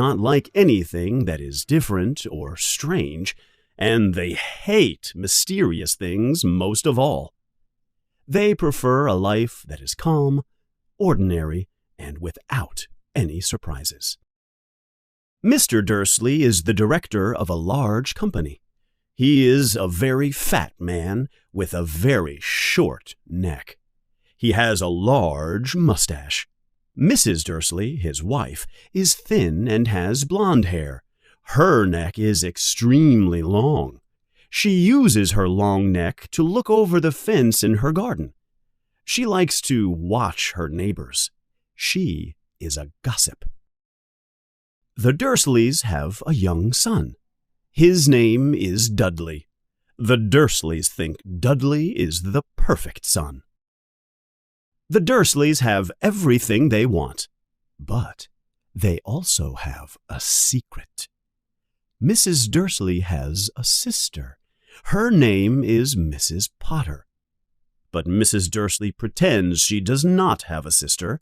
not like anything that is different or strange, and they hate mysterious things most of all. They prefer a life that is calm, ordinary, and without any surprises. Mr. Dursley is the director of a large company. He is a very fat man with a very short neck. He has a large mustache. Mrs. Dursley, his wife, is thin and has blonde hair. Her neck is extremely long. She uses her long neck to look over the fence in her garden. She likes to watch her neighbors. She is a gossip. The Dursleys have a young son. His name is Dudley. The Dursleys think Dudley is the perfect son. The Dursleys have everything they want, but they also have a secret. Mrs. Dursley has a sister. Her name is Mrs. Potter. But Mrs. Dursley pretends she does not have a sister.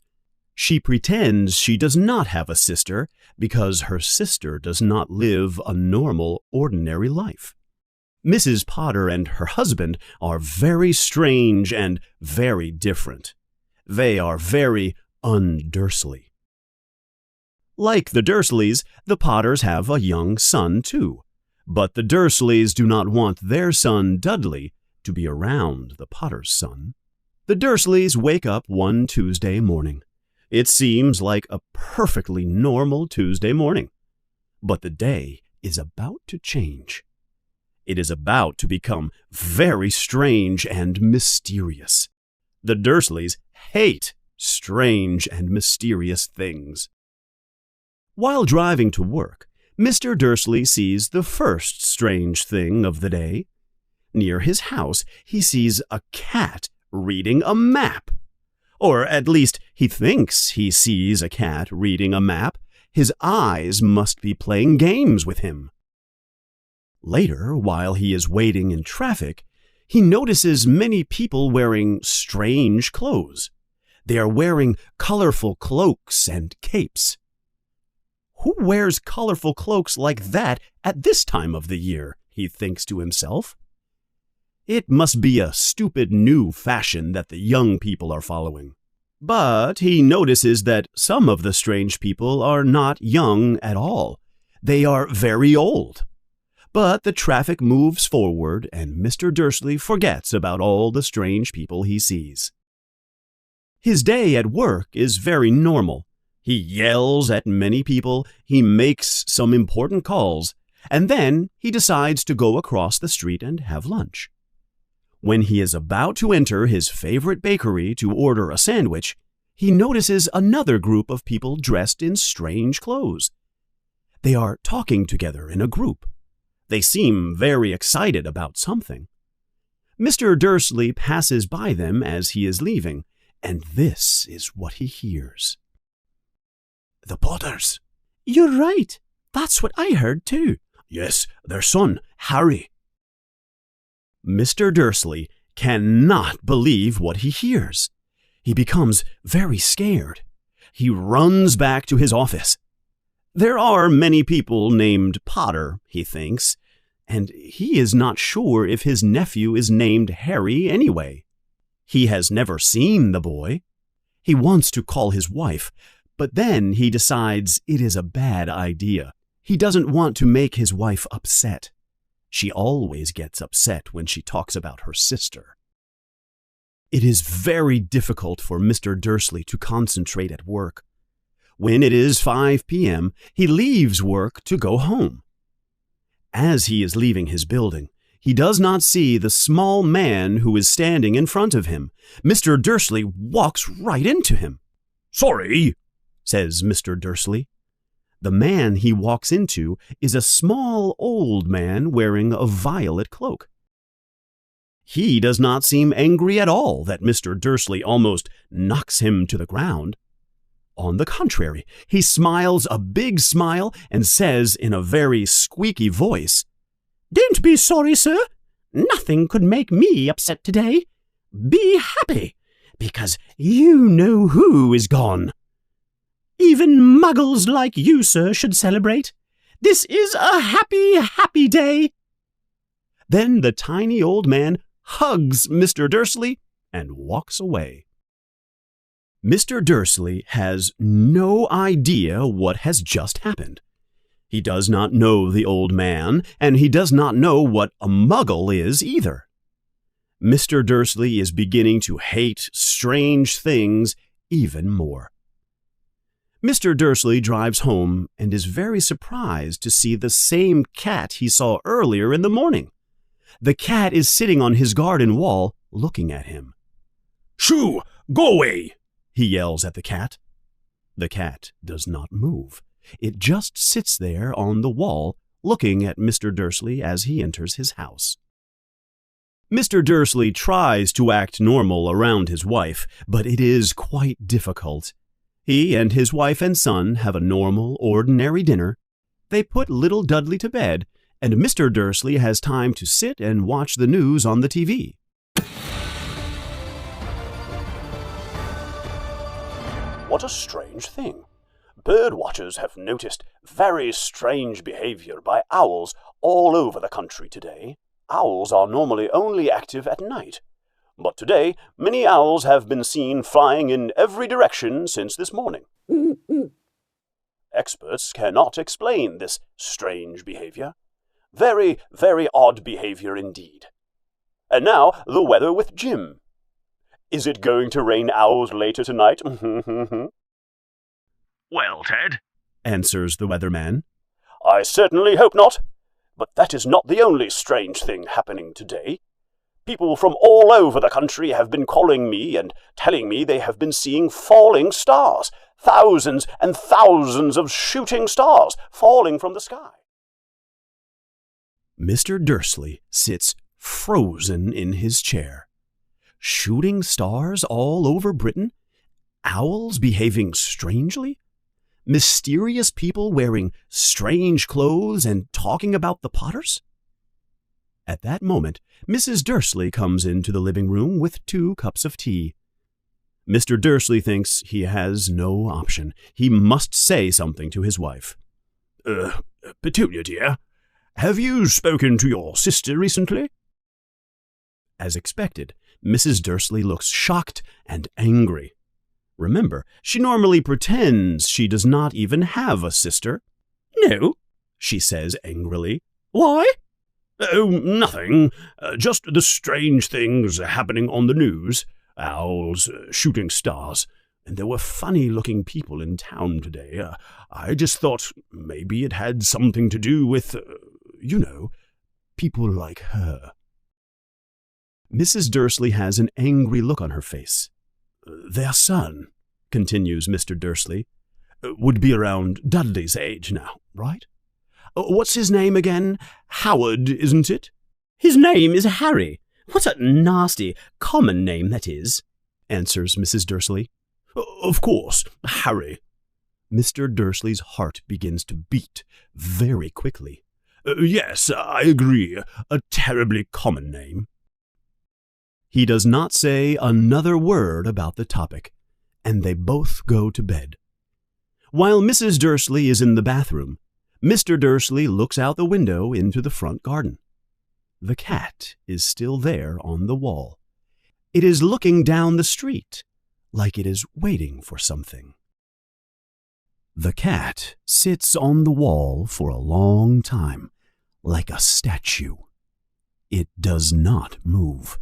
She pretends she does not have a sister because her sister does not live a normal, ordinary life. Mrs. Potter and her husband are very strange and very different. They are very un-Dursley. Like the Dursleys, the Potters have a young son too, but the Dursleys do not want their son Dudley to be around the Potter's son. The Dursleys wake up one Tuesday morning. It seems like a perfectly normal Tuesday morning, but the day is about to change. It is about to become very strange and mysterious. The Dursleys hate strange and mysterious things. While driving to work, Mr. Dursley sees the first strange thing of the day. Near his house, he sees a cat reading a map. Or at least he thinks he sees a cat reading a map. His eyes must be playing games with him. Later, while he is waiting in traffic, he notices many people wearing strange clothes. They are wearing colorful cloaks and capes. Who wears colorful cloaks like that at this time of the year? He thinks to himself. It must be a stupid new fashion that the young people are following. But he notices that some of the strange people are not young at all. They are very old. But the traffic moves forward, and Mr. Dursley forgets about all the strange people he sees. His day at work is very normal. He yells at many people, he makes some important calls, and then he decides to go across the street and have lunch. When he is about to enter his favorite bakery to order a sandwich, he notices another group of people dressed in strange clothes. They are talking together in a group. They seem very excited about something. Mr. Dursley passes by them as he is leaving, and this is what he hears. "The Potters." "You're right. That's what I heard too." "Yes, their son, Harry." Mr. Dursley cannot believe what he hears. He becomes very scared. He runs back to his office. There are many people named Potter, he thinks, and he is not sure if his nephew is named Harry anyway. He has never seen the boy. He wants to call his wife, but then he decides it is a bad idea. He doesn't want to make his wife upset. She always gets upset when she talks about her sister. It is very difficult for Mr. Dursley to concentrate at work. When it is 5 p.m., he leaves work to go home. As he is leaving his building, he does not see the small man who is standing in front of him. Mr. Dursley walks right into him. "Sorry," says Mr. Dursley. The man he walks into is a small old man wearing a violet cloak. He does not seem angry at all that Mr. Dursley almost knocks him to the ground. On the contrary, he smiles a big smile and says in a very squeaky voice, "Don't be sorry, sir. Nothing could make me upset today. Be happy, because you know who is gone." Even muggles like you, sir, should celebrate. This is a happy, happy day." Then the tiny old man hugs Mr. Dursley and walks away. Mr. Dursley has no idea what has just happened. He does not know the old man, and he does not know what a muggle is either. Mr. Dursley is beginning to hate strange things even more. Mr. Dursley drives home and is very surprised to see the same cat he saw earlier in the morning. The cat is sitting on his garden wall, looking at him. "Shoo! Go away!" he yells at the cat. The cat does not move. It just sits there on the wall, looking at Mr. Dursley as he enters his house. Mr. Dursley tries to act normal around his wife, but it is quite difficult. He and his wife and son have a normal, ordinary dinner. They put little Dudley to bed, and Mr. Dursley has time to sit and watch the news on the TV. What a strange thing. Bird watchers have noticed very strange behavior by owls all over the country today. Owls are normally only active at night, but today many owls have been seen flying in every direction since this morning. Experts cannot explain this strange behavior. Very, very odd behavior indeed. And now the weather with Jim. Is it going to rain owls later tonight? "Well, Ted," answers the weatherman, "I certainly hope not. But that is not the only strange thing happening today. People from all over the country have been calling me and telling me they have been seeing falling stars, thousands and thousands of shooting stars falling from the sky." Mr. Dursley sits frozen in his chair. Shooting stars all over Britain? Owls behaving strangely? Mysterious people wearing strange clothes and talking about the Potters? At that moment, Mrs. Dursley comes into the living room with 2 cups of tea. Mr. Dursley thinks he has no option. He must say something to his wife. Petunia, dear, have you spoken to your sister recently?" As expected, Mrs. Dursley looks shocked and angry. Remember, she normally pretends she does not even have a sister. "No," she says angrily. "Why?" "Oh, nothing. Just the strange things happening on the news. Owls, shooting stars. And there were funny-looking people in town today. I just thought maybe it had something to do with, people like her." Mrs. Dursley has an angry look on her face. "Their son," continues Mr. Dursley, "would be around Dudley's age now, right? What's his name again? Howard, isn't it?" "His name is Harry. What a nasty, common name that is," answers Mrs. Dursley. "Of course, Harry." Mr. Dursley's heart begins to beat very quickly. "Yes, I agree. A terribly common name." He does not say another word about the topic, and they both go to bed. While Mrs. Dursley is in the bathroom, Mr. Dursley looks out the window into the front garden. The cat is still there on the wall. It is looking down the street, like it is waiting for something. The cat sits on the wall for a long time, like a statue. It does not move.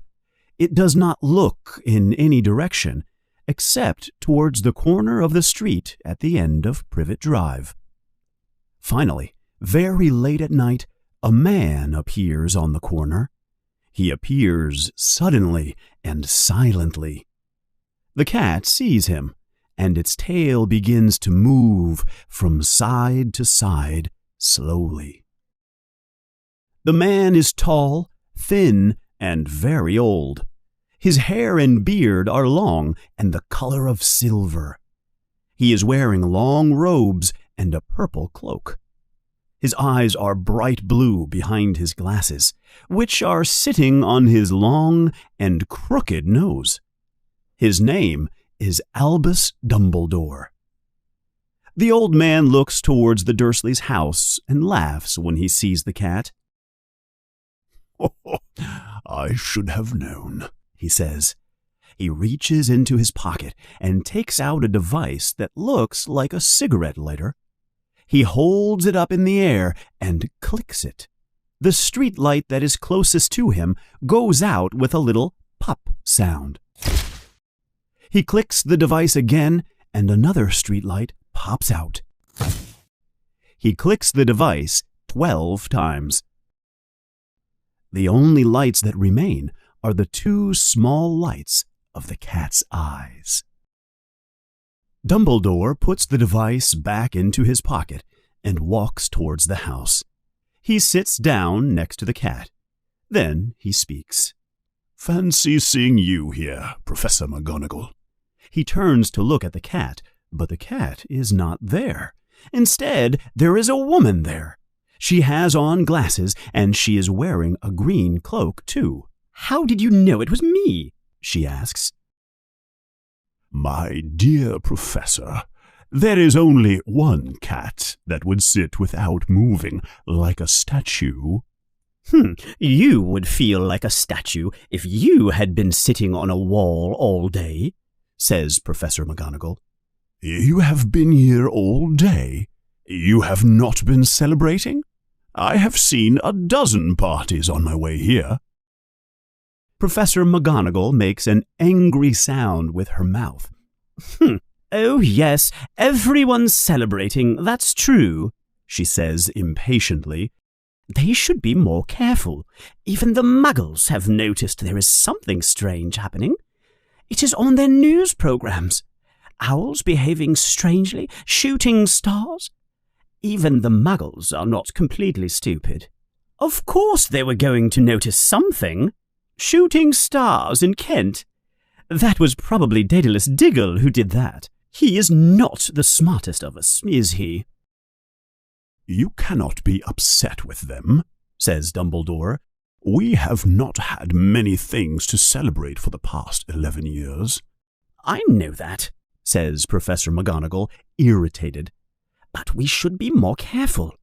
It does not look in any direction except towards the corner of the street at the end of Privet Drive. Finally, very late at night, a man appears on the corner. He appears suddenly and silently. The cat sees him, and its tail begins to move from side to side slowly. The man is tall, thin, and very old. His hair and beard are long and the color of silver. He is wearing long robes and a purple cloak. His eyes are bright blue behind his glasses, which are sitting on his long and crooked nose. His name is Albus Dumbledore. The old man looks towards the Dursleys' house and laughs when he sees the cat. I should have known, he says. He reaches into his pocket and takes out a device that looks like a cigarette lighter. He holds it up in the air and clicks it. The street light that is closest to him goes out with a little pop sound. He clicks the device again and another street light pops out. He clicks the device 12 times. The only lights that remain are the 2 small lights of the cat's eyes. Dumbledore puts the device back into his pocket and walks towards the house. He sits down next to the cat. Then he speaks. Fancy seeing you here, Professor McGonagall. He turns to look at the cat, but the cat is not there. Instead, there is a woman there. She has on glasses, and she is wearing a green cloak, too. "How did you know it was me?" she asks. My dear Professor, there is only one cat that would sit without moving like a statue. You would feel like a statue if you had been sitting on a wall all day, says Professor McGonagall. You have been here all day? You have not been celebrating? I have seen a dozen parties on my way here. Professor McGonagall makes an angry sound with her mouth. Oh, yes, everyone's celebrating, that's true, she says impatiently. They should be more careful. Even the Muggles have noticed there is something strange happening. It is on their news programs. Owls behaving strangely, shooting stars. Even the Muggles are not completely stupid. Of course they were going to notice something. Shooting stars in Kent. That was probably Daedalus Diggle who did that. He is not the smartest of us, is he? You cannot be upset with them, says Dumbledore. We have not had many things to celebrate for the past 11 years. I know that, says Professor McGonagall, irritated. But we should be more careful.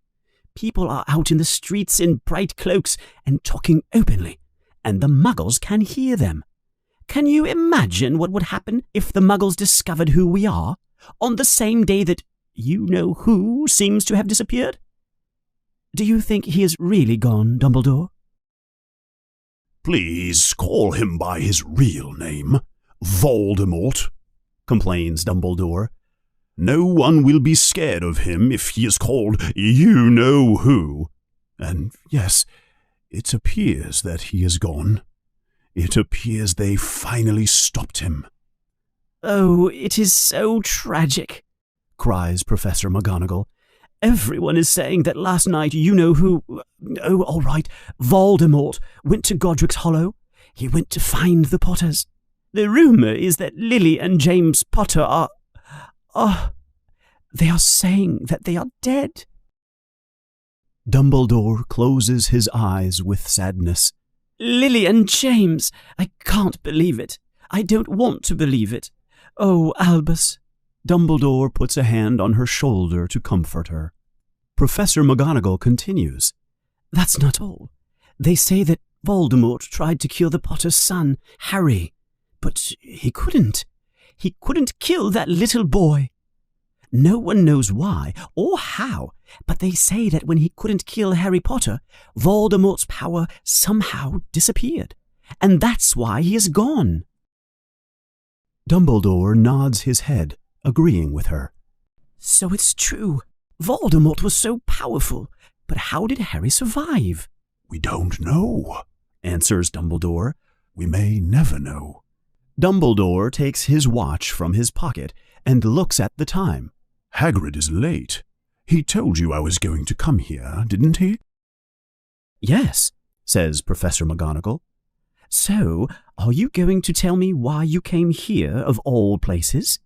People are out in the streets in bright cloaks and talking openly, and the Muggles can hear them. Can you imagine what would happen if the Muggles discovered who we are on the same day that you-know-who seems to have disappeared? Do you think he is really gone, Dumbledore? Please call him by his real name, Voldemort, complains Dumbledore. No one will be scared of him if he is called you-know-who. And yes, it appears that he is gone. It appears they finally stopped him. Oh, it is so tragic, cries Professor McGonagall. Everyone is saying that last night you-know-who, oh, all right, Voldemort went to Godric's Hollow. He went to find the Potters. The rumour is that Lily and James Potter are... they are saying that they are dead. Dumbledore closes his eyes with sadness. Lily and James! I can't believe it. I don't want to believe it. Oh, Albus. Dumbledore puts a hand on her shoulder to comfort her. Professor McGonagall continues. That's not all. They say that Voldemort tried to kill the Potter's son, Harry. But he couldn't. He couldn't kill that little boy. No one knows why or how, but they say that when he couldn't kill Harry Potter, Voldemort's power somehow disappeared. And that's why he is gone. Dumbledore nods his head, agreeing with her. So it's true. Voldemort was so powerful, but how did Harry survive? We don't know, answers Dumbledore. We may never know. Dumbledore takes his watch from his pocket and looks at the time. Hagrid is late. He told you I was going to come here, didn't he? Yes, says Professor McGonagall. So, are you going to tell me why you came here of all places?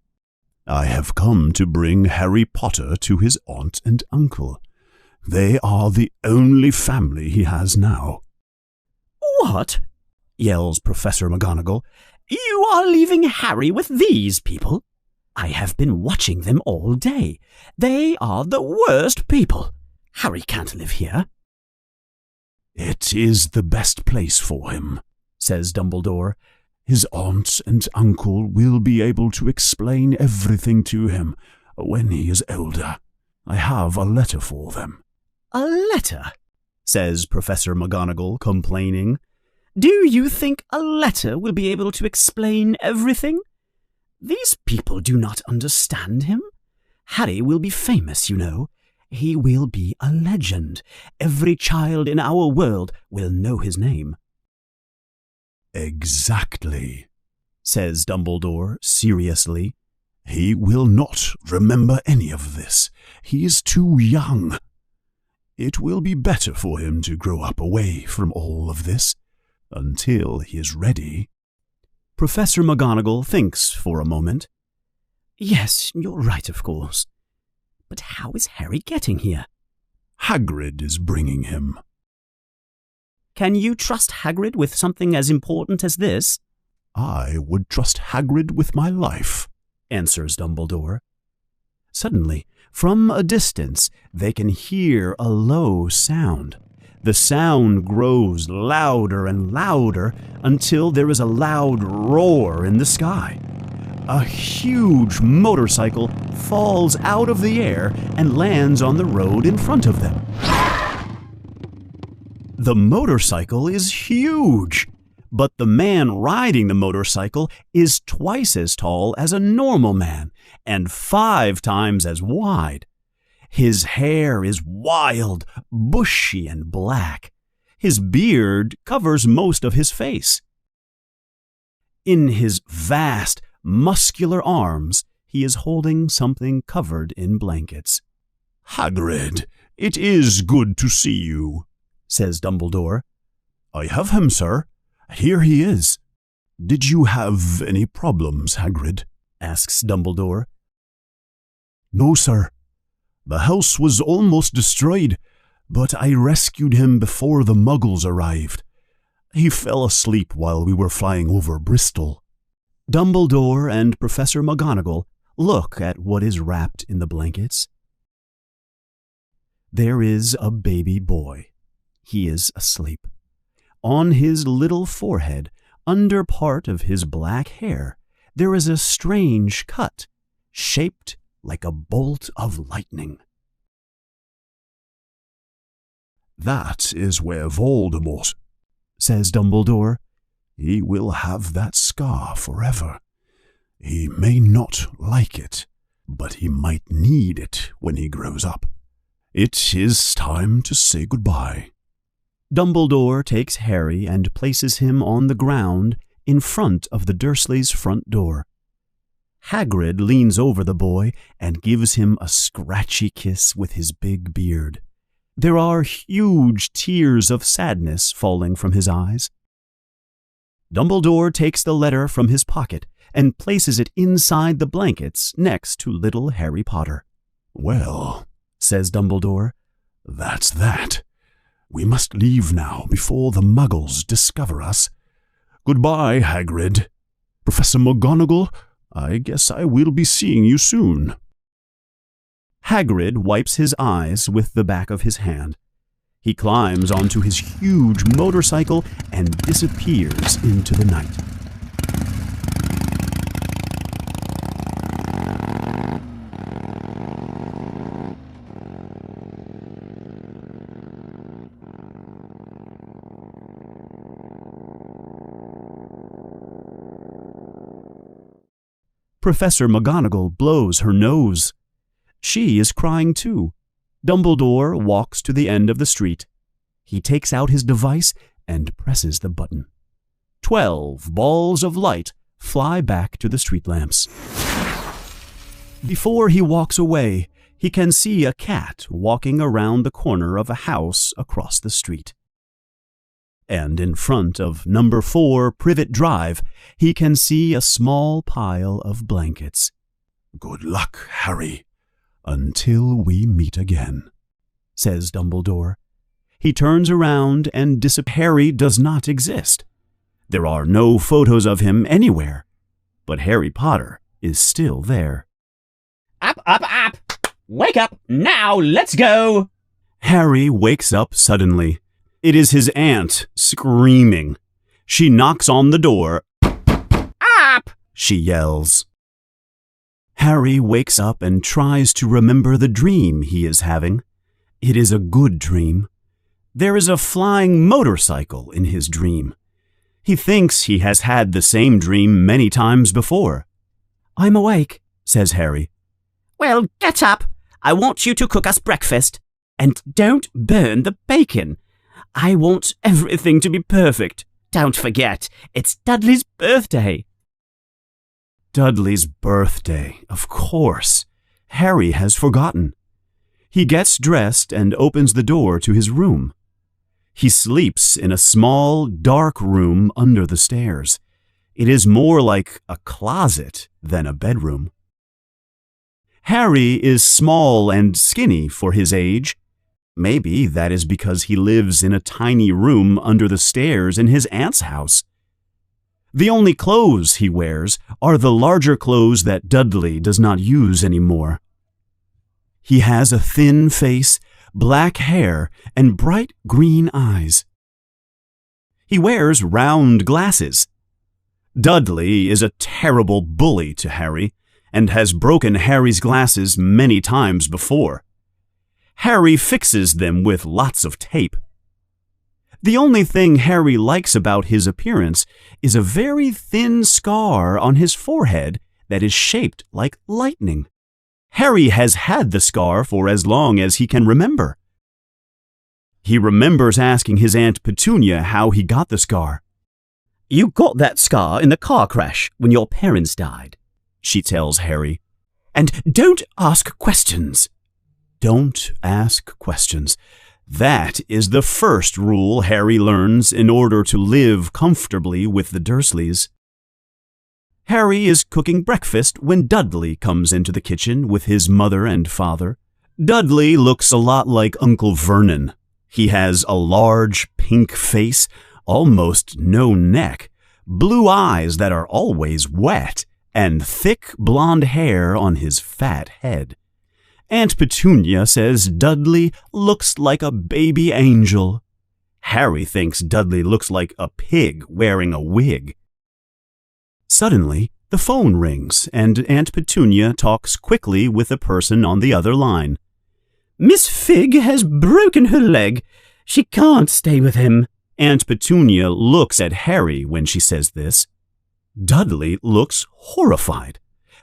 I have come to bring Harry Potter to his aunt and uncle. They are the only family he has now. What? Yells Professor McGonagall. You are leaving Harry with these people? I have been watching them all day. They are the worst people. Harry can't live here." "It is the best place for him," says Dumbledore. "His aunt and uncle will be able to explain everything to him when he is older. I have a letter for them." "A letter?" says Professor McGonagall, complaining. "Do you think a letter will be able to explain everything? These people do not understand him. Harry will be famous, you know. He will be a legend. Every child in our world will know his name." "Exactly," says Dumbledore seriously. "He will not remember any of this. He is too young. It will be better for him to grow up away from all of this until he is ready." Professor McGonagall thinks for a moment. "Yes, you're right, of course. But how is Harry getting here?" "Hagrid is bringing him." "Can you trust Hagrid with something as important as this?" "I would trust Hagrid with my life," answers Dumbledore. Suddenly, from a distance, they can hear a low sound. The sound grows louder and louder until there is a loud roar in the sky. A huge motorcycle falls out of the air and lands on the road in front of them. The motorcycle is huge, but the man riding the motorcycle is twice as tall as a normal man and 5 times as wide. His hair is wild, bushy, and black. His beard covers most of his face. In his vast, muscular arms, he is holding something covered in blankets. "Hagrid, it is good to see you," says Dumbledore. "I have him, sir. Here he is." "Did you have any problems, Hagrid?" asks Dumbledore. "No, sir. The house was almost destroyed, but I rescued him before the Muggles arrived. He fell asleep while we were flying over Bristol." Dumbledore and Professor McGonagall look at what is wrapped in the blankets. There is a baby boy. He is asleep. On his little forehead, under part of his black hair, there is a strange cut, shaped like a bolt of lightning. "That is where Voldemort," says Dumbledore. "He will have that scar forever. He may not like it, but he might need it when he grows up. It is time to say goodbye." Dumbledore takes Harry and places him on the ground in front of the Dursleys' front door. Hagrid leans over the boy and gives him a scratchy kiss with his big beard. There are huge tears of sadness falling from his eyes. Dumbledore takes the letter from his pocket and places it inside the blankets next to little Harry Potter. "Well," says Dumbledore, "that's that. We must leave now before the Muggles discover us. Goodbye, Hagrid. Professor McGonagall, I guess I will be seeing you soon." Hagrid wipes his eyes with the back of his hand. He climbs onto his huge motorcycle and disappears into the night. Professor McGonagall blows her nose. She is crying too. Dumbledore walks to the end of the street. He takes out his device and presses the button. 12 balls of light fly back to the street lamps. Before he walks away, he can see a cat walking around the corner of a house across the street. And in front of number 4 Privet Drive, he can see a small pile of blankets. "Good luck, Harry, until we meet again," says Dumbledore. He turns around and Harry does not exist. There are no photos of him anywhere, but Harry Potter is still there. Up, up, up! Wake up! Now, let's go! Harry wakes up suddenly. It is his aunt, screaming. She knocks on the door. Up! She yells. Harry wakes up and tries to remember the dream he is having. It is a good dream. There is a flying motorcycle in his dream. He thinks he has had the same dream many times before. "I'm awake," says Harry. Well, get up. I want you to cook us breakfast. And don't burn the bacon. I want everything to be perfect. Don't forget, it's Dudley's birthday. Dudley's birthday, of course. Harry has forgotten. He gets dressed and opens the door to his room. He sleeps in a small, dark room under the stairs. It is more like a closet than a bedroom. Harry is small and skinny for his age. Maybe that is because he lives in a tiny room under the stairs in his aunt's house. The only clothes he wears are the larger clothes that Dudley does not use anymore. He has a thin face, black hair, and bright green eyes. He wears round glasses. Dudley is a terrible bully to Harry and has broken Harry's glasses many times before. Harry fixes them with lots of tape. The only thing Harry likes about his appearance is a very thin scar on his forehead that is shaped like lightning. Harry has had the scar for as long as he can remember. He remembers asking his Aunt Petunia how he got the scar. You got that scar in the car crash when your parents died, she tells Harry. And don't ask questions. Don't ask questions. That is the first rule Harry learns in order to live comfortably with the Dursleys. Harry is cooking breakfast when Dudley comes into the kitchen with his mother and father. Dudley looks a lot like Uncle Vernon. He has a large pink face, almost no neck, blue eyes that are always wet, and thick blonde hair on his fat head. Aunt Petunia says Dudley looks like a baby angel. Harry thinks Dudley looks like a pig wearing a wig. Suddenly, the phone rings, and Aunt Petunia talks quickly with the person on the other line. Miss Fig has broken her leg. She can't stay with him. Aunt Petunia looks at Harry when she says this. Dudley looks horrified.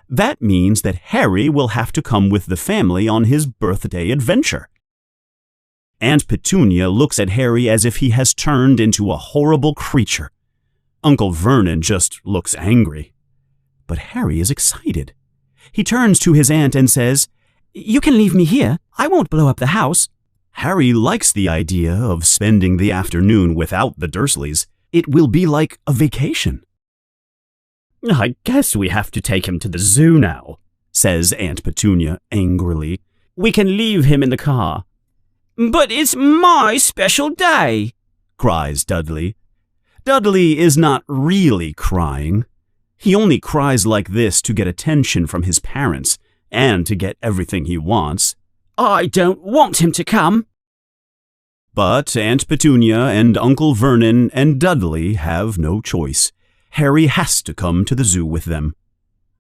That means that Harry will have to come with the family on his birthday adventure. Aunt Petunia looks at Harry as if he has turned into a horrible creature. Uncle Vernon just looks angry. But Harry is excited. He turns to his aunt and says, You can leave me here. I won't blow up the house. Harry likes the idea of spending the afternoon without the Dursleys. It will be like a vacation. I guess we have to take him to the zoo now, says Aunt Petunia angrily. We can leave him in the car. But it's my special day, cries Dudley. Dudley is not really crying. He only cries like this to get attention from his parents and to get everything he wants. I don't want him to come. But Aunt Petunia and Uncle Vernon and Dudley have no choice. Harry has to come to the zoo with them.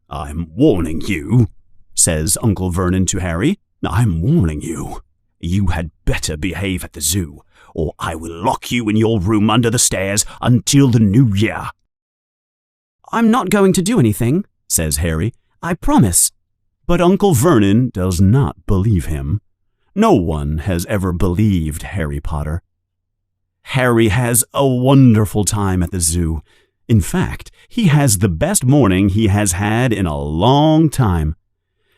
I'm warning you, says Uncle Vernon to Harry. I'm warning you. You had better behave at the zoo, or I will lock you in your room under the stairs until the new year. I'm not going to do anything, says Harry. I promise. But Uncle Vernon does not believe him. No one has ever believed Harry Potter. Harry has a wonderful time at the zoo. In fact, he has the best morning he has had in a long time.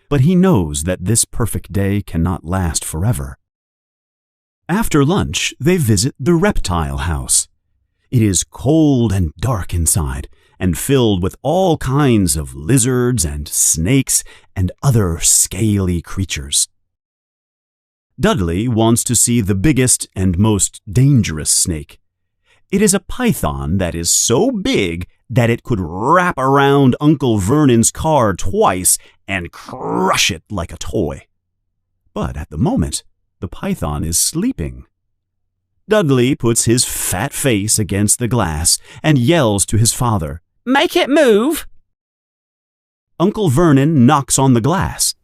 But he knows that this perfect day cannot last forever. After lunch, they visit the reptile house. It is cold and dark inside, and filled with all kinds of lizards and snakes and other scaly creatures. Dudley wants to see the biggest and most dangerous snake. It is a python that is so big that it could wrap around Uncle Vernon's car twice and crush it like a toy. But at the moment, the python is sleeping. Dudley puts his fat face against the glass and yells to his father, "Make it move!" Uncle Vernon knocks on the glass,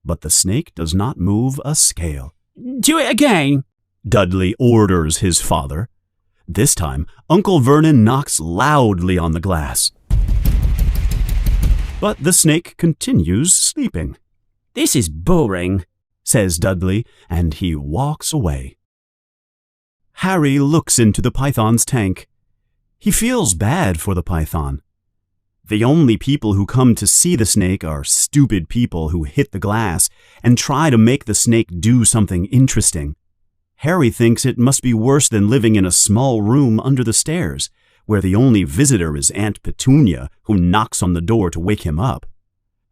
but the snake does not move a scale. "Do it again," Dudley orders his father. This time, Uncle Vernon knocks loudly on the glass. But the snake continues sleeping. "This is boring," says Dudley, and he walks away. Harry looks into the python's tank. He feels bad for the python. The only people who come to see the snake are stupid people who hit the glass and try to make the snake do something interesting. Harry thinks it must be worse than living in a small room under the stairs, where the only visitor is Aunt Petunia, who knocks on the door to wake him up.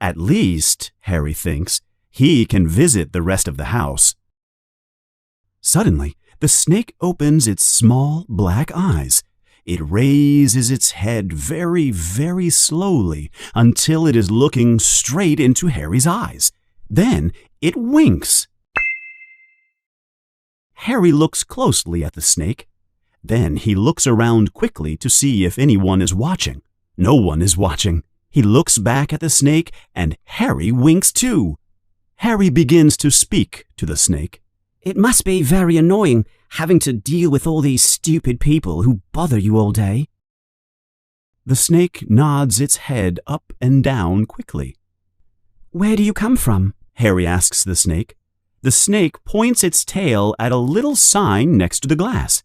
At least, Harry thinks, he can visit the rest of the house. Suddenly, the snake opens its small black eyes. It raises its head very, very slowly until it is looking straight into Harry's eyes. Then it winks. Harry looks closely at the snake. Then he looks around quickly to see if anyone is watching. No one is watching. He looks back at the snake, and Harry winks too. Harry begins to speak to the snake. "It must be very annoying having to deal with all these stupid people who bother you all day." The snake nods its head up and down quickly. "Where do you come from?" Harry asks the snake. The snake points its tail at a little sign next to the glass.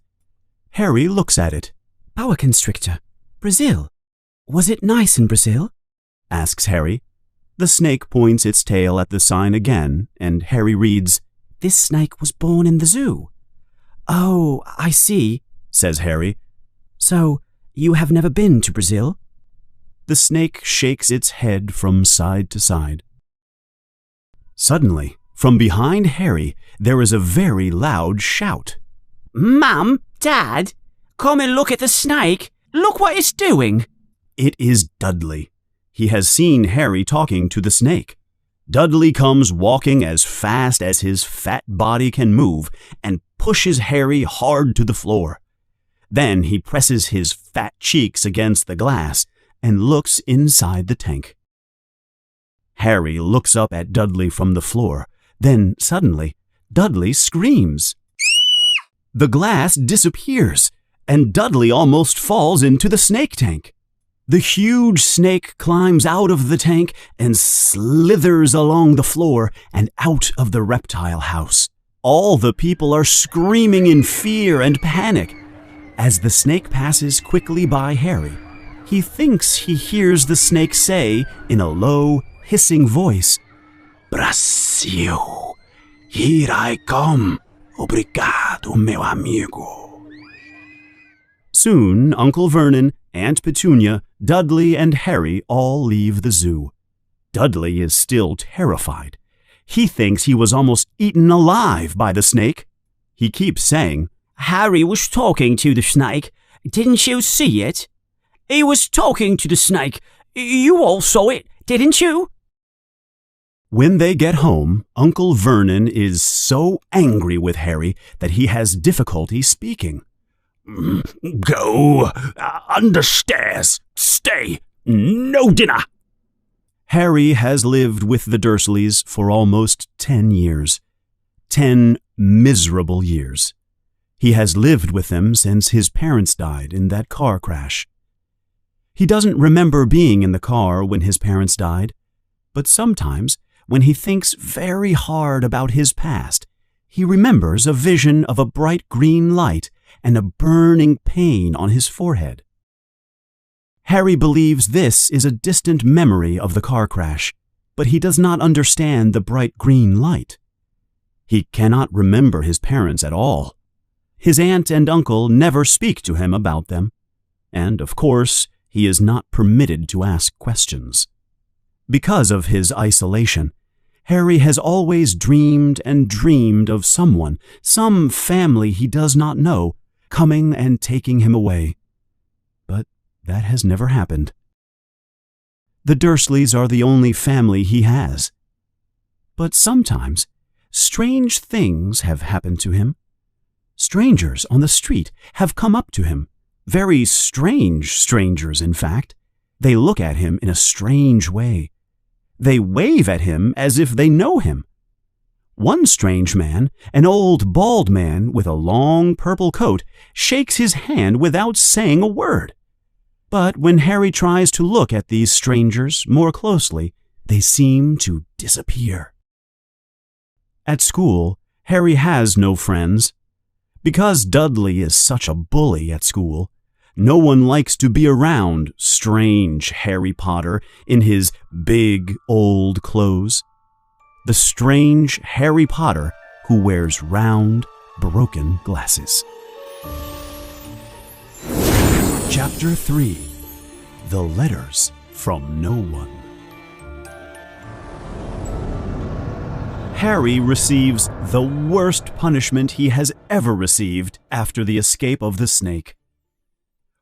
Harry looks at it. "Boa constrictor. Brazil. Was it nice in Brazil?" asks Harry. The snake points its tail at the sign again, and Harry reads, "This snake was born in the zoo." "Oh, I see," says Harry. "So, you have never been to Brazil?" The snake shakes its head from side to side. Suddenly, from behind Harry, there is a very loud shout. "Mum, Dad, come and look at the snake. Look what it's doing." It is Dudley. He has seen Harry talking to the snake. Dudley comes walking as fast as his fat body can move and pushes Harry hard to the floor. Then he presses his fat cheeks against the glass and looks inside the tank. Harry looks up at Dudley from the floor. Then, suddenly, Dudley screams. The glass disappears, and Dudley almost falls into the snake tank. The huge snake climbs out of the tank and slithers along the floor and out of the reptile house. All the people are screaming in fear and panic. As the snake passes quickly by Harry, he thinks he hears the snake say in a low, hissing voice, "Brasil, here I come. Obrigado, meu amigo." Soon, Uncle Vernon, Aunt Petunia, Dudley, and Harry all leave the zoo. Dudley is still terrified. He thinks he was almost eaten alive by the snake. He keeps saying, "Harry was talking to the snake. Didn't you see it? He was talking to the snake. You all saw it, didn't you?" When they get home, Uncle Vernon is so angry with Harry that he has difficulty speaking. "Go understairs. Stay. No dinner." Harry has lived with the Dursleys for almost 10 years. 10 miserable years. He has lived with them since his parents died in that car crash. He doesn't remember being in the car when his parents died, but sometimes, when he thinks very hard about his past, he remembers a vision of a bright green light and a burning pain on his forehead. Harry believes this is a distant memory of the car crash, but he does not understand the bright green light. He cannot remember his parents at all. His aunt and uncle never speak to him about them, and, of course, he is not permitted to ask questions. Because of his isolation, Harry has always dreamed and dreamed of someone, some family he does not know, coming and taking him away. But that has never happened. The Dursleys are the only family he has. But sometimes, strange things have happened to him. Strangers on the street have come up to him. Very strange strangers, in fact. They look at him in a strange way. They wave at him as if they know him. One strange man, an old bald man with a long purple coat, shakes his hand without saying a word. But when Harry tries to look at these strangers more closely, they seem to disappear. At school, Harry has no friends. Because Dudley is such a bully at school, no one likes to be around strange Harry Potter in his big old clothes. The strange Harry Potter who wears round, broken glasses. Chapter 3. The Letters from No One. Harry receives the worst punishment he has ever received after the escape of the snake.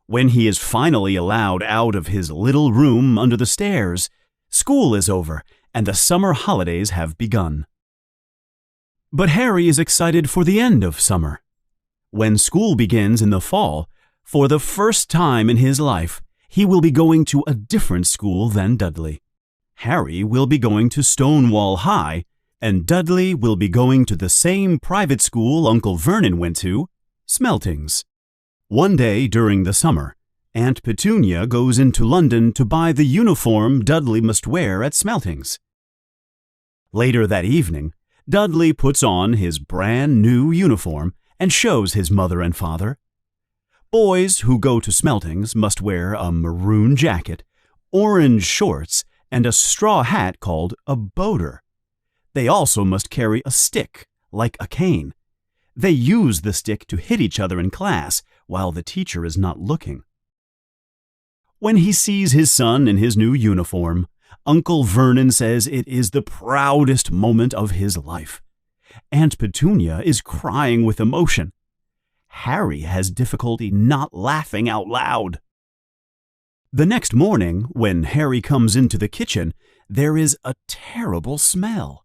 When he is finally allowed out of his little room under the stairs, school is over and the summer holidays have begun. But Harry is excited for the end of summer. When school begins in the fall, for the first time in his life, he will be going to a different school than Dudley. Harry will be going to Stonewall High, and Dudley will be going to the same private school Uncle Vernon went to, Smeltings. One day during the summer, Aunt Petunia goes into London to buy the uniform Dudley must wear at Smeltings. Later that evening, Dudley puts on his brand new uniform and shows his mother and father. Boys who go to Smeltings must wear a maroon jacket, orange shorts, and a straw hat called a boater. They also must carry a stick, like a cane. They use the stick to hit each other in class while the teacher is not looking. When he sees his son in his new uniform, Uncle Vernon says it is the proudest moment of his life. Aunt Petunia is crying with emotion. Harry has difficulty not laughing out loud. The next morning, when Harry comes into the kitchen, there is a terrible smell.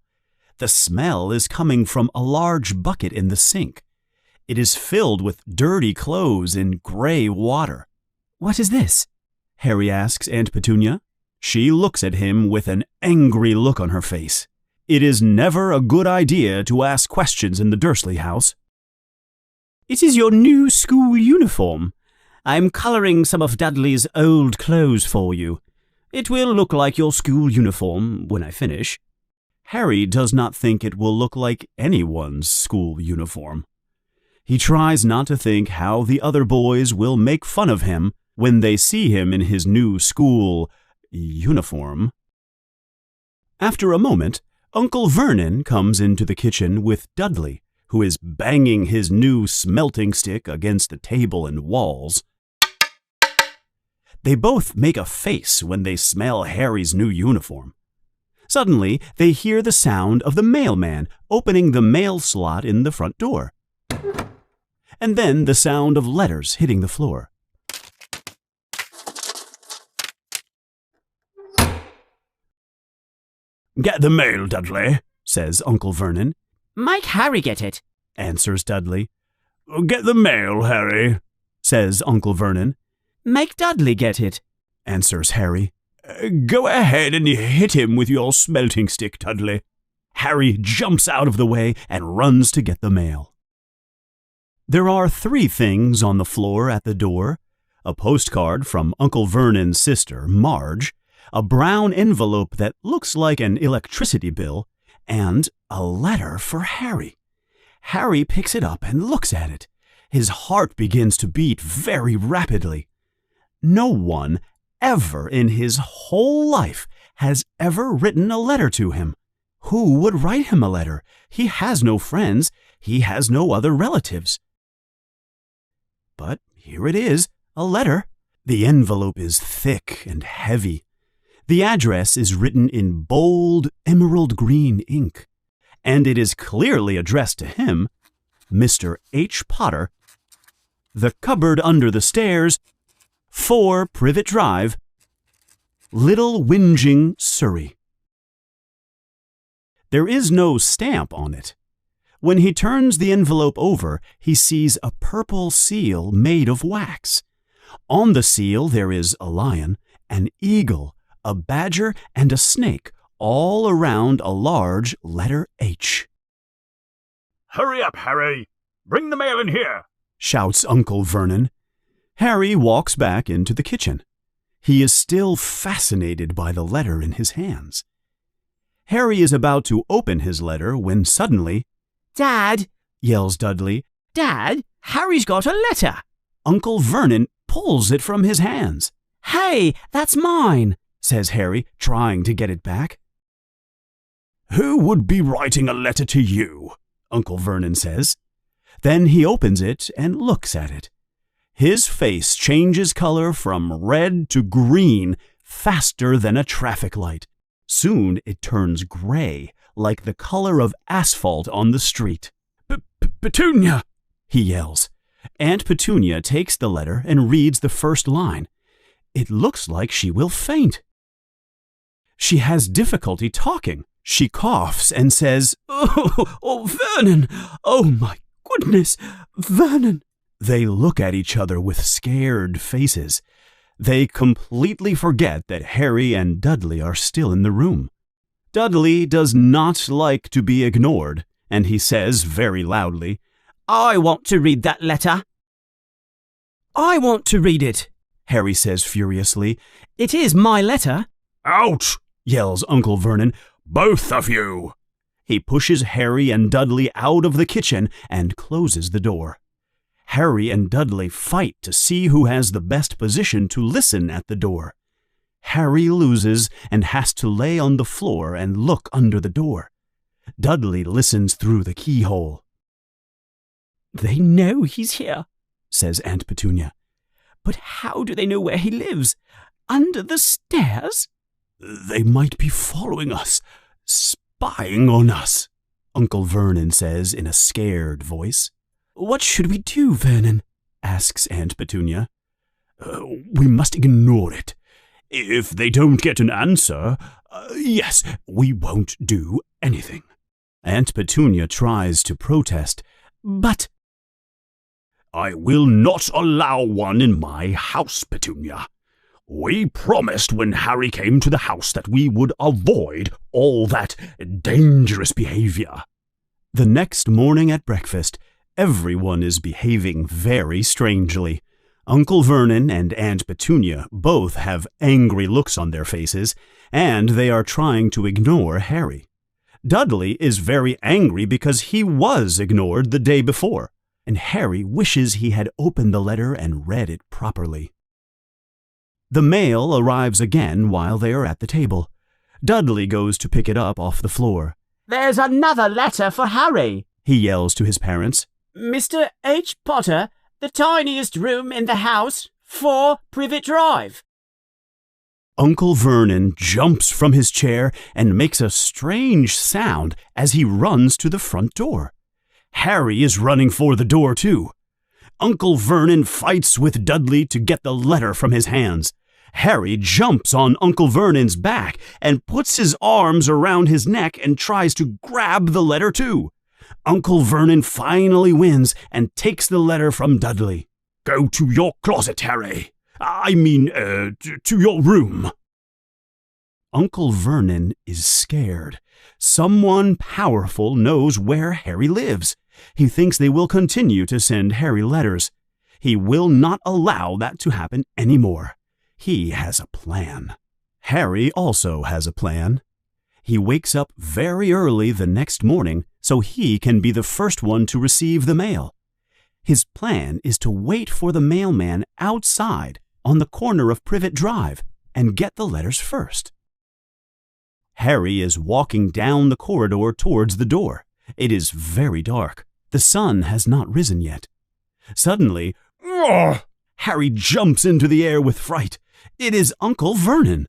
The smell is coming from a large bucket in the sink. It is filled with dirty clothes in gray water. "What is this?" Harry asks Aunt Petunia. She looks at him with an angry look on her face. It is never a good idea to ask questions in the Dursley house. "It is your new school uniform. I'm colouring some of Dudley's old clothes for you. It will look like your school uniform when I finish." Harry does not think it will look like anyone's school uniform. He tries not to think how the other boys will make fun of him when they see him in his new school uniform. After a moment, Uncle Vernon comes into the kitchen with Dudley, who is banging his new smelting stick against the table and walls. They both make a face when they smell Harry's new uniform. Suddenly, they hear the sound of the mailman opening the mail slot in the front door. And then the sound of letters hitting the floor. "Get the mail, Dudley," says Uncle Vernon. "Make Harry get it," answers Dudley. "Get the mail, Harry," says Uncle Vernon. "Make Dudley get it," answers Harry. "Go ahead and hit him with your smelting stick, Dudley." Harry jumps out of the way and runs to get the mail. There are 3 things on the floor at the door: a postcard from Uncle Vernon's sister, Marge, a brown envelope that looks like an electricity bill, and a letter for Harry. Harry picks it up and looks at it. His heart begins to beat very rapidly. No one ever in his whole life has ever written a letter to him. Who would write him a letter? He has no friends. He has no other relatives. But here it is, a letter. The envelope is thick and heavy. The address is written in bold emerald green ink, and it is clearly addressed to him, Mr. H. Potter, The Cupboard Under the Stairs, 4 Privet Drive, Little Whinging, Surrey. There is no stamp on it. When he turns the envelope over, he sees a purple seal made of wax. On the seal there is a lion, an eagle, a badger, and a snake, all around a large letter H. "Hurry up, Harry! Bring the mail in here!" shouts Uncle Vernon. Harry walks back into the kitchen. He is still fascinated by the letter in his hands. Harry is about to open his letter when suddenly, Dad, yells Dudley. Dad, Harry's got a letter. Uncle Vernon pulls it from his hands. Hey, that's mine, says Harry, trying to get it back. "Who would be writing a letter to you?" Uncle Vernon says. Then he opens it and looks at it. His face changes color from red to green faster than a traffic light. Soon it turns gray, like the color of asphalt on the street. "Petunia!" he yells. Aunt Petunia takes the letter and reads the first line. It looks like she will faint. She has difficulty talking. She coughs and says, Oh, Vernon! Oh, my goodness, Vernon! They look at each other with scared faces. They completely forget that Harry and Dudley are still in the room. Dudley does not like to be ignored, and he says very loudly, I want to read that letter. I want to read it, Harry says furiously. It is my letter. "Out!" yells Uncle Vernon. "Both of you!" He pushes Harry and Dudley out of the kitchen and closes the door. Harry and Dudley fight to see who has the best position to listen at the door. Harry loses and has to lay on the floor and look under the door. Dudley listens through the keyhole. They know he's here, says Aunt Petunia. But how do they know where he lives? Under the stairs? They might be following us, spying on us, Uncle Vernon says in a scared voice. What should we do, Vernon? asks Aunt Petunia. We must ignore it. If they don't get an answer, yes, we won't do anything. Aunt Petunia tries to protest, but I will not allow one in my house, Petunia. We promised when Harry came to the house that we would avoid all that dangerous behavior. The next morning at breakfast, everyone is behaving very strangely. Uncle Vernon and Aunt Petunia both have angry looks on their faces, and they are trying to ignore Harry. Dudley is very angry because he was ignored the day before, and Harry wishes he had opened the letter and read it properly. The mail arrives again while they are at the table. Dudley goes to pick it up off the floor. There's another letter for Harry, he yells to his parents. Mr. H. Potter, the tiniest room in the house, 4 Privet Drive. Uncle Vernon jumps from his chair and makes a strange sound as he runs to the front door. Harry is running for the door too. Uncle Vernon fights with Dudley to get the letter from his hands. Harry jumps on Uncle Vernon's back and puts his arms around his neck and tries to grab the letter too. Uncle Vernon finally wins and takes the letter from Dudley. Go to your closet, Harry. To your room. Uncle Vernon is scared. Someone powerful knows where Harry lives. He thinks they will continue to send Harry letters. He will not allow that to happen anymore. He has a plan. Harry also has a plan. He wakes up very early the next morning so he can be the first one to receive the mail. His plan is to wait for the mailman outside on the corner of Privet Drive and get the letters first. Harry is walking down the corridor towards the door. It is very dark. The sun has not risen yet. Suddenly, Harry jumps into the air with fright. It is Uncle Vernon.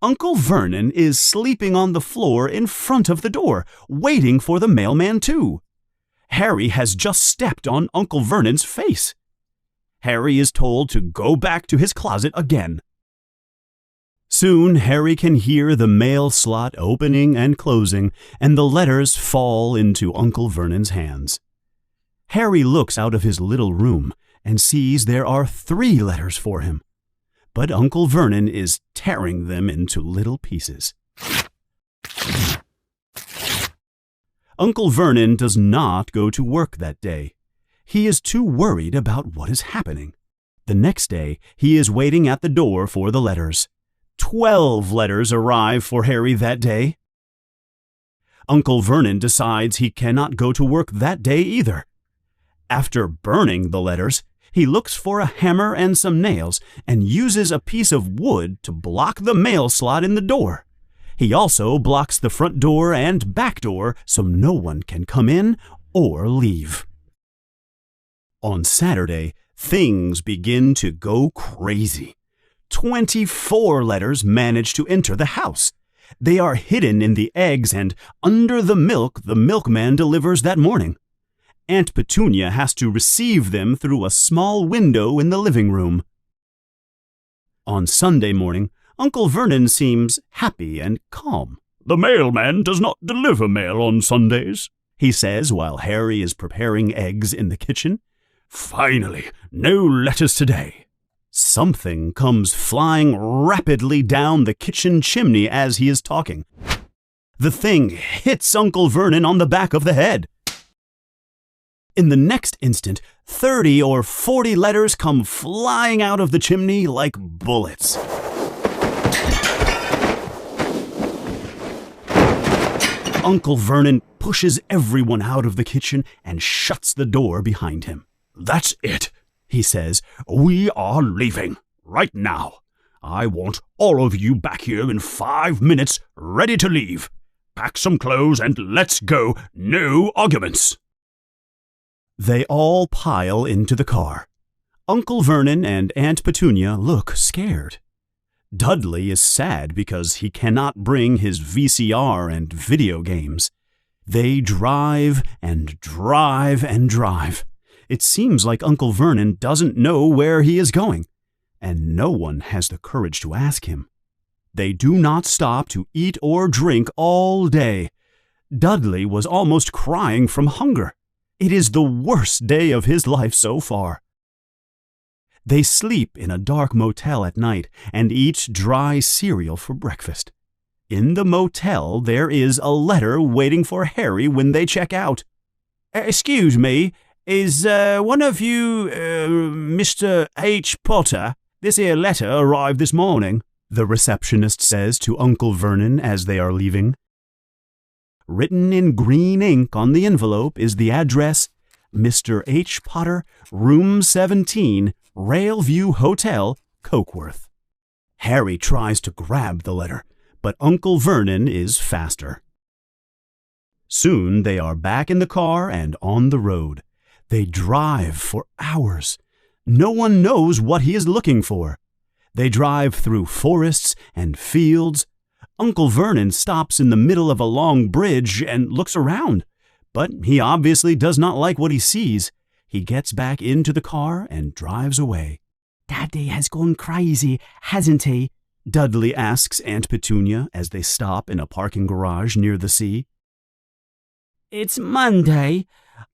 Uncle Vernon is sleeping on the floor in front of the door, waiting for the mailman too. Harry has just stepped on Uncle Vernon's face. Harry is told to go back to his closet again. Soon Harry can hear the mail slot opening and closing, and the letters fall into Uncle Vernon's hands. Harry looks out of his little room and sees there are 3 letters for him, but Uncle Vernon is tearing them into little pieces. Uncle Vernon does not go to work that day. He is too worried about what is happening. The next day, he is waiting at the door for the letters. 12 letters arrive for Harry that day. Uncle Vernon decides he cannot go to work that day either. After burning the letters, he looks for a hammer and some nails and uses a piece of wood to block the mail slot in the door. He also blocks the front door and back door so no one can come in or leave. On Saturday, things begin to go crazy. 24 letters manage to enter the house. They are hidden in the eggs and under the milk the milkman delivers that morning. Aunt Petunia has to receive them through a small window in the living room. On Sunday morning, Uncle Vernon seems happy and calm. "The mailman does not deliver mail on Sundays," he says while Harry is preparing eggs in the kitchen. "Finally, no letters today." Something comes flying rapidly down the kitchen chimney as he is talking. The thing hits Uncle Vernon on the back of the head. In the next instant, 30 or 40 letters come flying out of the chimney like bullets. Uncle Vernon pushes everyone out of the kitchen and shuts the door behind him. "That's it," he says. "We are leaving. Right now. I want all of you back here in 5 minutes, ready to leave. Pack some clothes and let's go. No arguments." They all pile into the car. Uncle Vernon and Aunt Petunia look scared. Dudley is sad because he cannot bring his VCR and video games. They drive and drive and drive. It seems like Uncle Vernon doesn't know where he is going, and no one has the courage to ask him. They do not stop to eat or drink all day. Dudley was almost crying from hunger. It is the worst day of his life so far. They sleep in a dark motel at night and eat dry cereal for breakfast. In the motel, there is a letter waiting for Harry when they check out. "Excuse me, is one of you Mr. H. Potter? This here letter arrived this morning," the receptionist says to Uncle Vernon as they are leaving. Written in green ink on the envelope is the address, Mr. H. Potter, Room 17, Railview Hotel, Cokeworth. Harry tries to grab the letter, but Uncle Vernon is faster. Soon they are back in the car and on the road. They drive for hours. No one knows what he is looking for. They drive through forests and fields. Uncle Vernon stops in the middle of a long bridge and looks around, but he obviously does not like what he sees. He gets back into the car and drives away. "Daddy has gone crazy, hasn't he?" Dudley asks Aunt Petunia as they stop in a parking garage near the sea. "It's Monday.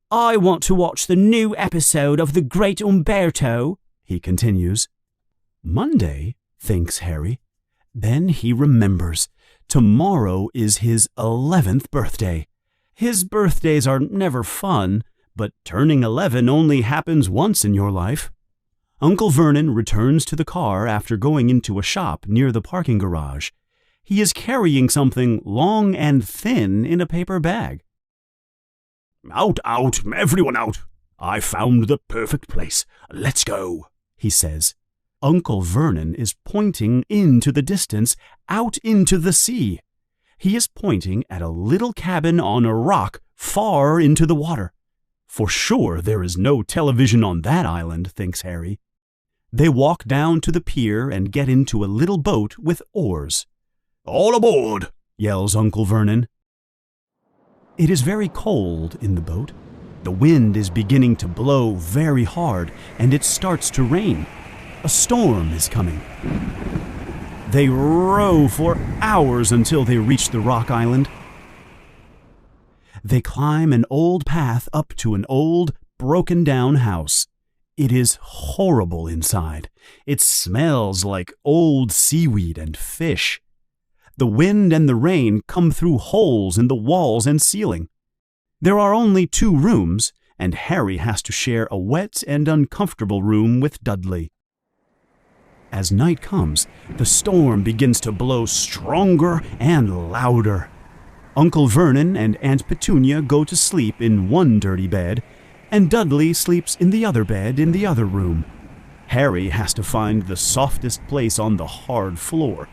I want to watch the new episode of The Great Umberto," he continues. Monday, thinks Harry. Then he remembers. Tomorrow is his 11th birthday. His birthdays are never fun, but turning 11 only happens once in your life. Uncle Vernon returns to the car after going into a shop near the parking garage. He is carrying something long and thin in a paper bag. "Out, everyone out. I found the perfect place. Let's go," he says. Uncle Vernon is pointing into the distance, out into the sea. He is pointing at a little cabin on a rock far into the water. For sure there is no television on that island, thinks Harry. They walk down to the pier and get into a little boat with oars. "All aboard!" yells Uncle Vernon. It is very cold in the boat. The wind is beginning to blow very hard, and it starts to rain. A storm is coming. They row for hours until they reach the rock island. They climb an old path up to an old, broken-down house. It is horrible inside. It smells like old seaweed and fish. The wind and the rain come through holes in the walls and ceiling. There are only 2 rooms, and Harry has to share a wet and uncomfortable room with Dudley. As night comes, the storm begins to blow stronger and louder. Uncle Vernon and Aunt Petunia go to sleep in one dirty bed, and Dudley sleeps in the other bed in the other room. Harry has to find the softest place on the hard floor.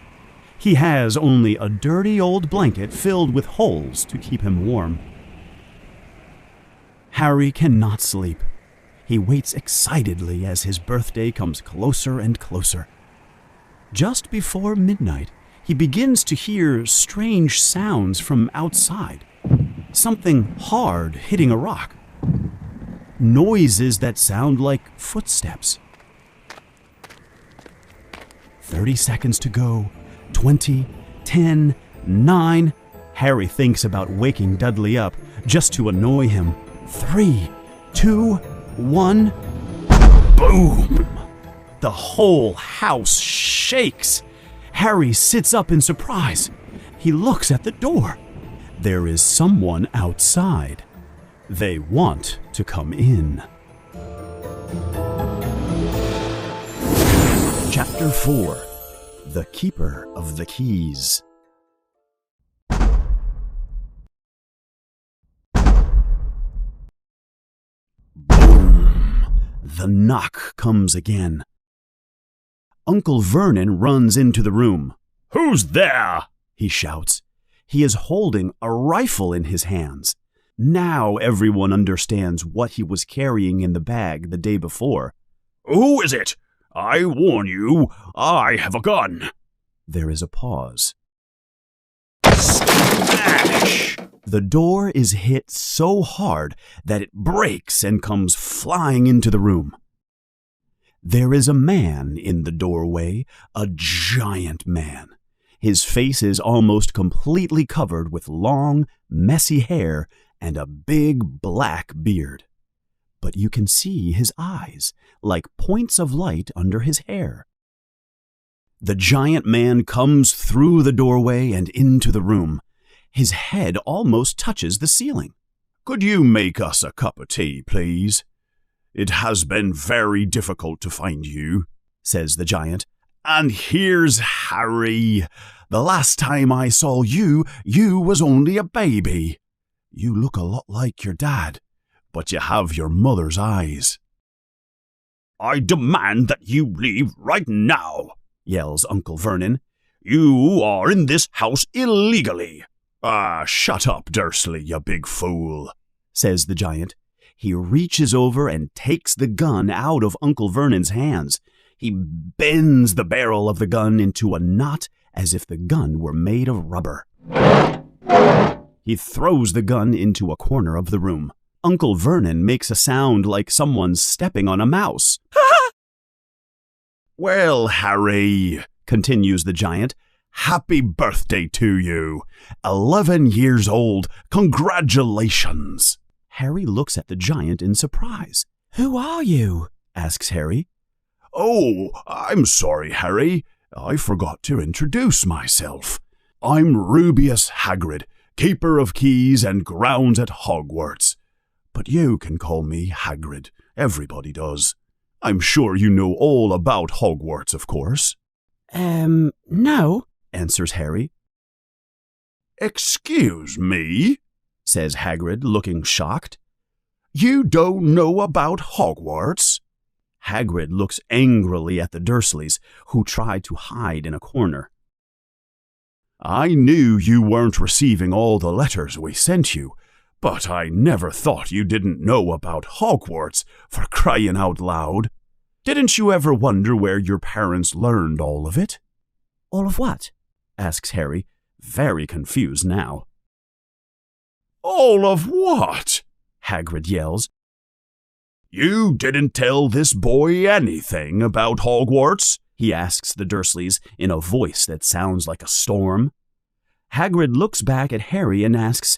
He has only a dirty old blanket filled with holes to keep him warm. Harry cannot sleep. He waits excitedly as his birthday comes closer and closer. Just before midnight, he begins to hear strange sounds from outside. Something hard hitting a rock. Noises that sound like footsteps. 30 seconds to go. 20, 10, 9. Harry thinks about waking Dudley up just to annoy him. 3, 2, 1. Boom! The whole house shakes. Harry sits up in surprise. He looks at the door. There is someone outside. They want to come in. Chapter 4. The Keeper of the Keys. Boom! The knock comes again. Uncle Vernon runs into the room. "Who's there?" he shouts. He is holding a rifle in his hands. Now everyone understands what he was carrying in the bag the day before. "Who is it? I warn you, I have a gun." There is a pause. Smash! The door is hit so hard that it breaks and comes flying into the room. There is a man in the doorway, a giant man. His face is almost completely covered with long, messy hair and a big black beard. But you can see his eyes, like points of light under his hair. The giant man comes through the doorway and into the room. His head almost touches the ceiling. "Could you make us a cup of tea, please? It has been very difficult to find you," says the giant. "And here's Harry. The last time I saw you, you was only a baby. You look a lot like your dad, but you have your mother's eyes." "I demand that you leave right now," yells Uncle Vernon. "You are in this house illegally." Shut up, Dursley, you big fool," says the giant. He reaches over and takes the gun out of Uncle Vernon's hands. He bends the barrel of the gun into a knot as if the gun were made of rubber. He throws the gun into a corner of the room. Uncle Vernon makes a sound like someone's stepping on a mouse. "Well, Harry," continues the giant, "happy birthday to you. 11 years old. Congratulations." Harry looks at the giant in surprise. "Who are you?" asks Harry. "Oh, I'm sorry, Harry. I forgot to introduce myself. I'm Rubeus Hagrid, Keeper of Keys and Grounds at Hogwarts. But you can call me Hagrid. Everybody does. I'm sure you know all about Hogwarts, of course." No," answers Harry. "Excuse me?" says Hagrid, looking shocked. "You don't know about Hogwarts?" Hagrid looks angrily at the Dursleys, who try to hide in a corner. "I knew you weren't receiving all the letters we sent you, but I never thought you didn't know about Hogwarts, for crying out loud. Didn't you ever wonder where your parents learned all of it?" "All of what?" asks Harry, very confused now. "All of what?" Hagrid yells. "You didn't tell this boy anything about Hogwarts?" he asks the Dursleys in a voice that sounds like a storm. Hagrid looks back at Harry and asks,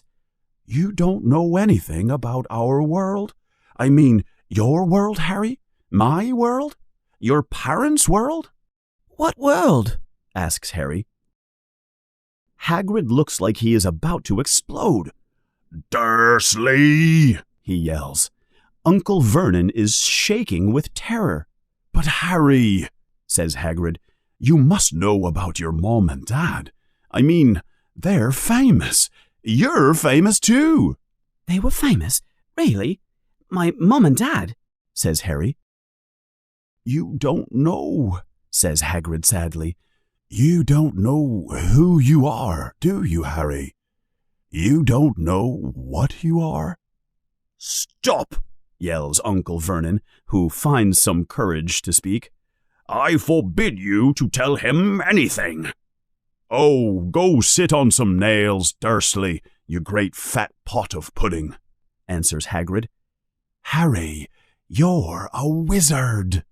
"You don't know anything about our world? I mean, your world, Harry? My world? Your parents' world?" "What world?" asks Harry. Hagrid looks like he is about to explode. "Dursley!" he yells. Uncle Vernon is shaking with terror. "But Harry," says Hagrid, "you must know about your mom and dad. I mean, they're famous. You're famous too." "They were famous? Really? My mom and dad?" says Harry. "You don't know," says Hagrid sadly. "You don't know who you are, do you, Harry? You don't know what you are?" "Stop!" yells Uncle Vernon, who finds some courage to speak. "I forbid you to tell him anything." "Oh, go sit on some nails, Dursley, you great fat pot of pudding," answers Hagrid. "Harry, you're a wizard."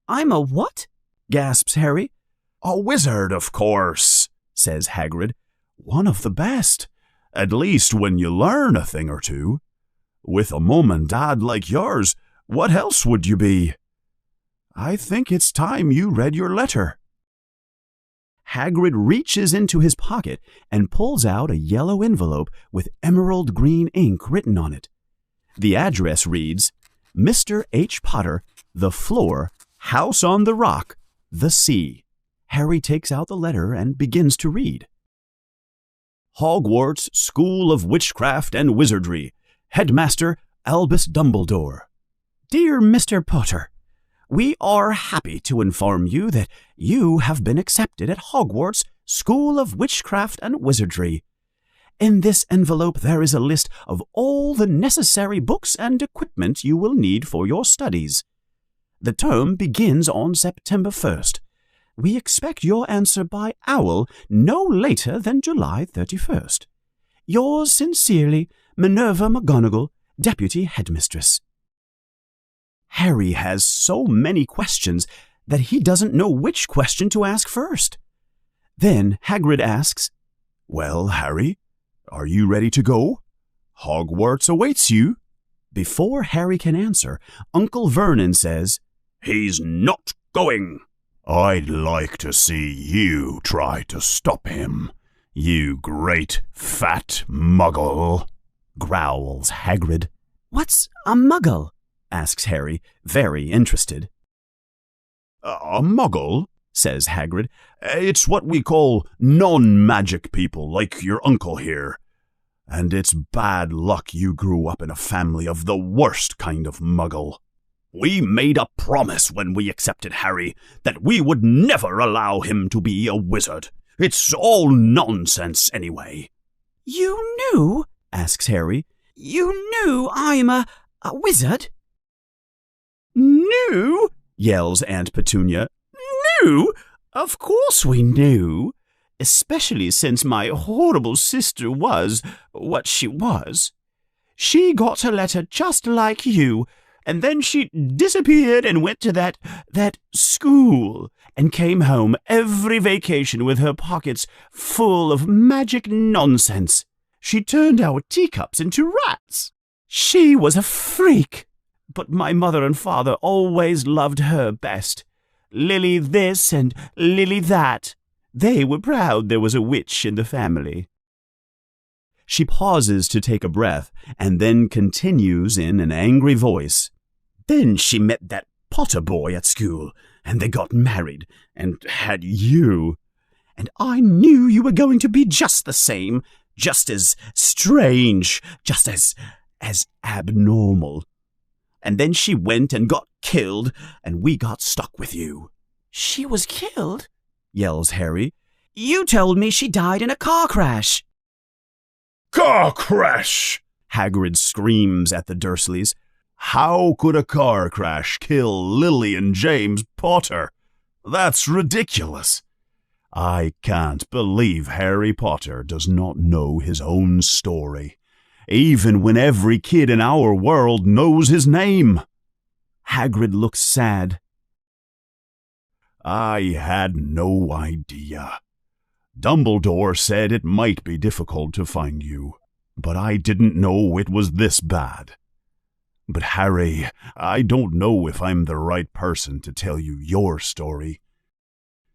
"I'm a what?" gasps Harry. "A wizard, of course," says Hagrid. "One of the best, at least when you learn a thing or two. With a mum and dad like yours, what else would you be? I think it's time you read your letter." Hagrid reaches into his pocket and pulls out a yellow envelope with emerald green ink written on it. The address reads, Mr. H. Potter, The Floor, House on the Rock, The Sea. Harry takes out the letter and begins to read. Hogwarts School of Witchcraft and Wizardry, Headmaster Albus Dumbledore. Dear Mr. Potter, we are happy to inform you that you have been accepted at Hogwarts School of Witchcraft and Wizardry. In this envelope there is a list of all the necessary books and equipment you will need for your studies. The term begins on September 1st. We expect your answer by owl no later than July 31st. Yours sincerely, Minerva McGonagall, Deputy Headmistress. Harry has so many questions that he doesn't know which question to ask first. Then Hagrid asks, Well, Harry, are you ready to go? Hogwarts awaits you. Before Harry can answer, Uncle Vernon says, He's not going. I'd like to see you try to stop him, you great fat muggle, growls Hagrid. What's a muggle? Asks Harry, very interested. A muggle, says Hagrid. It's what we call non-magic people, like your uncle here. And it's bad luck you grew up in a family of the worst kind of muggle. We made a promise when we accepted Harry that we would never allow him to be a wizard. It's all nonsense anyway. You knew? Asks Harry. You knew I'm a wizard? Knew? Yells Aunt Petunia. Knew? Of course we knew. Especially since my horrible sister was what she was. She got a letter just like you, and then she disappeared and went to that school and came home every vacation with her pockets full of magic nonsense. She turned our teacups into rats. She was a freak, but my mother and father always loved her best. Lily this and Lily that. They were proud there was a witch in the family. She pauses to take a breath and then continues in an angry voice. Then she met that Potter boy at school, and they got married, and had you. And I knew you were going to be just the same, just as strange, just as abnormal. And then she went and got killed, and we got stuck with you. She was killed? Yells Harry. You told me she died in a car crash. Car crash! Hagrid screams at the Dursleys. How could a car crash kill Lily and James Potter? That's ridiculous. I can't believe Harry Potter does not know his own story. even when every kid in our world knows his name." Hagrid looks sad. "I had no idea. Dumbledore said it might be difficult to find you, but I didn't know it was this bad. But Harry, I don't know if I'm the right person to tell you your story.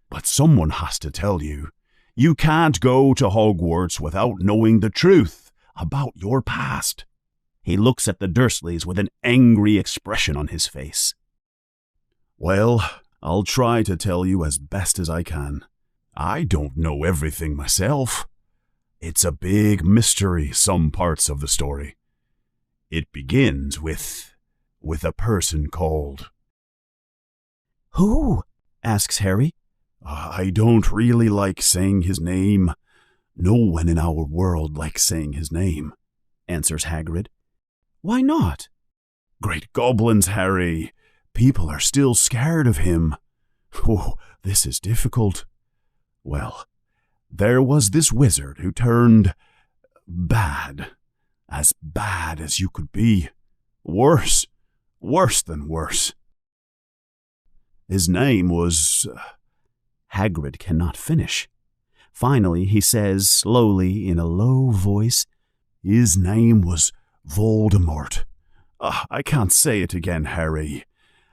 But someone has to tell you. You can't go to Hogwarts without knowing the truth about your past." He looks at the Dursleys with an angry expression on his face. "Well, I'll try to tell you as best as I can. I don't know everything myself. It's a big mystery, some parts of the story. It begins with a person called—" "Who?" asks Harry. "I don't really like saying his name. No one in our world likes saying his name," answers Hagrid. "Why not?" "Great goblins, Harry. People are still scared of him. Oh, this is difficult. Well, there was this wizard who turned bad as you could be. Worse than worse. His name was—" Hagrid cannot finish. Finally, he says slowly in a low voice, "His name was Voldemort. I can't say it again, Harry.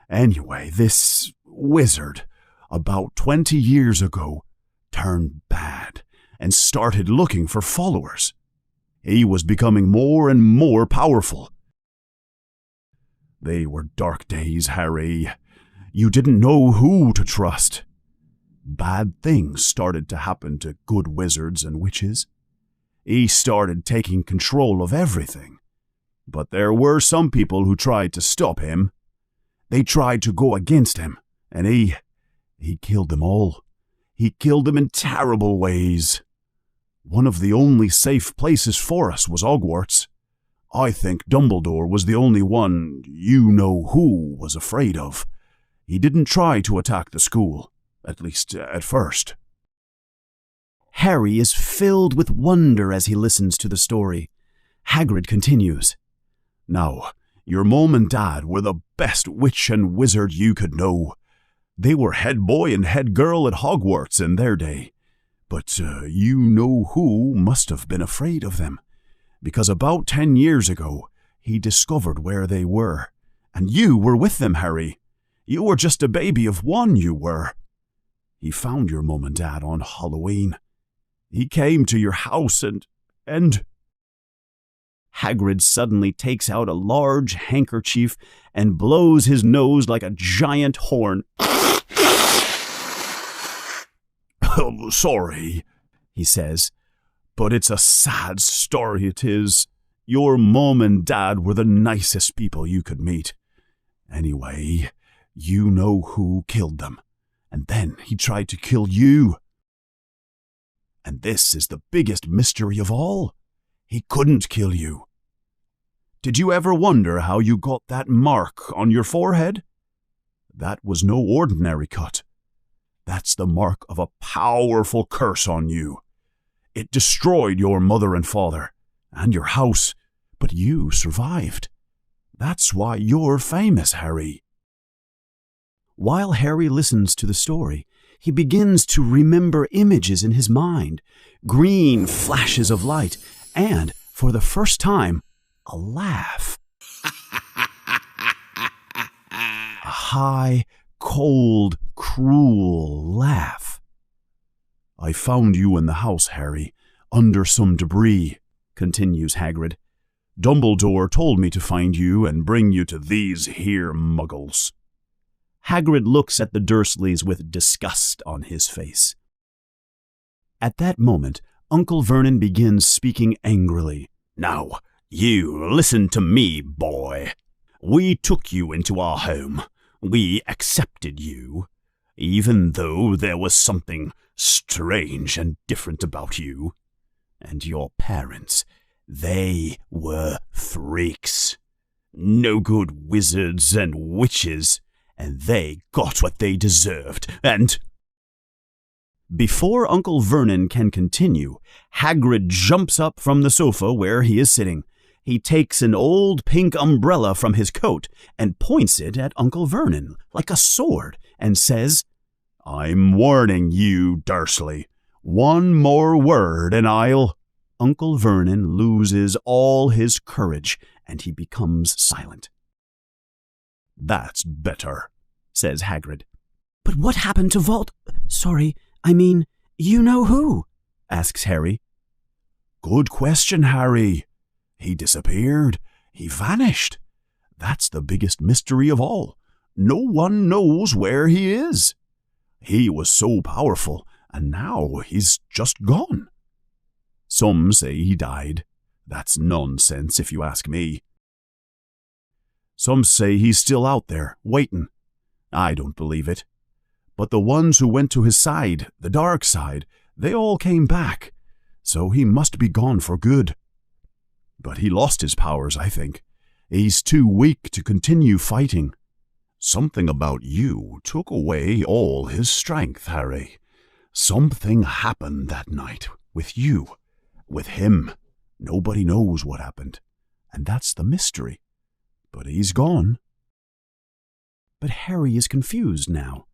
Anyway, this wizard, about 20 years ago, turned bad and started looking for followers. He was becoming more and more powerful. They were dark days, Harry. You didn't know who to trust. Bad things started to happen to good wizards and witches. He started taking control of everything. But there were some people who tried to stop him. They tried to go against him, and he killed them all. He killed them in terrible ways. One of the only safe places for us was Hogwarts. I think Dumbledore was the only one you-know-who was afraid of. He didn't try to attack the school, at least at first." Harry is filled with wonder as he listens to the story. Hagrid continues, "Now, your mom and dad were the best witch and wizard you could know. They were head boy and head girl at Hogwarts in their day. But you-know-who must have been afraid of them, because about 10 years ago, he discovered where they were. And you were with them, Harry. You were just a baby of 1, you were. He found your mom and dad on Halloween. He came to your house and... Hagrid suddenly takes out a large handkerchief and blows his nose like a giant horn. "Oh, sorry," he says, "but it's a sad story it is. Your mom and dad were the nicest people you could meet. Anyway, you know who killed them, and then he tried to kill you. And this is the biggest mystery of all. He couldn't kill you. Did you ever wonder how you got that mark on your forehead? That was no ordinary cut. That's the mark of a powerful curse on you. It destroyed your mother and father, and your house, but you survived. That's why you're famous, Harry." While Harry listens to the story, he begins to remember images in his mind, green flashes of light, and, for the first time, a laugh. A high, cold, cruel laugh. "I found you in the house, Harry, under some debris," continues Hagrid. "Dumbledore told me to find you and bring you to these here muggles." Hagrid looks at the Dursleys with disgust on his face. At that moment, Uncle Vernon begins speaking angrily. "Now, you listen to me, boy. We took you into our home. We accepted you, even though there was something strange and different about you. And your parents, they were freaks. No good wizards and witches, and they got what they deserved, and—" Before Uncle Vernon can continue, Hagrid jumps up from the sofa where he is sitting. He takes an old pink umbrella from his coat and points it at Uncle Vernon like a sword and says, "I'm warning you, Dursley. One more word and I'll—" Uncle Vernon loses all his courage and he becomes silent. "That's better," says Hagrid. But what happened to you know who? Asks Harry. Good question, Harry. He disappeared. He vanished. That's the biggest mystery of all. No one knows where he is. He was so powerful, and now he's just gone. Some say he died. That's nonsense if you ask me. Some say he's still out there, waiting. I don't believe it. But the ones who went to his side, the dark side, they all came back. So he must be gone for good. But he lost his powers, I think. He's too weak to continue fighting. Something about you took away all his strength, Harry. Something happened that night with you, with him. Nobody knows what happened, and that's the mystery. But he's gone. But Harry is confused now.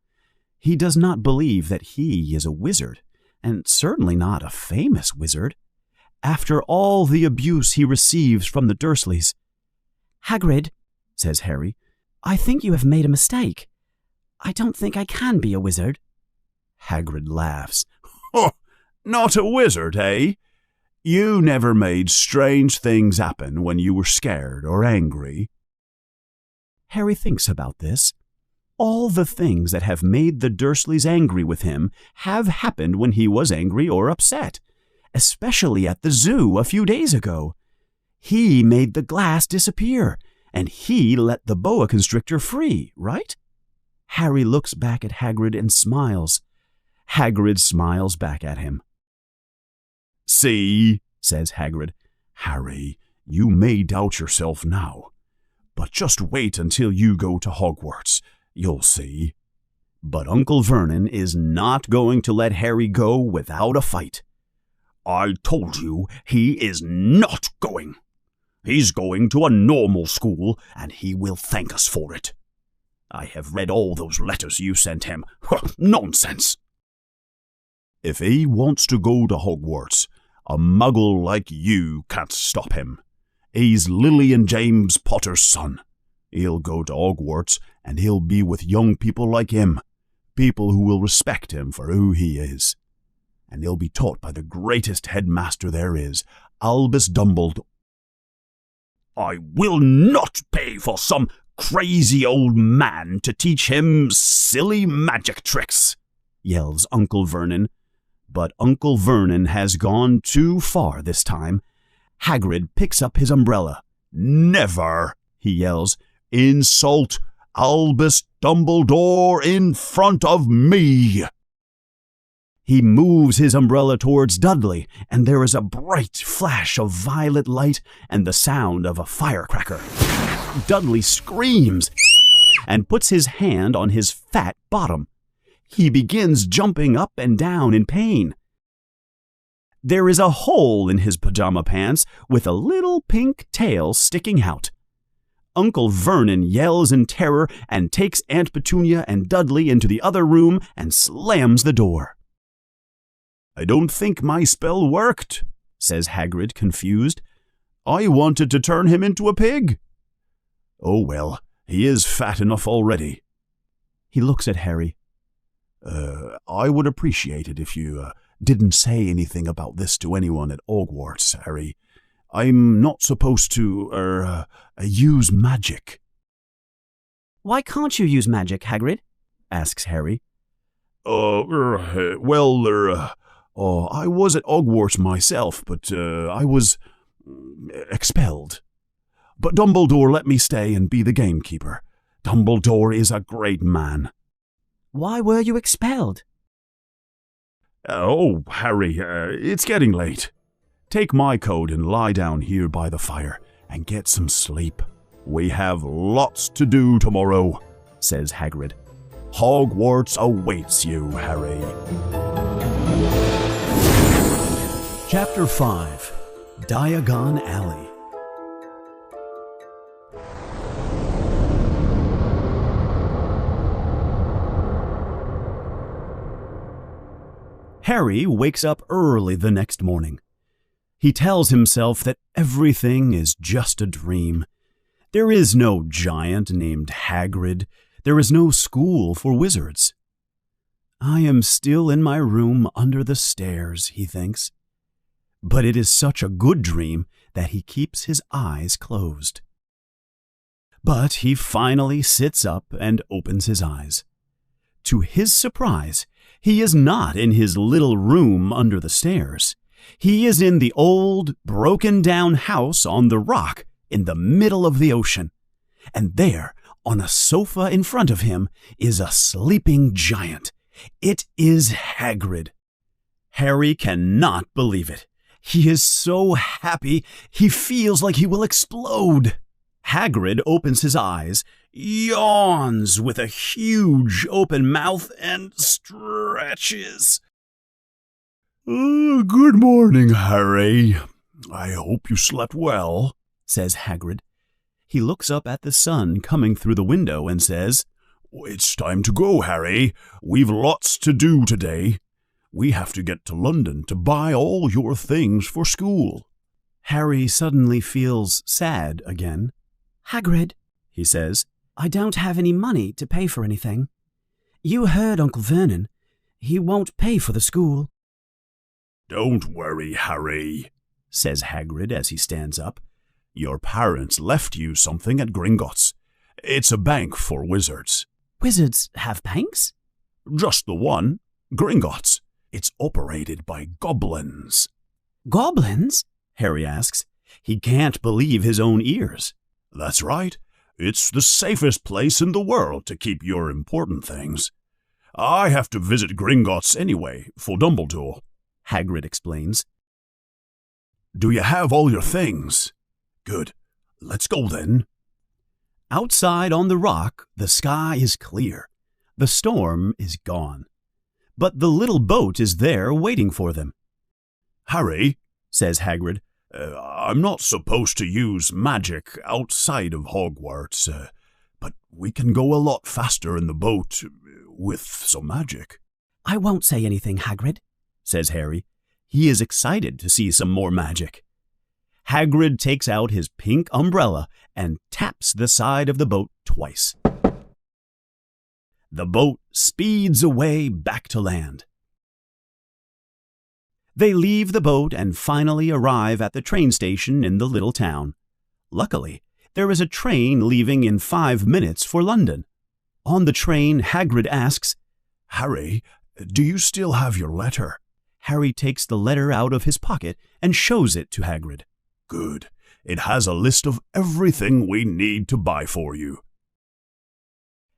He does not believe that he is a wizard, and certainly not a famous wizard, after all the abuse he receives from the Dursleys. "Hagrid," says Harry, "I think you have made a mistake. I don't think I can be a wizard." Hagrid laughs. "Oh, not a wizard, eh? You never made strange things happen when you were scared or angry?" Harry thinks about this. All the things that have made the Dursleys angry with him have happened when he was angry or upset, especially at the zoo a few days ago. He made the glass disappear, and he let the boa constrictor free, right? Harry looks back at Hagrid and smiles. Hagrid smiles back at him. "See," says Hagrid. "Harry, you may doubt yourself now, but just wait until you go to Hogwarts. You'll see." But Uncle Vernon is not going to let Harry go without a fight. "I told you he is not going. He's going to a normal school, and he will thank us for it. I have read all those letters you sent him. Nonsense. If he wants to go to Hogwarts, a muggle like you can't stop him. He's Lily and James Potter's son. He'll go to Hogwarts, and he'll be with young people like him, people who will respect him for who he is. And he'll be taught by the greatest headmaster there is, Albus Dumbledore." "I will not pay for some crazy old man to teach him silly magic tricks," yells Uncle Vernon. But Uncle Vernon has gone too far this time. Hagrid picks up his umbrella. "Never," he yells, "insult Albus Dumbledore in front of me." He moves his umbrella towards Dudley, and there is a bright flash of violet light and the sound of a firecracker. Dudley screams and puts his hand on his fat bottom. He begins jumping up and down in pain. There is a hole in his pajama pants with a little pink tail sticking out. Uncle Vernon yells in terror and takes Aunt Petunia and Dudley into the other room and slams the door. "I don't think my spell worked," says Hagrid, confused. "I wanted to turn him into a pig." "Oh well, he is fat enough already." He looks at Harry. I would appreciate it if you didn't say anything about this to anyone at Hogwarts, Harry. I'm not supposed to, use magic." "Why can't you use magic, Hagrid?" asks Harry. I was at Hogwarts myself, but I was expelled. But Dumbledore let me stay and be the gamekeeper. Dumbledore is a great man." "Why were you expelled?" "Oh, Harry, it's getting late. Take my coat and lie down here by the fire and get some sleep. We have lots to do tomorrow," says Hagrid. "Hogwarts awaits you, Harry." Chapter 5. Diagon Alley. Harry wakes up early the next morning. He tells himself that everything is just a dream. There is no giant named Hagrid. There is no school for wizards. I am still in my room under the stairs, he thinks. But it is such a good dream that he keeps his eyes closed. But he finally sits up and opens his eyes. To his surprise, he is not in his little room under the stairs. He is in the old, broken-down house on the rock in the middle of the ocean. And there, on a sofa in front of him, is a sleeping giant. It is Hagrid. Harry cannot believe it. He is so happy, he feels like he will explode. Hagrid opens his eyes, yawns with a huge open mouth, and stretches. Good morning, Harry. I hope you slept well, says Hagrid. He looks up at the sun coming through the window and says, It's time to go, Harry. We've lots to do today. We have to get to London to buy all your things for school. Harry suddenly feels sad again. Hagrid, he says, I don't have any money to pay for anything. You heard Uncle Vernon. He won't pay for the school. Don't worry, Harry, says Hagrid as he stands up. Your parents left you something at Gringotts. It's a bank for wizards. Wizards have banks? Just the one, Gringotts. It's operated by goblins. Goblins? Harry asks. He can't believe his own ears. That's right. It's the safest place in the world to keep your important things. I have to visit Gringotts anyway, for Dumbledore, Hagrid explains. Do you have all your things? Good. Let's go then. Outside on the rock, the sky is clear. The storm is gone. But the little boat is there waiting for them. Harry, says Hagrid, I'm not supposed to use magic outside of Hogwarts, but we can go a lot faster in the boat with some magic. I won't say anything, Hagrid, says Harry. He is excited to see some more magic. Hagrid takes out his pink umbrella and taps the side of the boat twice. The boat speeds away back to land. They leave the boat and finally arrive at the train station in the little town. Luckily, there is a train leaving in 5 minutes for London. On the train, Hagrid asks, Harry, do you still have your letter? Harry takes the letter out of his pocket and shows it to Hagrid. Good. It has a list of everything we need to buy for you.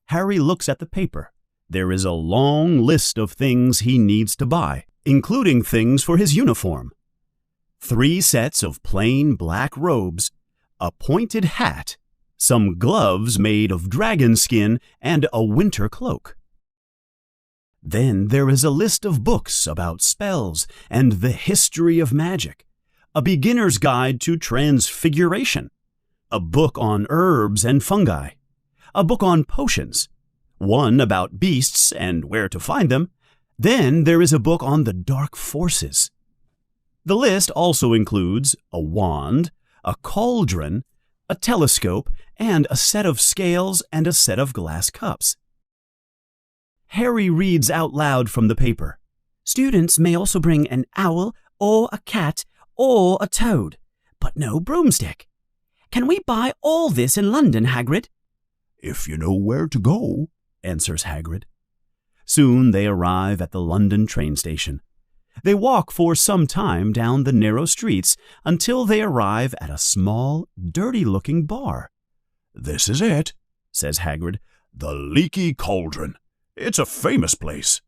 Harry looks at the paper. There is a long list of things he needs to buy, including things for his uniform. 3 sets of plain black robes, a pointed hat, some gloves made of dragon skin, and a winter cloak. Then there is a list of books about spells and the history of magic, a beginner's guide to transfiguration, a book on herbs and fungi, a book on potions, one about beasts and where to find them. Then there is a book on the dark forces. The list also includes a wand, a cauldron, a telescope, and a set of scales and a set of glass cups. Harry reads out loud from the paper. Students may also bring an owl or a cat or a toad, but no broomstick. Can we buy all this in London, Hagrid? If you know where to go, answers Hagrid. Soon they arrive at the London train station. They walk for some time down the narrow streets until they arrive at a small, dirty-looking bar. This is it, says Hagrid. The Leaky Cauldron. It's a famous place.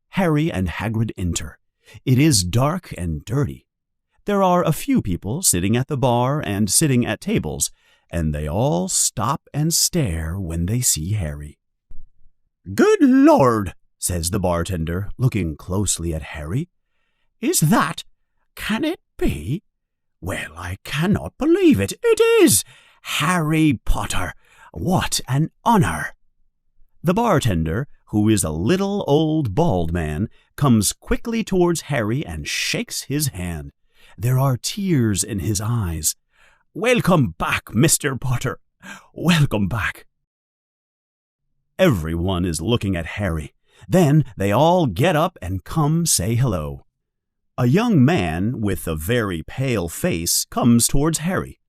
Harry and Hagrid enter. It is dark and dirty. There are a few people sitting at the bar and sitting at tables, and they all stop and stare when they see Harry. Good Lord, says the bartender, looking closely at Harry. Can it be? Well, I cannot believe it. It is Harry Potter. What an honor. The bartender, who is a little old bald man, comes quickly towards Harry and shakes his hand. There are tears in his eyes. "Welcome back, Mr. Potter. Welcome back." Everyone is looking at Harry. Then they all get up and come say hello. A young man with a very pale face comes towards Harry.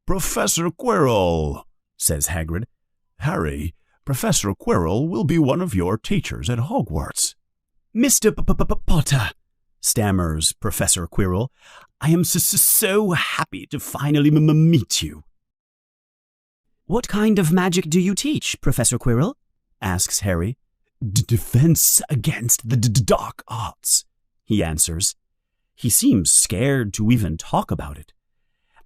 "Professor Quirrell," says Hagrid. "Harry, Professor Quirrell will be one of your teachers at Hogwarts." "Mr. Potter," stammers Professor Quirrell, "I am so happy to finally meet you." "What kind of magic do you teach, Professor Quirrell?" asks Harry. "Defense against the dark arts," he answers. He seems scared to even talk about it.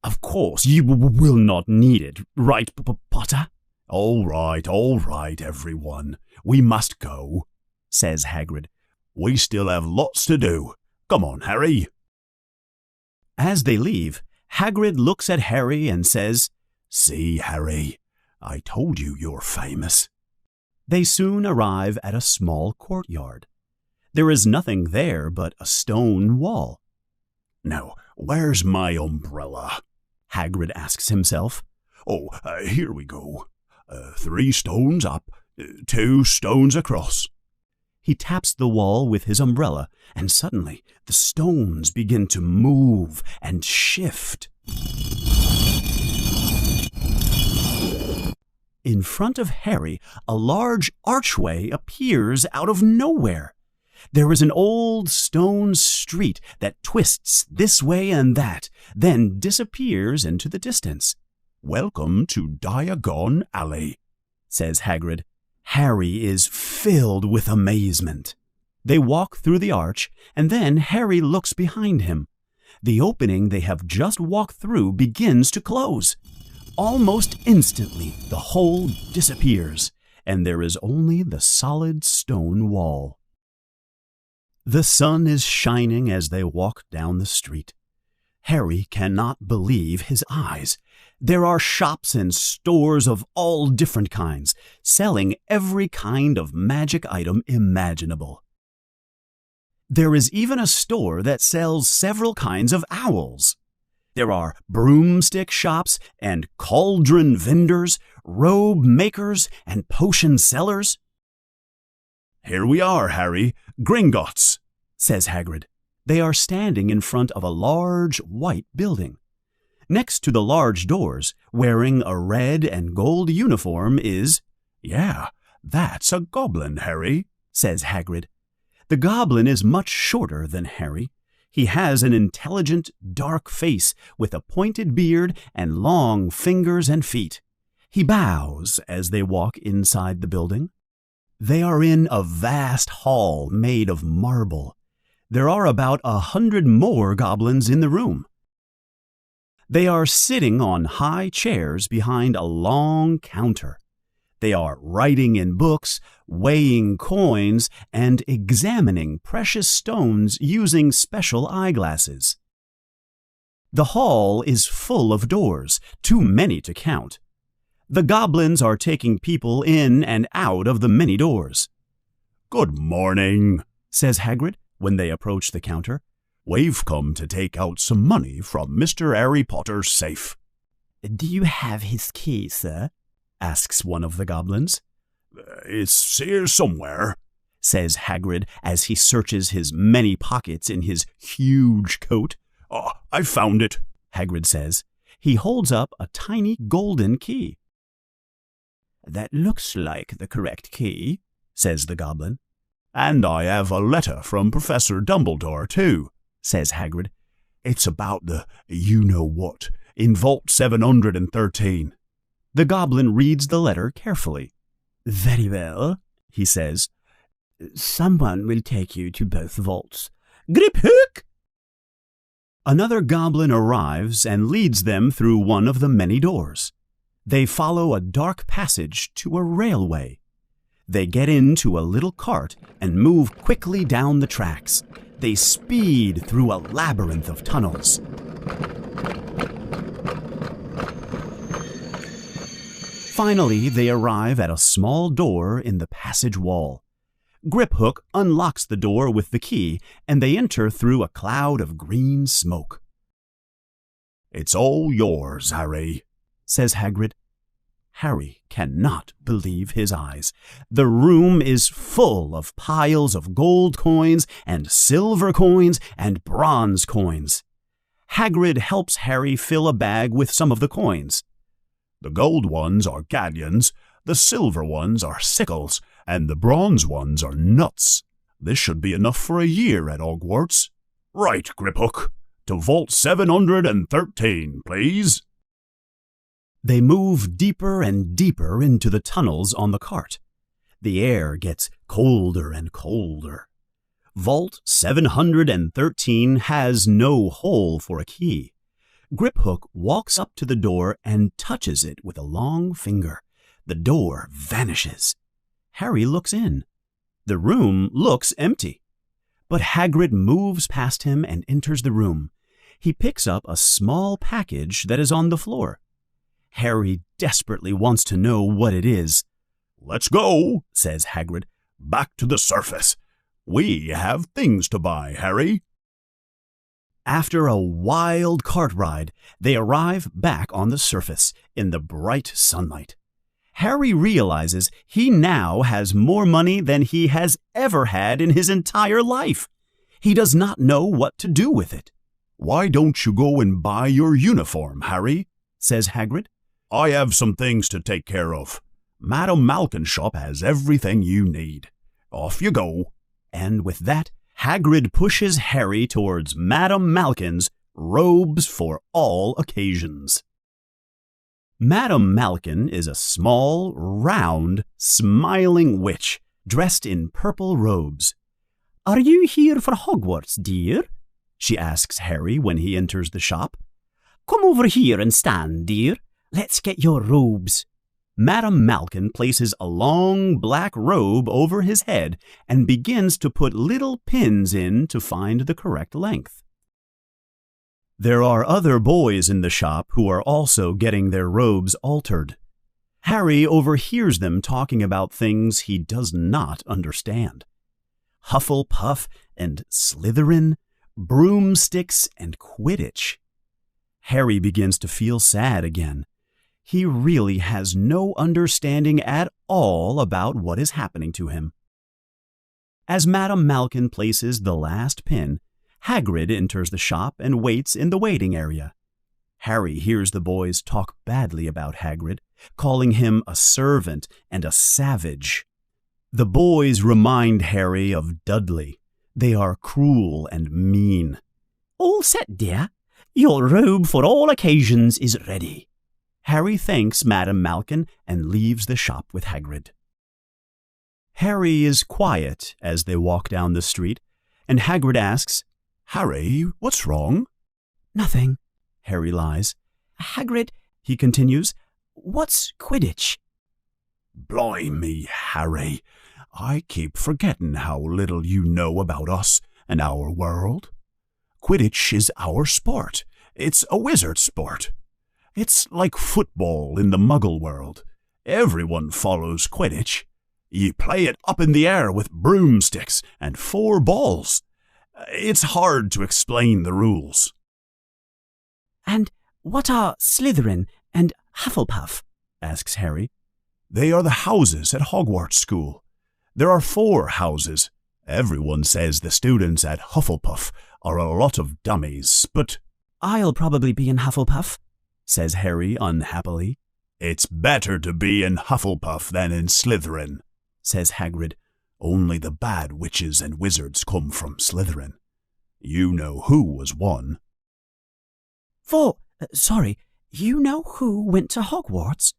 "Of course, you will not need it, right, Potter?" All right, everyone. We must go," says Hagrid. "We still have lots to do. Come on, Harry." As they leave, Hagrid looks at Harry and says, "See, Harry, I told you you're famous." They soon arrive at a small courtyard. There is nothing there but a stone wall. "Now, where's my umbrella?" Hagrid asks himself. "Oh, here we go. 3 stones up, 2 stones across." He taps the wall with his umbrella, and suddenly the stones begin to move and shift. In front of Harry, a large archway appears out of nowhere. There is an old stone street that twists this way and that, then disappears into the distance. "Welcome to Diagon Alley," says Hagrid. Harry is filled with amazement. They walk through the arch, and then Harry looks behind him. The opening they have just walked through begins to close. Almost instantly, the hole disappears, and there is only the solid stone wall. The sun is shining as they walk down the street. Harry cannot believe his eyes. There are shops and stores of all different kinds, selling every kind of magic item imaginable. There is even a store that sells several kinds of owls. There are broomstick shops and cauldron vendors, robe makers, and potion sellers. "Here we are, Harry. Gringotts," says Hagrid. They are standing in front of a large white building. Next to the large doors, wearing a red and gold uniform is— "Yeah, that's a goblin, Harry," says Hagrid. The goblin is much shorter than Harry. He has an intelligent, dark face with a pointed beard and long fingers and feet. He bows as they walk inside the building. They are in a vast hall made of marble. There are about 100 more goblins in the room. They are sitting on high chairs behind a long counter. They are writing in books, weighing coins, and examining precious stones using special eyeglasses. The hall is full of doors, too many to count. The goblins are taking people in and out of the many doors. "Good morning," says Hagrid when they approach the counter. "We've come to take out some money from Mr. Harry Potter's safe." "Do you have his key, sir?" asks one of the goblins. "It's here somewhere," says Hagrid as he searches his many pockets in his huge coat. "Oh, I found it," Hagrid says. He holds up a tiny golden key. "That looks like the correct key," says the goblin. "And I have a letter from Professor Dumbledore, too," says Hagrid. "It's about the you-know-what in Vault 713. The goblin reads the letter carefully. "Very well," he says. "Someone will take you to both vaults. Grip hook!" Another goblin arrives and leads them through one of the many doors. They follow a dark passage to a railway. They get into a little cart and move quickly down the tracks. They speed through a labyrinth of tunnels. Finally, they arrive at a small door in the passage wall. Griphook unlocks the door with the key, and they enter through a cloud of green smoke. "It's all yours, Harry," says Hagrid. Harry cannot believe his eyes. The room is full of piles of gold coins and silver coins and bronze coins. Hagrid helps Harry fill a bag with some of the coins. "The gold ones are galleons, the silver ones are sickles, and the bronze ones are nuts. This should be enough for a year at Hogwarts. Right, Griphook, to Vault 713, please." They move deeper and deeper into the tunnels on the cart. The air gets colder and colder. Vault 713 has no hole for a key. Griphook walks up to the door and touches it with a long finger. The door vanishes. Harry looks in. The room looks empty. But Hagrid moves past him and enters the room. He picks up a small package that is on the floor. Harry desperately wants to know what it is. "Let's go," says Hagrid. "Back to the surface. We have things to buy, Harry." After a wild cart ride, they arrive back on the surface in the bright sunlight. Harry realizes he now has more money than he has ever had in his entire life. He does not know what to do with it. "Why don't you go and buy your uniform, Harry?" says Hagrid. "I have some things to take care of. Madame Malkin's shop has everything you need. Off you go." And with that, Hagrid pushes Harry towards Madame Malkin's robes for all occasions. Madame Malkin is a small, round, smiling witch dressed in purple robes. "Are you here for Hogwarts, dear?" she asks Harry when he enters the shop. "Come over here and stand, dear. Let's get your robes." Madame Malkin places a long black robe over his head and begins to put little pins in to find the correct length. There are other boys in the shop who are also getting their robes altered. Harry overhears them talking about things he does not understand. Hufflepuff and Slytherin, broomsticks and Quidditch. Harry begins to feel sad again. He really has no understanding at all about what is happening to him. As Madame Malkin places the last pin, Hagrid enters the shop and waits in the waiting area. Harry hears the boys talk badly about Hagrid, calling him a servant and a savage. The boys remind Harry of Dudley. They are cruel and mean. "All set, dear. Your robe for all occasions is ready." Harry thanks Madame Malkin and leaves the shop with Hagrid. Harry is quiet as they walk down the street, and Hagrid asks, "Harry, what's wrong?" "Nothing," Harry lies. "Hagrid," he continues, "what's Quidditch?" "Blimey, Harry, I keep forgetting how little you know about us and our world. Quidditch is our sport. It's a wizard sport. It's like football in the Muggle world. Everyone follows Quidditch. You play it up in the air with broomsticks and 4 balls. It's hard to explain the rules." "And what are Slytherin and Hufflepuff?" asks Harry. "They are the houses at Hogwarts School. There are 4 houses. Everyone says the students at Hufflepuff are a lot of dummies, but—" "I'll probably be in Hufflepuff," says Harry unhappily. "It's better to be in Hufflepuff than in Slytherin," says Hagrid. "Only the bad witches and wizards come from Slytherin. You know who was one." Sorry, you know who went to Hogwarts?"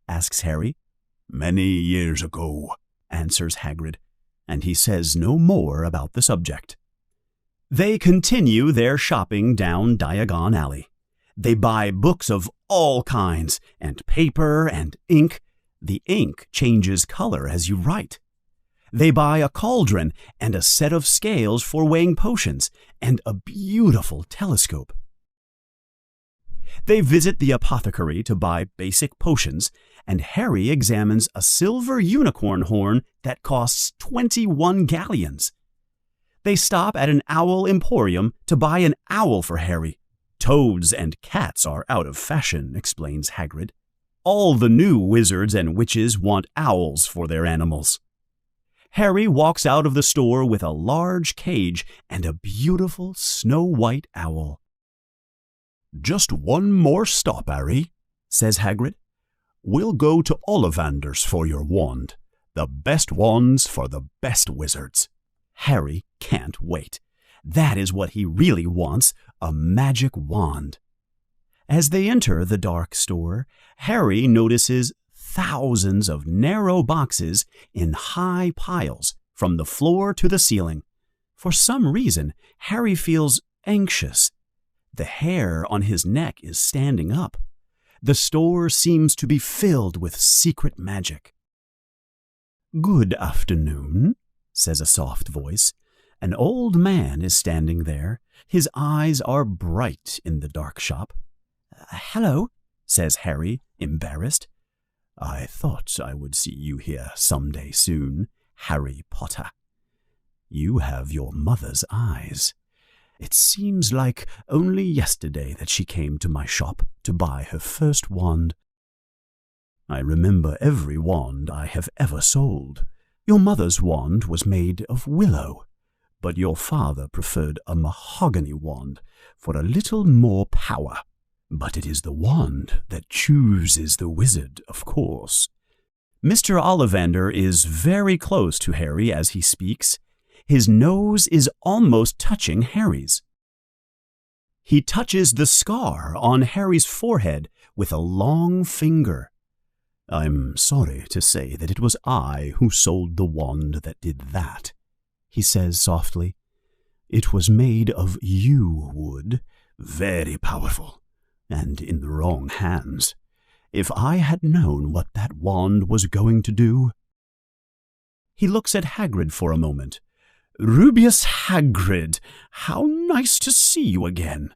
asks Harry. "Many years ago," answers Hagrid, and he says no more about the subject. They continue their shopping down Diagon Alley. They buy books of all kinds, and paper and ink. The ink changes color as you write. They buy a cauldron and a set of scales for weighing potions, and a beautiful telescope. They visit the apothecary to buy basic potions, and Harry examines a silver unicorn horn that costs 21 galleons. They stop at an owl emporium to buy an owl for Harry. Toads and cats are out of fashion, explains Hagrid. All the new wizards and witches want owls for their animals. Harry walks out of the store with a large cage and a beautiful snow-white owl. "Just one more stop, Harry," says Hagrid. "We'll go to Ollivander's for your wand. The best wands for the best wizards." Harry can't wait. That is what he really wants, a magic wand. As they enter the dark store, Harry notices thousands of narrow boxes in high piles from the floor to the ceiling. For some reason, Harry feels anxious. The hair on his neck is standing up. The store seems to be filled with secret magic. "Good afternoon," says a soft voice. An old man is standing there. His eyes are bright in the dark shop. "Hello," says Harry, embarrassed. "I thought I would see you here some day soon, Harry Potter. You have your mother's eyes. It seems like only yesterday that she came to my shop to buy her first wand. I remember every wand I have ever sold. Your mother's wand was made of willow, but your father preferred a mahogany wand for a little more power. But it is the wand that chooses the wizard, of course." Mr. Ollivander is very close to Harry as he speaks. His nose is almost touching Harry's. He touches the scar on Harry's forehead with a long finger. "I'm sorry to say that it was I who sold the wand that did that," he says softly. "It was made of yew wood, very powerful, and in the wrong hands. If I had known what that wand was going to do—" He looks at Hagrid for a moment. "Rubeus Hagrid, how nice to see you again.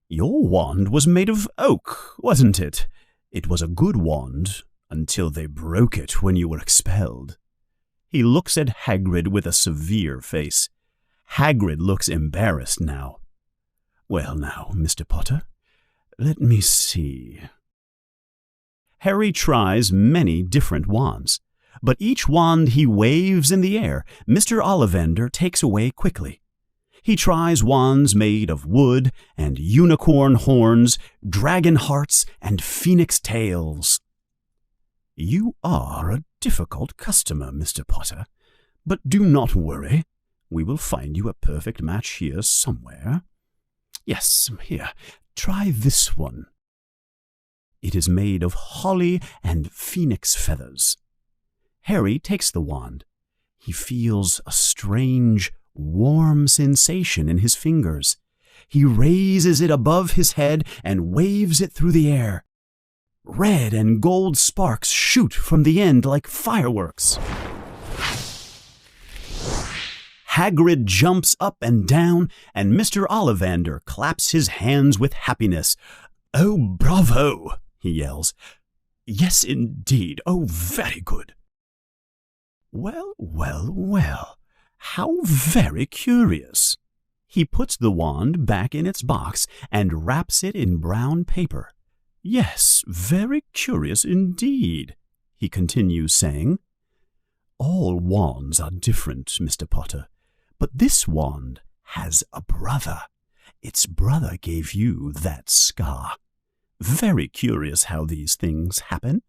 Your wand was made of oak, wasn't it? It was a good wand until they broke it when you were expelled." He looks at Hagrid with a severe face. Hagrid looks embarrassed now. "Well now, Mr. Potter, let me see." Harry tries many different wands, but each wand he waves in the air, Mr. Ollivander takes away quickly. He tries wands made of wood and unicorn horns, dragon hearts, and phoenix tails. "You are a difficult customer, Mr. Potter, but do not worry. We will find you a perfect match here somewhere. Yes, here, try this one. It is made of holly and phoenix feathers." Harry takes the wand. He feels a strange, warm sensation in his fingers. He raises it above his head and waves it through the air. Red and gold sparks shoot from the end like fireworks. Hagrid jumps up and down, and Mr. Ollivander claps his hands with happiness. "Oh, bravo!" he yells. "Yes, indeed. Oh, very good." "Well, well, well. How very curious." He puts the wand back in its box and wraps it in brown paper. "Yes, very curious indeed," he continues saying. "All wands are different, Mr. Potter, but this wand has a brother. Its brother gave you that scar. Very curious how these things happen.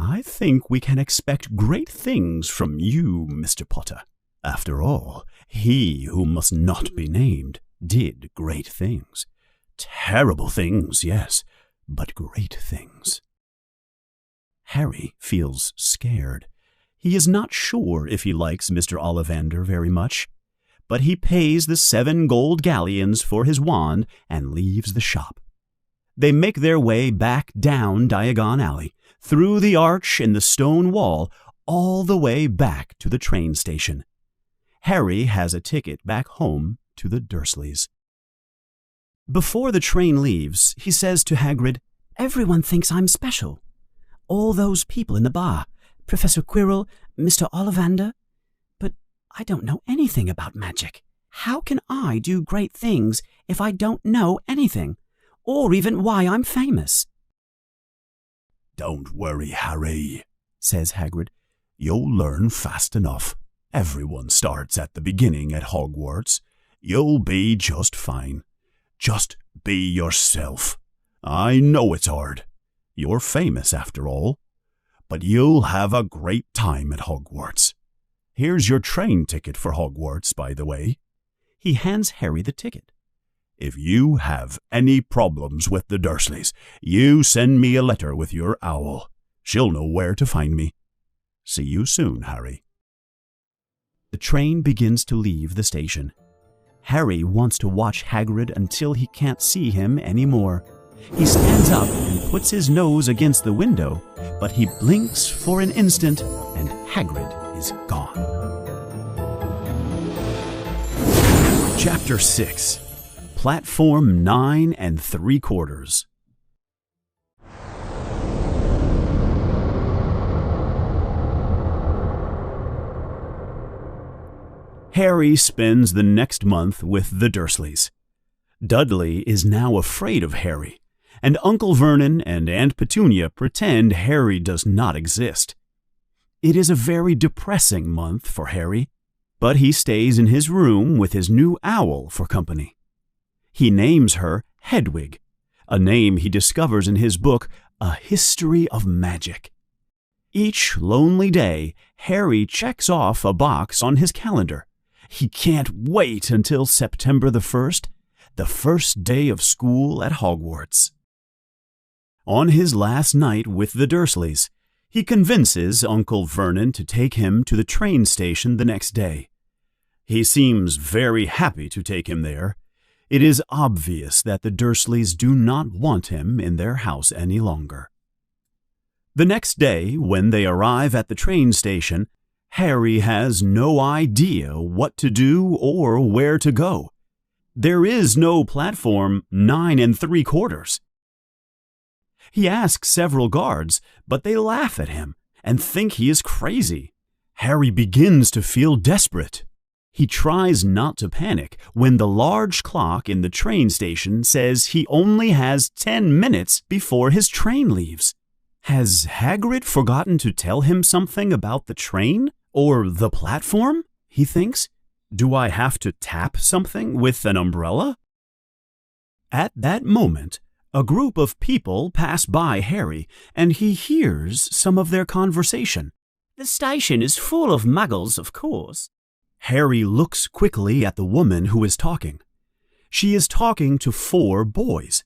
I think we can expect great things from you, Mr. Potter. After all, he who must not be named did great things. Terrible things, yes, but great things." Harry feels scared. He is not sure if he likes Mr. Ollivander very much, but he pays the 7 gold galleons for his wand and leaves the shop. They make their way back down Diagon Alley, through the arch in the stone wall, all the way back to the train station. Harry has a ticket back home to the Dursleys. Before the train leaves, he says to Hagrid, "Everyone thinks I'm special. All those people in the bar, Professor Quirrell, Mr. Ollivander. But I don't know anything about magic. How can I do great things if I don't know anything, or even why I'm famous?" "Don't worry, Harry," says Hagrid. "You'll learn fast enough. Everyone starts at the beginning at Hogwarts. You'll be just fine. Just be yourself. I know it's hard. You're famous after all. But you'll have a great time at Hogwarts. Here's your train ticket for Hogwarts, by the way." He hands Harry the ticket. "If you have any problems with the Dursleys, you send me a letter with your owl. She'll know where to find me. See you soon, Harry." The train begins to leave the station. Harry wants to watch Hagrid until he can't see him anymore. He stands up and puts his nose against the window, but he blinks for an instant and Hagrid is gone. Chapter 6. Platform 9 3/4. Harry spends the next month with the Dursleys. Dudley is now afraid of Harry, and Uncle Vernon and Aunt Petunia pretend Harry does not exist. It is a very depressing month for Harry, but he stays in his room with his new owl for company. He names her Hedwig, a name he discovers in his book, A History of Magic. Each lonely day, Harry checks off a box on his calendar. He can't wait until September the 1st, the first day of school at Hogwarts. On his last night with the Dursleys, he convinces Uncle Vernon to take him to the train station the next day. He seems very happy to take him there. It is obvious that the Dursleys do not want him in their house any longer. The next day, when they arrive at the train station, Harry has no idea what to do or where to go. There is no platform 9 3/4. He asks several guards, but they laugh at him and think he is crazy. Harry begins to feel desperate. He tries not to panic when the large clock in the train station says he only has 10 minutes before his train leaves. Has Hagrid forgotten to tell him something about the train? Or the platform? He thinks. Do I have to tap something with an umbrella? At that moment, a group of people pass by Harry, and he hears some of their conversation. "The station is full of muggles, of course." Harry looks quickly at the woman who is talking. She is talking to 4 boys.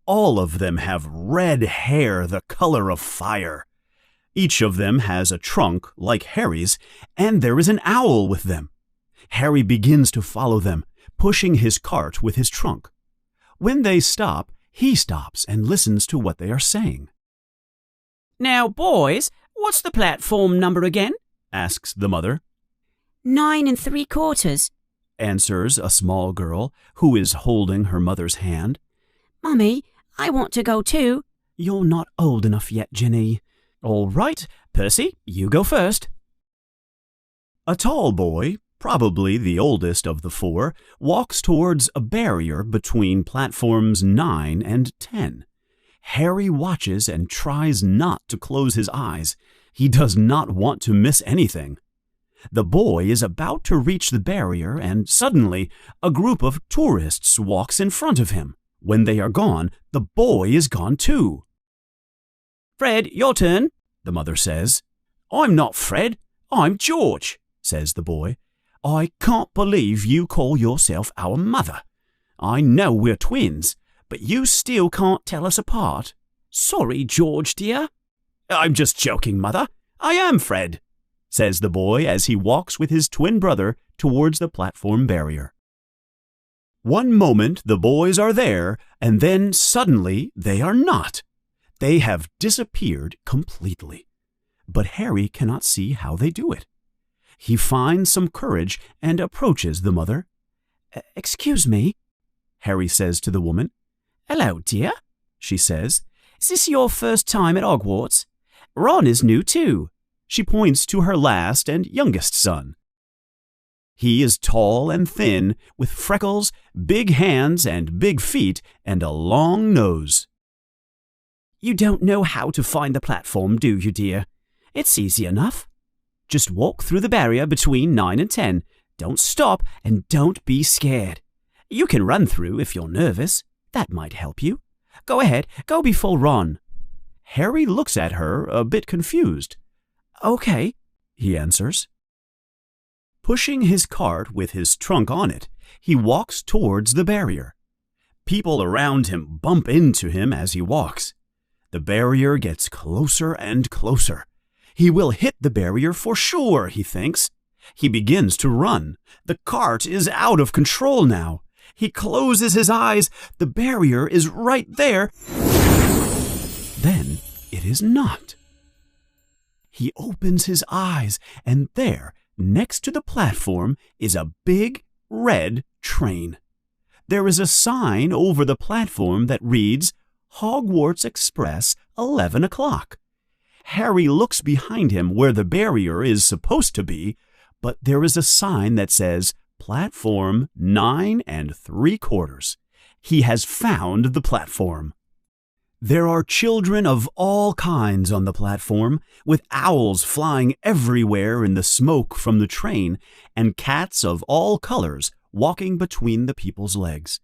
All of them have red hair the color of fire. Each of them has a trunk like Harry's, and there is an owl with them. Harry begins to follow them, pushing his cart with his trunk. When they stop, he stops and listens to what they are saying. "Now, boys, what's the platform number again?" asks the mother. 9 3/4. Answers a small girl who is holding her mother's hand. Mummy, I want to go too. You're not old enough yet, Ginny. All right, Percy, you go first. A tall boy, probably the oldest of the 4, walks towards a barrier between platforms 9 and 10. Harry watches and tries not to close his eyes. He does not want to miss anything. The boy is about to reach the barrier, and suddenly a group of tourists walks in front of him. When they are gone, the boy is gone too. "Fred, your turn," the mother says. "I'm not Fred, I'm George," says the boy. "I can't believe you call yourself our mother. I know we're twins, but you still can't tell us apart." "Sorry, George, dear." "I'm just joking, Mother. I am Fred," says the boy as he walks with his twin brother towards the platform barrier. One moment the boys are there, and then suddenly they are not. They have disappeared completely. But Harry cannot see how they do it. He finds some courage and approaches the mother. "Excuse me," Harry says to the woman. "Hello, dear," she says. "Is this your first time at Hogwarts? Ron is new too. She points to her last and youngest son. He is tall and thin, with freckles, big hands and big feet, and a long nose. You don't know how to find the platform, do you, dear? It's easy enough. Just walk through the barrier between 9 and 10. Don't stop and don't be scared. You can run through if you're nervous. That might help you. Go ahead, go before Ron. Harry looks at her, a bit confused. Okay, he answers. Pushing his cart with his trunk on it, he walks towards the barrier. People around him bump into him as he walks. The barrier gets closer and closer. He will hit the barrier for sure, he thinks. He begins to run. The cart is out of control now. He closes his eyes. The barrier is right there. Then it is not. He opens his eyes, and there, next to the platform, is a big red train. There is a sign over the platform that reads, Hogwarts Express, 11 o'clock. Harry looks behind him where the barrier is supposed to be, but there is a sign that says, Platform 9 3/4. He has found the platform. There are children of all kinds on the platform, with owls flying everywhere in the smoke from the train, and cats of all colors walking between the people's legs.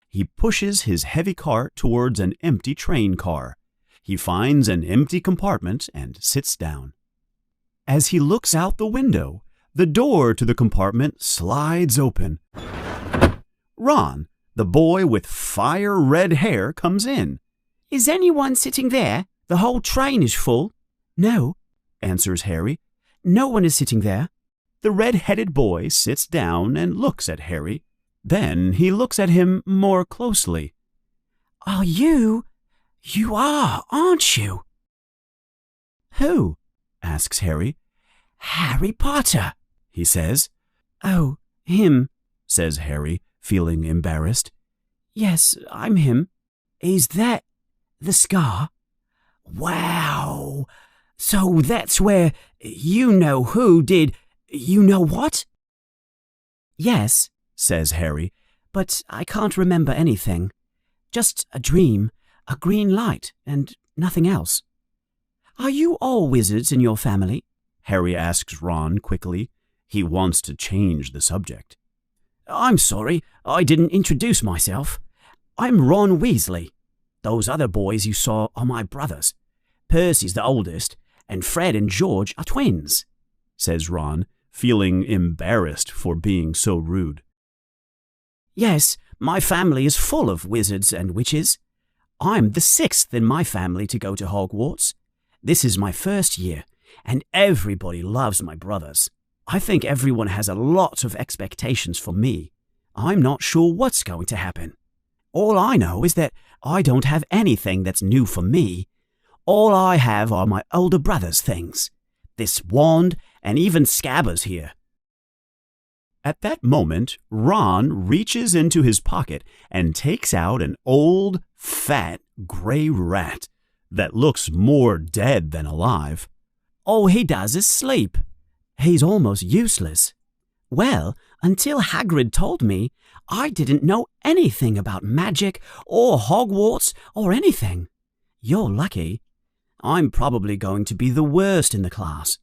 He pushes his heavy cart towards an empty train car. He finds an empty compartment and sits down. As he looks out the window, the door to the compartment slides open. Ron, the boy with fire-red hair, comes in. Is anyone sitting there? The whole train is full. No, answers Harry. No one is sitting there. The red-headed boy sits down and looks at Harry. Then he looks at him more closely. Are you? You are, aren't you? Who? Asks Harry. Harry Potter, he says. Oh, him, says Harry, feeling embarrassed. Yes, I'm him. Is that the scar? Wow! So that's where you know who did you know what? Yes, says Harry. But I can't remember anything. Just a dream, a green light, and nothing else. Are you all wizards in your family? Harry asks Ron quickly. He wants to change the subject. I'm sorry, I didn't introduce myself. I'm Ron Weasley. Those other boys you saw are my brothers. Percy's the oldest, and Fred and George are twins, says Ron, feeling embarrassed for being so rude. Yes, my family is full of wizards and witches. I'm the 6th in my family to go to Hogwarts. This is my first year, and everybody loves my brothers. I think everyone has a lot of expectations for me. I'm not sure what's going to happen. All I know is that I don't have anything that's new for me. All I have are my older brother's things. This wand, and even Scabbers here. At that moment, Ron reaches into his pocket and takes out an old, fat, gray rat that looks more dead than alive. All he does is sleep. He's almost useless. Well, until Hagrid told me, I didn't know anything about magic or Hogwarts or anything. You're lucky. I'm probably going to be the worst in the class.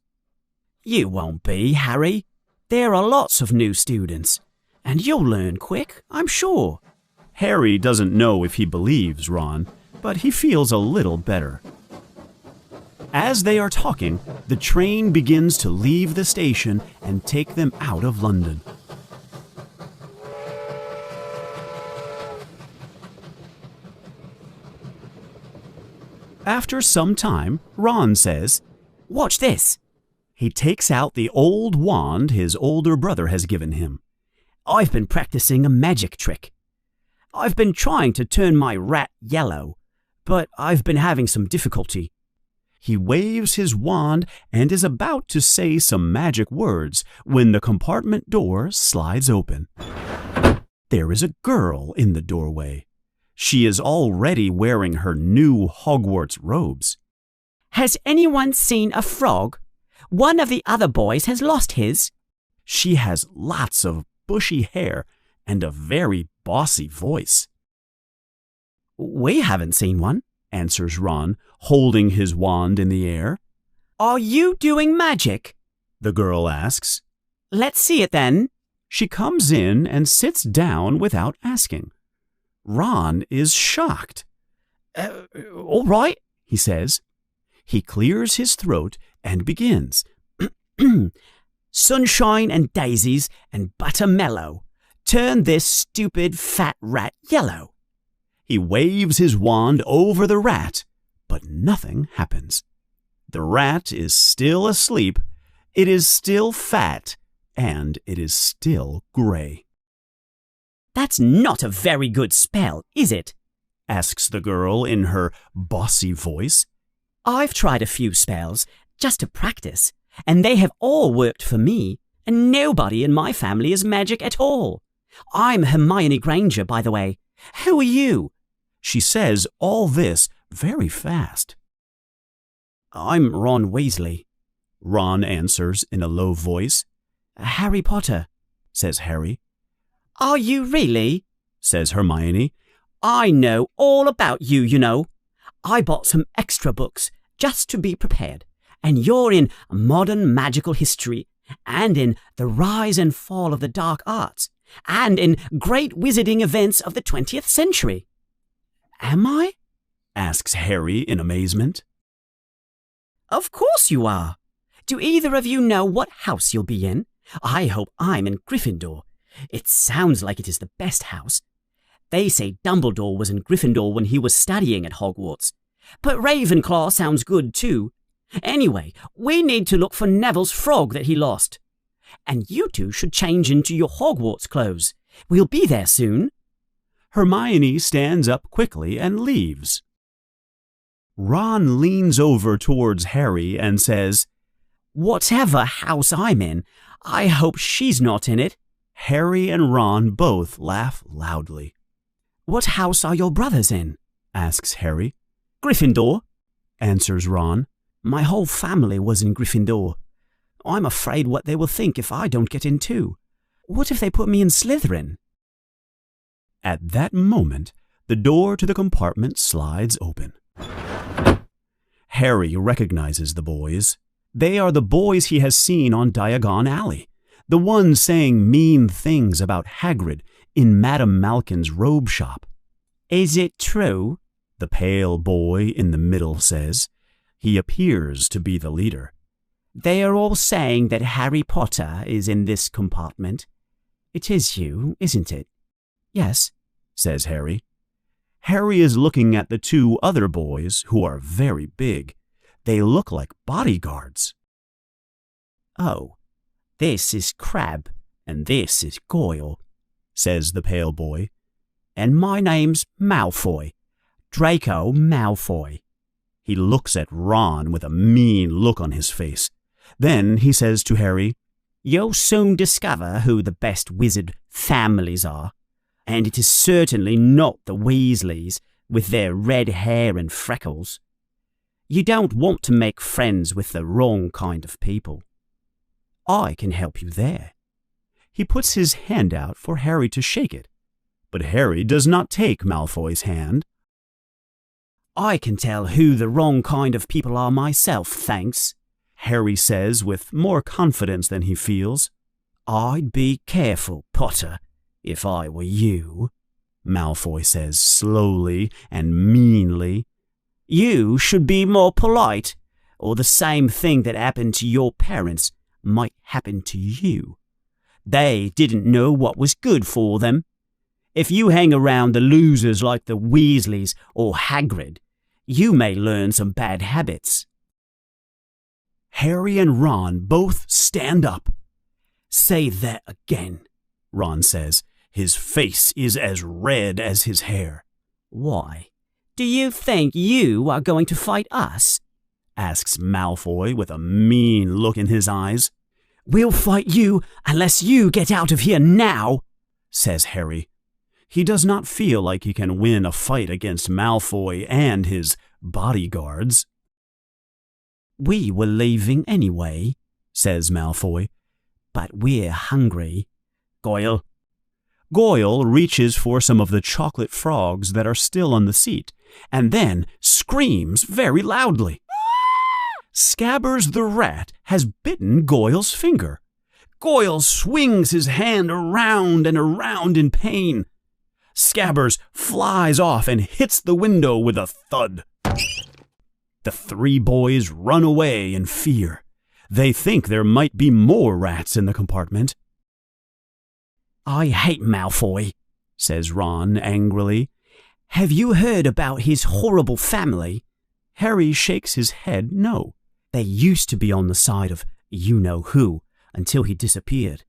You won't be, Harry. There are lots of new students, and you'll learn quick, I'm sure. Harry doesn't know if he believes Ron, but he feels a little better. As they are talking, the train begins to leave the station and take them out of London. After some time, Ron says, "Watch this." He takes out the old wand his older brother has given him. I've been practicing a magic trick. I've been trying to turn my rat yellow, but I've been having some difficulty. He waves his wand and is about to say some magic words when the compartment door slides open. There is a girl in the doorway. She is already wearing her new Hogwarts robes. Has anyone seen a frog? One of the other boys has lost his. She has lots of bushy hair and a very bossy voice. We haven't seen one, answers Ron, holding his wand in the air. Are you doing magic? The girl asks. Let's see it then. She comes in and sits down without asking. Ron is shocked. All right, he says. He clears his throat and begins. Sunshine and daisies and buttermellow. Turn this stupid fat rat yellow. He waves his wand over the rat, but nothing happens. The rat is still asleep, it is still fat, and it is still gray. That's not a very good spell, is it? Asks the girl in her bossy voice. I've tried a few spells, just to practice, and they have all worked for me, and nobody in my family is magic at all. I'm Hermione Granger, by the way. Who are you? She says all this very fast. I'm Ron Weasley, Ron answers in a low voice. Harry Potter, says Harry. Are you really? Says Hermione. I know all about you, you know. I bought some extra books just to be prepared, and you're in modern magical history, and in the rise and fall of the dark arts, and in great wizarding events of the 20th century. Am I? Asks Harry in amazement. Of course you are. Do either of you know what house you'll be in? I hope I'm in Gryffindor. It sounds like it is the best house. They say Dumbledore was in Gryffindor when he was studying at Hogwarts. But Ravenclaw sounds good too. Anyway, we need to look for Neville's frog that he lost. And you two should change into your Hogwarts clothes. We'll be there soon. Hermione stands up quickly and leaves. Ron leans over towards Harry and says, Whatever house I'm in, I hope she's not in it. Harry and Ron both laugh loudly. What house are your brothers in? Asks Harry. Gryffindor, answers Ron. My whole family was in Gryffindor. I'm afraid what they will think if I don't get in too. What if they put me in Slytherin? At that moment, the door to the compartment slides open. Harry recognizes the boys. They are the boys he has seen on Diagon Alley, the ones saying mean things about Hagrid in Madame Malkin's robe shop. Is it true? The pale boy in the middle says. He appears to be the leader. They are all saying that Harry Potter is in this compartment. It is you, isn't it? Yes, says Harry. Harry is looking at the two other boys, who are very big. They look like bodyguards. Oh, this is Crabbe, and this is Goyle, says the pale boy. And my name's Malfoy, Draco Malfoy. He looks at Ron with a mean look on his face. Then he says to Harry, You'll soon discover who the best wizard families are, and it is certainly not the Weasleys with their red hair and freckles. You don't want to make friends with the wrong kind of people. I can help you there. He puts his hand out for Harry to shake it, but Harry does not take Malfoy's hand. I can tell who the wrong kind of people are myself, thanks, Harry says with more confidence than he feels. I'd be careful, Potter, if I were you, Malfoy says slowly and meanly. You should be more polite, or the same thing that happened to your parents might happen to you. They didn't know what was good for them. If you hang around the losers like the Weasleys or Hagrid, you may learn some bad habits. Harry and Ron both stand up. Say that again, Ron says. His face is as red as his hair. Why? Do you think you are going to fight us? Asks Malfoy with a mean look in his eyes. We'll fight you unless you get out of here now, says Harry. He does not feel like he can win a fight against Malfoy and his bodyguards. We were leaving anyway, says Malfoy, but we're hungry. Goyle. Goyle reaches for some of the chocolate frogs that are still on the seat, and then screams very loudly. Scabbers the rat has bitten Goyle's finger. Goyle swings his hand around and around in pain. Scabbers flies off and hits the window with a thud. The three boys run away in fear. They think there might be more rats in the compartment. I hate Malfoy, says Ron angrily. Have you heard about his horrible family? Harry shakes his head no. They used to be on the side of you-know-who until he disappeared.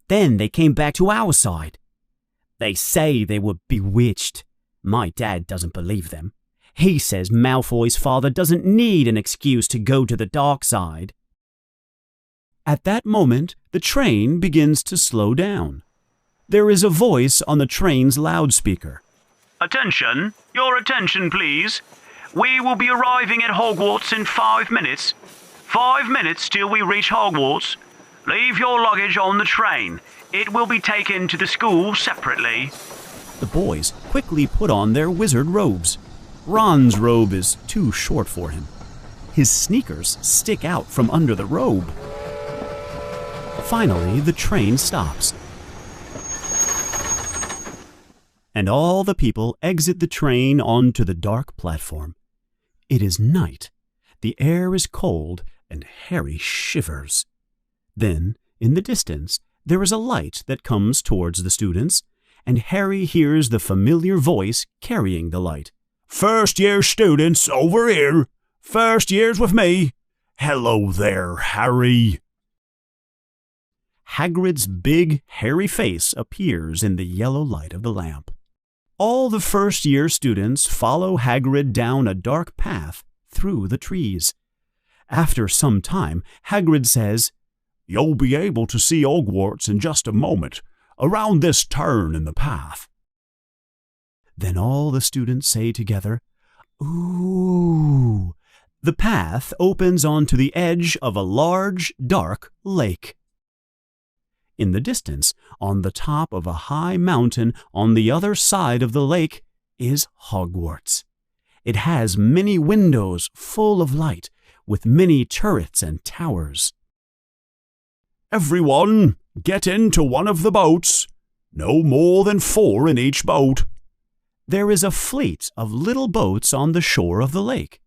Then they came back to our side. They say they were bewitched. My dad doesn't believe them. He says Malfoy's father doesn't need an excuse to go to the dark side. At that moment, the train begins to slow down. There is a voice on the train's loudspeaker. Attention! Your attention, please. We will be arriving at Hogwarts in 5 minutes. 5 minutes till we reach Hogwarts. Leave your luggage on the train. It will be taken to the school separately. The boys quickly put on their wizard robes. Ron's robe is too short for him. His sneakers stick out from under the robe. Finally, the train stops. And all the people exit the train onto the dark platform. It is night. The air is cold, and Harry shivers. Then, in the distance, there is a light that comes towards the students, and Harry hears the familiar voice carrying the light. First-year students, over here. First year's with me. Hello there, Harry. Hagrid's big, hairy face appears in the yellow light of the lamp. All the first-year students follow Hagrid down a dark path through the trees. After some time, Hagrid says, You'll be able to see Hogwarts in just a moment, around this turn in the path. Then all the students say together, Ooh! The path opens onto the edge of a large, dark lake. In the distance, on the top of a high mountain on the other side of the lake, is Hogwarts. It has many windows full of light, with many turrets and towers. Everyone, get into one of the boats. No more than 4 in each boat. There is a fleet of little boats on the shore of the lake.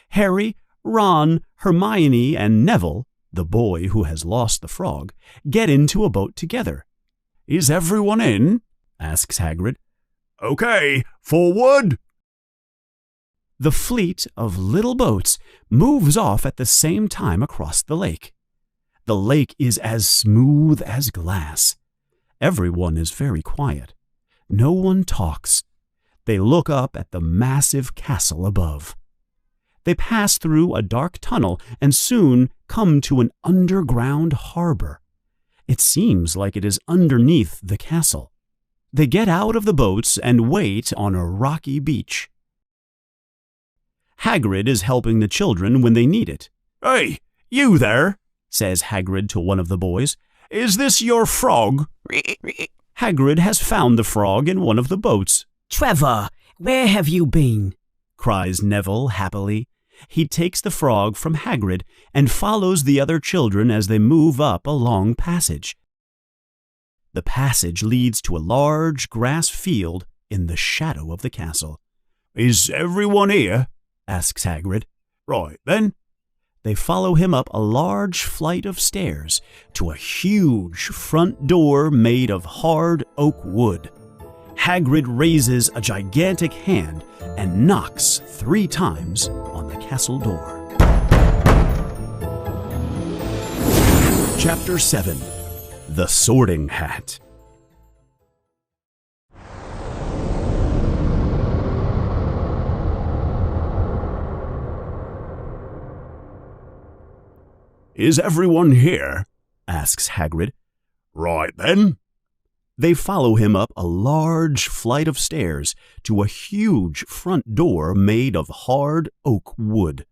Harry, Ron, Hermione, and Neville, the boy who has lost the frog, get into a boat together. Is everyone in? Asks Hagrid. Okay, forward! The fleet of little boats moves off at the same time across the lake. The lake is as smooth as glass. Everyone is very quiet. No one talks. They look up at the massive castle above. They pass through a dark tunnel and soon come to an underground harbor. It seems like it is underneath the castle. They get out of the boats and wait on a rocky beach. Hagrid is helping the children when they need it. Hey, you there, says Hagrid to one of the boys. Is this your frog? Hagrid has found the frog in one of the boats. Trevor, where have you been? Cries Neville happily. He takes the frog from Hagrid and follows the other children as they move up a long passage. The passage leads to a large grass field in the shadow of the castle. Is everyone here? Asks Hagrid. Right, then. They follow him up a large flight of stairs to a huge front door made of hard oak wood. Hagrid raises a gigantic hand and knocks 3 times on the castle door. Chapter 7. The Sorting Hat. Is everyone here? Asks Hagrid. Right then. They follow him up a large flight of stairs to a huge front door made of hard oak wood.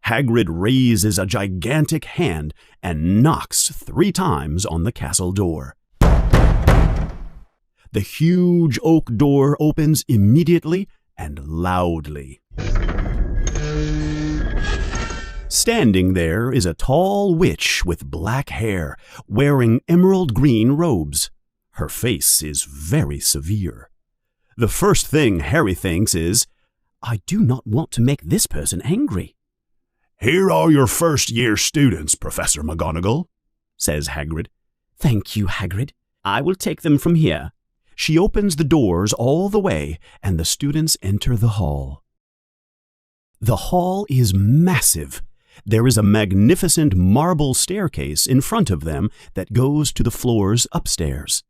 Hagrid raises a gigantic hand and knocks 3 times on the castle door. The huge oak door opens immediately and loudly. Standing there is a tall witch with black hair, wearing emerald green robes. Her face is very severe. The first thing Harry thinks is, I do not want to make this person angry. "Here are your first-year students, Professor McGonagall," says Hagrid. Thank you, Hagrid. I will take them from here. She opens the doors all the way, and the students enter the hall. The hall is massive. There is a magnificent marble staircase in front of them that goes to the floors upstairs.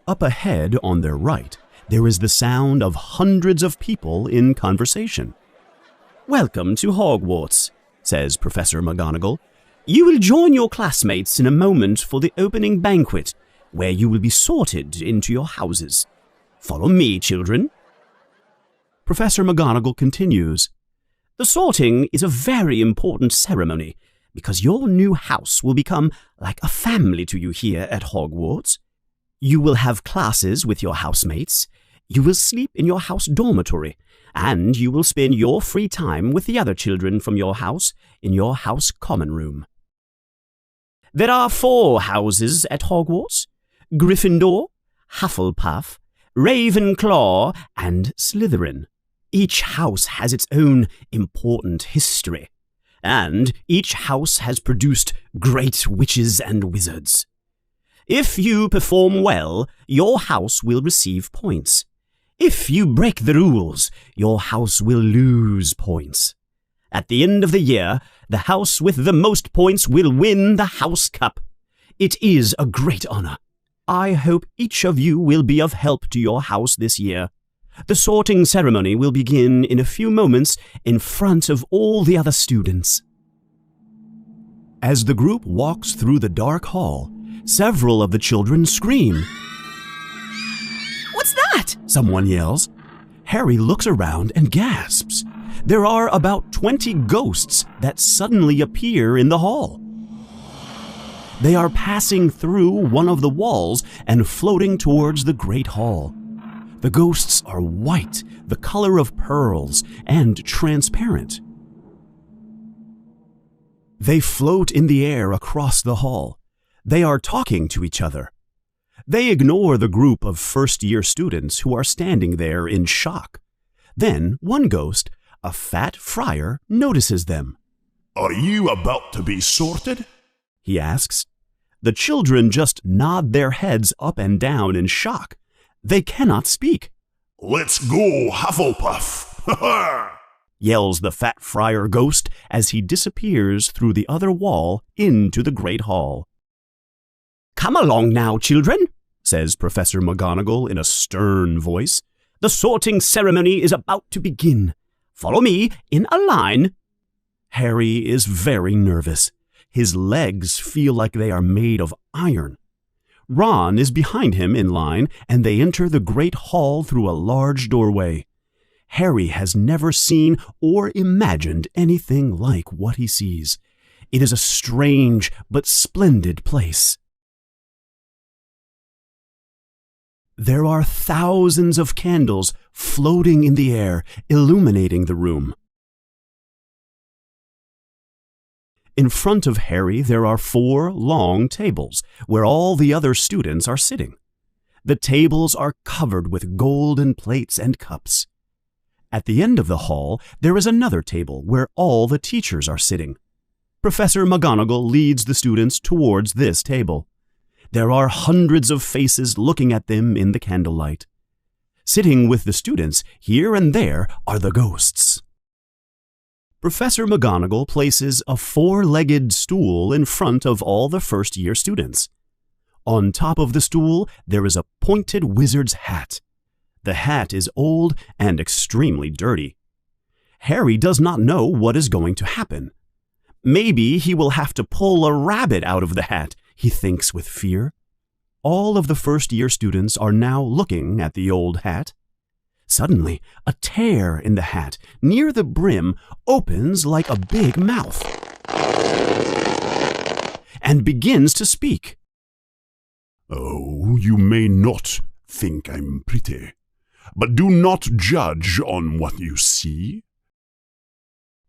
Up ahead on their right, there is the sound of hundreds of people in conversation. Welcome to Hogwarts, says Professor McGonagall. You will join your classmates in a moment for the opening banquet, where you will be sorted into your houses. Follow me, children. Professor McGonagall continues. The sorting is a very important ceremony, because your new house will become like a family to you here at Hogwarts. You will have classes with your housemates, you will sleep in your house dormitory, and you will spend your free time with the other children from your house in your house common room. There are 4 houses at Hogwarts: Gryffindor, Hufflepuff, Ravenclaw, and Slytherin. Each house has its own important history, and each house has produced great witches and wizards. If you perform well, your house will receive points. If you break the rules, your house will lose points. At the end of the year, the house with the most points will win the House Cup. It is a great honor. I hope each of you will be of help to your house this year. The sorting ceremony will begin in a few moments in front of all the other students. As the group walks through the dark hall, several of the children scream. What's that? Someone yells. Harry looks around and gasps. There are about 20 ghosts that suddenly appear in the hall. They are passing through one of the walls and floating towards the great hall. The ghosts are white, the color of pearls, and transparent. They float in the air across the hall. They are talking to each other. They ignore the group of first-year students who are standing there in shock. Then one ghost, a fat friar, notices them. "Are you about to be sorted?" he asks. The children just nod their heads up and down in shock. They cannot speak. "Let's go, Hufflepuff!" Ha ha! Yells the fat friar ghost as he disappears through the other wall into the great hall. Come along now, children, says Professor McGonagall in a stern voice. The sorting ceremony is about to begin. Follow me in a line. Harry is very nervous. His legs feel like they are made of iron. Ron is behind him in line, and they enter the great hall through a large doorway. Harry has never seen or imagined anything like what he sees. It is a strange but splendid place. There are thousands of candles floating in the air, illuminating the room. In front of Harry, there are 4 long tables where all the other students are sitting. The tables are covered with golden plates and cups. At the end of the hall, there is another table where all the teachers are sitting. Professor McGonagall leads the students towards this table. There are hundreds of faces looking at them in the candlelight. Sitting with the students here and there are the ghosts. Professor McGonagall places a 4-legged stool in front of all the first-year students. On top of the stool, there is a pointed wizard's hat. The hat is old and extremely dirty. Harry does not know what is going to happen. Maybe he will have to pull a rabbit out of the hat, he thinks with fear. All of the first-year students are now looking at the old hat. Suddenly, a tear in the hat near the brim opens like a big mouth and begins to speak. "Oh, you may not think I'm pretty, but do not judge on what you see.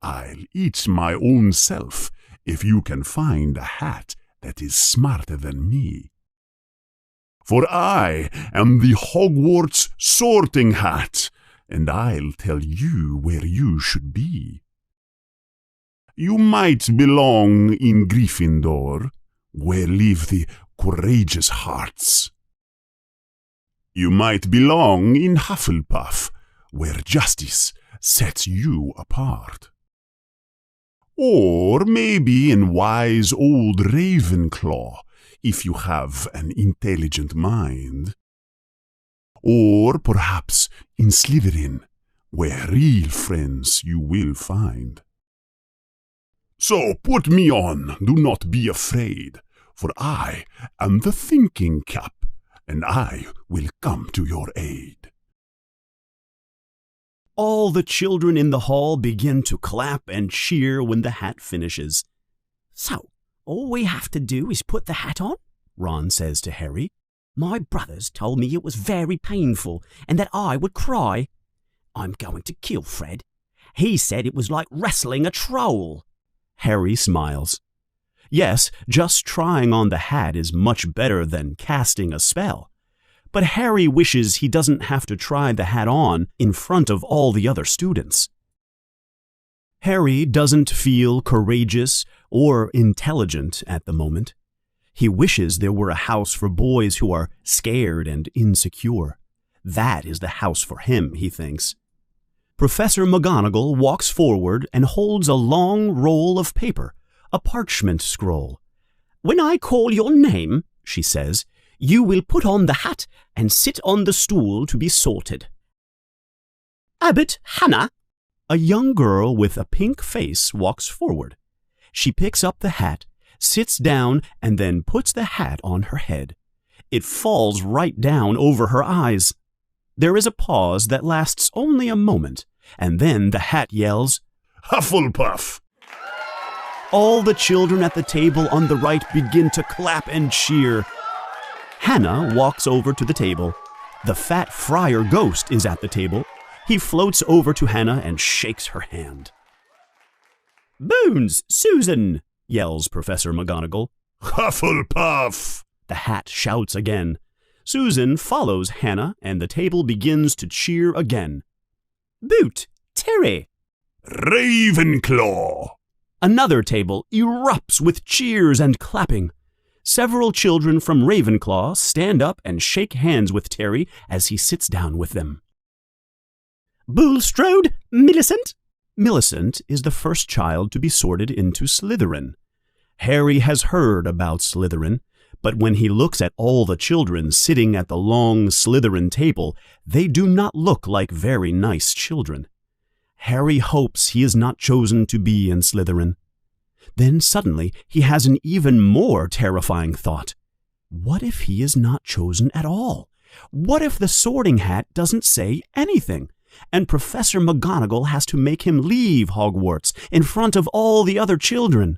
I'll eat my own self if you can find a hat that is smarter than me. For I am the Hogwarts sorting hat, and I'll tell you where you should be. You might belong in Gryffindor, where live the courageous hearts. You might belong in Hufflepuff, where justice sets you apart. Or maybe in wise old Ravenclaw, if you have an intelligent mind. Or perhaps in Slytherin, where real friends you will find. So put me on, do not be afraid, for I am the thinking cap, and I will come to your aid." All the children in the hall begin to clap and cheer when the hat finishes. "So, all we have to do is put the hat on?" Ron says to Harry. "My brothers told me it was very painful and that I would cry. I'm going to kill Fred. He said it was like wrestling a troll." Harry smiles. Yes, just trying on the hat is much better than casting a spell. But Harry wishes he doesn't have to try the hat on in front of all the other students. Harry doesn't feel courageous or intelligent at the moment. He wishes there were a house for boys who are scared and insecure. That is the house for him, he thinks. Professor McGonagall walks forward and holds a long roll of paper, a parchment scroll. "When I call your name," she says, "you will put on the hat and sit on the stool to be sorted. Abbot Hannah." A young girl with a pink face walks forward. She picks up the hat, sits down, and then puts the hat on her head. It falls right down over her eyes. There is a pause that lasts only a moment, and then the hat yells, "Hufflepuff!" All the children at the table on the right begin to clap and cheer. Hannah walks over to the table. The fat friar ghost is at the table. He floats over to Hannah and shakes her hand. "Bones, Susan!" yells Professor McGonagall. "Hufflepuff!" The hat shouts again. Susan follows Hannah, and the table begins to cheer again. "Boot, Terry!" "Ravenclaw!" Another table erupts with cheers and clapping. Several children from Ravenclaw stand up and shake hands with Terry as he sits down with them. "Bulstrode, Millicent!" Millicent is the first child to be sorted into Slytherin. Harry has heard about Slytherin, but when he looks at all the children sitting at the long Slytherin table, they do not look like very nice children. Harry hopes he is not chosen to be in Slytherin. Then suddenly he has an even more terrifying thought. What if he is not chosen at all? What if the sorting hat doesn't say anything, and Professor McGonagall has to make him leave Hogwarts in front of all the other children?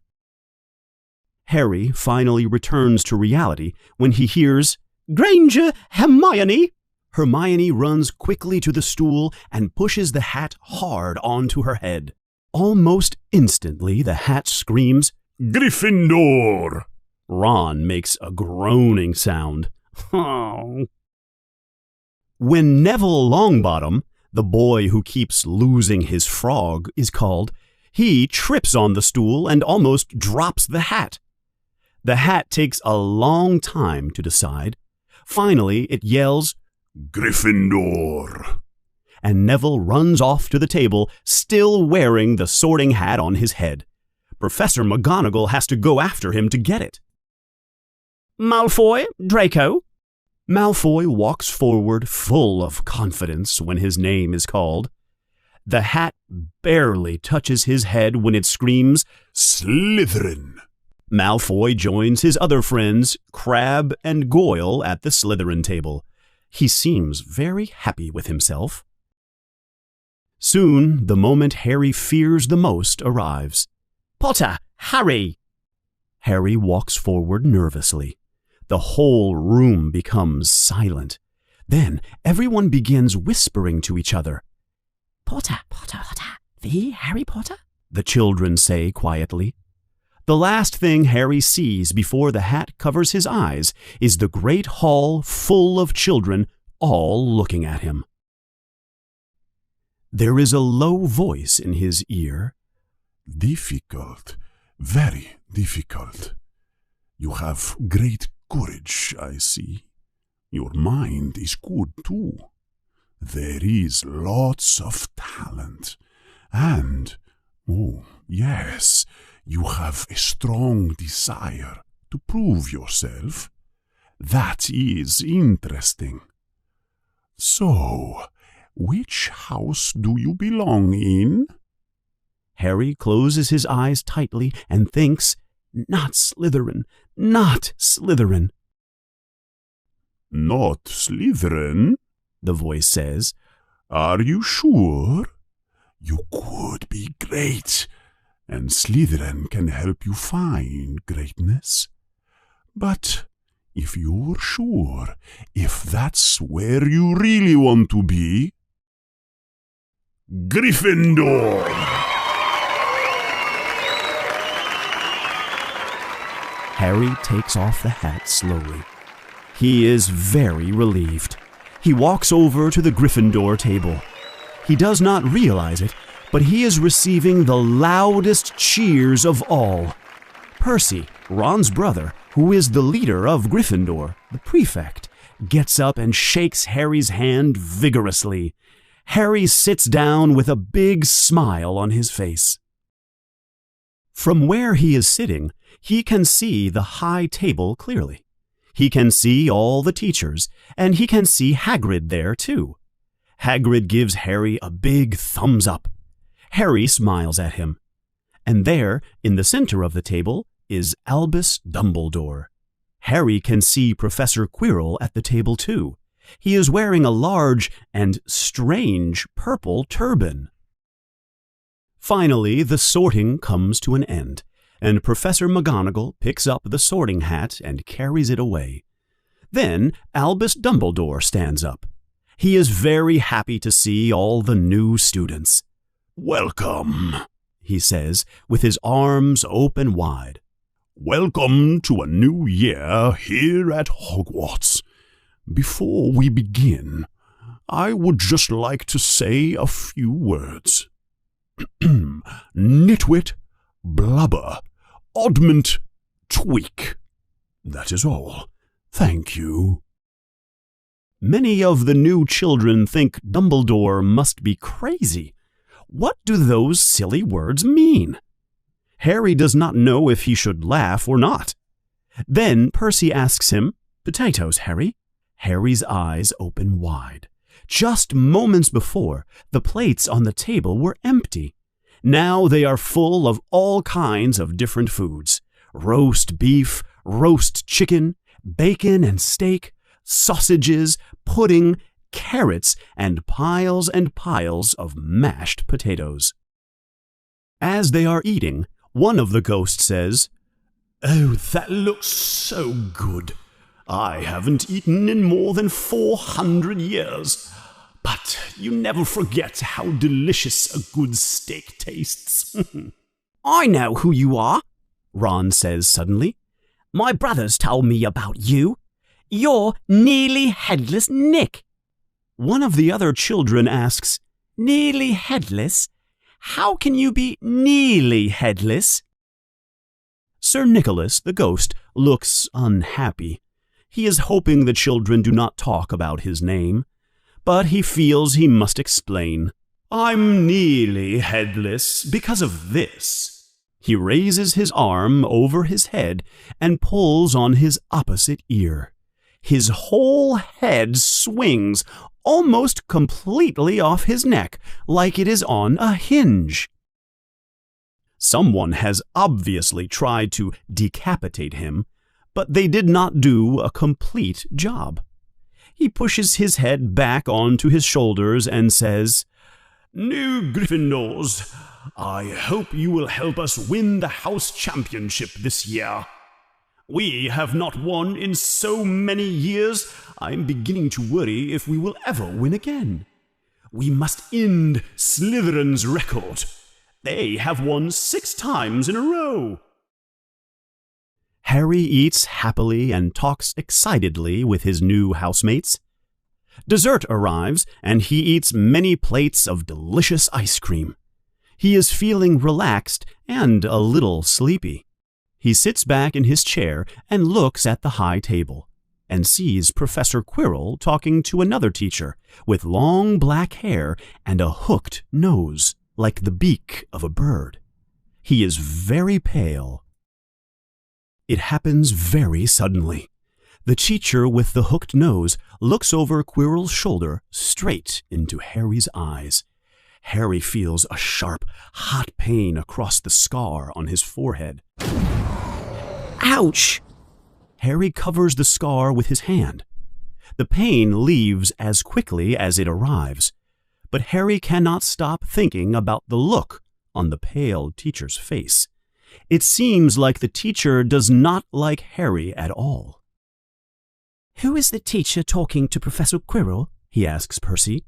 Harry finally returns to reality when he hears, "Granger, Hermione!" Hermione runs quickly to the stool and pushes the hat hard onto her head. Almost instantly, the hat screams, "Gryffindor!" Ron makes a groaning sound. Oh. When Neville Longbottom, the boy who keeps losing his frog, is called, he trips on the stool and almost drops the hat. The hat takes a long time to decide. Finally, it yells, "Gryffindor!" and Neville runs off to the table, still wearing the sorting hat on his head. Professor McGonagall has to go after him to get it. "Malfoy, Draco!" Malfoy walks forward full of confidence when his name is called. The hat barely touches his head when it screams, "Slytherin!" Malfoy joins his other friends, Crabbe and Goyle, at the Slytherin table. He seems very happy with himself. Soon, the moment Harry fears the most arrives. Potter, hurry! Harry walks forward nervously. The whole room becomes silent. Then everyone begins whispering to each other. Potter, the Harry Potter? The children say quietly. The last thing Harry sees before the hat covers his eyes is the great hall full of children, all looking at him. There is a low voice in his ear. Difficult, very difficult. You have great courage, I see. Your mind is good too. There is lots of talent. And, oh, yes, you have a strong desire to prove yourself. That is interesting. So, which house do you belong in? Harry closes his eyes tightly and thinks, Not Slytherin, not Slytherin. Not Slytherin? The voice says. Are you sure? You could be great, and Slytherin can help you find greatness. But if you're sure, if that's where you really want to be, Gryffindor! Harry takes off the hat slowly. He is very relieved. He walks over to the Gryffindor table. He does not realize it, but he is receiving the loudest cheers of all. Percy, Ron's brother, who is the leader of Gryffindor, the prefect, gets up and shakes Harry's hand vigorously. Harry sits down with a big smile on his face. From where he is sitting, he can see the high table clearly. He can see all the teachers, and he can see Hagrid there too. Hagrid gives Harry a big thumbs up. Harry smiles at him. And there, in the center of the table, is Albus Dumbledore. Harry can see Professor Quirrell at the table too. He is wearing a large and strange purple turban. Finally, the sorting comes to an end, and Professor McGonagall picks up the sorting hat and carries it away. Then Albus Dumbledore stands up. He is very happy to see all the new students. Welcome, he says, with his arms open wide. Welcome to a new year here at Hogwarts. Before we begin, I would just like to say a few words. Nitwit, blubber, oddment, tweak. That is all. Thank you. Many of the new children think Dumbledore must be crazy. What do those silly words mean? Harry does not know if he should laugh or not. Then Percy asks him, "Potatoes, Harry?" Harry's eyes open wide. Just moments before, the plates on the table were empty. Now they are full of all kinds of different foods. Roast beef, roast chicken, bacon and steak, sausages, pudding, carrots, and piles of mashed potatoes. As they are eating, one of the ghosts says, "Oh, that looks so good. I haven't eaten in more than 400 years. But you never forget how delicious a good steak tastes." I know who you are, Ron says suddenly. My brothers told me about you. You're Nearly Headless Nick. One of the other children asks, Nearly headless? How can you be nearly headless? Sir Nicholas, the ghost, looks unhappy. He is hoping the children do not talk about his name, but he feels he must explain. "I'm nearly headless because of this." He raises his arm over his head and pulls on his opposite ear. His whole head swings almost completely off his neck, like it is on a hinge. Someone has obviously tried to decapitate him, but they did not do a complete job. He pushes his head back onto his shoulders and says, New Gryffindors, I hope you will help us win the house championship this year. We have not won in so many years, I'm beginning to worry if we will ever win again. We must end Slytherin's record. They have won 6 times in a row. Harry eats happily and talks excitedly with his new housemates. Dessert arrives, and he eats many plates of delicious ice cream. He is feeling relaxed and a little sleepy. He sits back in his chair and looks at the high table, and sees Professor Quirrell talking to another teacher with long black hair and a hooked nose, like the beak of a bird. He is very pale. It happens very suddenly. The teacher with the hooked nose looks over Quirrell's shoulder straight into Harry's eyes. Harry feels a sharp, hot pain across the scar on his forehead. Ouch! Harry covers the scar with his hand. The pain leaves as quickly as it arrives, but Harry cannot stop thinking about the look on the pale teacher's face. It seems like the teacher does not like Harry at all. Who is the teacher talking to Professor Quirrell? He asks Percy.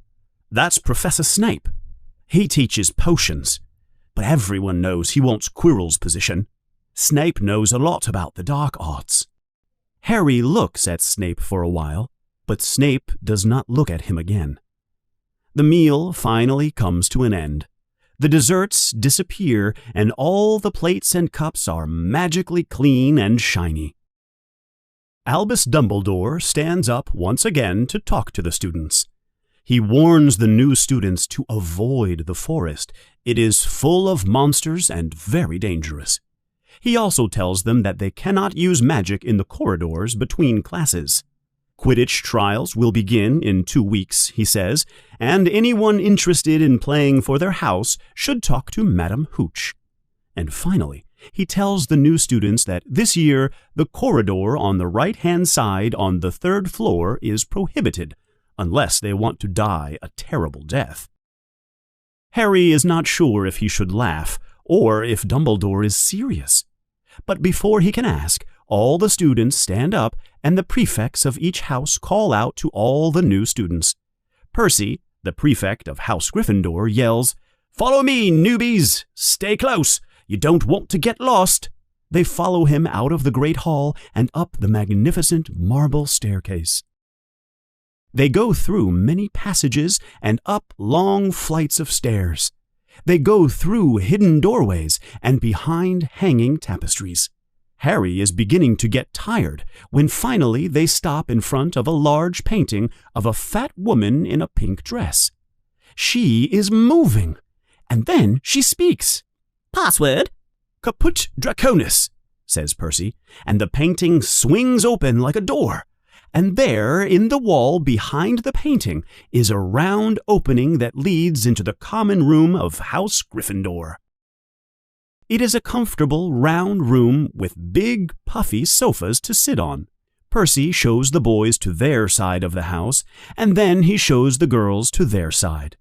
That's Professor Snape. He teaches potions, but everyone knows he wants Quirrell's position. Snape knows a lot about the dark arts. Harry looks at Snape for a while, but Snape does not look at him again. The meal finally comes to an end. The desserts disappear, and all the plates and cups are magically clean and shiny. Albus Dumbledore stands up once again to talk to the students. He warns the new students to avoid the forest. It is full of monsters and very dangerous. He also tells them that they cannot use magic in the corridors between classes. Quidditch trials will begin in 2 weeks, he says, and anyone interested in playing for their house should talk to Madam Hooch. And finally, he tells the new students that this year the corridor on the right-hand side on the 3rd floor is prohibited, unless they want to die a terrible death. Harry is not sure if he should laugh or if Dumbledore is serious. But before he can ask, all the students stand up and the prefects of each house call out to all the new students. Percy, the prefect of House Gryffindor, yells, "Follow me, newbies! Stay close! You don't want to get lost!" They follow him out of the great hall and up the magnificent marble staircase. They go through many passages and up long flights of stairs. They go through hidden doorways and behind hanging tapestries. Harry is beginning to get tired when finally they stop in front of a large painting of a fat woman in a pink dress. She is moving, and then she speaks. Password? "Caput Draconis," says Percy, and the painting swings open like a door. And there, in the wall behind the painting, is a round opening that leads into the common room of House Gryffindor. It is a comfortable, round room with big, puffy sofas to sit on. Percy shows the boys to their side of the house, and then he shows the girls to their side.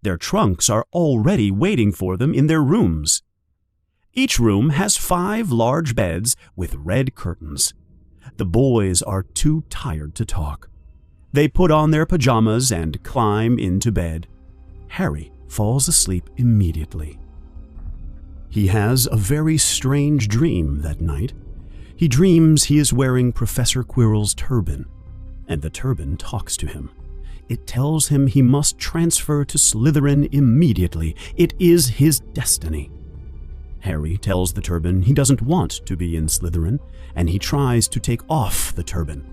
Their trunks are already waiting for them in their rooms. Each room has 5 large beds with red curtains. The boys are too tired to talk. They put on their pajamas and climb into bed. Harry falls asleep immediately. He has a very strange dream that night. He dreams he is wearing Professor Quirrell's turban, and the turban talks to him. It tells him he must transfer to Slytherin immediately. It is his destiny. Harry tells the turban he doesn't want to be in Slytherin, and he tries to take off the turban.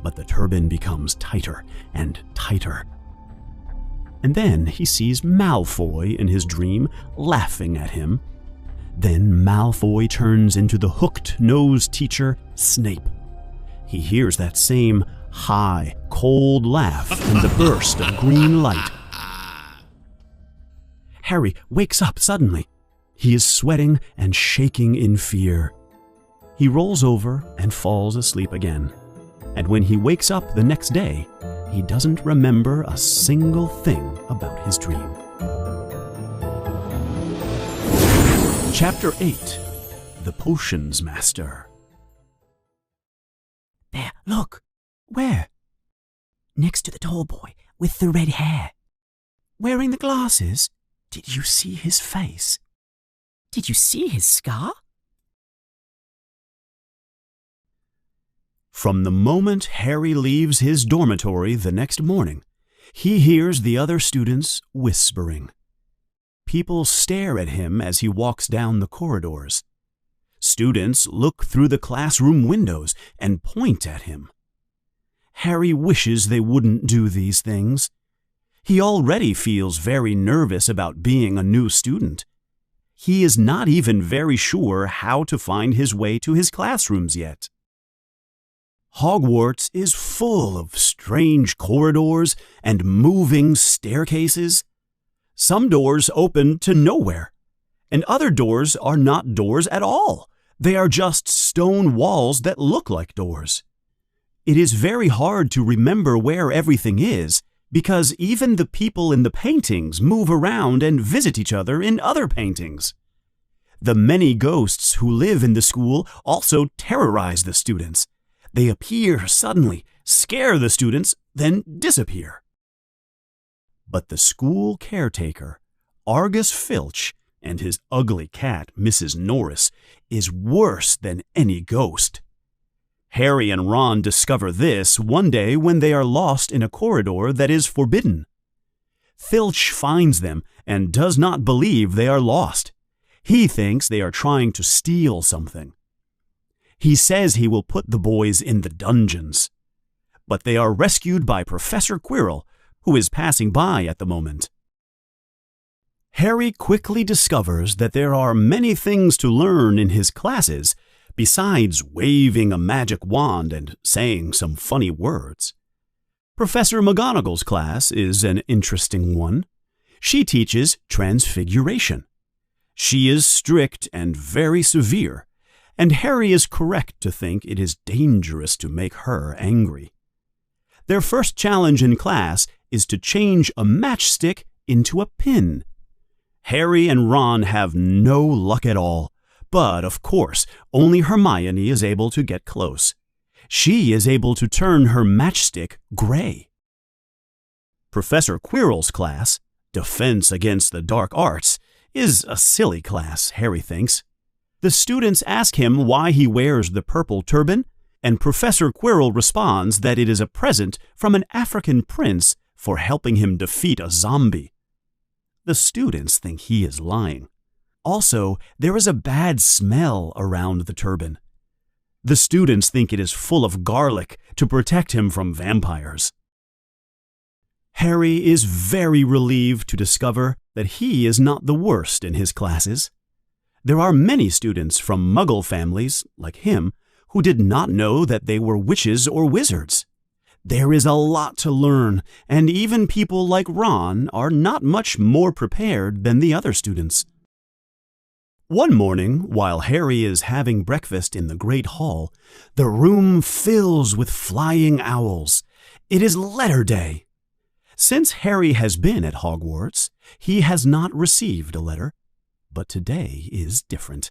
But the turban becomes tighter and tighter. And then he sees Malfoy in his dream, laughing at him. Then Malfoy turns into the hooked-nosed teacher, Snape. He hears that same high, cold laugh and the burst of green light. Harry wakes up suddenly. He is sweating and shaking in fear. He rolls over and falls asleep again. And when he wakes up the next day, he doesn't remember a single thing about his dream. Chapter 8. The Potions Master. There, look. Where? Next to the tall boy with the red hair. Wearing the glasses? Did you see his face? Did you see his scar? From the moment Harry leaves his dormitory the next morning, he hears the other students whispering. People stare at him as he walks down the corridors. Students look through the classroom windows and point at him. Harry wishes they wouldn't do these things. He already feels very nervous about being a new student. He is not even very sure how to find his way to his classrooms yet. Hogwarts is full of strange corridors and moving staircases. Some doors open to nowhere, and other doors are not doors at all. They are just stone walls that look like doors. It is very hard to remember where everything is, because even the people in the paintings move around and visit each other in other paintings. The many ghosts who live in the school also terrorize the students. They appear suddenly, scare the students, then disappear. But the school caretaker, Argus Filch, and his ugly cat, Mrs. Norris, is worse than any ghost. Harry and Ron discover this one day when they are lost in a corridor that is forbidden. Filch finds them and does not believe they are lost. He thinks they are trying to steal something. He says he will put the boys in the dungeons. But they are rescued by Professor Quirrell, who is passing by at the moment. Harry quickly discovers that there are many things to learn in his classes besides waving a magic wand and saying some funny words. Professor McGonagall's class is an interesting one. She teaches transfiguration. She is strict and very severe, and Harry is correct to think it is dangerous to make her angry. Their first challenge in class is to change a matchstick into a pin. Harry and Ron have no luck at all, but of course, only Hermione is able to get close. She is able to turn her matchstick gray. Professor Quirrell's class, Defense Against the Dark Arts, is a silly class, Harry thinks. The students ask him why he wears the purple turban, and Professor Quirrell responds that it is a present from an African prince for helping him defeat a zombie. The students think he is lying. Also, there is a bad smell around the turban. The students think it is full of garlic to protect him from vampires. Harry is very relieved to discover that he is not the worst in his classes. There are many students from Muggle families, like him, who did not know that they were witches or wizards. There is a lot to learn, and even people like Ron are not much more prepared than the other students. One morning, while Harry is having breakfast in the Great Hall, the room fills with flying owls. It is letter day. Since Harry has been at Hogwarts, he has not received a letter, but today is different.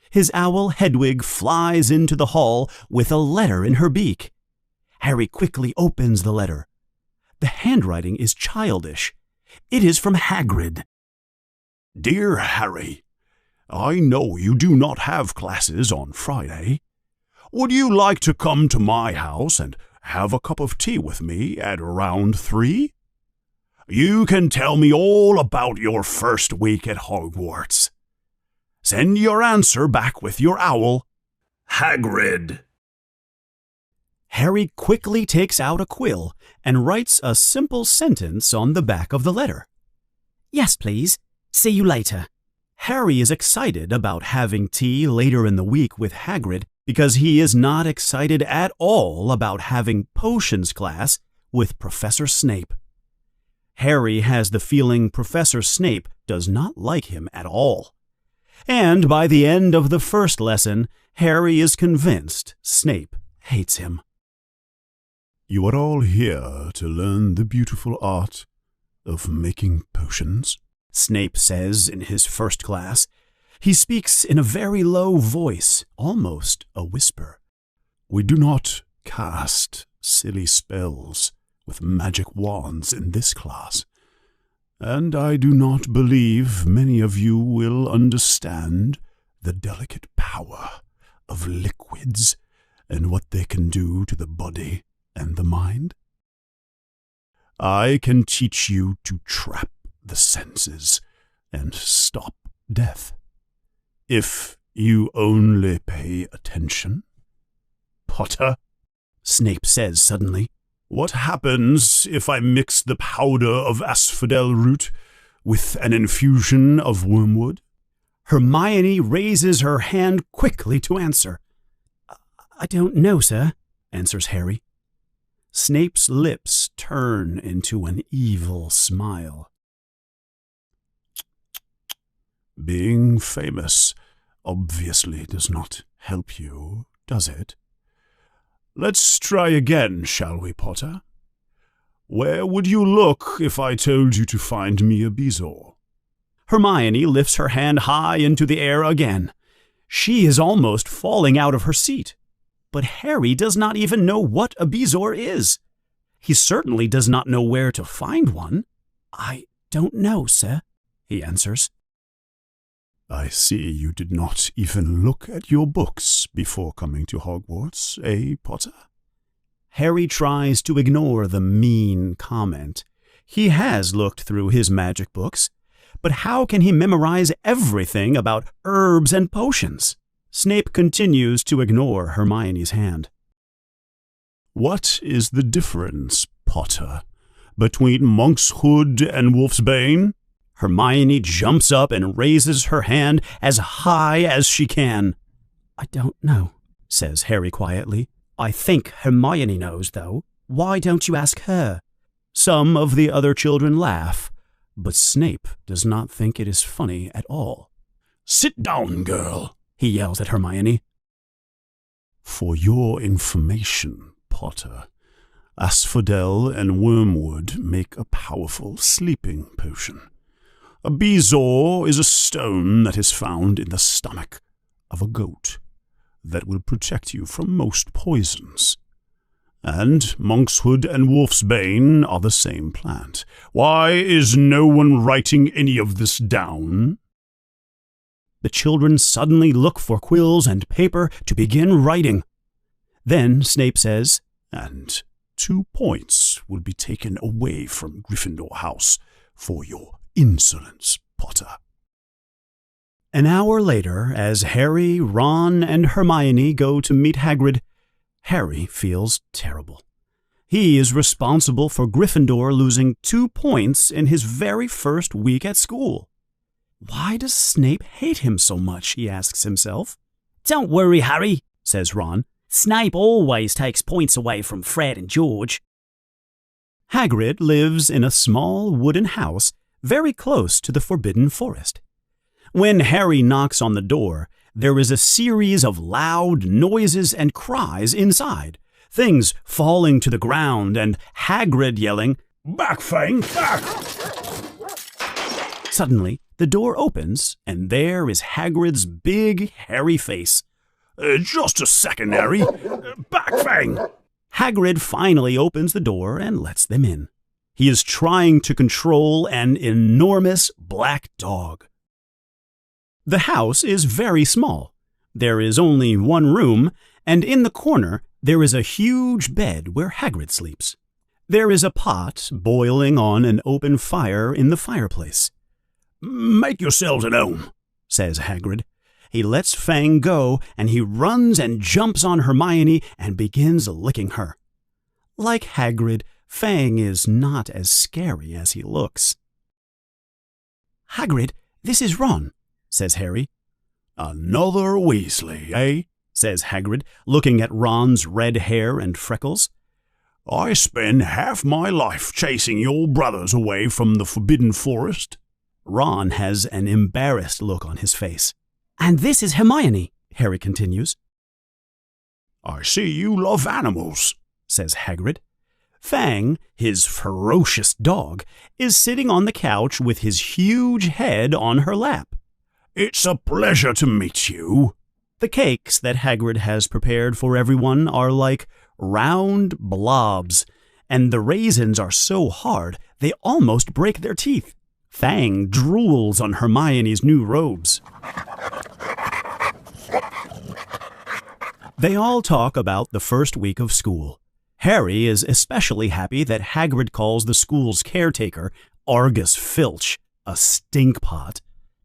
His owl Hedwig flies into the hall with a letter in her beak. Harry quickly opens the letter. The handwriting is childish. It is from Hagrid. Dear Harry, I know you do not have classes on Friday. Would you like to come to my house and have a cup of tea with me at around 3? You can tell me all about your first week at Hogwarts. Send your answer back with your owl, Hagrid. Harry quickly takes out a quill and writes a simple sentence on the back of the letter. Yes, please. See you later. Harry is excited about having tea later in the week with Hagrid because he is not excited at all about having potions class with Professor Snape. Harry has the feeling Professor Snape does not like him at all. And by the end of the first lesson, Harry is convinced Snape hates him. You are all here to learn the beautiful art of making potions, Snape says in his first class. He speaks in a very low voice, almost a whisper. We do not cast silly spells with magic wands in this class, and I do not believe many of you will understand the delicate power of liquids and what they can do to the body and the mind. I can teach you to trap the senses and stop death, if you only pay attention. Potter, Snape says suddenly. What happens if I mix the powder of asphodel root with an infusion of wormwood? Hermione raises her hand quickly to answer. I don't know, sir, answers Harry. Snape's lips turn into an evil smile. Being famous obviously does not help you, does it? Let's try again, shall we, Potter? Where would you look if I told you to find me a bezoar? Hermione lifts her hand high into the air again. She is almost falling out of her seat. But Harry does not even know what a bezoar is. He certainly does not know where to find one. I don't know, sir, he answers. I see you did not even look at your books before coming to Hogwarts, eh, Potter? Harry tries to ignore the mean comment. He has looked through his magic books, but how can he memorize everything about herbs and potions? Snape continues to ignore Hermione's hand. What is the difference, Potter, between Monkshood and Wolfsbane? Hermione jumps up and raises her hand as high as she can. I don't know, says Harry quietly. I think Hermione knows, though. Why don't you ask her? Some of the other children laugh, but Snape does not think it is funny at all. Sit down, girl, he yells at Hermione. For your information, Potter, asphodel and wormwood make a powerful sleeping potion. A bezoar is a stone that is found in the stomach of a goat that will protect you from most poisons. And monkshood and wolfsbane are the same plant. Why is no one writing any of this down? The children suddenly look for quills and paper to begin writing. Then Snape says, And 2 points will be taken away from Gryffindor House for your insolence, Potter. An hour later, as Harry, Ron, and Hermione go to meet Hagrid, Harry feels terrible. He is responsible for Gryffindor losing 2 points in his very first week at school. Why does Snape hate him so much, he asks himself. Don't worry, Harry, says Ron. Snape always takes points away from Fred and George. Hagrid lives in a small wooden house very close to the Forbidden Forest. When Harry knocks on the door, there is a series of loud noises and cries inside, things falling to the ground and Hagrid yelling, Back, Fang, back! Suddenly, the door opens, and there is Hagrid's big, hairy face. Just a second, Harry. Back, Fang! Hagrid finally opens the door and lets them in. He is trying to control an enormous black dog. The house is very small. There is only one room, and in the corner there is a huge bed where Hagrid sleeps. There is a pot boiling on an open fire in the fireplace. Make yourselves at home, says Hagrid. He lets Fang go, and he runs and jumps on Hermione and begins licking her. Like Hagrid, Fang is not as scary as he looks. Hagrid, this is Ron, says Harry. Another Weasley, eh? says Hagrid, looking at Ron's red hair and freckles. I spend half my life chasing your brothers away from the Forbidden Forest. Ron has an embarrassed look on his face. And this is Hermione, Harry continues. I see you love animals, says Hagrid. Fang, his ferocious dog, is sitting on the couch with his huge head on her lap. It's a pleasure to meet you. The cakes that Hagrid has prepared for everyone are like round blobs, and the raisins are so hard they almost break their teeth. Fang drools on Hermione's new robes. They all talk about the first week of school. Harry is especially happy that Hagrid calls the school's caretaker, Argus Filch, a stinkpot.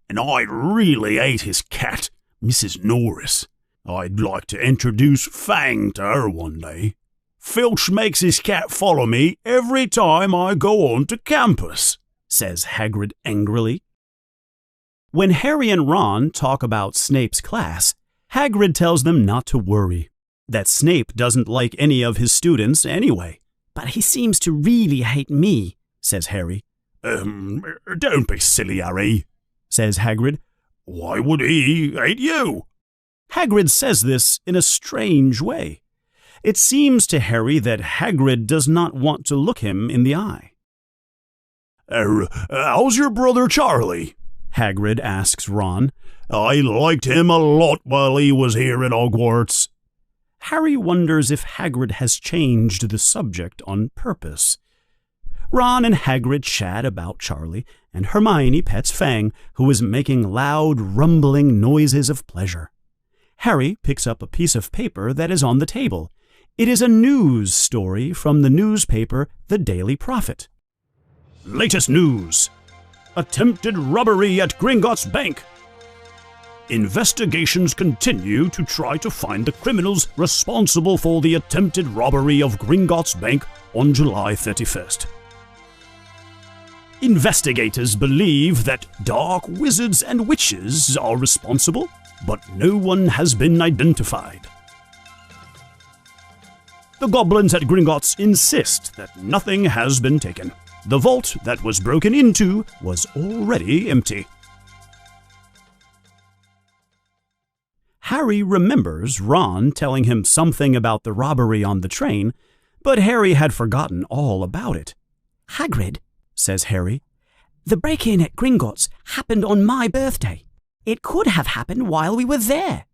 And I really hate his cat, Mrs. Norris. I'd like to introduce Fang to her one day. Filch makes his cat follow me every time I go on to campus, says Hagrid angrily. When Harry and Ron talk about Snape's class, Hagrid tells them not to worry, that Snape doesn't like any of his students anyway. But he seems to really hate me, says Harry. Don't be silly, Harry, says Hagrid. Why would he hate you? Hagrid says this in a strange way. It seems to Harry that Hagrid does not want to look him in the eye. How's your brother Charlie? Hagrid asks Ron. I liked him a lot while he was here at Hogwarts. Harry wonders if Hagrid has changed the subject on purpose. Ron and Hagrid chat about Charlie, and Hermione pets Fang, who is making loud, rumbling noises of pleasure. Harry picks up a piece of paper that is on the table. It is a news story from the newspaper The Daily Prophet. Latest news. Attempted robbery at Gringotts Bank. Investigations continue to try to find the criminals responsible for the attempted robbery of Gringotts Bank on July 31st. Investigators believe that dark wizards and witches are responsible, but no one has been identified. The goblins at Gringotts insist that nothing has been taken. The vault that was broken into was already empty. Harry remembers Ron telling him something about the robbery on the train, but Harry had forgotten all about it. Hagrid, says Harry, the break-in at Gringotts happened on my birthday. It could have happened while we were there.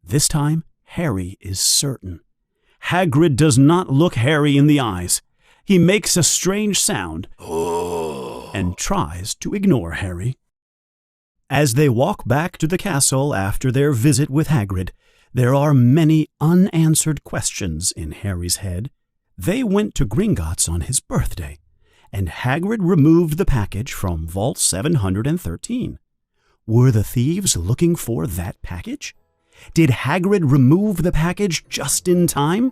This time, Harry is certain. Hagrid does not look Harry in the eyes. He makes a strange sound and tries to ignore Harry. As they walk back to the castle after their visit with Hagrid, there are many unanswered questions in Harry's head. They went to Gringotts on his birthday, and Hagrid removed the package from Vault 713. Were the thieves looking for that package? Did Hagrid remove the package just in time?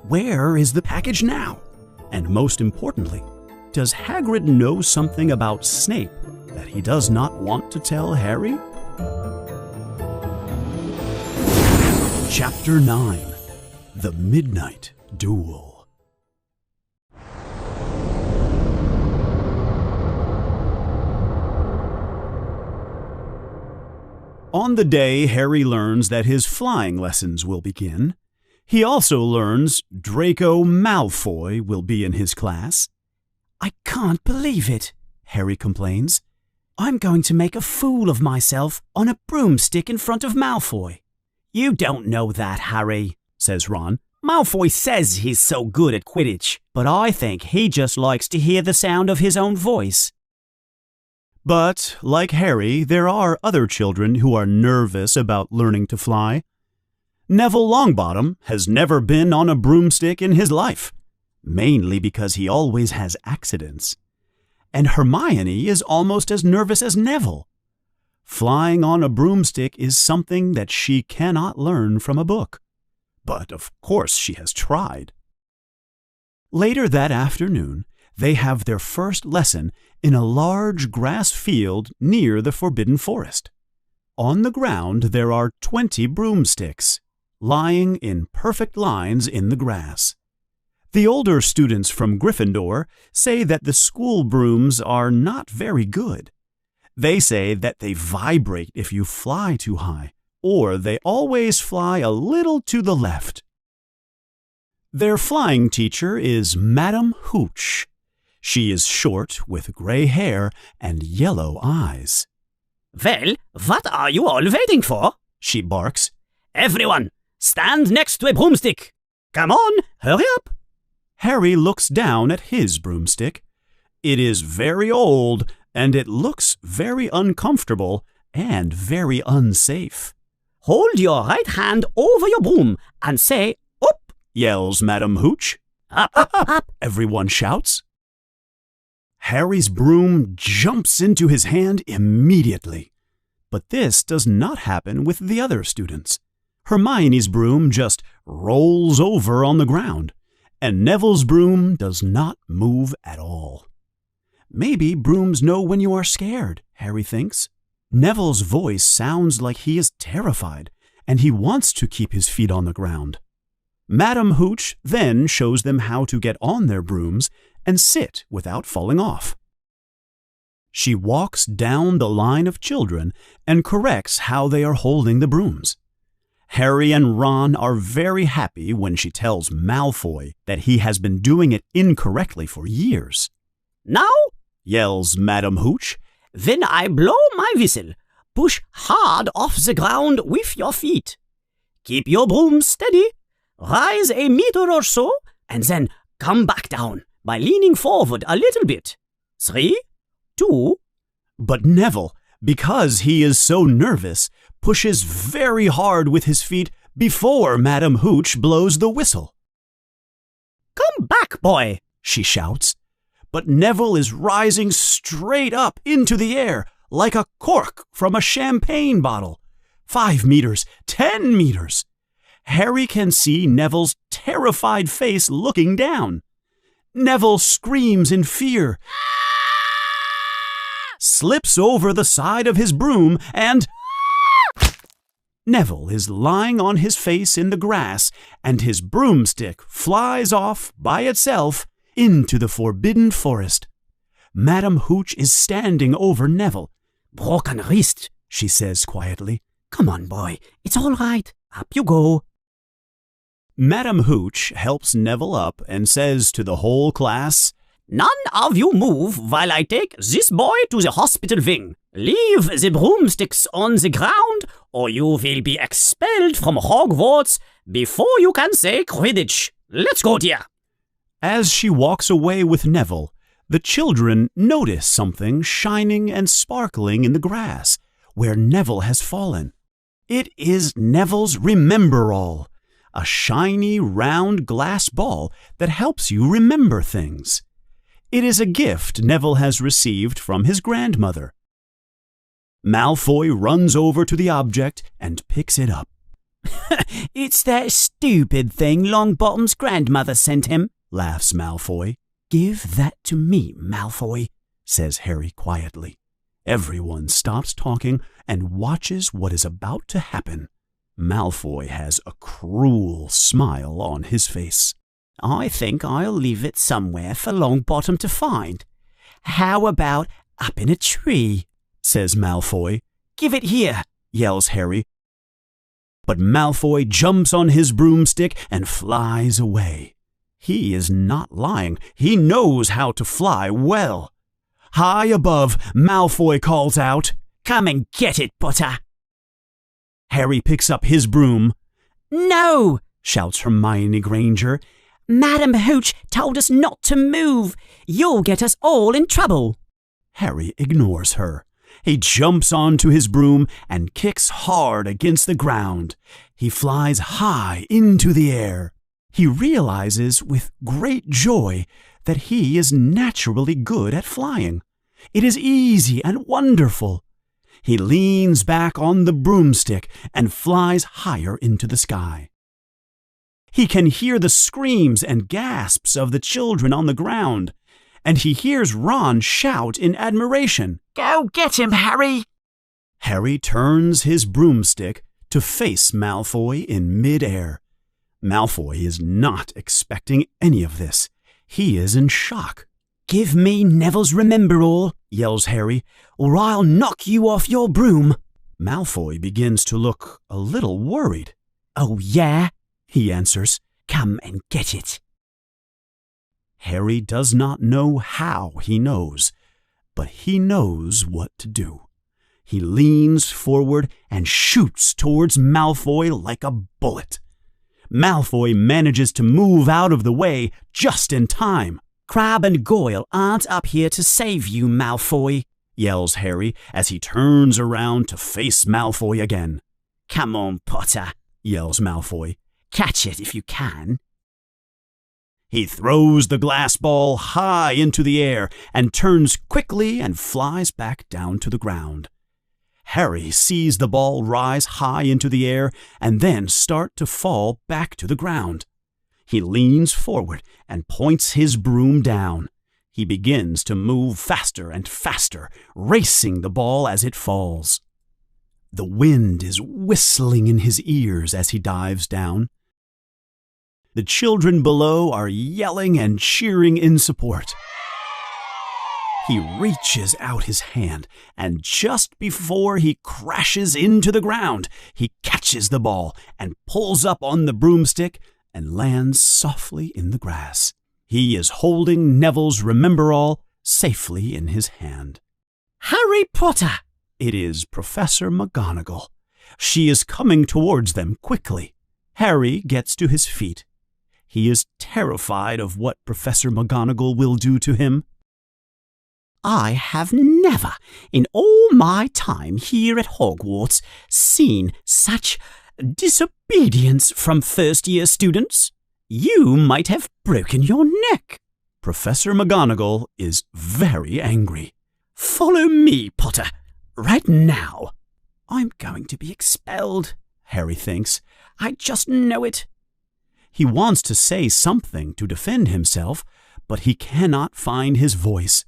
Where is the package now? And most importantly, does Hagrid know something about Snape that he does not want to tell Harry? Chapter 9. The Midnight Duel. On the day Harry learns that his flying lessons will begin, he also learns Draco Malfoy will be in his class. I can't believe it, Harry complains. I'm going to make a fool of myself on a broomstick in front of Malfoy. You don't know that, Harry, says Ron. Malfoy says he's so good at Quidditch, but I think he just likes to hear the sound of his own voice. But, like Harry, there are other children who are nervous about learning to fly. Neville Longbottom has never been on a broomstick in his life, mainly because he always has accidents. And Hermione is almost as nervous as Neville. Flying on a broomstick is something that she cannot learn from a book. But of course she has tried. Later that afternoon, they have their first lesson in a large grass field near the Forbidden Forest. On the ground there are 20 broomsticks, lying in perfect lines in the grass. The older students from Gryffindor say that the school brooms are not very good. They say that they vibrate if you fly too high, or they always fly a little to the left. Their flying teacher is Madame Hooch. She is short with gray hair and yellow eyes. Well, what are you all waiting for? She barks. Everyone, stand next to a broomstick. Come on, hurry up. Harry looks down at his broomstick. It is very old, and it looks very uncomfortable and very unsafe. Hold your right hand over your broom and say, up, yells Madam Hooch. Up, up, up, everyone shouts. Harry's broom jumps into his hand immediately. But this does not happen with the other students. Hermione's broom just rolls over on the ground, and Neville's broom does not move at all. Maybe brooms know when you are scared, Harry thinks. Neville's voice sounds like he is terrified, and he wants to keep his feet on the ground. Madam Hooch then shows them how to get on their brooms and sit without falling off. She walks down the line of children and corrects how they are holding the brooms. Harry and Ron are very happy when she tells Malfoy that he has been doing it incorrectly for years. Now, yells Madam Hooch, when I blow my whistle, push hard off the ground with your feet. Keep your broom steady, rise a meter or so, and then come back down by leaning forward a little bit. 3, 2. But Neville, because he is so nervous, pushes very hard with his feet before Madam Hooch blows the whistle. Come back, boy, she shouts. But Neville is rising straight up into the air like a cork from a champagne bottle. 5 meters, 10 meters. Harry can see Neville's terrified face looking down. Neville screams in fear, slips over the side of his broom, and Neville is lying on his face in the grass, and his broomstick flies off by itself into the forbidden forest. Madam Hooch is standing over Neville. Broken wrist, she says quietly. Come on, boy, it's all right. Up you go. Madam Hooch helps Neville up and says to the whole class, None of you move while I take this boy to the hospital wing. Leave the broomsticks on the ground, or you will be expelled from Hogwarts before you can say Quidditch. Let's go, dear. As she walks away with Neville, the children notice something shining and sparkling in the grass where Neville has fallen. It is Neville's Remember-All, a shiny, round glass ball that helps you remember things. It is a gift Neville has received from his grandmother. Malfoy runs over to the object and picks it up. It's that stupid thing Longbottom's grandmother sent him, laughs Malfoy. Give that to me, Malfoy, says Harry quietly. Everyone stops talking and watches what is about to happen. Malfoy has a cruel smile on his face. I think I'll leave it somewhere for Longbottom to find. How about up in a tree? Says Malfoy. Give it here, yells Harry. But Malfoy jumps on his broomstick and flies away. He is not lying. He knows how to fly well. High above, Malfoy calls out, Come and get it, Potter. Harry picks up his broom. No, shouts Hermione Granger. Madam Hooch told us not to move. You'll get us all in trouble. Harry ignores her. He jumps onto his broom and kicks hard against the ground. He flies high into the air. He realizes with great joy that he is naturally good at flying. It is easy and wonderful. He leans back on the broomstick and flies higher into the sky. He can hear the screams and gasps of the children on the ground, and he hears Ron shout in admiration, Go get him, Harry! Harry turns his broomstick to face Malfoy in mid-air. Malfoy is not expecting any of this. He is in shock. Give me Neville's Remember-All, yells Harry, or I'll knock you off your broom. Malfoy begins to look a little worried. Oh, yeah? He answers. Come and get it. Harry does not know how he knows, but he knows what to do. He leans forward and shoots towards Malfoy like a bullet. Malfoy manages to move out of the way just in time. Crabbe and Goyle aren't up here to save you, Malfoy, yells Harry as he turns around to face Malfoy again. Come on, Potter, yells Malfoy. Catch it if you can. He throws the glass ball high into the air and turns quickly and flies back down to the ground. Harry sees the ball rise high into the air and then start to fall back to the ground. He leans forward and points his broom down. He begins to move faster and faster, racing the ball as it falls. The wind is whistling in his ears as he dives down. The children below are yelling and cheering in support. He reaches out his hand, and just before he crashes into the ground, he catches the ball and pulls up on the broomstick and lands softly in the grass. He is holding Neville's Remember-All safely in his hand. Harry Potter! It is Professor McGonagall. She is coming towards them quickly. Harry gets to his feet. He is terrified of what Professor McGonagall will do to him. I have never, in all my time here at Hogwarts, seen such disobedience from first-year students. You might have broken your neck. Professor McGonagall is very angry. Follow me, Potter, right now. I'm going to be expelled, Harry thinks. I just know it. He wants to say something to defend himself, but he cannot find his voice.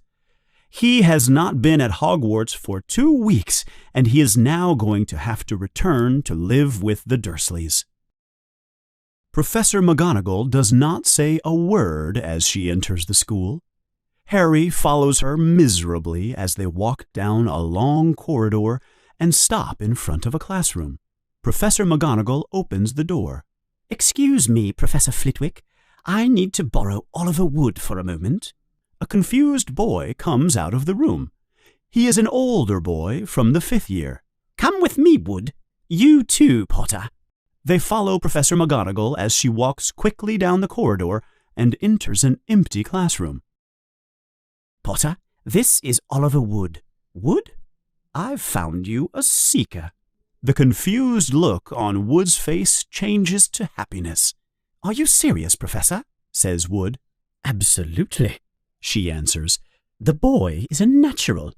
He has not been at Hogwarts for 2 weeks, and he is now going to have to return to live with the Dursleys. Professor McGonagall does not say a word as she enters the school. Harry follows her miserably as they walk down a long corridor and stop in front of a classroom. Professor McGonagall opens the door. Excuse me, Professor Flitwick. I need to borrow Oliver Wood for a moment. A confused boy comes out of the room. He is an older boy from the 5th year. Come with me, Wood. You too, Potter. They follow Professor McGonagall as she walks quickly down the corridor and enters an empty classroom. Potter, this is Oliver Wood. Wood? I've found you a seeker. The confused look on Wood's face changes to happiness. Are you serious, Professor? Says Wood. Absolutely, she answers. The boy is a natural.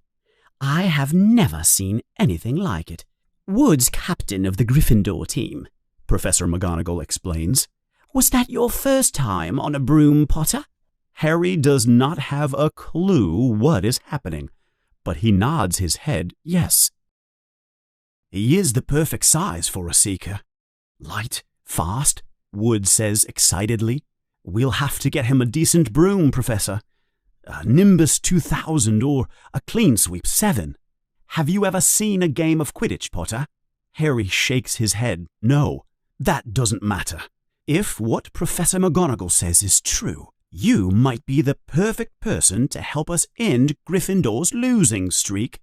I have never seen anything like it. Wood's captain of the Gryffindor team, Professor McGonagall explains. Was that your first time on a broom, Potter? Harry does not have a clue what is happening, but he nods his head yes. He is the perfect size for a seeker. Light, fast, Wood says excitedly. We'll have to get him a decent broom, Professor. A Nimbus 2000 or a Clean Sweep 7. Have you ever seen a game of Quidditch, Potter? Harry shakes his head. No, that doesn't matter. If what Professor McGonagall says is true, you might be the perfect person to help us end Gryffindor's losing streak.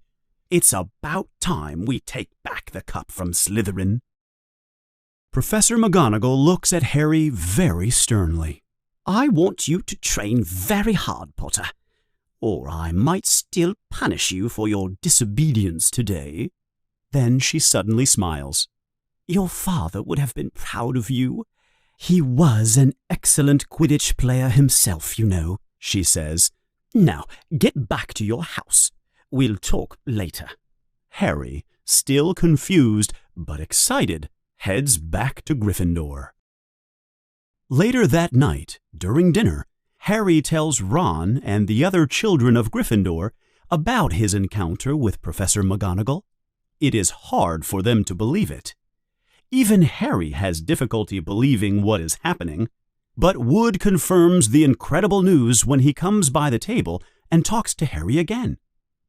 It's about time we take back the cup from Slytherin. Professor McGonagall looks at Harry very sternly. I want you to train very hard, Potter, or I might still punish you for your disobedience today. Then she suddenly smiles. Your father would have been proud of you. He was an excellent Quidditch player himself, you know, she says. Now, get back to your house. We'll talk later. Harry, still confused but excited, heads back to Gryffindor. Later that night, during dinner, Harry tells Ron and the other children of Gryffindor about his encounter with Professor McGonagall. It is hard for them to believe it. Even Harry has difficulty believing what is happening, but Wood confirms the incredible news when he comes by the table and talks to Harry again.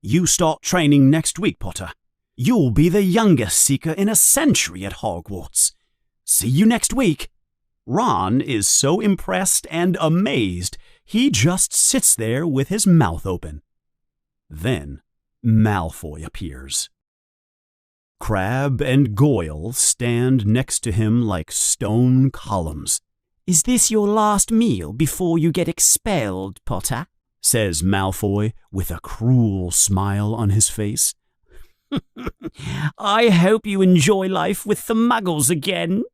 You start training next week, Potter. You'll be the youngest seeker in a century at Hogwarts. See you next week. Ron is so impressed and amazed, he just sits there with his mouth open. Then Malfoy appears. Crab and Goyle stand next to him like stone columns. "Is this your last meal before you get expelled, Potter?" says Malfoy with a cruel smile on his face. "I hope you enjoy life with the Muggles again."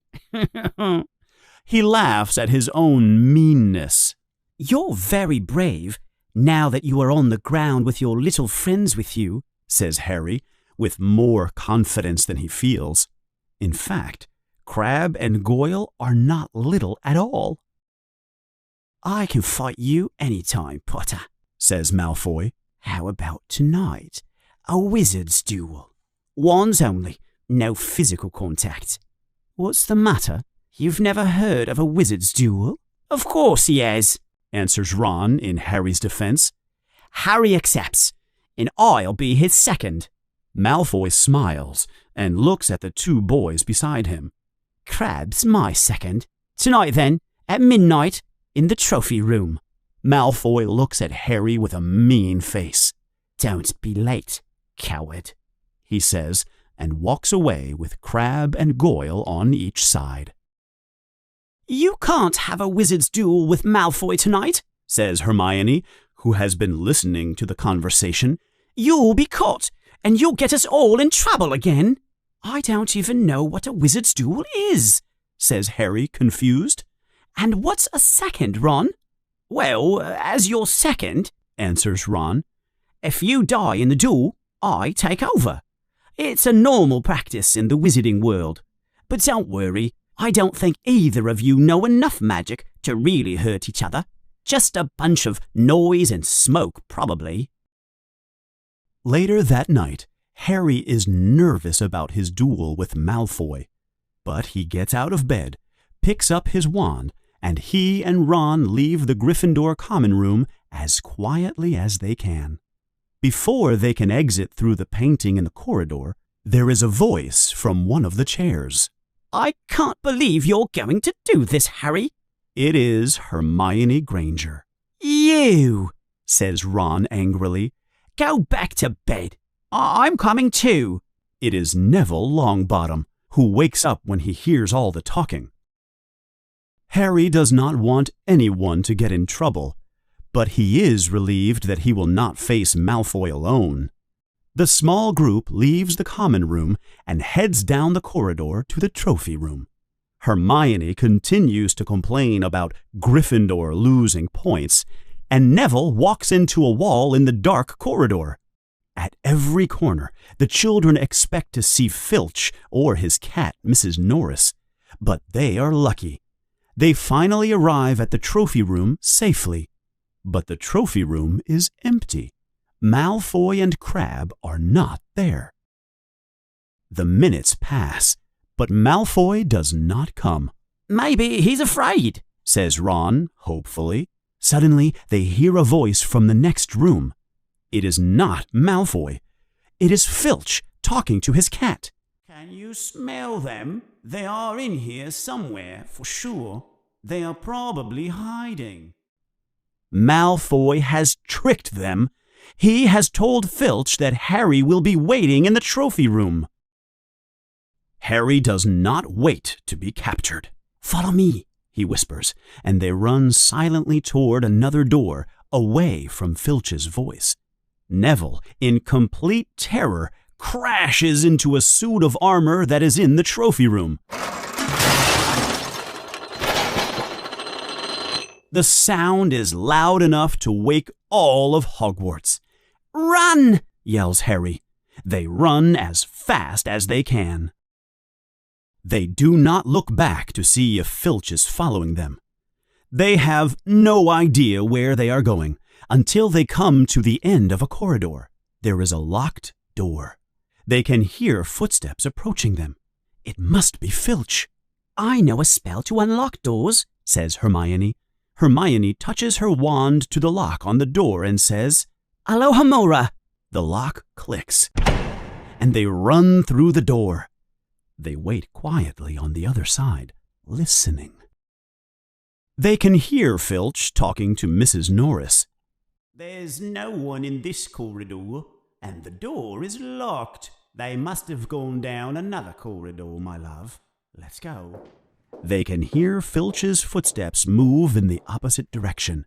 He laughs at his own meanness. "You're very brave, now that you are on the ground with your little friends with you," says Harry, with more confidence than he feels. In fact, Crab and Goyle are not little at all. "I can fight you any time, Potter," says Malfoy. "How about tonight? A wizard's duel. Wands only, no physical contact." "What's the matter? You've never heard of a wizard's duel?" "Of course he has," answers Ron in Harry's defense. "Harry accepts, and I'll be his second." Malfoy smiles and looks at the two boys beside him. "Crab's my second. Tonight then, at midnight, in the trophy room." Malfoy looks at Harry with a mean face. "Don't be late, coward," he says, and walks away with Crab and Goyle on each side. "You can't have a wizard's duel with Malfoy tonight," says Hermione, who has been listening to the conversation. "You'll be caught, and you'll get us all in trouble again." "I don't even know what a wizard's duel is," says Harry, confused. "And what's a second, Ron?" "Well, as your second," answers Ron, "if you die in the duel, I take over. It's a normal practice in the wizarding world. But don't worry, I don't think either of you know enough magic to really hurt each other. Just a bunch of noise and smoke, probably." Later that night, Harry is nervous about his duel with Malfoy. But he gets out of bed, picks up his wand, and he and Ron leave the Gryffindor common room as quietly as they can. Before they can exit through the painting in the corridor, there is a voice from one of the chairs. "I can't believe you're going to do this, Harry." It is Hermione Granger. "You," says Ron angrily. "Go back to bed. I'm coming too." It is Neville Longbottom, who wakes up when he hears all the talking. Harry does not want anyone to get in trouble, but he is relieved that he will not face Malfoy alone. The small group leaves the common room and heads down the corridor to the trophy room. Hermione continues to complain about Gryffindor losing points, and Neville walks into a wall in the dark corridor. At every corner, the children expect to see Filch or his cat, Mrs. Norris, but they are lucky. They finally arrive at the trophy room safely, but the trophy room is empty. Malfoy and Crabbe are not there. The minutes pass, but Malfoy does not come. "Maybe he's afraid," says Ron, hopefully. Suddenly, they hear a voice from the next room. It is not Malfoy. It is Filch talking to his cat. "Can you smell them? They are in here somewhere, for sure. They are probably hiding." Malfoy has tricked them. He has told Filch that Harry will be waiting in the trophy room. Harry does not wait to be captured. "Follow me," he whispers, and they run silently toward another door, away from Filch's voice. Neville, in complete terror, crashes into a suit of armor that is in the trophy room. The sound is loud enough to wake all of Hogwarts. "Run!" yells Harry. They run as fast as they can. They do not look back to see if Filch is following them. They have no idea where they are going until they come to the end of a corridor. There is a locked door. They can hear footsteps approaching them. It must be Filch. "I know a spell to unlock doors," says Hermione. Hermione touches her wand to the lock on the door and says, "Alohomora." The lock clicks, and they run through the door. They wait quietly on the other side, listening. They can hear Filch talking to Mrs. Norris. "There's no one in this corridor, and the door is locked. They must have gone down another corridor, my love. Let's go. They can hear Filch's footsteps move in the opposite direction.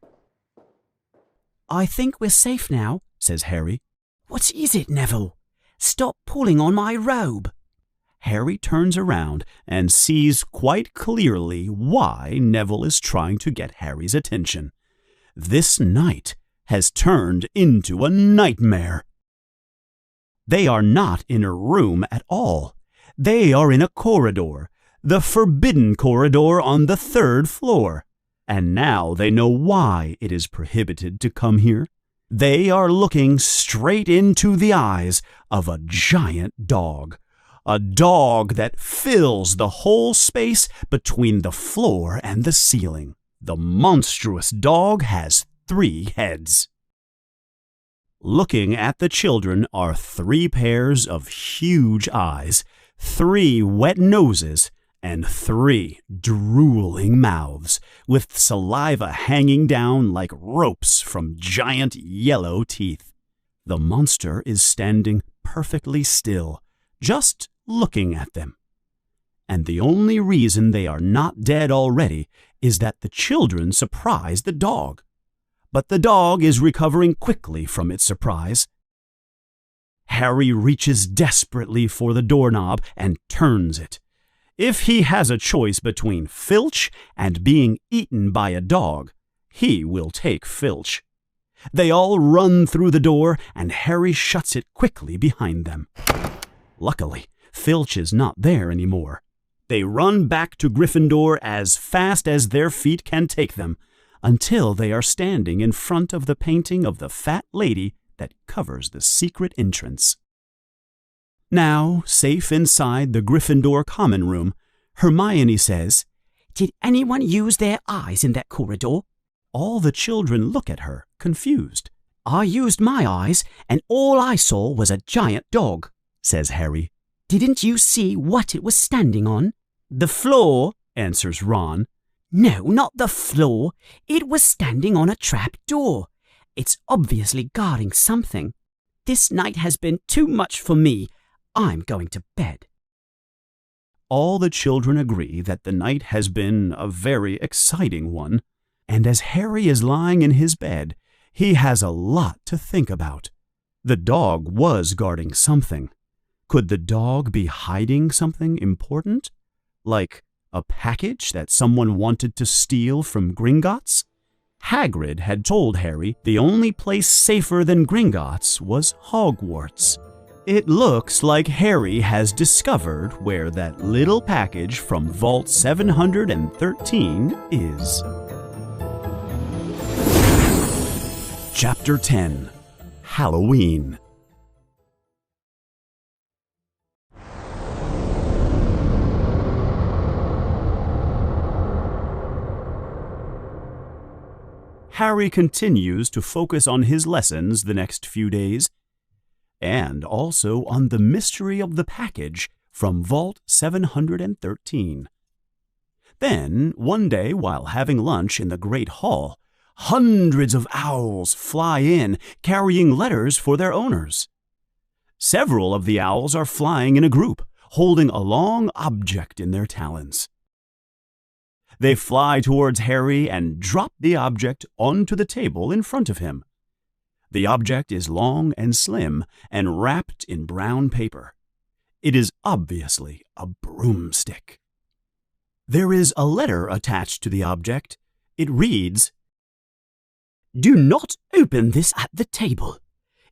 I think we're safe now, says Harry. What is it, Neville? Stop pulling on my robe. Harry turns around and sees quite clearly why Neville is trying to get Harry's attention. This night has turned into a nightmare. They are not in a room at all. They are in a corridor, the forbidden corridor on the 3rd floor. And now they know why it is prohibited to come here. They are looking straight into the eyes of a giant dog. A dog that fills the whole space between the floor and the ceiling. The monstrous dog has 3 heads. Looking at the children are 3 pairs of huge eyes, 3 wet noses, and 3 drooling mouths, with saliva hanging down like ropes from giant yellow teeth. The monster is standing perfectly still, just looking at them. And the only reason they are not dead already is that the children surprised the dog. But the dog is recovering quickly from its surprise. Harry reaches desperately for the doorknob and turns it. If he has a choice between Filch and being eaten by a dog, he will take Filch. They all run through the door, and Harry shuts it quickly behind them. Luckily, Filch is not there anymore. They run back to Gryffindor as fast as their feet can take them, until they are standing in front of the painting of the fat lady that covers the secret entrance. Now, safe inside the Gryffindor common room, Hermione says, Did anyone use their eyes in that corridor? All the children look at her, confused. I used my eyes, and all I saw was a giant dog, says Harry. Didn't you see what it was standing on? The floor, answers Ron. No, not the floor. It was standing on a trap door. It's obviously guarding something. This night has been too much for me. I'm going to bed. All the children agree that the night has been a very exciting one, and as Harry is lying in his bed, he has a lot to think about. The dog was guarding something. Could the dog be hiding something important? Like a package that someone wanted to steal from Gringotts? Hagrid had told Harry the only place safer than Gringotts was Hogwarts. It looks like Harry has discovered where that little package from Vault 713 is. Chapter 10. Halloween. Harry continues to focus on his lessons the next few days, and also on the mystery of the package from Vault 713. Then, one day while having lunch in the Great Hall, hundreds of owls fly in, carrying letters for their owners. Several of the owls are flying in a group, holding a long object in their talons. They fly towards Harry and drop the object onto the table in front of him. The object is long and slim and wrapped in brown paper. It is obviously a broomstick. There is a letter attached to the object. It reads, Do not open this at the table.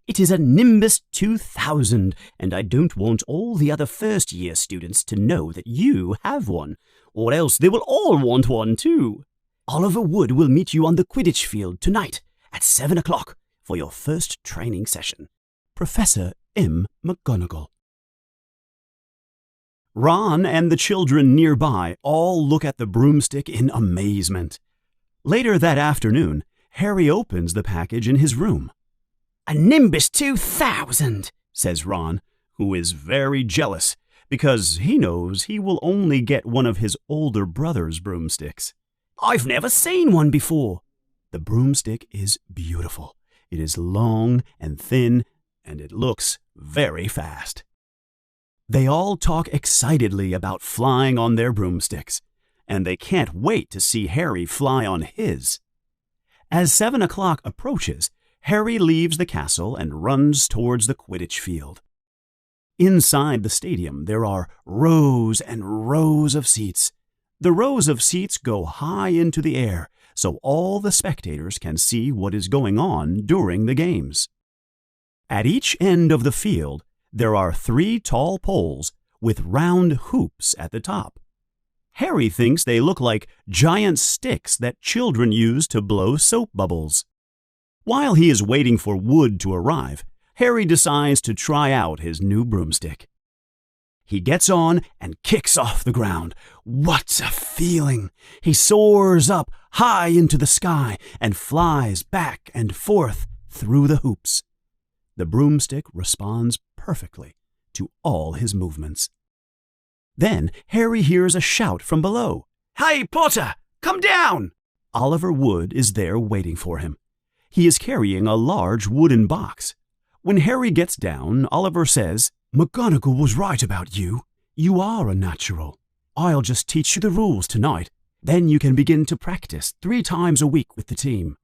It is a Nimbus 2000, and I don't want all the other first-year students to know that you have one, or else they will all want one too. Oliver Wood will meet you on the Quidditch field tonight at 7 o'clock for your first training session. Professor M. McGonagall. Ron and the children nearby all look at the broomstick in amazement. Later that afternoon, Harry opens the package in his room. A Nimbus 2000, says Ron, who is very jealous because he knows he will only get one of his older brother's broomsticks. I've never seen one before. The broomstick is beautiful. It is long and thin, and it looks very fast. They all talk excitedly about flying on their broomsticks, and they can't wait to see Harry fly on his. As 7 o'clock approaches, Harry leaves the castle and runs towards the Quidditch field. Inside the stadium, there are rows and rows of seats. The rows of seats go high into the air, so all the spectators can see what is going on during the games. At each end of the field, there are 3 tall poles with round hoops at the top. Harry thinks they look like giant sticks that children use to blow soap bubbles. While he is waiting for Wood to arrive, Harry decides to try out his new broomstick. He gets on and kicks off the ground. What a feeling! He soars up high into the sky and flies back and forth through the hoops. The broomstick responds perfectly to all his movements. Then Harry hears a shout from below. "Hey, Potter, come down!" Oliver Wood is there waiting for him. He is carrying a large wooden box. When Harry gets down, Oliver says, "McGonagall was right about you. You are a natural. I'll just teach you the rules tonight. Then you can begin to practice 3 times a week with the team."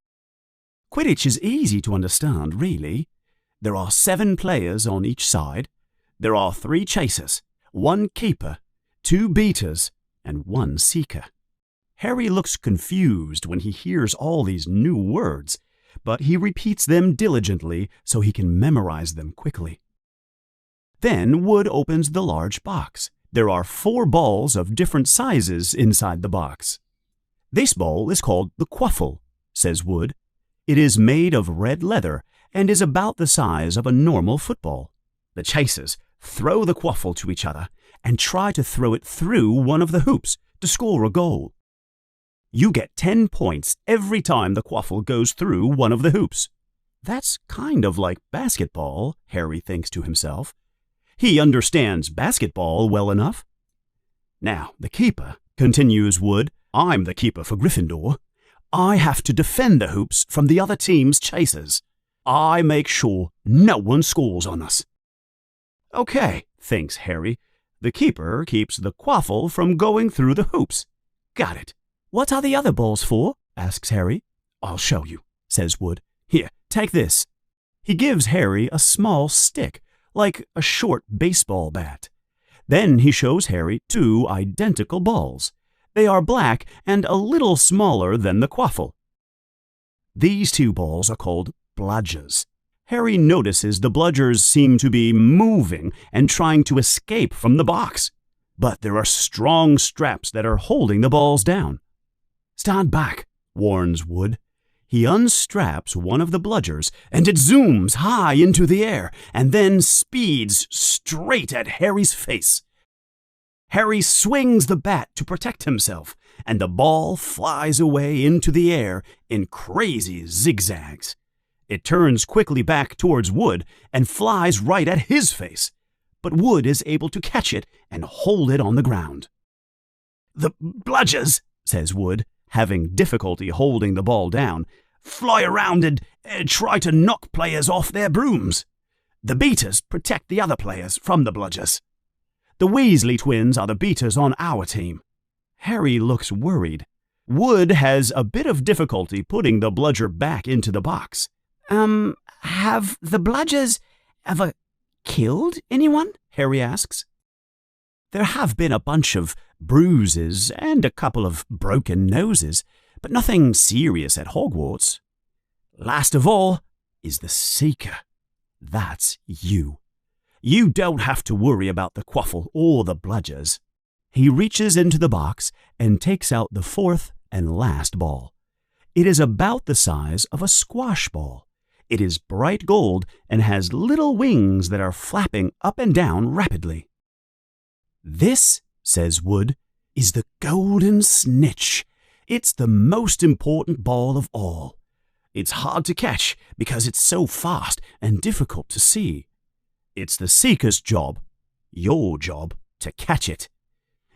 Quidditch is easy to understand, really. There are 7 players on each side. There are 3 chasers, 1 keeper, 2 beaters, and 1 seeker. Harry looks confused when he hears all these new words, but he repeats them diligently so he can memorize them quickly. Then Wood opens the large box. There are 4 balls of different sizes inside the box. "This ball is called the quaffle," says Wood. "It is made of red leather and is about the size of a normal football. The chasers throw the quaffle to each other and try to throw it through one of the hoops to score a goal. You get 10 points every time the quaffle goes through one of the hoops." That's kind of like basketball, Harry thinks to himself. He understands basketball well enough. "Now, the keeper," continues Wood. "I'm the keeper for Gryffindor. I have to defend the hoops from the other team's chasers. I make sure no one scores on us." "Okay," thinks Harry. "The keeper keeps the quaffle from going through the hoops. Got it." "What are the other balls for?" asks Harry. "I'll show you," says Wood. "Here, take this." He gives Harry a small stick, like a short baseball bat. Then he shows Harry 2 identical balls. They are black and a little smaller than the quaffle. These 2 balls are called bludgers. Harry notices the bludgers seem to be moving and trying to escape from the box, but there are strong straps that are holding the balls down. "Stand back," warns Wood. He unstraps one of the bludgers, and it zooms high into the air and then speeds straight at Harry's face. Harry swings the bat to protect himself, and the ball flies away into the air in crazy zigzags. It turns quickly back towards Wood and flies right at his face, but Wood is able to catch it and hold it on the ground. "The bludgers," says Wood, having difficulty holding the ball down, "fly around and try to knock players off their brooms. The beaters protect the other players from the bludgers. The Weasley twins are the beaters on our team." Harry looks worried. Wood has a bit of difficulty putting the bludger back into the box. Have the bludgers ever killed anyone?" Harry asks. "There have been a bunch of bruises and a couple of broken noses, but nothing serious at Hogwarts. Last of all is the Seeker. That's you. You don't have to worry about the quaffle or the bludgers." He reaches into the box and takes out the 4th and last ball. It is about the size of a squash ball. It is bright gold and has little wings that are flapping up and down rapidly. "This," says Wood, "is the golden snitch. It's the most important ball of all. It's hard to catch because it's so fast and difficult to see. It's the Seeker's job, your job, to catch it.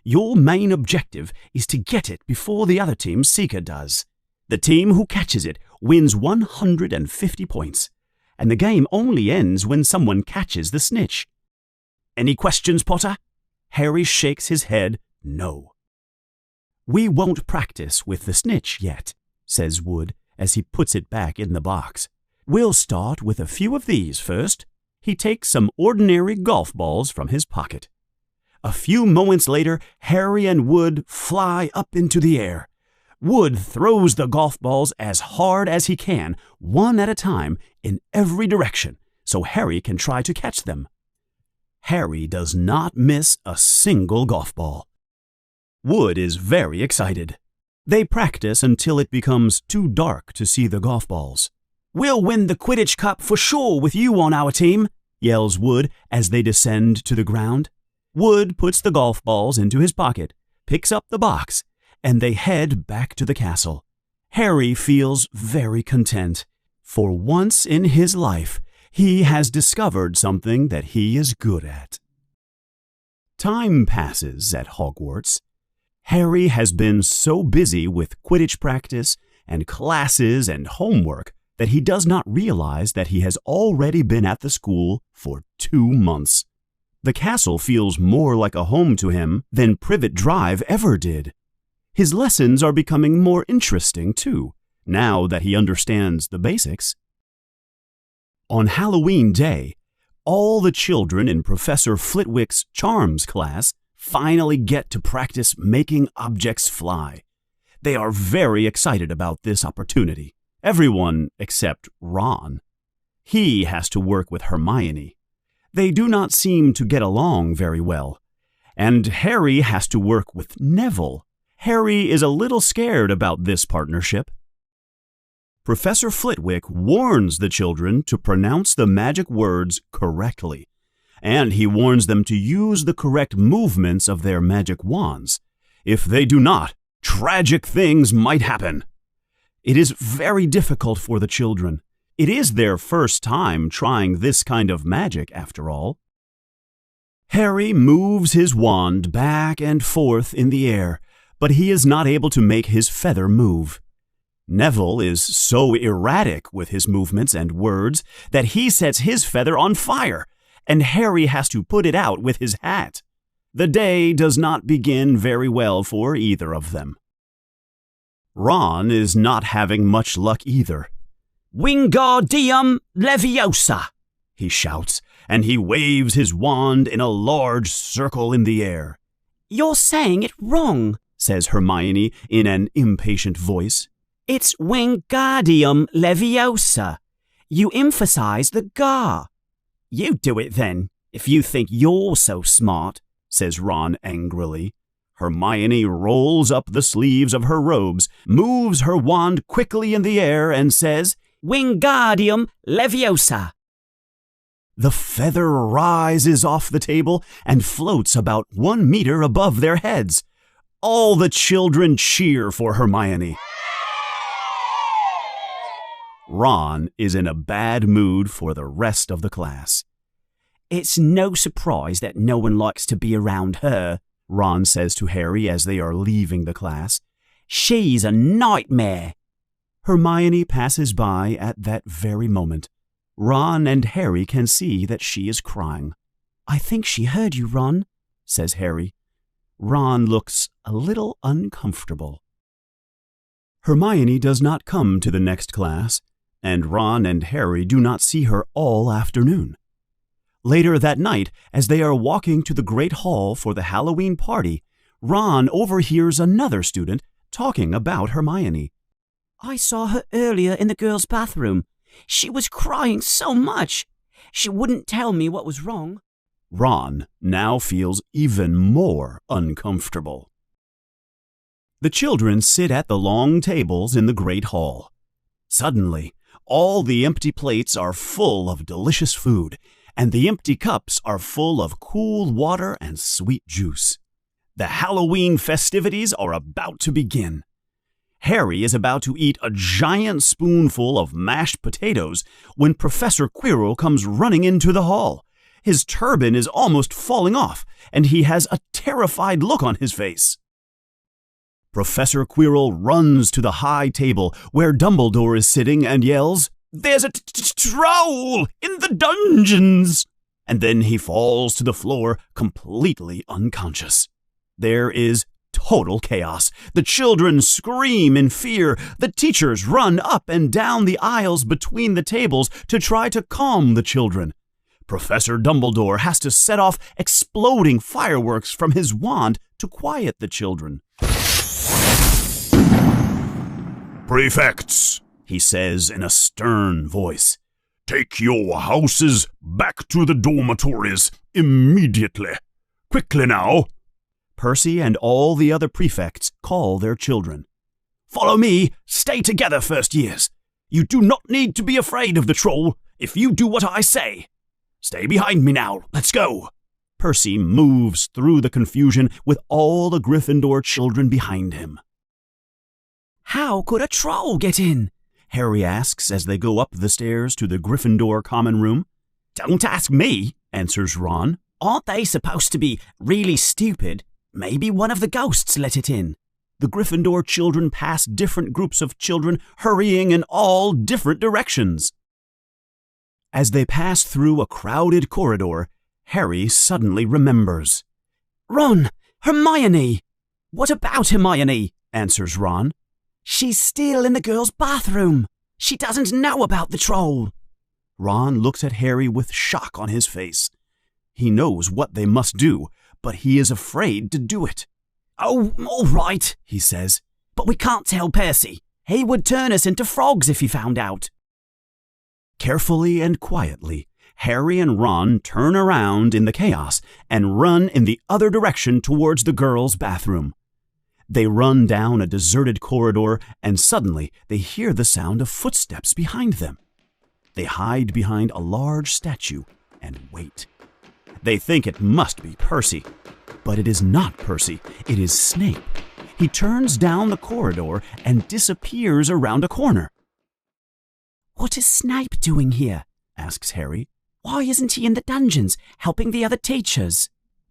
Your main objective is to get it before the other team's Seeker does. The team who catches it wins 150 points, and the game only ends when someone catches the snitch. Any questions, Potter?" Harry shakes his head no. "We won't practice with the snitch yet," says Wood as he puts it back in the box. "We'll start with a few of these first." He takes some ordinary golf balls from his pocket. A few moments later, Harry and Wood fly up into the air. Wood throws the golf balls as hard as he can, one at a time, in every direction, so Harry can try to catch them. Harry does not miss a single golf ball. Wood is very excited. They practice until it becomes too dark to see the golf balls. "We'll win the Quidditch Cup for sure with you on our team," yells Wood as they descend to the ground. Wood puts the golf balls into his pocket, picks up the box, and they head back to the castle. Harry feels very content. For once in his life, he has discovered something that he is good at. Time passes at Hogwarts. Harry has been so busy with Quidditch practice and classes and homework that he does not realize that he has already been at the school for 2 months. The castle feels more like a home to him than Privet Drive ever did. His lessons are becoming more interesting, too, now that he understands the basics. On Halloween Day, all the children in Professor Flitwick's Charms class finally get to practice making objects fly. They are very excited about this opportunity. Everyone except Ron. He has to work with Hermione. They do not seem to get along very well. And Harry has to work with Neville. Harry is a little scared about this partnership. Professor Flitwick warns the children to pronounce the magic words correctly, and he warns them to use the correct movements of their magic wands. If they do not, tragic things might happen. It is very difficult for the children. It is their first time trying this kind of magic, after all. Harry moves his wand back and forth in the air, but he is not able to make his feather move. Neville is so erratic with his movements and words that he sets his feather on fire, and Harry has to put it out with his hat. The day does not begin very well for either of them. Ron is not having much luck either. Wingardium Leviosa, he shouts, and he waves his wand in a large circle in the air. "You're saying it wrong," says Hermione in an impatient voice. "It's Wingardium Leviosa. You emphasize the ga." "You do it then, if you think you're so smart," says Ron angrily. Hermione rolls up the sleeves of her robes, moves her wand quickly in the air, and says, "Wingardium Leviosa." The feather rises off the table and floats about 1 meter above their heads. All the children cheer for Hermione. Ron is in a bad mood for the rest of the class. "It's no surprise that no one likes to be around her," Ron says to Harry as they are leaving the class. "She's a nightmare." Hermione passes by at that very moment. Ron and Harry can see that she is crying. "I think she heard you, Ron," says Harry. Ron looks a little uncomfortable. Hermione does not come to the next class, and Ron and Harry do not see her all afternoon. Later that night, as they are walking to the Great Hall for the Halloween party, Ron overhears another student talking about Hermione. "I saw her earlier in the girls' bathroom. She was crying so much. She wouldn't tell me what was wrong." Ron now feels even more uncomfortable. The children sit at the long tables in the Great Hall. Suddenly, all the empty plates are full of delicious food, and the empty cups are full of cool water and sweet juice. The Halloween festivities are about to begin. Harry is about to eat a giant spoonful of mashed potatoes when Professor Quirrell comes running into the hall. His turban is almost falling off, and he has a terrified look on his face. Professor Quirrell runs to the high table where Dumbledore is sitting and yells, "There's a troll in the dungeons!" and then he falls to the floor completely unconscious. There is total chaos. The children scream in fear. The teachers run up and down the aisles between the tables to try to calm the children. Professor Dumbledore has to set off exploding fireworks from his wand to quiet the children. "Prefects," he says in a stern voice, "take your houses back to the dormitories immediately. Quickly now." Percy and all the other prefects call their children. "Follow me. Stay together, first years. You do not need to be afraid of the troll if you do what I say. Stay behind me now. Let's go." Percy moves through the confusion with all the Gryffindor children behind him. How could a troll get in? Harry asks as they go up the stairs to the Gryffindor common room. Don't ask me, answers Ron. Aren't they supposed to be really stupid? Maybe one of the ghosts let it in. The Gryffindor children pass different groups of children hurrying in all different directions. As they pass through a crowded corridor, Harry suddenly remembers. Ron! Hermione! What about Hermione? Answers Ron. She's still in the girls' bathroom. She doesn't know about the troll. Ron looks at Harry with shock on his face. He knows what they must do, but he is afraid to do it. Oh, all right, he says. But we can't tell Percy. He would turn us into frogs if he found out. Carefully and quietly, Harry and Ron turn around in the chaos and run in the other direction towards the girls' bathroom. They run down a deserted corridor, and suddenly they hear the sound of footsteps behind them. They hide behind a large statue and wait. They think it must be Percy, but it is not Percy, it is Snape. He turns down the corridor and disappears around a corner. What is Snape doing here? Asks Harry. Why isn't he in the dungeons, helping the other teachers?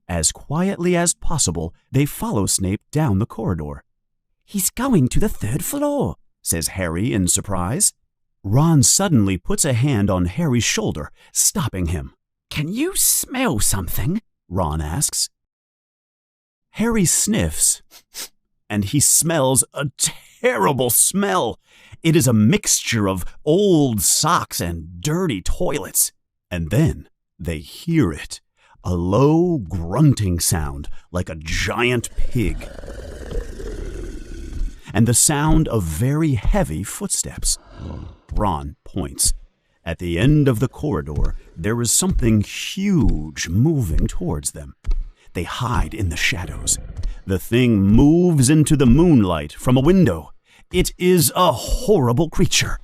As quietly as possible, they follow Snape down the corridor. He's going to the 3rd floor, says Harry in surprise. Ron suddenly puts a hand on Harry's shoulder, stopping him. Can you smell something? Ron asks. Harry sniffs, and he smells a terrible smell. It is a mixture of old socks and dirty toilets. And then they hear it, a low grunting sound like a giant pig. And the sound of very heavy footsteps. Ron points. At the end of the corridor, there is something huge moving towards them. They hide in the shadows. The thing moves into the moonlight from a window. It is a horrible creature.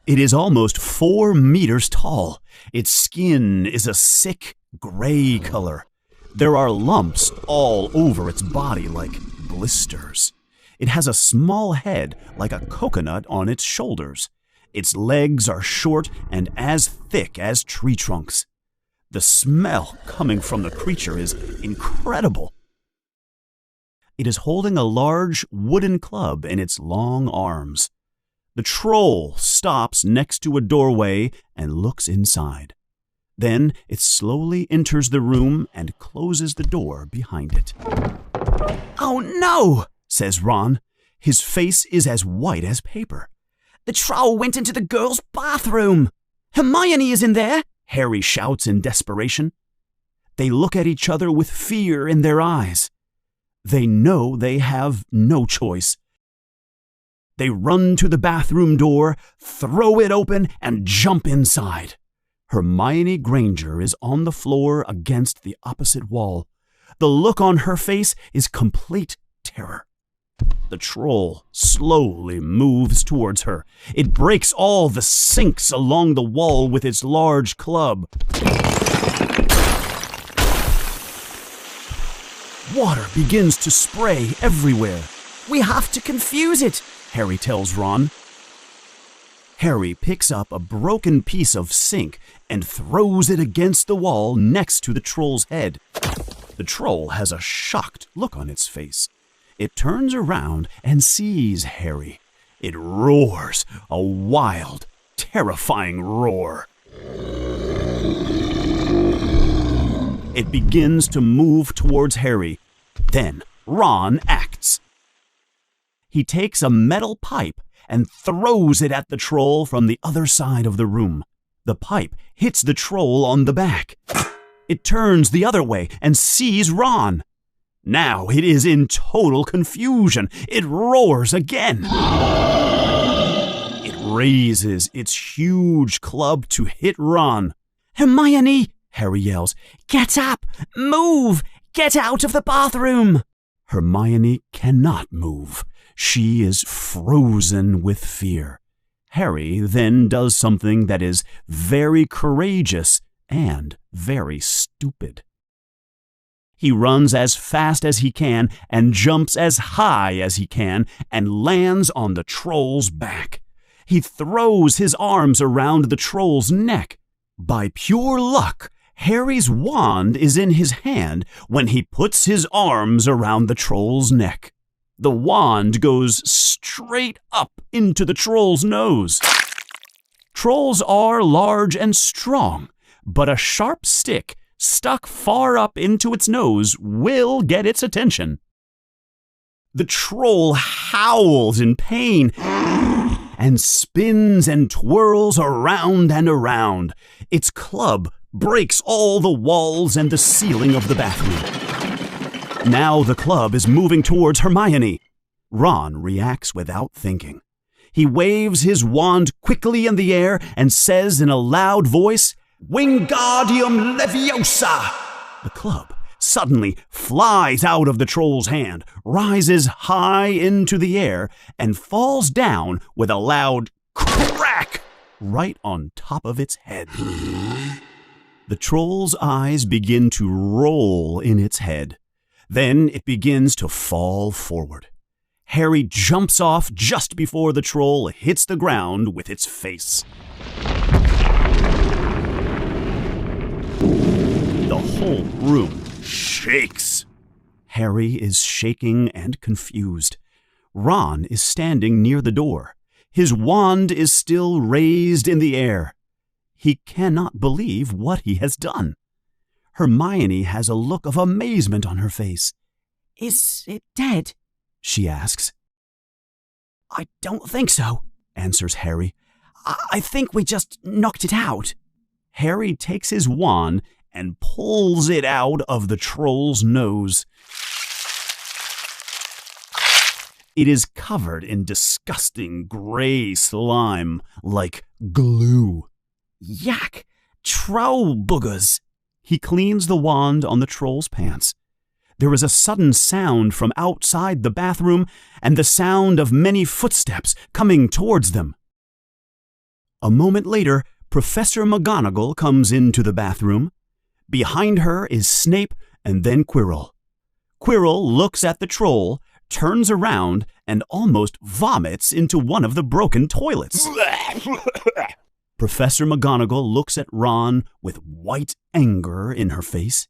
It is almost 4 meters tall. Its skin is a sick gray color. There are lumps all over its body like blisters. It has a small head like a coconut on its shoulders. Its legs are short and as thick as tree trunks. The smell coming from the creature is incredible. It is holding a large wooden club in its long arms. The troll stops next to a doorway and looks inside. Then it slowly enters the room and closes the door behind it. Oh no, says Ron. His face is as white as paper. The troll went into the girls' bathroom. Hermione is in there, Harry shouts in desperation. They look at each other with fear in their eyes. They know they have no choice. They run to the bathroom door, throw it open, and jump inside. Hermione Granger is on the floor against the opposite wall. The look on her face is complete terror. The troll slowly moves towards her. It breaks all the sinks along the wall with its large club. Water begins to spray everywhere. We have to confuse it, Harry tells Ron. Harry picks up a broken piece of sink and throws it against the wall next to the troll's head. The troll has a shocked look on its face. It turns around and sees Harry. It roars, a wild, terrifying roar. It begins to move towards Harry. Then Ron acts. He takes a metal pipe and throws it at the troll from the other side of the room. The pipe hits the troll on the back. It turns the other way and sees Ron. Now it is in total confusion. It roars again. It raises its huge club to hit Ron. Hermione, Harry yells. get up! Move! Get out of the bathroom! Hermione cannot move. She is frozen with fear. Harry then does something that is very courageous and very stupid. He runs as fast as he can and jumps as high as he can and lands on the troll's back. He throws his arms around the troll's neck. By pure luck, Harry's wand is in his hand when he puts his arms around the troll's neck. The wand goes straight up into the troll's nose. Trolls are large and strong, but a sharp stick stuck far up into its nose will get its attention. The troll howls in pain and spins and twirls around and around. Its club breaks all the walls and the ceiling of the bathroom. Now the club is moving towards Hermione. Ron reacts without thinking. He waves his wand quickly in the air and says in a loud voice, "Wingardium Leviosa!" The club suddenly flies out of the troll's hand, rises high into the air, and falls down with a loud crack right on top of its head. The troll's eyes begin to roll in its head. Then it begins to fall forward. Harry jumps off just before the troll hits the ground with its face. The whole room shakes. Harry is shaking and confused. Ron is standing near the door. His wand is still raised in the air. He cannot believe what he has done. Hermione has a look of amazement on her face. Is it dead? She asks. I don't think so, answers Harry. I think we just knocked it out. Harry takes his wand and pulls it out of the troll's nose. It is covered in disgusting gray slime, like glue. Yuck! Troll boogers! He cleans the wand on the troll's pants. There is a sudden sound from outside the bathroom and the sound of many footsteps coming towards them. A moment later, Professor McGonagall comes into the bathroom. Behind her is Snape and then Quirrell. Quirrell looks at the troll, turns around, and almost vomits into one of the broken toilets. Professor McGonagall looks at Ron with white anger in her face.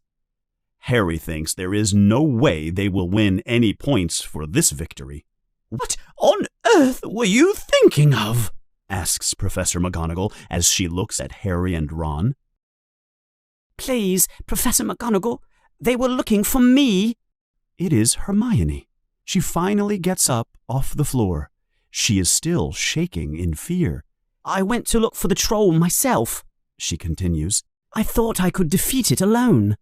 Harry thinks there is no way they will win any points for this victory. What on earth were you thinking of? Asks Professor McGonagall as she looks at Harry and Ron. Please, Professor McGonagall, they were looking for me. It is Hermione. She finally gets up off the floor. She is still shaking in fear. I went to look for the troll myself, she continues. I thought I could defeat it alone.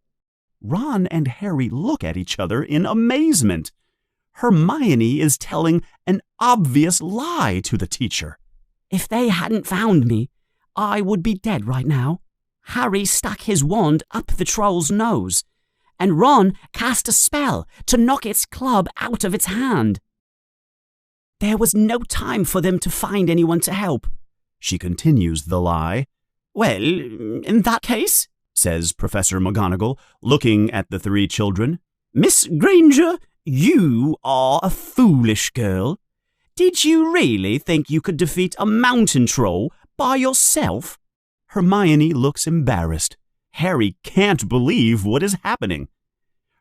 Ron and Harry look at each other in amazement. Hermione is telling an obvious lie to the teacher. If they hadn't found me, I would be dead right now. Harry stuck his wand up the troll's nose, and Ron cast a spell to knock its club out of its hand. There was no time for them to find anyone to help. She continues the lie. Well, in that case, says Professor McGonagall, looking at the three children, Miss Granger, you are a foolish girl. Did you really think you could defeat a mountain troll by yourself? Hermione looks embarrassed. Harry can't believe what is happening.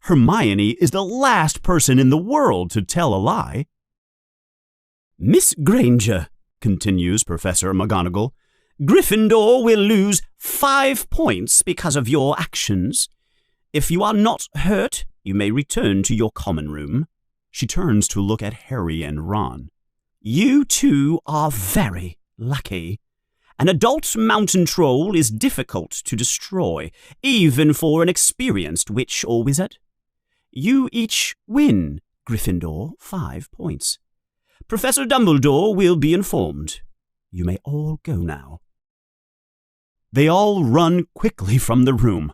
Hermione is the last person in the world to tell a lie. Miss Granger, continues Professor McGonagall, Gryffindor will lose 5 points because of your actions. If you are not hurt, you may return to your common room. She turns to look at Harry and Ron. You two are very lucky. An adult mountain troll is difficult to destroy, even for an experienced witch or wizard. You each win, Gryffindor, 5 points. Professor Dumbledore will be informed. You may all go now. They all run quickly from the room.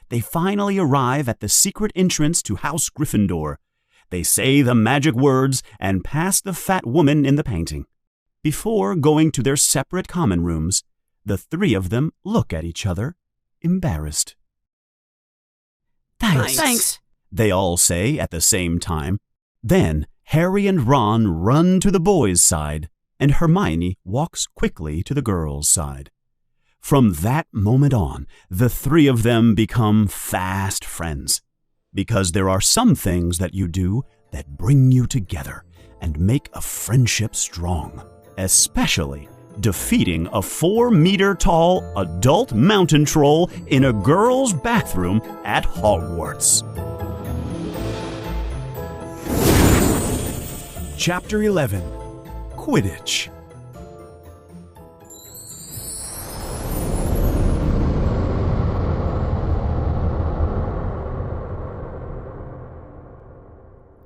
They finally arrive at the secret entrance to House Gryffindor. They say the magic words and pass the fat woman in the painting. Before going to their separate common rooms, the three of them look at each other, embarrassed. Thanks, they all say at the same time. Then Harry and Ron run to the boys' side, and Hermione walks quickly to the girls' side. From that moment on, the three of them become fast friends, because there are some things that you do that bring you together and make a friendship strong, especially defeating a 4-meter-tall adult mountain troll in a girl's bathroom at Hogwarts. Chapter 11. Quidditch.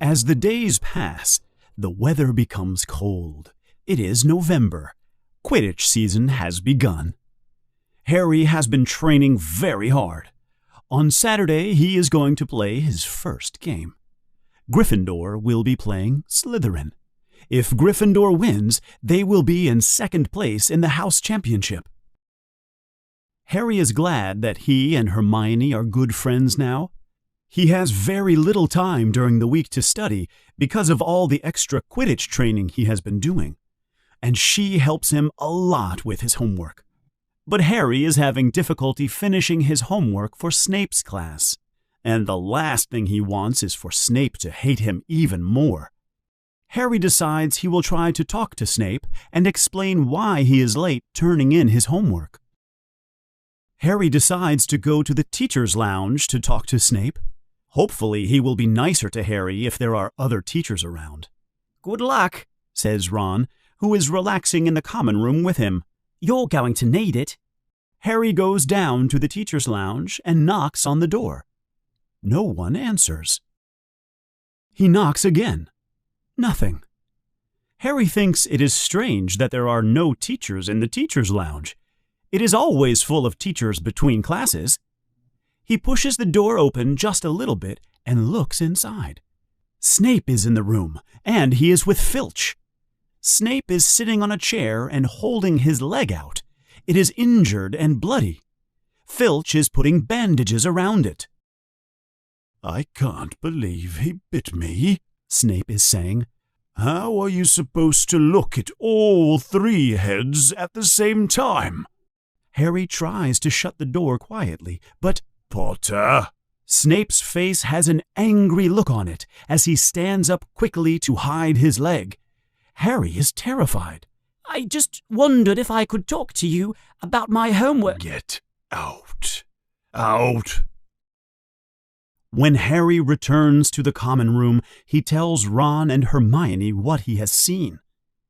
As the days pass, the weather becomes cold. It is November. Quidditch season has begun. Harry has been training very hard. On Saturday, he is going to play his first game. Gryffindor will be playing Slytherin. If Gryffindor wins, they will be in second place in the house championship. Harry is glad that he and Hermione are good friends now. He has very little time during the week to study because of all the extra Quidditch training he has been doing, and she helps him a lot with his homework. But Harry is having difficulty finishing his homework for Snape's class, and the last thing he wants is for Snape to hate him even more. Harry decides he will try to talk to Snape and explain why he is late turning in his homework. Harry decides to go to the teacher's lounge to talk to Snape. Hopefully he will be nicer to Harry if there are other teachers around. Good luck, says Ron, who is relaxing in the common room with him. You're going to need it. Harry goes down to the teacher's lounge and knocks on the door. No one answers. He knocks again. Nothing. Harry thinks it is strange that there are no teachers in the teacher's lounge. It is always full of teachers between classes. He pushes the door open just a little bit and looks inside. Snape is in the room, and he is with Filch. Snape is sitting on a chair and holding his leg out. It is injured and bloody. Filch is putting bandages around it. "I can't believe he bit me," Snape is saying. "How are you supposed to look at all 3 heads at the same time?" Harry tries to shut the door quietly, but "Potter!" Snape's face has an angry look on it as he stands up quickly to hide his leg. Harry is terrified. I just wondered if I could talk to you about my homework. "Get out! Out!" When Harry returns to the common room, he tells Ron and Hermione what he has seen.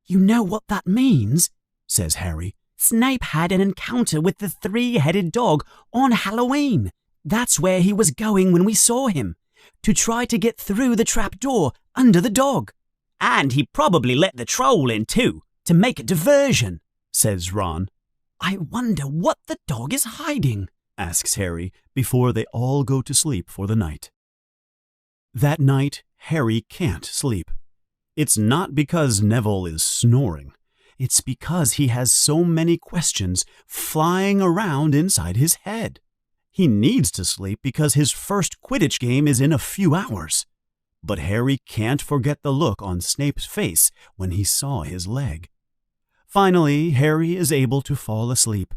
You know what that means? Says Harry. Snape had an encounter with the 3-headed dog on Halloween. That's where he was going when we saw him, to try to get through the trap door under the dog. And he probably let the troll in too, to make a diversion, says Ron. I wonder what the dog is hiding, asks Harry before they all go to sleep for the night. That night, Harry can't sleep. It's not because Neville is snoring. It's because he has so many questions flying around inside his head. He needs to sleep because his first Quidditch game is in a few hours. But Harry can't forget the look on Snape's face when he saw his leg. Finally, Harry is able to fall asleep.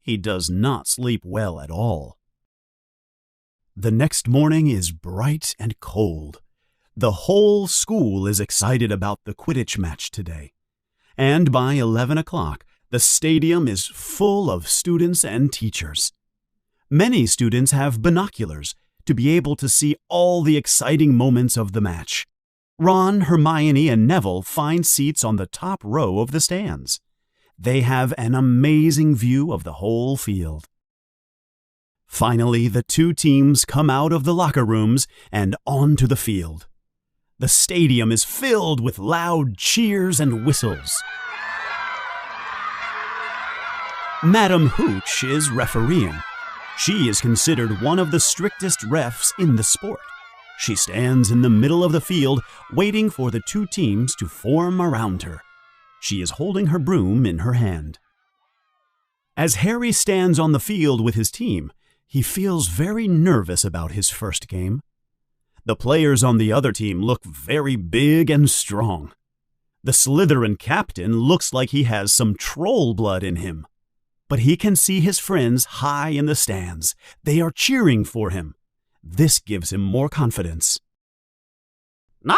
He does not sleep well at all. The next morning is bright and cold. The whole school is excited about the Quidditch match today. And by 11 o'clock, the stadium is full of students and teachers. Many students have binoculars to be able to see all the exciting moments of the match. Ron, Hermione, and Neville find seats on the top row of the stands. They have an amazing view of the whole field. Finally, the two teams come out of the locker rooms and onto the field. The stadium is filled with loud cheers and whistles. Madam Hooch is refereeing. She is considered one of the strictest refs in the sport. She stands in the middle of the field, waiting for the two teams to form around her. She is holding her broom in her hand. As Harry stands on the field with his team, he feels very nervous about his first game. The players on the other team look very big and strong. The Slytherin captain looks like he has some troll blood in him. But he can see his friends high in the stands. They are cheering for him. This gives him more confidence. "Now,"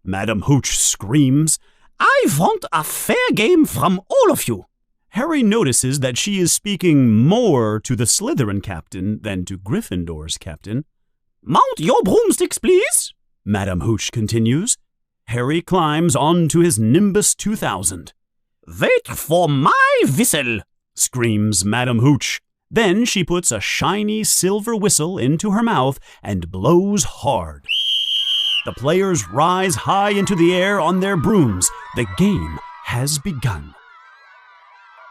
Madam Hooch screams, "I want a fair game from all of you." Harry notices that she is speaking more to the Slytherin captain than to Gryffindor's captain. "Mount your broomsticks, please," Madam Hooch continues. Harry climbs onto his Nimbus 2000. "Wait for my whistle," screams Madam Hooch. Then she puts a shiny silver whistle into her mouth and blows hard. The players rise high into the air on their brooms. The game has begun.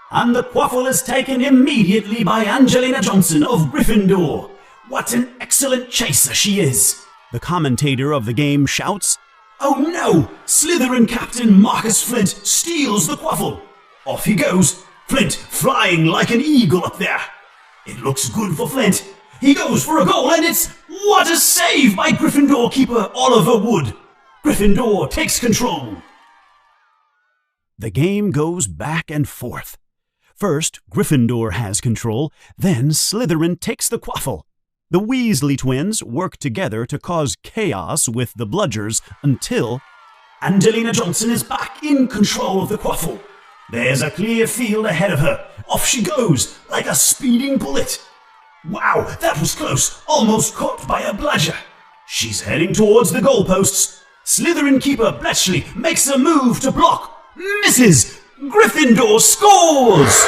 And the quaffle is taken immediately by Angelina Johnson of Gryffindor. What an excellent chaser she is! The commentator of the game shouts, "Oh no! Slytherin captain Marcus Flint steals the quaffle! Off he goes, Flint flying like an eagle up there. It looks good for Flint. He goes for a goal and it's... What a save by Gryffindor keeper Oliver Wood! Gryffindor takes control." The game goes back and forth. First, Gryffindor has control, then Slytherin takes the quaffle. The Weasley twins work together to cause chaos with the bludgers until... Angelina Johnson is back in control of the quaffle. There's a clear field ahead of her. Off she goes, like a speeding bullet. Wow, that was close, almost caught by a bludger. She's heading towards the goalposts. Slytherin keeper Bletchley makes a move to block. Misses! Gryffindor scores!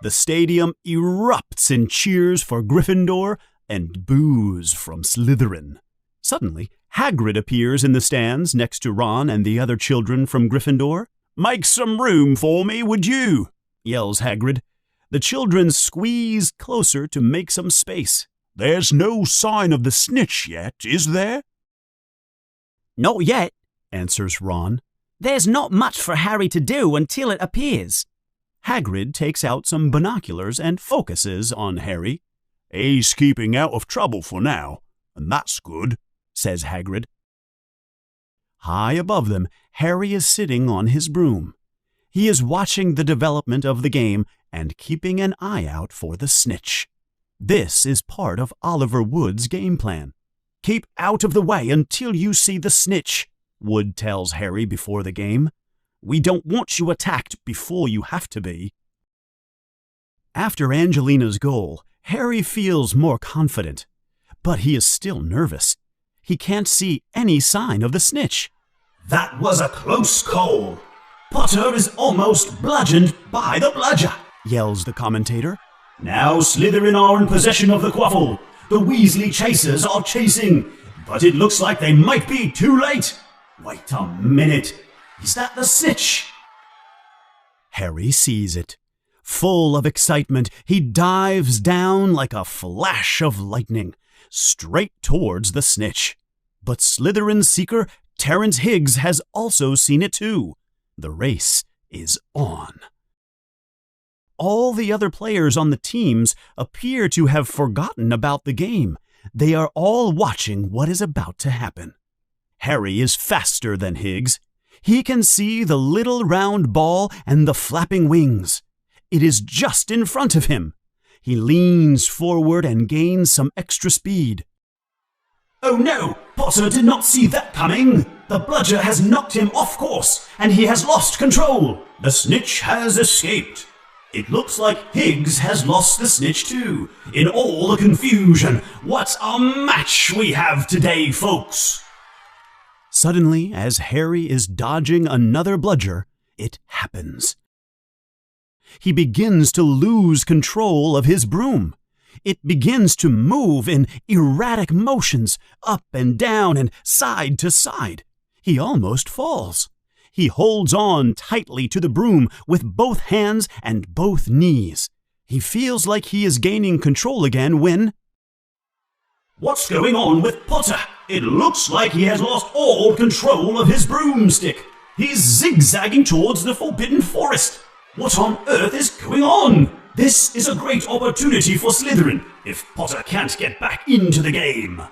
The stadium erupts in cheers for Gryffindor and boos from Slytherin. Suddenly, Hagrid appears in the stands next to Ron and the other children from Gryffindor. "Make some room for me, would you?" yells Hagrid. The children squeeze closer to make some space. "There's no sign of the snitch yet, is there?" "Not yet," answers Ron. "There's not much for Harry to do until it appears." Hagrid takes out some binoculars and focuses on Harry. "He's keeping out of trouble for now, and that's good," says Hagrid. High above them, Harry is sitting on his broom. He is watching the development of the game and keeping an eye out for the snitch. This is part of Oliver Wood's game plan. "Keep out of the way until you see the snitch," Wood tells Harry before the game. "We don't want you attacked before you have to be." After Angelina's goal, Harry feels more confident, but he is still nervous. He can't see any sign of the snitch. That was a close call. Potter is almost bludgeoned by the bludger, yells the commentator. Now Slytherin are in possession of the quaffle. The Weasley chasers are chasing, but it looks like they might be too late. Wait a minute. Is that the snitch? Harry sees it. Full of excitement, he dives down like a flash of lightning, straight towards the snitch. But Slytherin seeker Terrence Higgs has also seen it too. The race is on. All the other players on the teams appear to have forgotten about the game. They are all watching what is about to happen. Harry is faster than Higgs. He can see the little round ball and the flapping wings. It is just in front of him. He leans forward and gains some extra speed. Oh no! Potter did not see that coming! The bludger has knocked him off course, and he has lost control! The snitch has escaped! It looks like Higgs has lost the snitch too. In all the confusion, what a match we have today, folks! Suddenly, as Harry is dodging another bludger, it happens. He begins to lose control of his broom. It begins to move in erratic motions, up and down and side to side. He almost falls. He holds on tightly to the broom with both hands and both knees. He feels like he is gaining control again when... What's going on with Potter? It looks like he has lost all control of his broomstick. He's zigzagging towards the Forbidden Forest. What on earth is going on? This is a great opportunity for Slytherin if Potter can't get back into the game.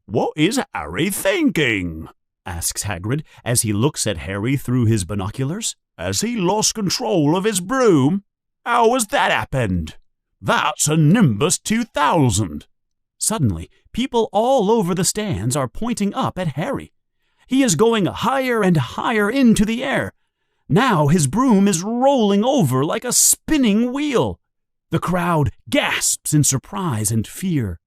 What is Harry thinking? asks Hagrid as he looks at Harry through his binoculars. Has he lost control of his broom? How has that happened? That's a Nimbus 2000. Suddenly, people all over the stands are pointing up at Harry. He is going higher and higher into the air. Now his broom is rolling over like a spinning wheel. The crowd gasps in surprise and fear.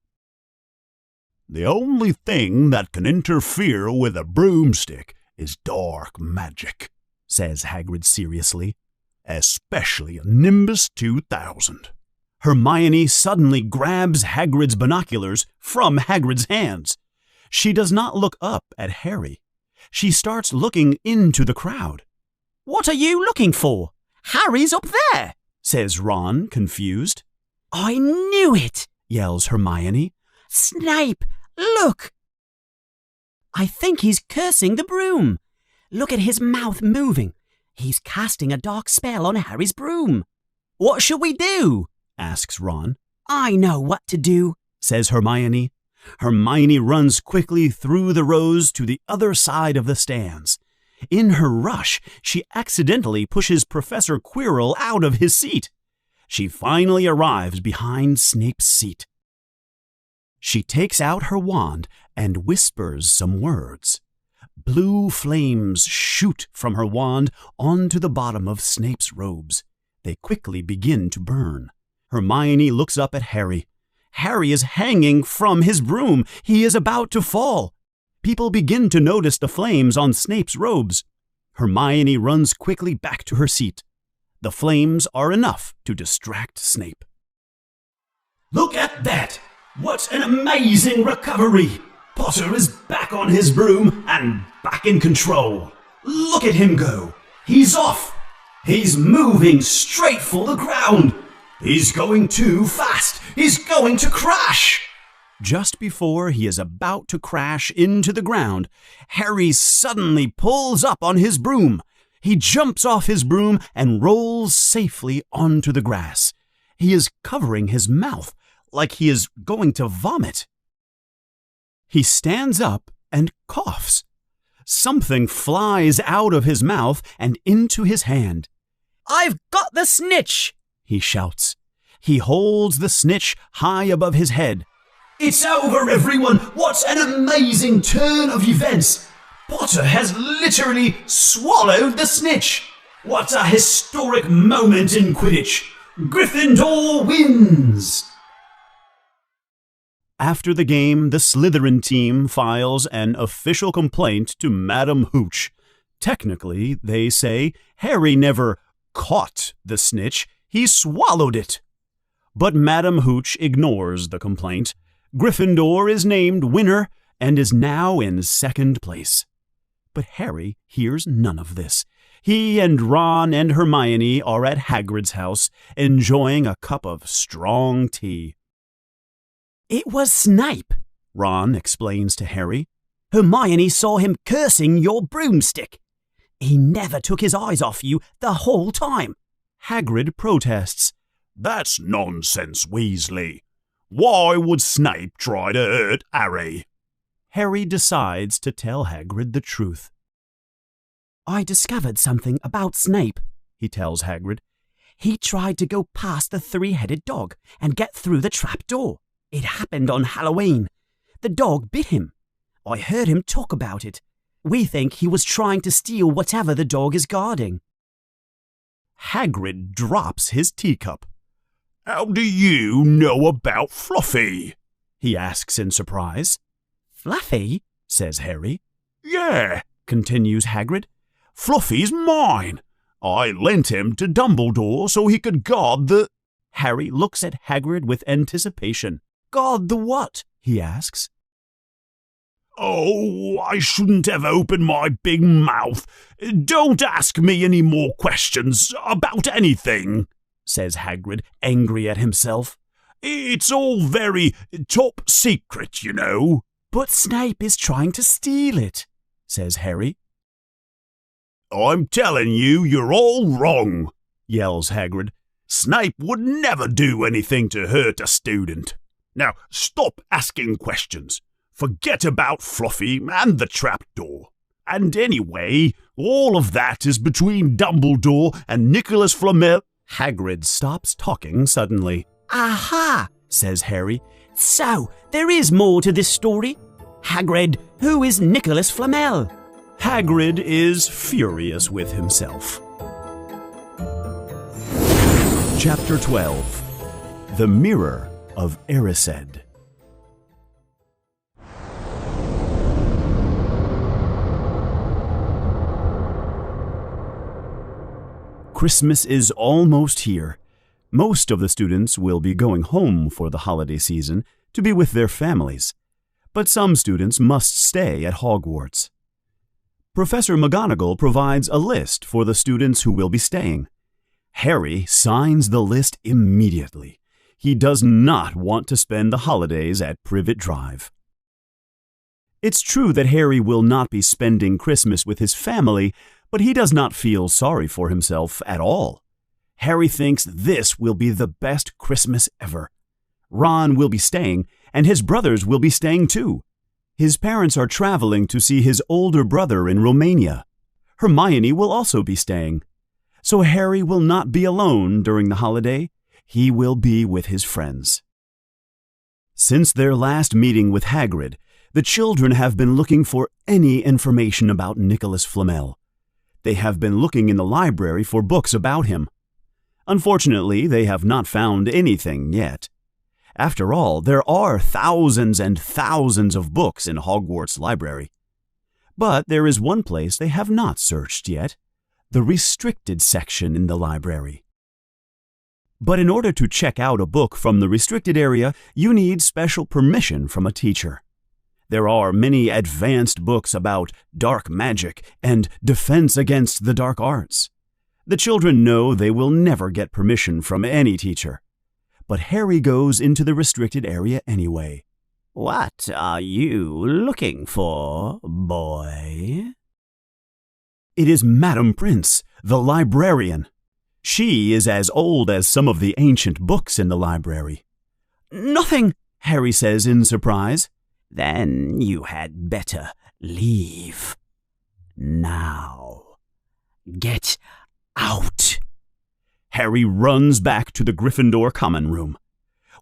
The only thing that can interfere with a broomstick is dark magic, says Hagrid seriously, especially a Nimbus 2000. Hermione suddenly grabs Hagrid's binoculars from Hagrid's hands. She does not look up at Harry. She starts looking into the crowd. What are you looking for? Harry's up there, says Ron, confused. I knew it, yells Hermione. Snape, look! I think he's cursing the broom. Look at his mouth moving. He's casting a dark spell on Harry's broom. What should we do? asks Ron. I know what to do, says Hermione. Hermione runs quickly through the rows to the other side of the stands. In her rush, she accidentally pushes Professor Quirrell out of his seat. She finally arrives behind Snape's seat. She takes out her wand and whispers some words. Blue flames shoot from her wand onto the bottom of Snape's robes. They quickly begin to burn. Hermione looks up at Harry. Harry is hanging from his broom. He is about to fall. People begin to notice the flames on Snape's robes. Hermione runs quickly back to her seat. The flames are enough to distract Snape. Look at that! What an amazing recovery! Potter is back on his broom and back in control. Look at him go! He's off! He's moving straight for the ground! He's going too fast! He's going to crash! Just before he is about to crash into the ground, Harry suddenly pulls up on his broom. He jumps off his broom and rolls safely onto the grass. He is covering his mouth like he is going to vomit. He stands up and coughs. Something flies out of his mouth and into his hand. I've got the snitch, he shouts. He holds the snitch high above his head. It's over, everyone! What an amazing turn of events! Potter has literally swallowed the snitch! What a historic moment in Quidditch! Gryffindor wins! After the game, the Slytherin team files an official complaint to Madam Hooch. Technically, they say, Harry never caught the snitch, he swallowed it. But Madam Hooch ignores the complaint. Gryffindor is named winner and is now in second place. But Harry hears none of this. He and Ron and Hermione are at Hagrid's house, enjoying a cup of strong tea. It was Snape, Ron explains to Harry. Hermione saw him cursing your broomstick. He never took his eyes off you the whole time. Hagrid protests. That's nonsense, Weasley. Why would Snape try to hurt Harry? Harry decides to tell Hagrid the truth. I discovered something about Snape, he tells Hagrid. He tried to go past the three-headed dog and get through the trap door. It happened on Halloween. The dog bit him. I heard him talk about it. We think he was trying to steal whatever the dog is guarding. Hagrid drops his teacup. How do you know about Fluffy? He asks in surprise. Fluffy? Says Harry. Yeah, Continues Hagrid. Fluffy's mine. I lent him to Dumbledore so he could guard the... Harry looks at Hagrid with anticipation. Guard the what? He asks. Oh, I shouldn't have opened my big mouth. Don't ask me any more questions about anything, Says Hagrid, angry at himself. It's all very top secret, you know. But Snape is trying to steal it, says Harry. I'm telling you, you're all wrong, Yells Hagrid. Snape would never do anything to hurt a student. Now, stop asking questions. Forget about Fluffy and the trapdoor. And anyway, all of that is between Dumbledore and Nicholas Flamel. Hagrid stops talking suddenly. Aha! Says Harry. So, there is more to this story. Hagrid, who is Nicholas Flamel? Hagrid is furious with himself. Chapter 12. The Mirror of Erised. Christmas is almost here. Most of the students will be going home for the holiday season to be with their families, but some students must stay at Hogwarts. Professor McGonagall provides a list for the students who will be staying. Harry signs the list immediately. He does not want to spend the holidays at Privet Drive. It's true that Harry will not be spending Christmas with his family, but he does not feel sorry for himself at all. Harry thinks this will be the best Christmas ever. Ron will be staying, and his brothers will be staying too. His parents are traveling to see his older brother in Romania. Hermione will also be staying. So Harry will not be alone during the holiday. He will be with his friends. Since their last meeting with Hagrid, the children have been looking for any information about Nicholas Flamel. They have been looking in the library for books about him. Unfortunately, they have not found anything yet. After all, there are thousands and thousands of books in Hogwarts library. But there is one place they have not searched yet, the restricted section in the library. But in order to check out a book from the restricted area, you need special permission from a teacher. There are many advanced books about dark magic and defense against the dark arts. The children know they will never get permission from any teacher. But Harry goes into the restricted area anyway. What are you looking for, boy? It is Madam Prince, the librarian. She is as old as some of the ancient books in the library. Nothing, Harry says in surprise. Then you had better leave. Now. Get out. Harry runs back to the Gryffindor common room.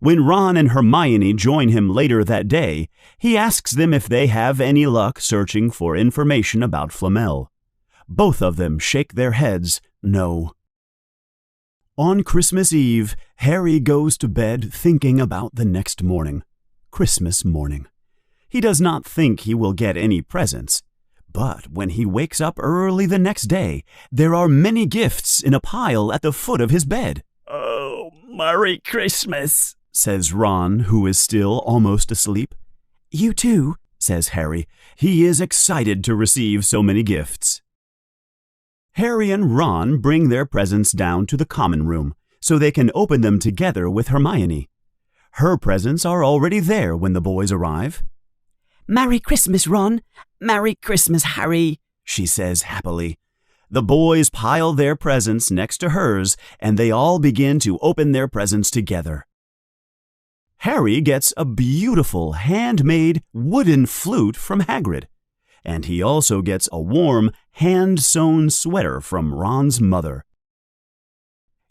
When Ron and Hermione join him later that day, he asks them if they have any luck searching for information about Flamel. Both of them shake their heads no. On Christmas Eve, Harry goes to bed thinking about the next morning, Christmas morning. He does not think he will get any presents, but when he wakes up early the next day, there are many gifts in a pile at the foot of his bed. Oh, Merry Christmas, says Ron, who is still almost asleep. You too, says Harry. He is excited to receive so many gifts. Harry and Ron bring their presents down to the common room so they can open them together with Hermione. Her presents are already there when the boys arrive. Merry Christmas, Ron. Merry Christmas, Harry, she says happily. The boys pile their presents next to hers, and they all begin to open their presents together. Harry gets a beautiful handmade wooden flute from Hagrid, and he also gets a warm hand-sewn sweater from Ron's mother.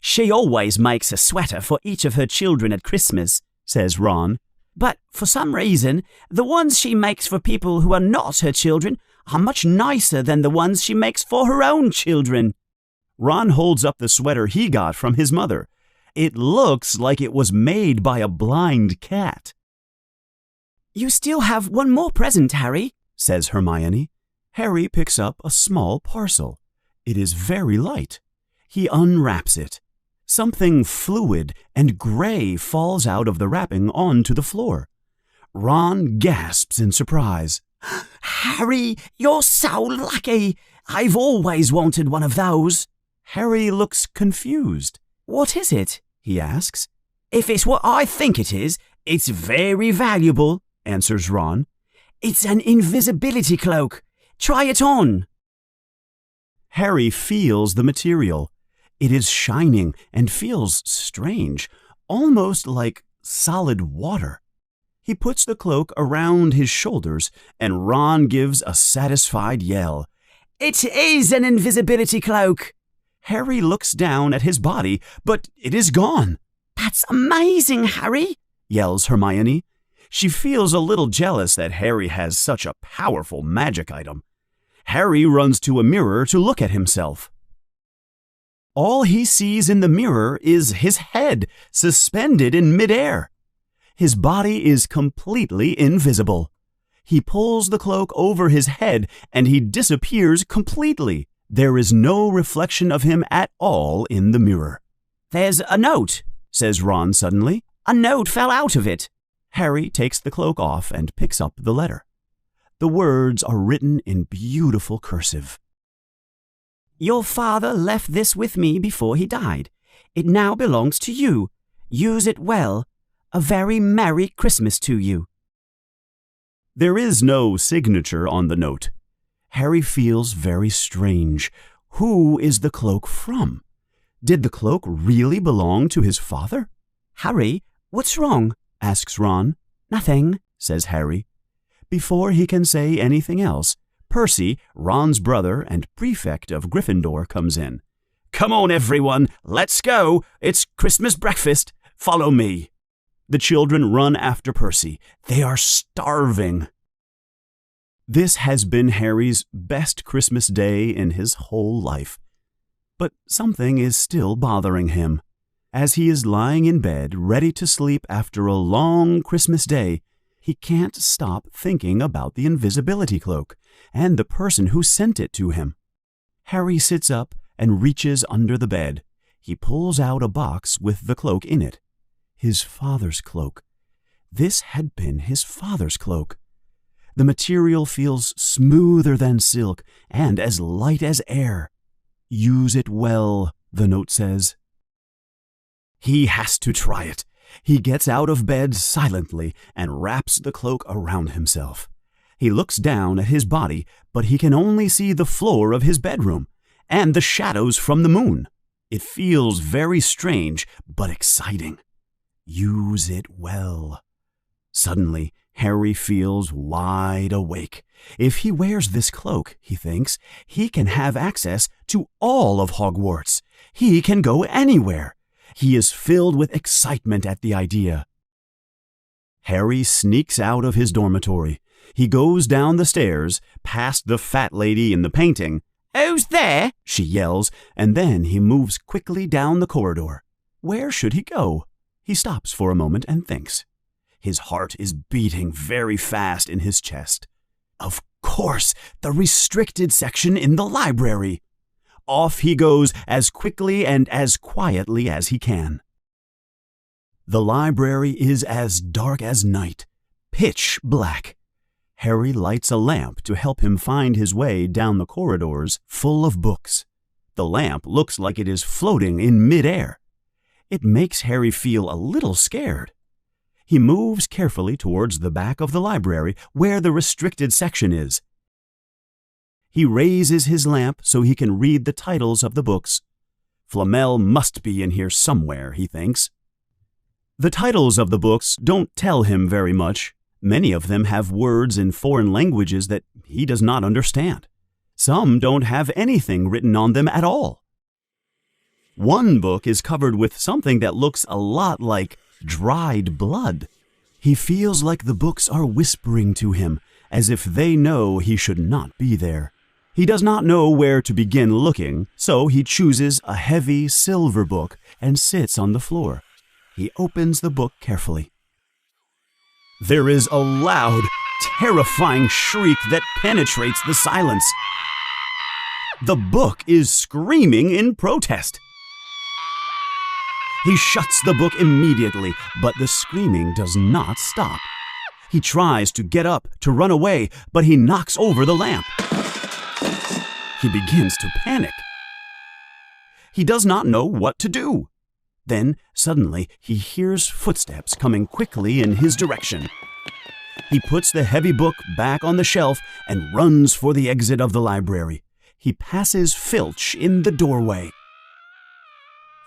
She always makes a sweater for each of her children at Christmas, says Ron. But for some reason, the ones she makes for people who are not her children are much nicer than the ones she makes for her own children. Ron holds up the sweater he got from his mother. It looks like it was made by a blind cat. You still have one more present, Harry, says Hermione. Harry picks up a small parcel. It is very light. He unwraps it. Something fluid and gray falls out of the wrapping onto the floor. Ron gasps in surprise. Harry, you're so lucky. I've always wanted one of those. Harry looks confused. What is it? He asks. If it's what I think it is, it's very valuable, answers Ron. It's an invisibility cloak. Try it on. Harry feels the material. It is shining and feels strange, almost like solid water. He puts the cloak around his shoulders, and Ron gives a satisfied yell. It is an invisibility cloak. Harry looks down at his body, but it is gone. That's amazing, Harry, yells Hermione. She feels a little jealous that Harry has such a powerful magic item. Harry runs to a mirror to look at himself. All he sees in the mirror is his head suspended in midair. His body is completely invisible. He pulls the cloak over his head and he disappears completely. There is no reflection of him at all in the mirror. There's a note, says Ron suddenly. A note fell out of it. Harry takes the cloak off and picks up the letter. The words are written in beautiful cursive. Your father left this with me before he died. It now belongs to you. Use it well. A very Merry Christmas to you. There is no signature on the note. Harry feels very strange. Who is the cloak from? Did the cloak really belong to his father? Harry, what's wrong? Asks Ron. Nothing, says Harry. Before he can say anything else, Percy, Ron's brother and prefect of Gryffindor, comes in. Come on, everyone, let's go. It's Christmas breakfast. Follow me. The children run after Percy. They are starving. This has been Harry's best Christmas day in his whole life. But something is still bothering him. As he is lying in bed, ready to sleep after a long Christmas day, he can't stop thinking about the invisibility cloak and the person who sent it to him. Harry sits up and reaches under the bed. He pulls out a box with the cloak in it. His father's cloak. This had been his father's cloak. The material feels smoother than silk and as light as air. Use it well, the note says. He has to try it. He gets out of bed silently and wraps the cloak around himself. He looks down at his body, but he can only see the floor of his bedroom and the shadows from the moon. It feels very strange, but exciting. Use it well. Suddenly, Harry feels wide awake. If he wears this cloak, he thinks, he can have access to all of Hogwarts. He can go anywhere. He is filled with excitement at the idea. Harry sneaks out of his dormitory. He goes down the stairs, past the fat lady in the painting. Who's there? She yells, and then he moves quickly down the corridor. Where should he go? He stops for a moment and thinks. His heart is beating very fast in his chest. Of course, the restricted section in the library. Off he goes as quickly and as quietly as he can. The library is as dark as night, pitch black. Harry lights a lamp to help him find his way down the corridors full of books. The lamp looks like it is floating in midair. It makes Harry feel a little scared. He moves carefully towards the back of the library where the restricted section is. He raises his lamp so he can read the titles of the books. Flamel must be in here somewhere, he thinks. The titles of the books don't tell him very much. Many of them have words in foreign languages that he does not understand. Some don't have anything written on them at all. One book is covered with something that looks a lot like dried blood. He feels like the books are whispering to him, as if they know he should not be there. He does not know where to begin looking, so he chooses a heavy silver book and sits on the floor. He opens the book carefully. There is a loud, terrifying shriek that penetrates the silence. The book is screaming in protest. He shuts the book immediately, but the screaming does not stop. He tries to get up to run away, but he knocks over the lamp. He begins to panic. He does not know what to do. Then, suddenly, he hears footsteps coming quickly in his direction. He puts the heavy book back on the shelf and runs for the exit of the library. He passes Filch in the doorway.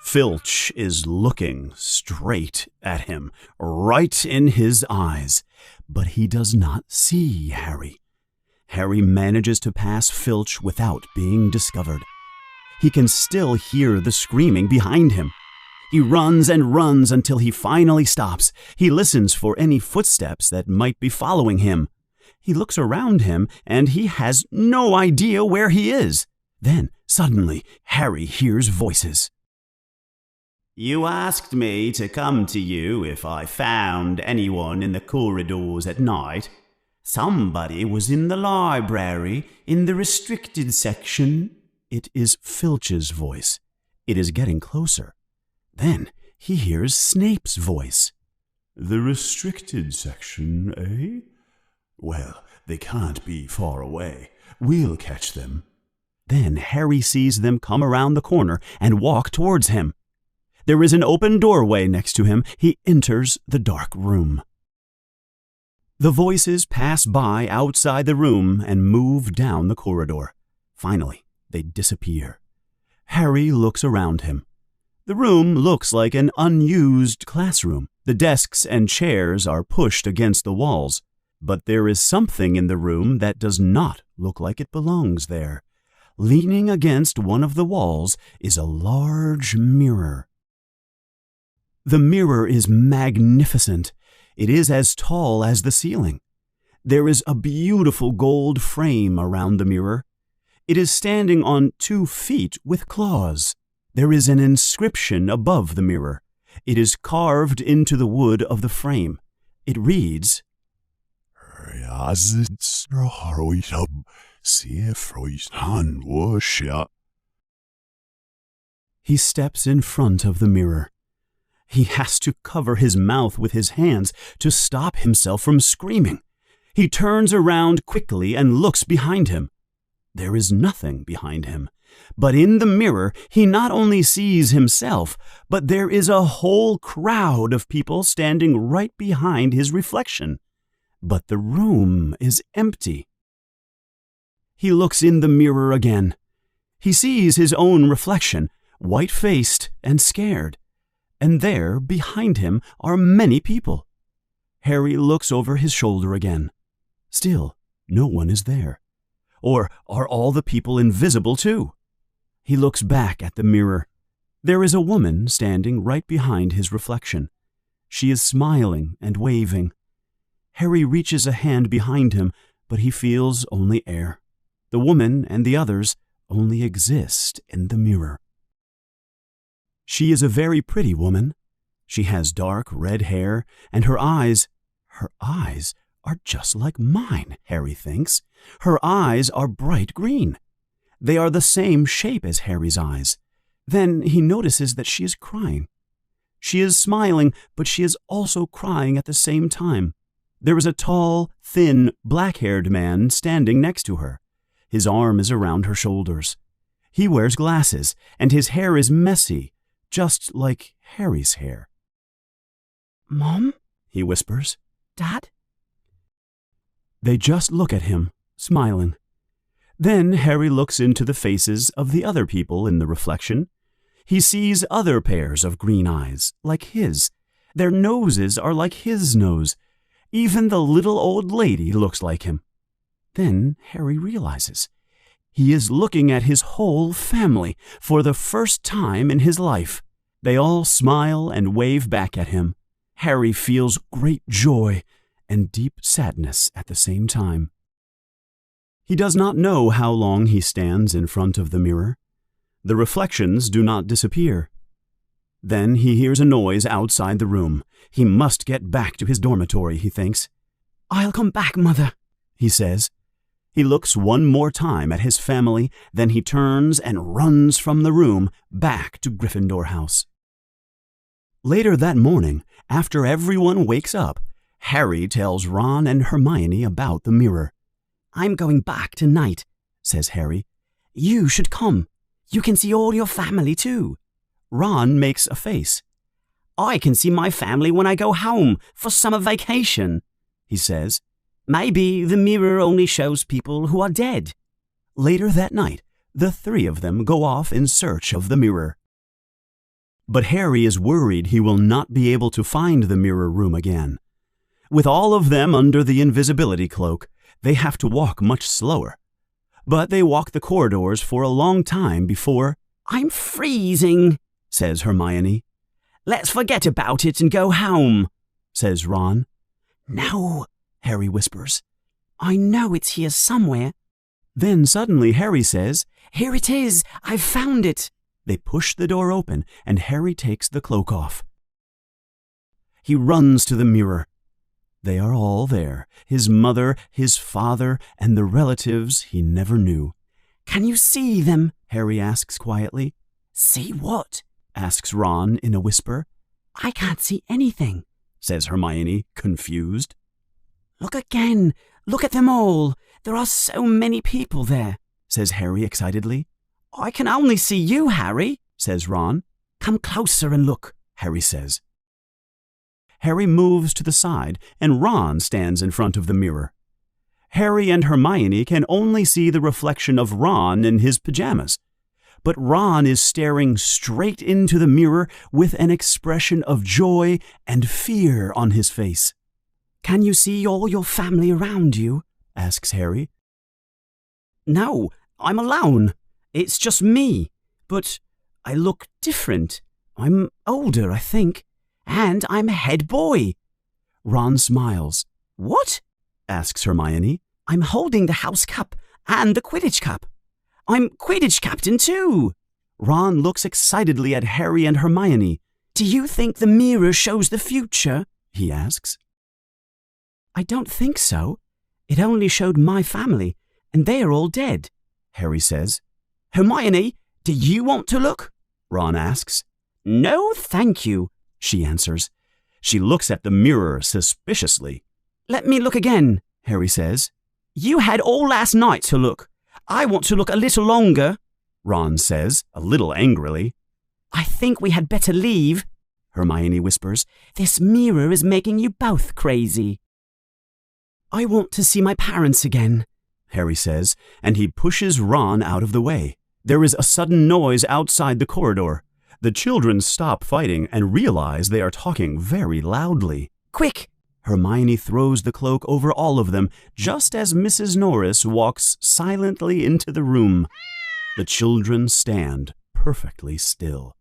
Filch is looking straight at him, right in his eyes, but he does not see Harry. Harry manages to pass Filch without being discovered. He can still hear the screaming behind him. He runs and runs until he finally stops. He listens for any footsteps that might be following him. He looks around him and he has no idea where he is. Then, suddenly, Harry hears voices. You asked me to come to you if I found anyone in the corridors at night. Somebody was in the library, in the restricted section. It is Filch's voice. It is getting closer. Then he hears Snape's voice. The restricted section, eh? Well, they can't be far away. We'll catch them. Then Harry sees them come around the corner and walk towards him. There is an open doorway next to him. He enters the dark room. The voices pass by outside the room and move down the corridor. Finally, they disappear. Harry looks around him. The room looks like an unused classroom. The desks and chairs are pushed against the walls, but there is something in the room that does not look like it belongs there. Leaning against one of the walls is a large mirror. The mirror is magnificent. It is as tall as the ceiling. There is a beautiful gold frame around the mirror. It is standing on 2 feet with claws. There is an inscription above the mirror. It is carved into the wood of the frame. It reads, He steps in front of the mirror. He has to cover his mouth with his hands to stop himself from screaming. He turns around quickly and looks behind him. There is nothing behind him. But in the mirror, he not only sees himself, but there is a whole crowd of people standing right behind his reflection. But the room is empty. He looks in the mirror again. He sees his own reflection, white-faced and scared. And there, behind him, are many people. Harry looks over his shoulder again. Still, no one is there. Or are all the people invisible too? He looks back at the mirror. There is a woman standing right behind his reflection. She is smiling and waving. Harry reaches a hand behind him, but he feels only air. The woman and the others only exist in the mirror. She is a very pretty woman. She has dark red hair, and her eyes are just like mine, Harry thinks. Her eyes are bright green. They are the same shape as Harry's eyes. Then he notices that she is crying. She is smiling, but she is also crying at the same time. There is a tall, thin, black-haired man standing next to her. His arm is around her shoulders. He wears glasses, and his hair is messy, just like Harry's hair. "Mom?" he whispers. "Dad?" They just look at him, smiling. Then Harry looks into the faces of the other people in the reflection. He sees other pairs of green eyes, like his. Their noses are like his nose. Even the little old lady looks like him. Then Harry realizes he is looking at his whole family for the first time in his life. They all smile and wave back at him. Harry feels great joy and deep sadness at the same time. He does not know how long he stands in front of the mirror. The reflections do not disappear. Then he hears a noise outside the room. He must get back to his dormitory, he thinks. "I'll come back, Mother," he says. He looks one more time at his family, then he turns and runs from the room back to Gryffindor House. Later that morning, after everyone wakes up, Harry tells Ron and Hermione about the mirror. "I'm going back tonight," says Harry. "You should come. You can see all your family too." Ron makes a face. "I can see my family when I go home for summer vacation," he says. "Maybe the mirror only shows people who are dead." Later that night, the three of them go off in search of the mirror. But Harry is worried he will not be able to find the mirror room again. With all of them under the invisibility cloak, they have to walk much slower. But they walk the corridors for a long time before... "I'm freezing," says Hermione. "Let's forget about it and go home," says Ron. "No," Harry whispers. "I know it's here somewhere." Then suddenly Harry says, "Here it is! I've found it!" They push the door open and Harry takes the cloak off. He runs to the mirror. They are all there, his mother, his father, and the relatives he never knew. "Can you see them?" Harry asks quietly. "See what?" asks Ron in a whisper. "I can't see anything," says Hermione, confused. "Look again. Look at them all. There are so many people there," says Harry excitedly. "I can only see you, Harry," says Ron. "Come closer and look," Harry says. Harry moves to the side, and Ron stands in front of the mirror. Harry and Hermione can only see the reflection of Ron in his pajamas, but Ron is staring straight into the mirror with an expression of joy and fear on his face. "Can you see all your family around you?" asks Harry. "No, I'm alone. It's just me. But I look different. I'm older, I think. And I'm a head boy." Ron smiles. "What?" asks Hermione. "I'm holding the house cup and the Quidditch cup. I'm Quidditch captain too." Ron looks excitedly at Harry and Hermione. "Do you think the mirror shows the future?" he asks. "I don't think so. It only showed my family, and they are all dead," Harry says. "Hermione, do you want to look?" Ron asks. "No, thank you," she answers. She looks at the mirror suspiciously. "Let me look again," Harry says. "You had all last night to look. I want to look a little longer," Ron says, a little angrily. "I think we had better leave," Hermione whispers. "This mirror is making you both crazy." "I want to see my parents again," Harry says, and he pushes Ron out of the way. There is a sudden noise outside the corridor. The children stop fighting and realize they are talking very loudly. "Quick!" Hermione throws the cloak over all of them just as Mrs. Norris walks silently into the room. The children stand perfectly still.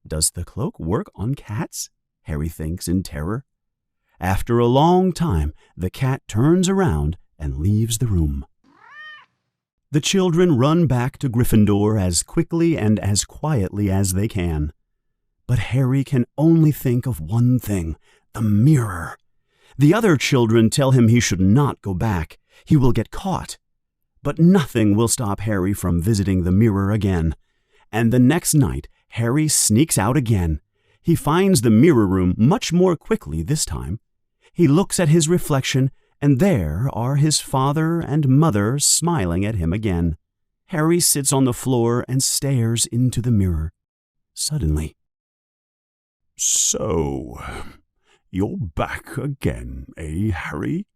Does the cloak work on cats? Harry thinks in terror. After a long time, the cat turns around and leaves the room. The children run back to Gryffindor as quickly and as quietly as they can. But Harry can only think of one thing, the mirror. The other children tell him he should not go back. He will get caught. But nothing will stop Harry from visiting the mirror again. And the next night, Harry sneaks out again. He finds the mirror room much more quickly this time. He looks at his reflection, and there are his father and mother smiling at him again. Harry sits on the floor and stares into the mirror. Suddenly, "So, you're back again, eh, Harry?"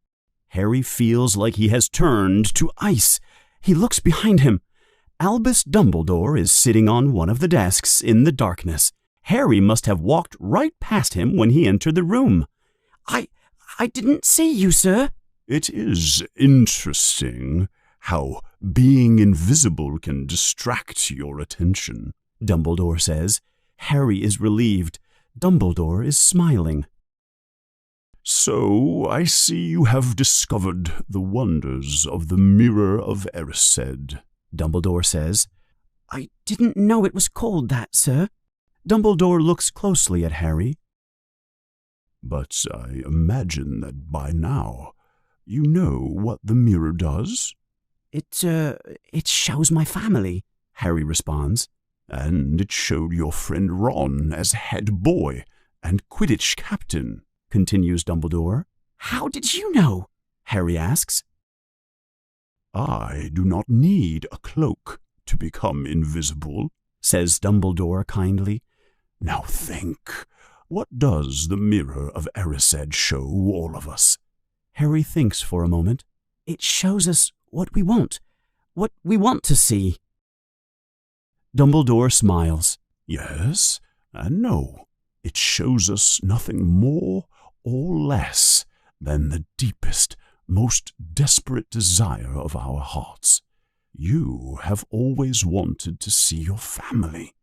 Harry feels like he has turned to ice. He looks behind him. Albus Dumbledore is sitting on one of the desks in the darkness. Harry must have walked right past him when he entered the room. I didn't see you, sir." It is interesting how being invisible can distract your attention, Dumbledore says. Harry is relieved. Dumbledore is smiling. So I see you have discovered the wonders of the Mirror of Erised, Dumbledore says. I didn't know it was called that, sir. Dumbledore looks closely at Harry. But I imagine that by now you know what the mirror does? It shows my family, Harry responds. And it showed your friend Ron as head boy and Quidditch captain, continues Dumbledore. How did you know? Harry asks. I do not need a cloak to become invisible, says Dumbledore kindly. Now think, what does the Mirror of Erised show all of us? Harry thinks for a moment. It shows us what we want to see. Dumbledore smiles. Yes and no. It shows us nothing more or less than the deepest, most desperate desire of our hearts. You have always wanted to see your family.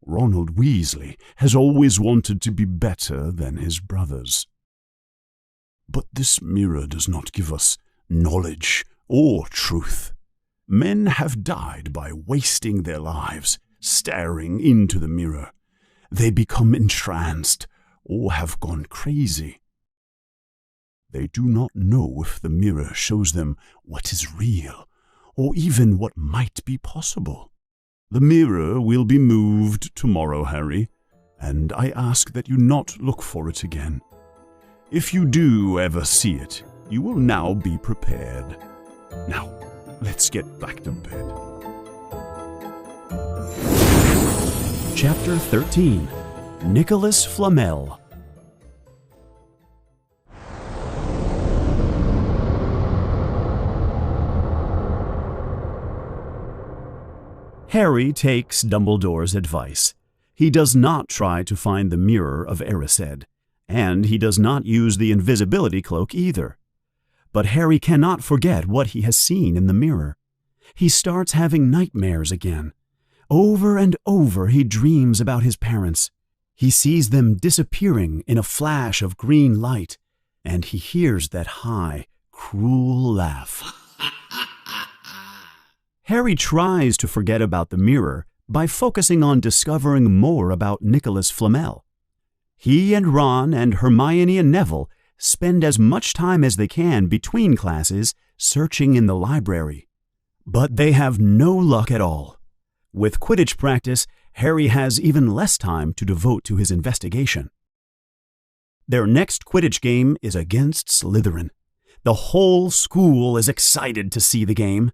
Ronald Weasley has always wanted to be better than his brothers. But this mirror does not give us knowledge or truth. Men have died by wasting their lives staring into the mirror. They become entranced or have gone crazy. They do not know if the mirror shows them what is real or even what might be possible. The mirror will be moved tomorrow, Harry, and I ask that you not look for it again. If you do ever see it, you will now be prepared. Now, let's get back to bed. Chapter 13. Nicholas Flamel. Harry takes Dumbledore's advice. He does not try to find the Mirror of Erised, and he does not use the invisibility cloak either. But Harry cannot forget what he has seen in the mirror. He starts having nightmares again. Over and over he dreams about his parents. He sees them disappearing in a flash of green light, and he hears that high, cruel laugh. Harry tries to forget about the mirror by focusing on discovering more about Nicholas Flamel. He and Ron and Hermione and Neville spend as much time as they can between classes searching in the library. But they have no luck at all. With Quidditch practice, Harry has even less time to devote to his investigation. Their next Quidditch game is against Slytherin. The whole school is excited to see the game.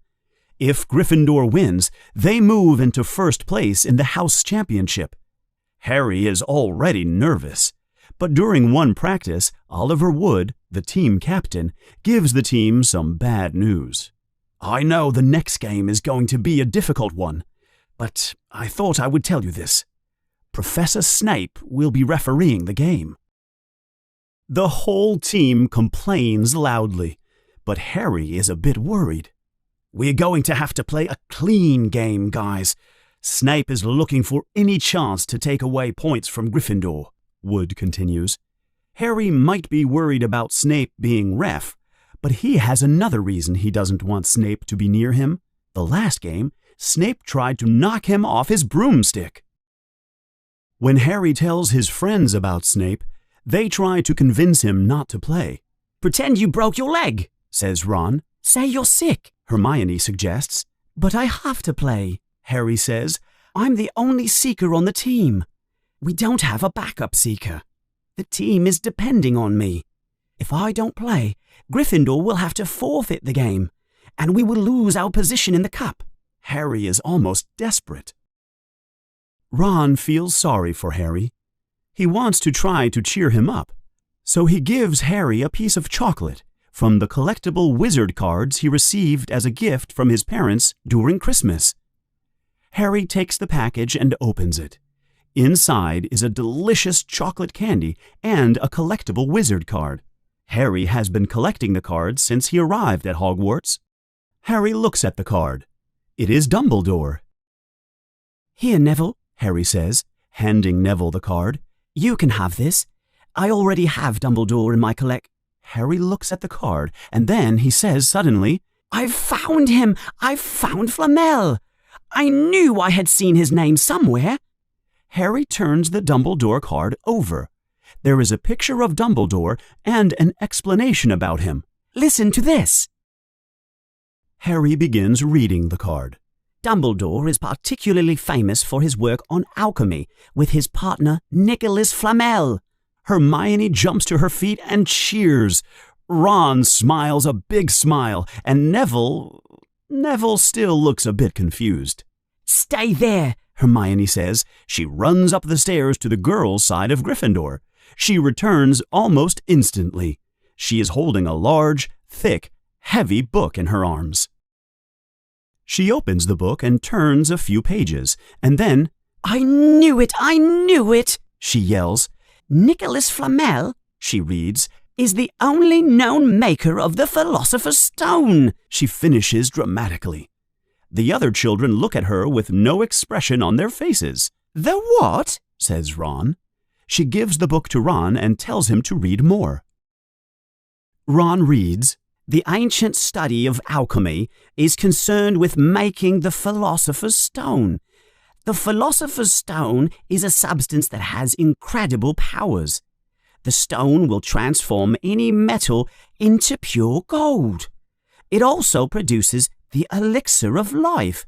If Gryffindor wins, they move into first place in the house championship. Harry is already nervous, but during one practice, Oliver Wood, the team captain, gives the team some bad news. I know the next game is going to be a difficult one, but I thought I would tell you this. Professor Snape will be refereeing the game. The whole team complains loudly, but Harry is a bit worried. We're going to have to play a clean game, guys. Snape is looking for any chance to take away points from Gryffindor, Wood continues. Harry might be worried about Snape being ref, but he has another reason he doesn't want Snape to be near him. The last game, Snape tried to knock him off his broomstick. When Harry tells his friends about Snape, they try to convince him not to play. Pretend you broke your leg, says Ron. Say you're sick, Hermione suggests. But I have to play, Harry says. I'm the only seeker on the team. We don't have a backup seeker. The team is depending on me. If I don't play, Gryffindor will have to forfeit the game, and we will lose our position in the cup. Harry is almost desperate. Ron feels sorry for Harry. He wants to try to cheer him up, so he gives Harry a piece of chocolate from the collectible wizard cards he received as a gift from his parents during Christmas. Harry takes the package and opens it. Inside is a delicious chocolate candy and a collectible wizard card. Harry has been collecting the cards since he arrived at Hogwarts. Harry looks at the card. It is Dumbledore. Here, Neville, Harry says, handing Neville the card. You can have this. I already have Dumbledore in my collect. Harry looks at the card, and then he says suddenly, I've found him! I've found Flamel! I knew I had seen his name somewhere. Harry turns the Dumbledore card over. There is a picture of Dumbledore and an explanation about him. Listen to this. Harry begins reading the card. Dumbledore is particularly famous for his work on alchemy with his partner Nicholas Flamel. Hermione jumps to her feet and cheers. Ron smiles a big smile, and Neville still looks a bit confused. Stay there, Hermione says. She runs up the stairs to the girls' side of Gryffindor. She returns almost instantly. She is holding a large, thick, heavy book in her arms. She opens the book and turns a few pages, and then, I knew it, she yells. Nicholas Flamel, she reads, is the only known maker of the Philosopher's Stone, she finishes dramatically. The other children look at her with no expression on their faces. The what? Says Ron. She gives the book to Ron and tells him to read more. Ron reads, The ancient study of alchemy is concerned with making the Philosopher's Stone. The Philosopher's Stone is a substance that has incredible powers. The stone will transform any metal into pure gold. It also produces the elixir of life.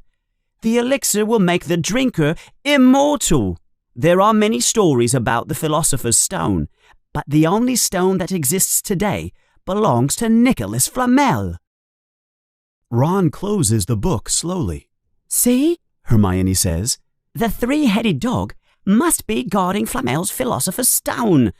The elixir will make the drinker immortal. There are many stories about the Philosopher's Stone, but the only stone that exists today belongs to Nicholas Flamel. Ron closes the book slowly. See, Hermione says, the three-headed dog must be guarding Flamel's Philosopher's Stone.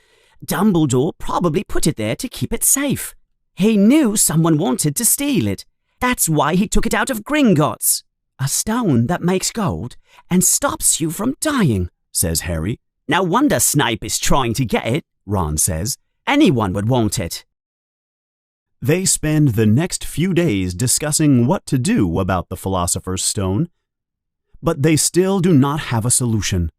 Dumbledore probably put it there to keep it safe. He knew someone wanted to steal it. That's why he took it out of Gringotts. A stone that makes gold and stops you from dying, says Harry. No wonder Snape is trying to get it, Ron says. Anyone would want it. They spend the next few days discussing what to do about the Philosopher's Stone, but they still do not have a solution.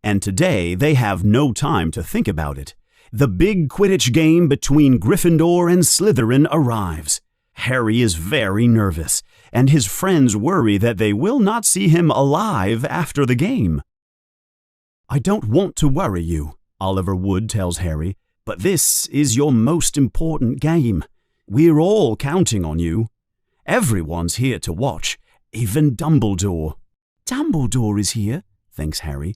And today they have no time to think about it. The big Quidditch game between Gryffindor and Slytherin arrives. Harry is very nervous, and his friends worry that they will not see him alive after the game. I don't want to worry you, Oliver Wood tells Harry, but this is your most important game. We're all counting on you. Everyone's here to watch, even Dumbledore. Dumbledore is here, thinks Harry.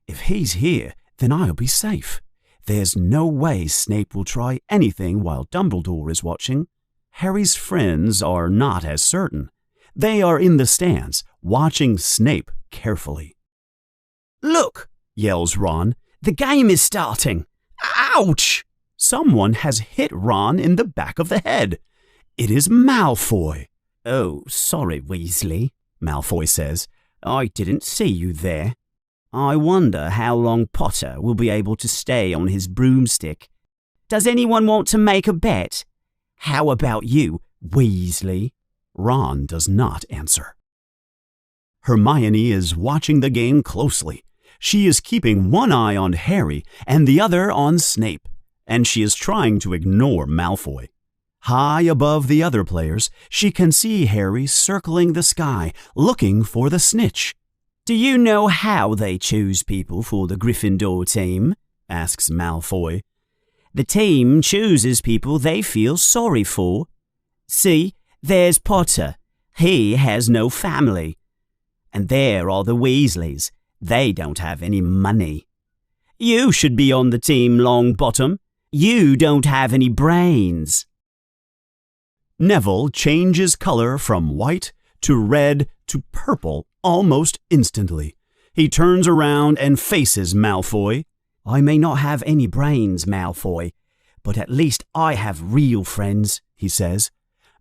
If he's here, then I'll be safe. There's no way Snape will try anything while Dumbledore is watching. Harry's friends are not as certain. They are in the stands, watching Snape carefully. Look, yells Ron, the game is starting. Ouch! Someone has hit Ron in the back of the head. It is Malfoy. Oh, sorry, Weasley, Malfoy says. I didn't see you there. I wonder how long Potter will be able to stay on his broomstick. Does anyone want to make a bet? How about you, Weasley? Ron does not answer. Hermione is watching the game closely. She is keeping one eye on Harry and the other on Snape, and she is trying to ignore Malfoy. High above the other players, she can see Harry circling the sky, looking for the snitch. Do you know how they choose people for the Gryffindor team? Asks Malfoy. The team chooses people they feel sorry for. See, there's Potter. He has no family. And there are the Weasleys. They don't have any money. You should be on the team, Longbottom. You don't have any brains. Neville changes color from white to red to purple almost instantly. He turns around and faces Malfoy. I may not have any brains, Malfoy, but at least I have real friends, he says.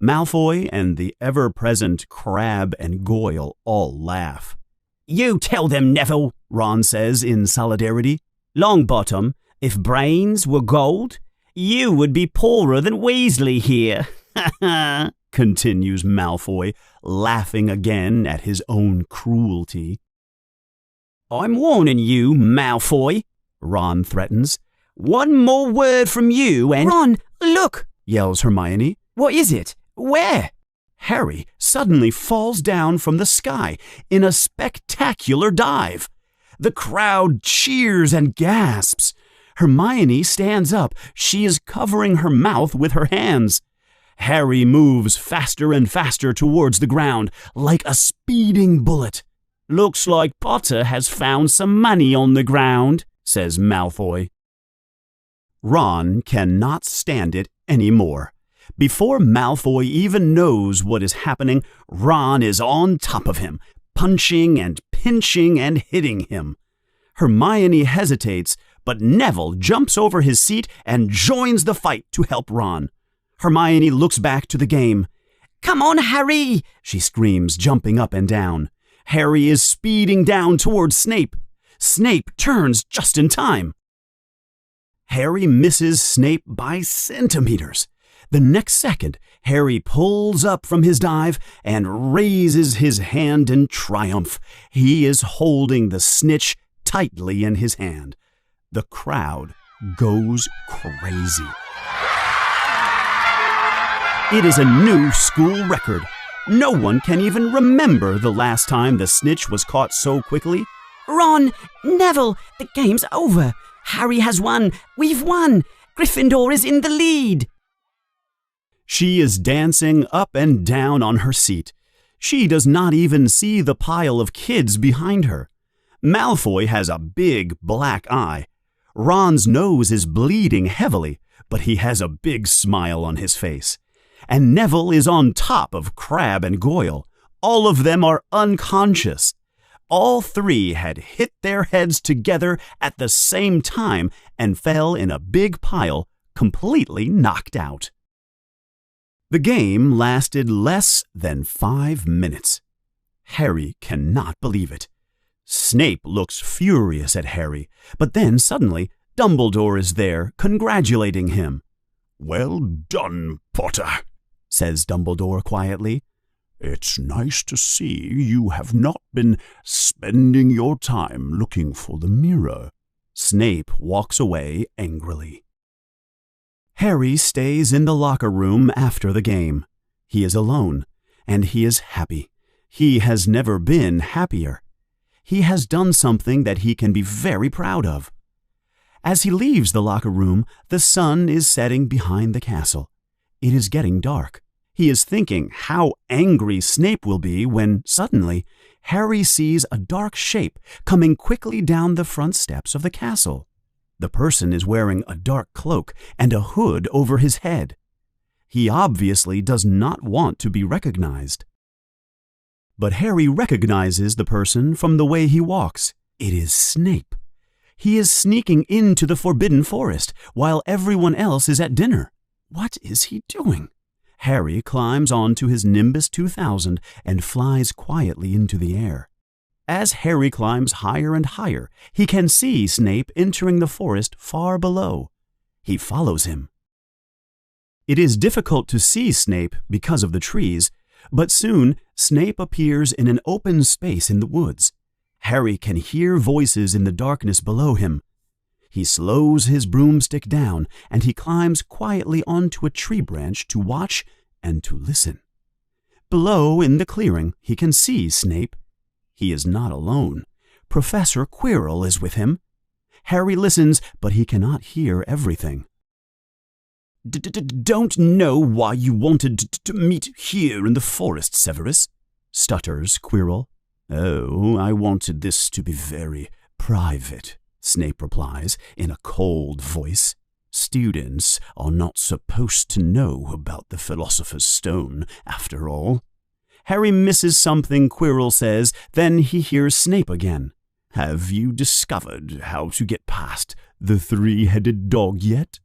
Malfoy and the ever-present Crabbe and Goyle all laugh. You tell them, Neville, Ron says in solidarity. Longbottom, if brains were gold, you would be poorer than Weasley here. Ha ha, continues Malfoy, laughing again at his own cruelty. I'm warning you, Malfoy, Ron threatens. One more word from you and— Ron, look! yells Hermione. What is it? Where? Harry suddenly falls down from the sky in a spectacular dive. The crowd cheers and gasps. Hermione stands up. She is covering her mouth with her hands. Harry moves faster and faster towards the ground, like a speeding bullet. "Looks like Potter has found some money on the ground," says Malfoy. Ron cannot stand it anymore. Before Malfoy even knows what is happening, Ron is on top of him, punching and pinching and hitting him. Hermione hesitates, but Neville jumps over his seat and joins the fight to help Ron. Hermione looks back to the game. "Come on, Harry!" she screams, jumping up and down. Harry is speeding down towards Snape. Snape turns just in time. Harry misses Snape by centimeters. The next second, Harry pulls up from his dive and raises his hand in triumph. He is holding the snitch tightly in his hand. The crowd goes crazy. It is a new school record. No one can even remember the last time the snitch was caught so quickly. "Ron, Neville, the game's over. Harry has won. We've won. Gryffindor is in the lead." She is dancing up and down on her seat. She does not even see the pile of kids behind her. Malfoy has a big black eye. Ron's nose is bleeding heavily, but he has a big smile on his face. And Neville is on top of Crabbe and Goyle. All of them are unconscious. All three had hit their heads together at the same time and fell in a big pile, completely knocked out. The game lasted less than 5 minutes. Harry cannot believe it. Snape looks furious at Harry, but then suddenly Dumbledore is there, congratulating him. "Well done, Potter," says Dumbledore quietly. "It's nice to see you have not been spending your time looking for the mirror." Snape walks away angrily. Harry stays in the locker room after the game. He is alone, and he is happy. He has never been happier. He has done something that he can be very proud of. As he leaves the locker room, the sun is setting behind the castle. It is getting dark. He is thinking how angry Snape will be when, suddenly, Harry sees a dark shape coming quickly down the front steps of the castle. The person is wearing a dark cloak and a hood over his head. He obviously does not want to be recognized. But Harry recognizes the person from the way he walks. It is Snape. He is sneaking into the Forbidden Forest while everyone else is at dinner. What is he doing? Harry climbs onto his Nimbus 2000 and flies quietly into the air. As Harry climbs higher and higher, he can see Snape entering the forest far below. He follows him. It is difficult to see Snape because of the trees, but soon Snape appears in an open space in the woods. Harry can hear voices in the darkness below him. He slows his broomstick down and he climbs quietly onto a tree branch to watch and to listen. Below in the clearing, he can see Snape. He is not alone. Professor Quirrell is with him. Harry listens, but he cannot hear everything. "Don't know why you wanted to meet here in the forest, Severus," stutters Quirrell. "Oh, I wanted this to be very private," Snape replies in a cold voice. "Students are not supposed to know about the Philosopher's Stone, after all." Harry misses something Quirrell says, then he hears Snape again. "Have you discovered how to get past the three-headed dog yet?"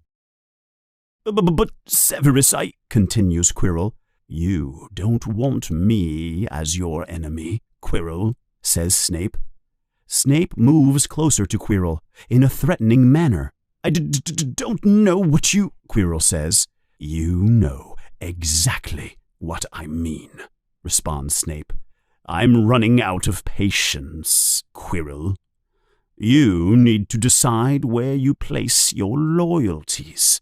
But Severus, continues Quirrell. "You don't want me as your enemy, Quirrell," says Snape. Snape moves closer to Quirrell in a threatening manner. "I don't know what you—" Quirrell says. "You know exactly what I mean," responds Snape. "I'm running out of patience, Quirrell." You need to decide where you place your loyalties.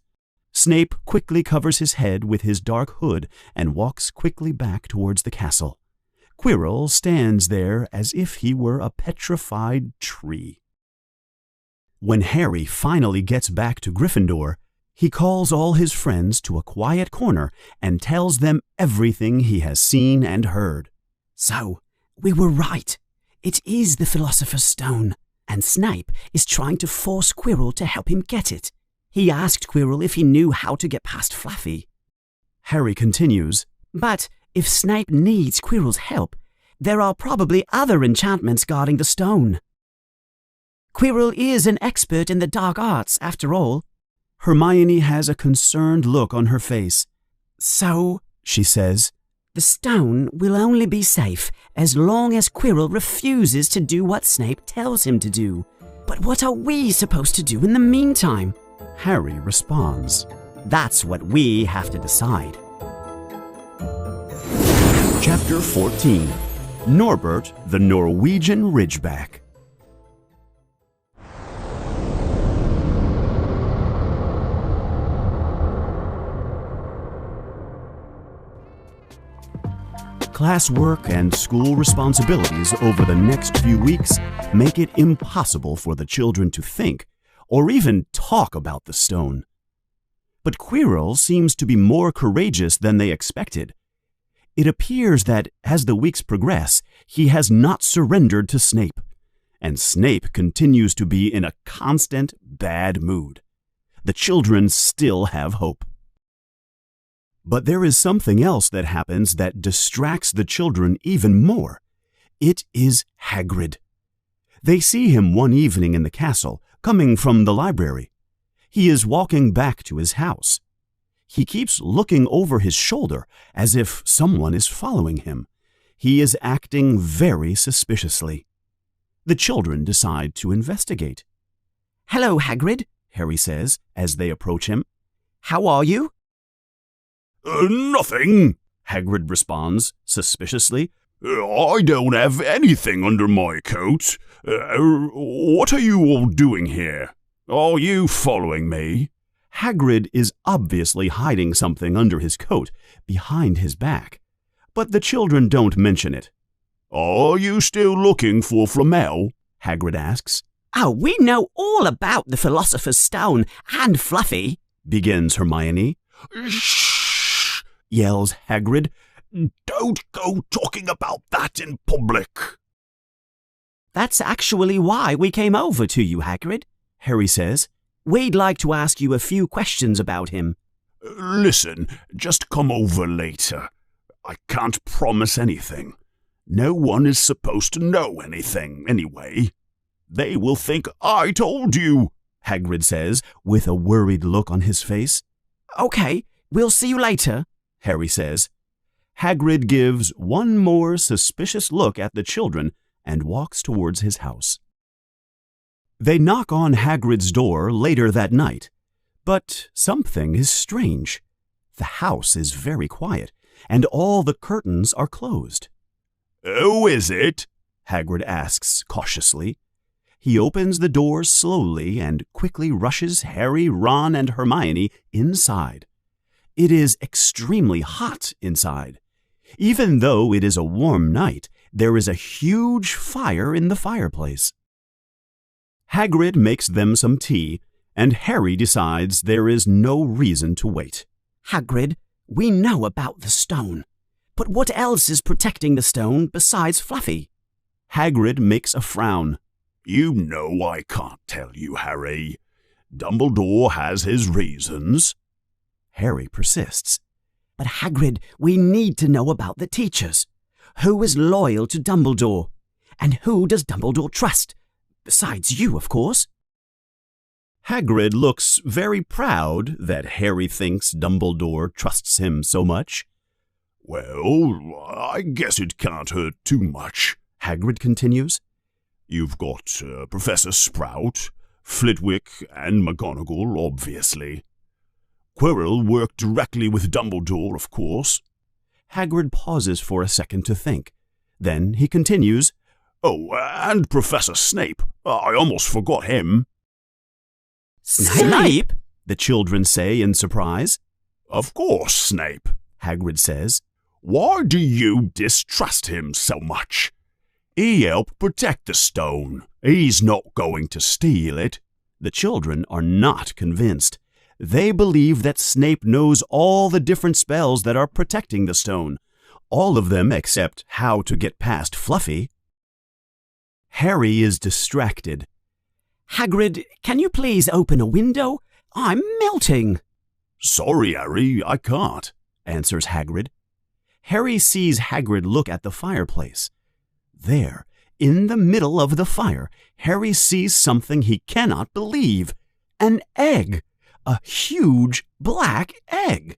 Snape quickly covers his head with his dark hood and walks quickly back towards the castle. Quirrell stands there as if he were a petrified tree. When Harry finally gets back to Gryffindor, he calls all his friends to a quiet corner and tells them everything he has seen and heard. So, we were right. It is the Philosopher's Stone, and Snape is trying to force Quirrell to help him get it. He asked Quirrell if he knew how to get past Fluffy. Harry continues, But if Snape needs Quirrell's help, there are probably other enchantments guarding the stone. Quirrell is an expert in the dark arts, after all. Hermione has a concerned look on her face. So, she says, the stone will only be safe as long as Quirrell refuses to do what Snape tells him to do. But what are we supposed to do in the meantime? Harry responds, That's what we have to decide. Chapter 14. Norbert the Norwegian Ridgeback. Classwork and school responsibilities over the next few weeks make it impossible for the children to think or even talk about the stone. But Quirrell seems to be more courageous than they expected. It appears that as the weeks progress, he has not surrendered to Snape, and Snape continues to be in a constant bad mood. The children still have hope. But there is something else that happens that distracts the children even more. It is Hagrid. They see him one evening in the castle, coming from the library. He is walking back to his house. He keeps looking over his shoulder as if someone is following him. He is acting very suspiciously. The children decide to investigate. Hello, Hagrid, Harry says as they approach him. How are you? Nothing, Hagrid responds suspiciously. I don't have anything under my coat. What are you all doing here? Are you following me? Hagrid is obviously hiding something under his coat, behind his back. But the children don't mention it. Are you still looking for Flamel? Hagrid asks. Oh, we know all about the Philosopher's Stone and Fluffy, begins Hermione. Shh! Yells Hagrid. Don't go talking about that in public. That's actually why we came over to you, Hagrid, Harry says. We'd like to ask you a few questions about him. Listen, just come over later. I can't promise anything. No one is supposed to know anything, anyway. They will think I told you, Hagrid says, with a worried look on his face. Okay, we'll see you later, Harry says. Hagrid gives one more suspicious look at the children and walks towards his house. They knock on Hagrid's door later that night, but something is strange. The house is very quiet, and all the curtains are closed. Who is it? Hagrid asks cautiously. He opens the door slowly and quickly rushes Harry, Ron, and Hermione inside. It is extremely hot inside. Even though it is a warm night, there is a huge fire in the fireplace. Hagrid makes them some tea, and Harry decides there is no reason to wait. Hagrid, we know about the stone. But what else is protecting the stone besides Fluffy? Hagrid makes a frown. You know I can't tell you, Harry. Dumbledore has his reasons. Harry persists. But Hagrid, we need to know about the teachers. Who is loyal to Dumbledore? And who does Dumbledore trust? Besides you, of course. Hagrid looks very proud that Harry thinks Dumbledore trusts him so much. Well, I guess it can't hurt too much, Hagrid continues. You've got Professor Sprout, Flitwick, and McGonagall, obviously. Quirrell worked directly with Dumbledore, of course. Hagrid pauses for a second to think. Then he continues. Oh, and Professor Snape, I almost forgot him. Snape? The children say in surprise. Of course, Snape, Hagrid says. Why do you distrust him so much? He helped protect the stone. He's not going to steal it. The children are not convinced. They believe that Snape knows all the different spells that are protecting the stone, all of them except how to get past Fluffy. Harry is distracted. Hagrid, can you please open a window? I'm melting. Sorry, Harry, I can't, answers Hagrid. Harry sees Hagrid look at the fireplace. There, in the middle of the fire, Harry sees something he cannot believe. An egg. A huge black egg.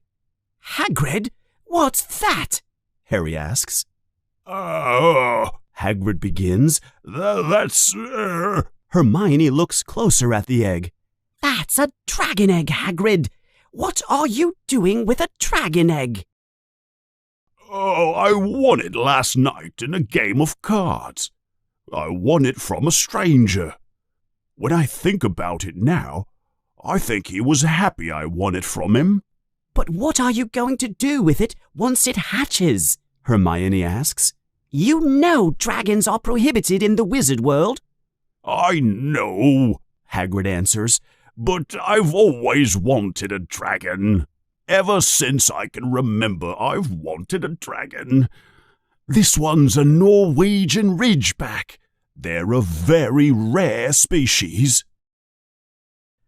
Hagrid, what's that? Harry asks. Hagrid begins. That's... Hermione looks closer at the egg. That's a dragon egg, Hagrid. What are you doing with a dragon egg? Oh, I won it last night in a game of cards. I won it from a stranger. When I think about it now, I think he was happy I won it from him. But what are you going to do with it once it hatches? Hermione asks. You know dragons are prohibited in the wizard world. I know, Hagrid answers, but I've always wanted a dragon. Ever since I can remember, I've wanted a dragon. This one's a Norwegian Ridgeback. They're a very rare species.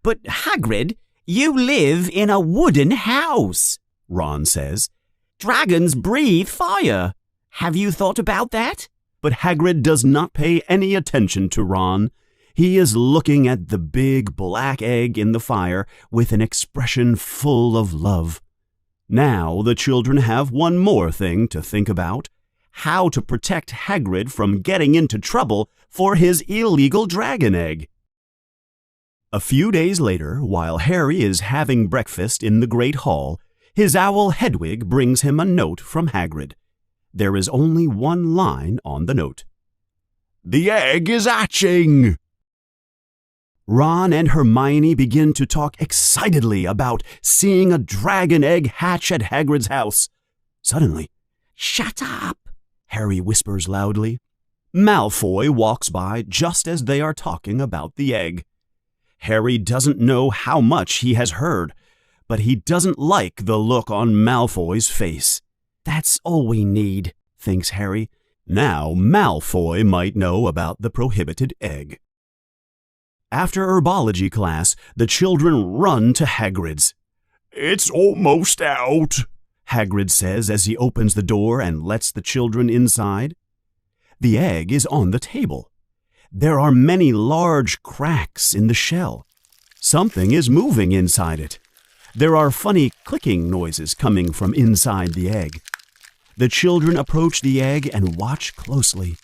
But Hagrid, you live in a wooden house, Ron says. Dragons breathe fire. Have you thought about that? But Hagrid does not pay any attention to Ron. He is looking at the big black egg in the fire with an expression full of love. Now the children have one more thing to think about: how to protect Hagrid from getting into trouble for his illegal dragon egg. A few days later, while Harry is having breakfast in the Great Hall, his owl Hedwig brings him a note from Hagrid. There is only one line on the note. The egg is hatching! Ron and Hermione begin to talk excitedly about seeing a dragon egg hatch at Hagrid's house. Suddenly, "Shut up!" Harry whispers loudly. Malfoy walks by just as they are talking about the egg. Harry doesn't know how much he has heard, but he doesn't like the look on Malfoy's face. That's all we need, thinks Harry. Now Malfoy might know about the prohibited egg. After herbology class, the children run to Hagrid's. It's almost out, Hagrid says as he opens the door and lets the children inside. The egg is on the table. There are many large cracks in the shell. Something is moving inside it. There are funny clicking noises coming from inside the egg. The children approach the egg and watch closely.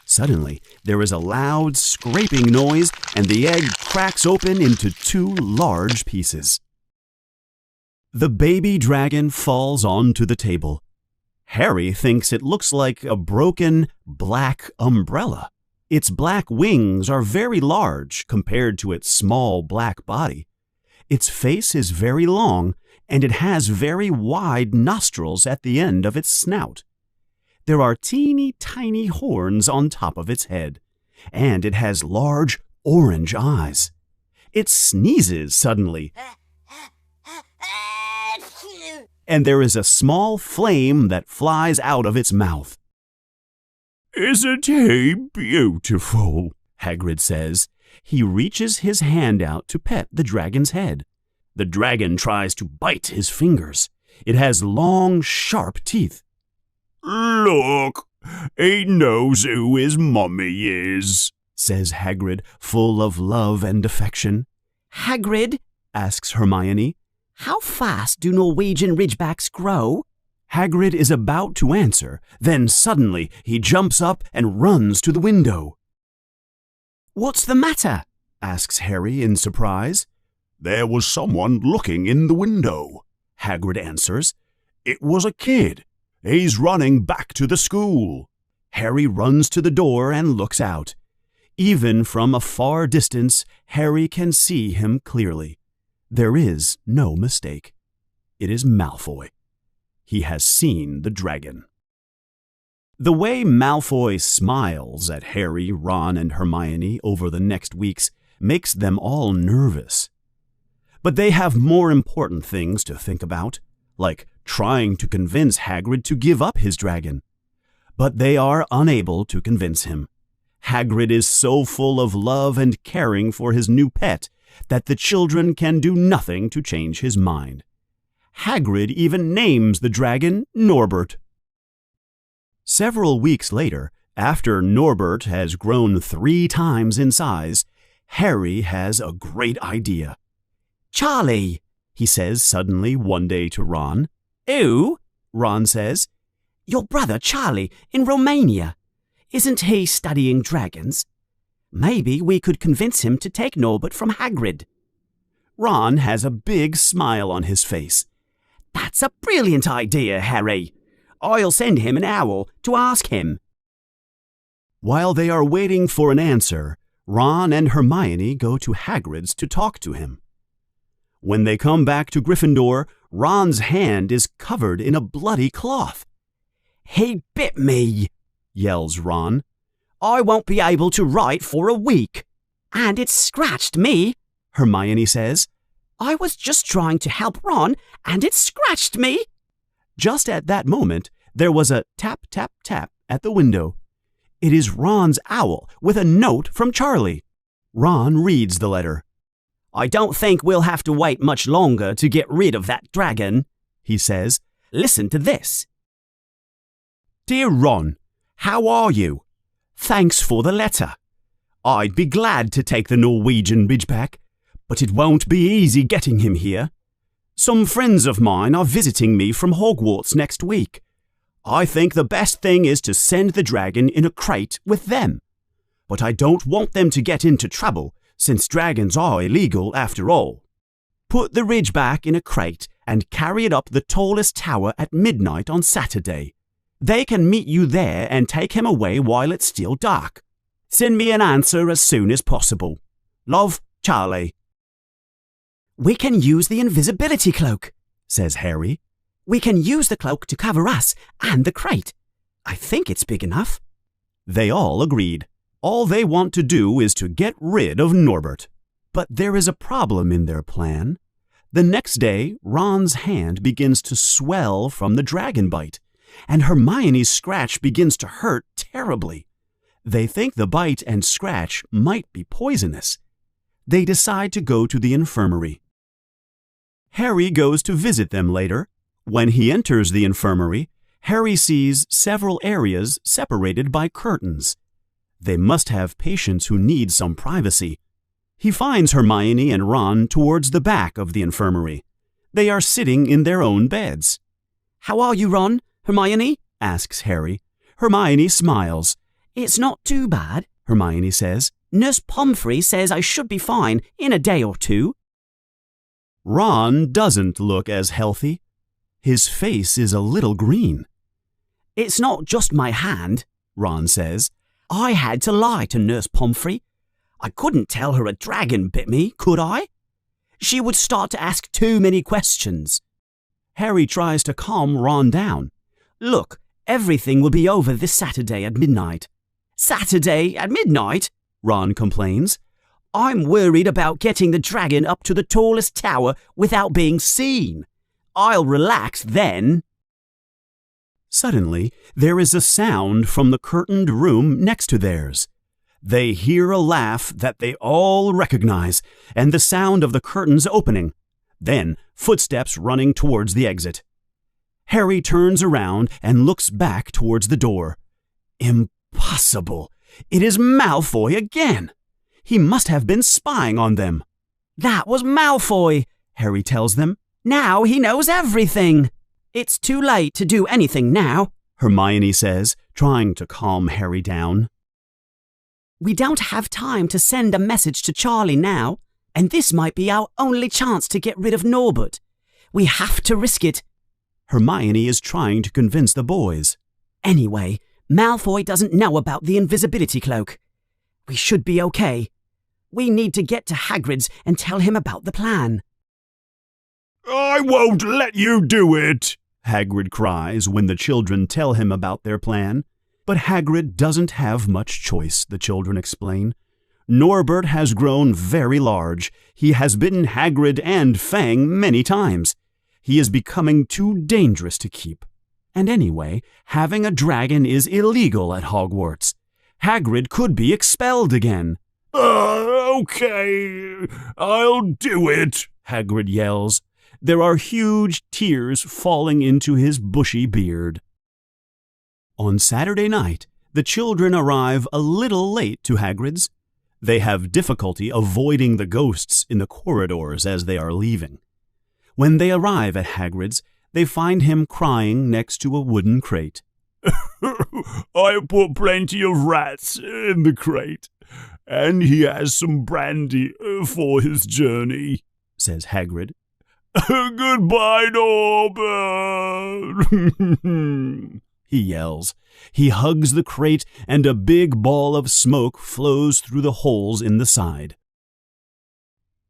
Suddenly, there is a loud scraping noise, and the egg cracks open into 2 large pieces. The baby dragon falls onto the table. Harry thinks it looks like a broken black umbrella. Its black wings are very large compared to its small black body. Its face is very long, and it has very wide nostrils at the end of its snout. There are teeny tiny horns on top of its head, and it has large orange eyes. It sneezes suddenly, and there is a small flame that flies out of its mouth. Isn't he beautiful? Hagrid says. He reaches his hand out to pet the dragon's head. The dragon tries to bite his fingers. It has long, sharp teeth. Look, he knows who his mummy is, says Hagrid, full of love and affection. Hagrid, asks Hermione, how fast do Norwegian Ridgebacks grow? Hagrid is about to answer, then suddenly he jumps up and runs to the window. What's the matter? Asks Harry in surprise. There was someone looking in the window, Hagrid answers. It was a kid. He's running back to the school. Harry runs to the door and looks out. Even from a far distance, Harry can see him clearly. There is no mistake. It is Malfoy. He has seen the dragon. The way Malfoy smiles at Harry, Ron, and Hermione over the next weeks makes them all nervous. But they have more important things to think about, like trying to convince Hagrid to give up his dragon. But they are unable to convince him. Hagrid is so full of love and caring for his new pet that the children can do nothing to change his mind. Hagrid even names the dragon Norbert. Several weeks later, after Norbert has grown 3 times in size, Harry has a great idea. Charlie, he says suddenly one day to Ron. Who? Ron says. Your brother Charlie in Romania. Isn't he studying dragons? Maybe we could convince him to take Norbert from Hagrid. Ron has a big smile on his face. That's a brilliant idea, Harry. I'll send him an owl to ask him. While they are waiting for an answer, Ron and Hermione go to Hagrid's to talk to him. When they come back to Gryffindor, Ron's hand is covered in a bloody cloth. He bit me, yells Ron. I won't be able to write for a week. And it scratched me, Hermione says. I was just trying to help Ron, and it scratched me. Just at that moment, there was a tap, tap, tap at the window. It is Ron's owl with a note from Charlie. Ron reads the letter. I don't think we'll have to wait much longer to get rid of that dragon, he says. Listen to this. Dear Ron, how are you? Thanks for the letter. I'd be glad to take the Norwegian Ridgeback, but it won't be easy getting him here. Some friends of mine are visiting me from Hogwarts next week. I think the best thing is to send the dragon in a crate with them. But I don't want them to get into trouble, since dragons are illegal after all. Put the Ridgeback in a crate and carry it up the tallest tower at midnight on Saturday. They can meet you there and take him away while it's still dark. Send me an answer as soon as possible. Love, Charlie. We can use the invisibility cloak, says Harry. We can use the cloak to cover us and the crate. I think it's big enough. They all agreed. All they want to do is to get rid of Norbert. But there is a problem in their plan. The next day, Ron's hand begins to swell from the dragon bite, and Hermione's scratch begins to hurt terribly. They think the bite and scratch might be poisonous. They decide to go to the infirmary. Harry goes to visit them later. When he enters the infirmary, Harry sees several areas separated by curtains. They must have patients who need some privacy. He finds Hermione and Ron towards the back of the infirmary. They are sitting in their own beds. How are you, Ron? Hermione? Asks Harry. Hermione smiles. It's not too bad, Hermione says. Nurse Pomfrey says I should be fine in a day or 2. Ron doesn't look as healthy. His face is a little green. It's not just my hand, Ron says. I had to lie to Nurse Pomfrey. I couldn't tell her a dragon bit me, could I? She would start to ask too many questions. Harry tries to calm Ron down. Look, everything will be over this Saturday at midnight. Saturday at midnight? Ron complains. I'm worried about getting the dragon up to the tallest tower without being seen. I'll relax then. Suddenly, there is a sound from the curtained room next to theirs. They hear a laugh that they all recognize, and the sound of the curtains opening. Then, footsteps running towards the exit. Harry turns around and looks back towards the door. Impossible! It is Malfoy again! He must have been spying on them. That was Malfoy, Harry tells them. Now he knows everything. It's too late to do anything now, Hermione says, trying to calm Harry down. We don't have time to send a message to Charlie now, and this might be our only chance to get rid of Norbert. We have to risk it. Hermione is trying to convince the boys. Anyway, Malfoy doesn't know about the invisibility cloak. We should be okay. We need to get to Hagrid's and tell him about the plan. I won't let you do it, Hagrid cries when the children tell him about their plan. But Hagrid doesn't have much choice, the children explain. Norbert has grown very large. He has bitten Hagrid and Fang many times. He is becoming too dangerous to keep. And anyway, having a dragon is illegal at Hogwarts. Hagrid could be expelled again. Okay, I'll do it, Hagrid yells. There are huge tears falling into his bushy beard. On Saturday night, the children arrive a little late to Hagrid's. They have difficulty avoiding the ghosts in the corridors as they are leaving. When they arrive at Hagrid's, they find him crying next to a wooden crate. I put plenty of rats in the crate, and he has some brandy for his journey, says Hagrid. Goodbye, Norbert! He yells. He hugs the crate, and a big ball of smoke flows through the holes in the side.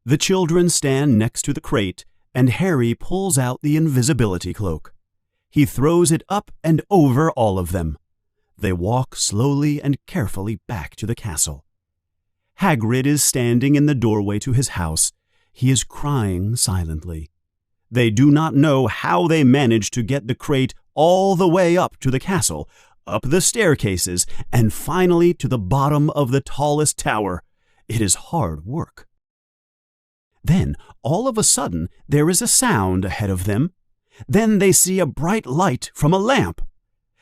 The children stand next to the crate, and Harry pulls out the invisibility cloak. He throws it up and over all of them. They walk slowly and carefully back to the castle. Hagrid is standing in the doorway to his house. He is crying silently. They do not know how they managed to get the crate all the way up to the castle, up the staircases, and finally to the bottom of the tallest tower. It is hard work. Then, all of a sudden, there is a sound ahead of them. Then they see a bright light from a lamp.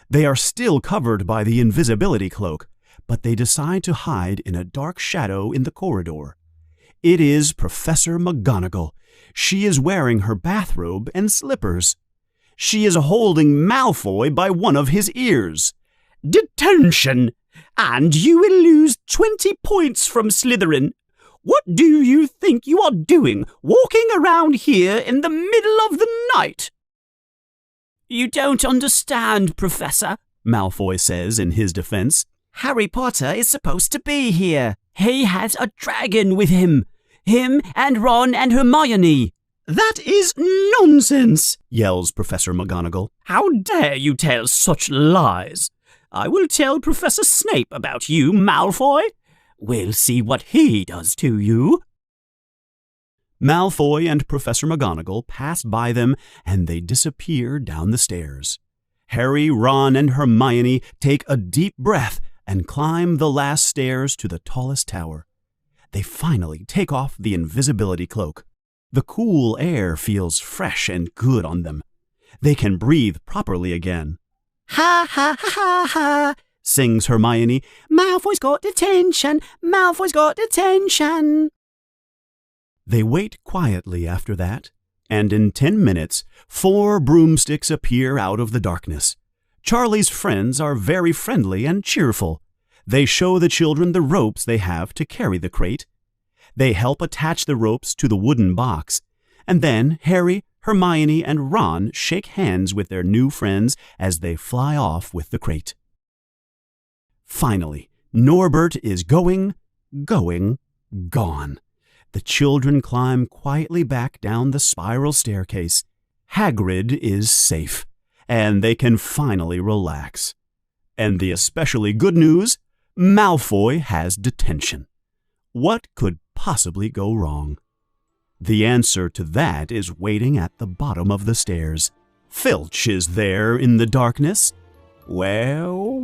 They are still covered by the invisibility cloak, but they decide to hide in a dark shadow in the corridor. It is Professor McGonagall. She is wearing her bathrobe and slippers. She is holding Malfoy by one of his ears. Detention! And you will lose 20 points from Slytherin. What do you think you are doing, walking around here in the middle of the night? You don't understand, Professor, Malfoy says in his defense. Harry Potter is supposed to be here. He has a dragon with him. Him and Ron and Hermione. That is nonsense, yells Professor McGonagall. How dare you tell such lies? I will tell Professor Snape about you, Malfoy. We'll see what he does to you. Malfoy and Professor McGonagall pass by them, and they disappear down the stairs. Harry, Ron, and Hermione take a deep breath and climb the last stairs to the tallest tower. They finally take off the invisibility cloak. The cool air feels fresh and good on them. They can breathe properly again. Ha ha ha ha ha, sings Hermione. Malfoy's got detention. Malfoy's got detention. They wait quietly after that, and in 10 minutes, 4 broomsticks appear out of the darkness. Charlie's friends are very friendly and cheerful. They show the children the ropes they have to carry the crate. They help attach the ropes to the wooden box, and then Harry, Hermione, and Ron shake hands with their new friends as they fly off with the crate. Finally, Norbert is gone. The children climb quietly back down the spiral staircase. Hagrid is safe, and they can finally relax. And the especially good news, Malfoy has detention. What could possibly go wrong? The answer to that is waiting at the bottom of the stairs. Filch is there in the darkness. Well,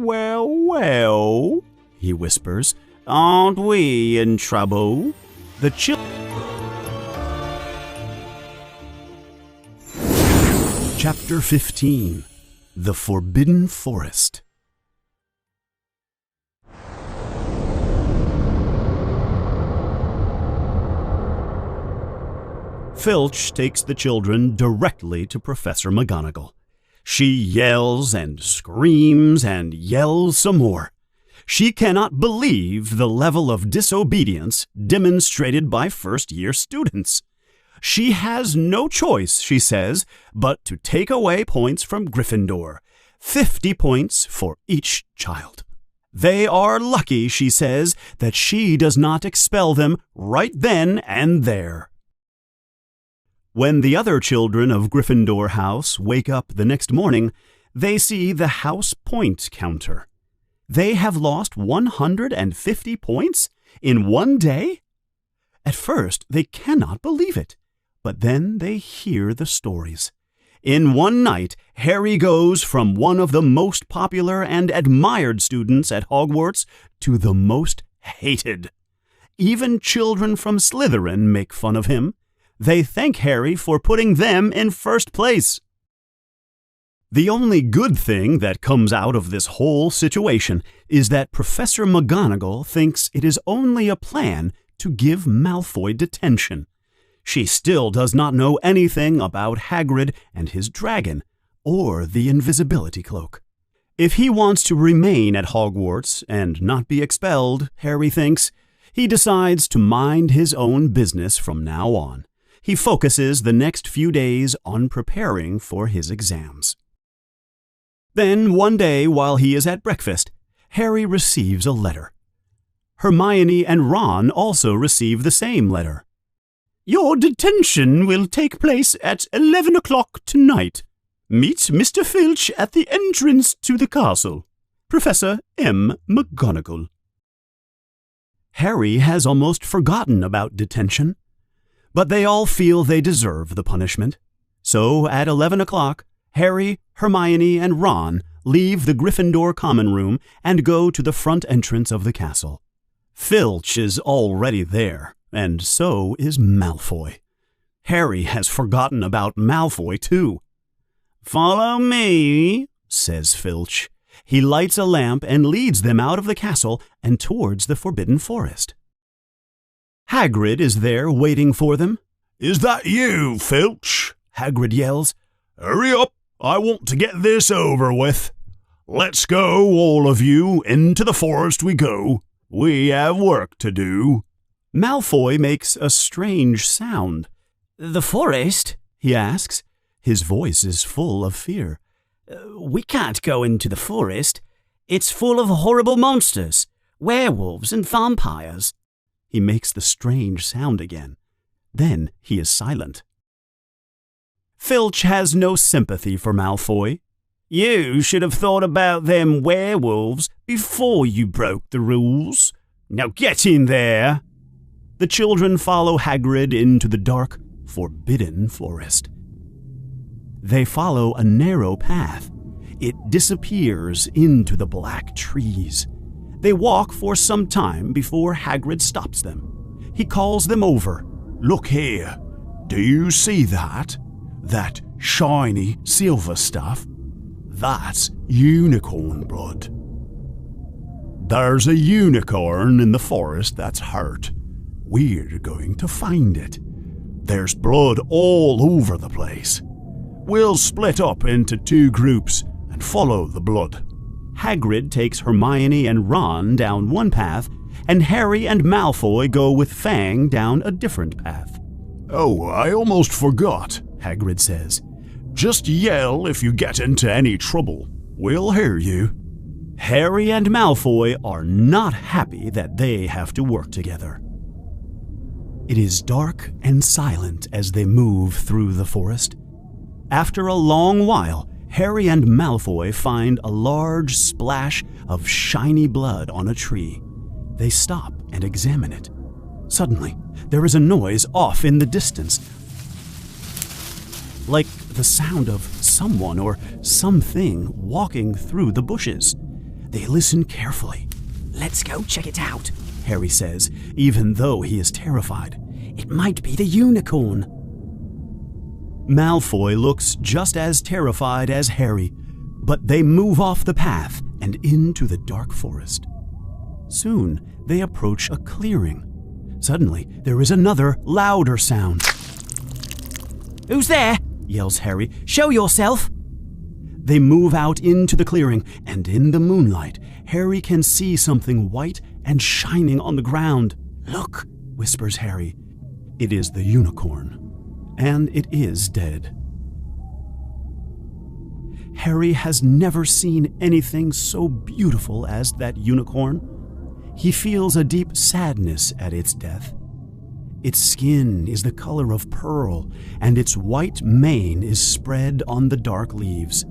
he whispers. Aren't we in trouble? The Chapter 15. The Forbidden Forest. Filch takes the children directly to Professor McGonagall. She yells and screams and yells some more. She cannot believe the level of disobedience demonstrated by first-year students. She has no choice, she says, but to take away points from Gryffindor. 50 points for each child. They are lucky, she says, that she does not expel them right then and there. When the other children of Gryffindor House wake up the next morning, they see the house point counter. They have lost 150 points in one day? At first, they cannot believe it, but then they hear the stories. In one night, Harry goes from one of the most popular and admired students at Hogwarts to the most hated. Even children from Slytherin make fun of him. They thank Harry for putting them in first place. The only good thing that comes out of this whole situation is that Professor McGonagall thinks it is only a plan to give Malfoy detention. She still does not know anything about Hagrid and his dragon, or the invisibility cloak. If he wants to remain at Hogwarts and not be expelled, Harry thinks, he decides to mind his own business from now on. He focuses the next few days on preparing for his exams. Then, one day while he is at breakfast, Harry receives a letter. Hermione and Ron also receive the same letter. Your detention will take place at 11 o'clock tonight. Meet Mr. Filch at the entrance to the castle. Professor M. McGonagall. Harry has almost forgotten about detention, but they all feel they deserve the punishment. So at 11 o'clock, Harry, Hermione, and Ron leave the Gryffindor common room and go to the front entrance of the castle. Filch is already there, and so is Malfoy. Harry has forgotten about Malfoy, too. Follow me, says Filch. He lights a lamp and leads them out of the castle and towards the Forbidden Forest. Hagrid is there waiting for them. Is that you, Filch? Hagrid yells. Hurry up, I want to get this over with. Let's go, all of you, into the forest we go. We have work to do. Malfoy makes a strange sound. The forest? He asks. His voice is full of fear. We can't go into the forest. It's full of horrible monsters, werewolves and vampires. He makes the strange sound again. Then he is silent. Filch has no sympathy for Malfoy. You should have thought about them werewolves before you broke the rules. Now get in there. The children follow Hagrid into the dark, forbidden forest. They follow a narrow path. It disappears into the black trees. They walk for some time before Hagrid stops them. He calls them over. Look here. Do you see that? That shiny silver stuff? That's unicorn blood. There's a unicorn in the forest that's hurt. We're going to find it. There's blood all over the place. We'll split up into 2 groups and follow the blood. Hagrid takes Hermione and Ron down one path, and Harry and Malfoy go with Fang down a different path. Oh, I almost forgot, Hagrid says. Just yell if you get into any trouble. We'll hear you. Harry and Malfoy are not happy that they have to work together. It is dark and silent as they move through the forest. After a long while, Harry and Malfoy find a large splash of shiny blood on a tree. They stop and examine it. Suddenly, there is a noise off in the distance, like the sound of someone or something walking through the bushes. They listen carefully. Let's go check it out, Harry says, even though he is terrified. It might be the unicorn. Malfoy looks just as terrified as Harry, but they move off the path and into the dark forest. Soon, they approach a clearing. Suddenly, there is another, louder sound. Who's there? Yells Harry. Show yourself! They move out into the clearing, and in the moonlight, Harry can see something white and shining on the ground. Look, whispers Harry. It is the unicorn, and it is dead. Harry has never seen anything so beautiful as that unicorn. He feels a deep sadness at its death. Its skin is the color of pearl, and its white mane is spread on the dark leaves.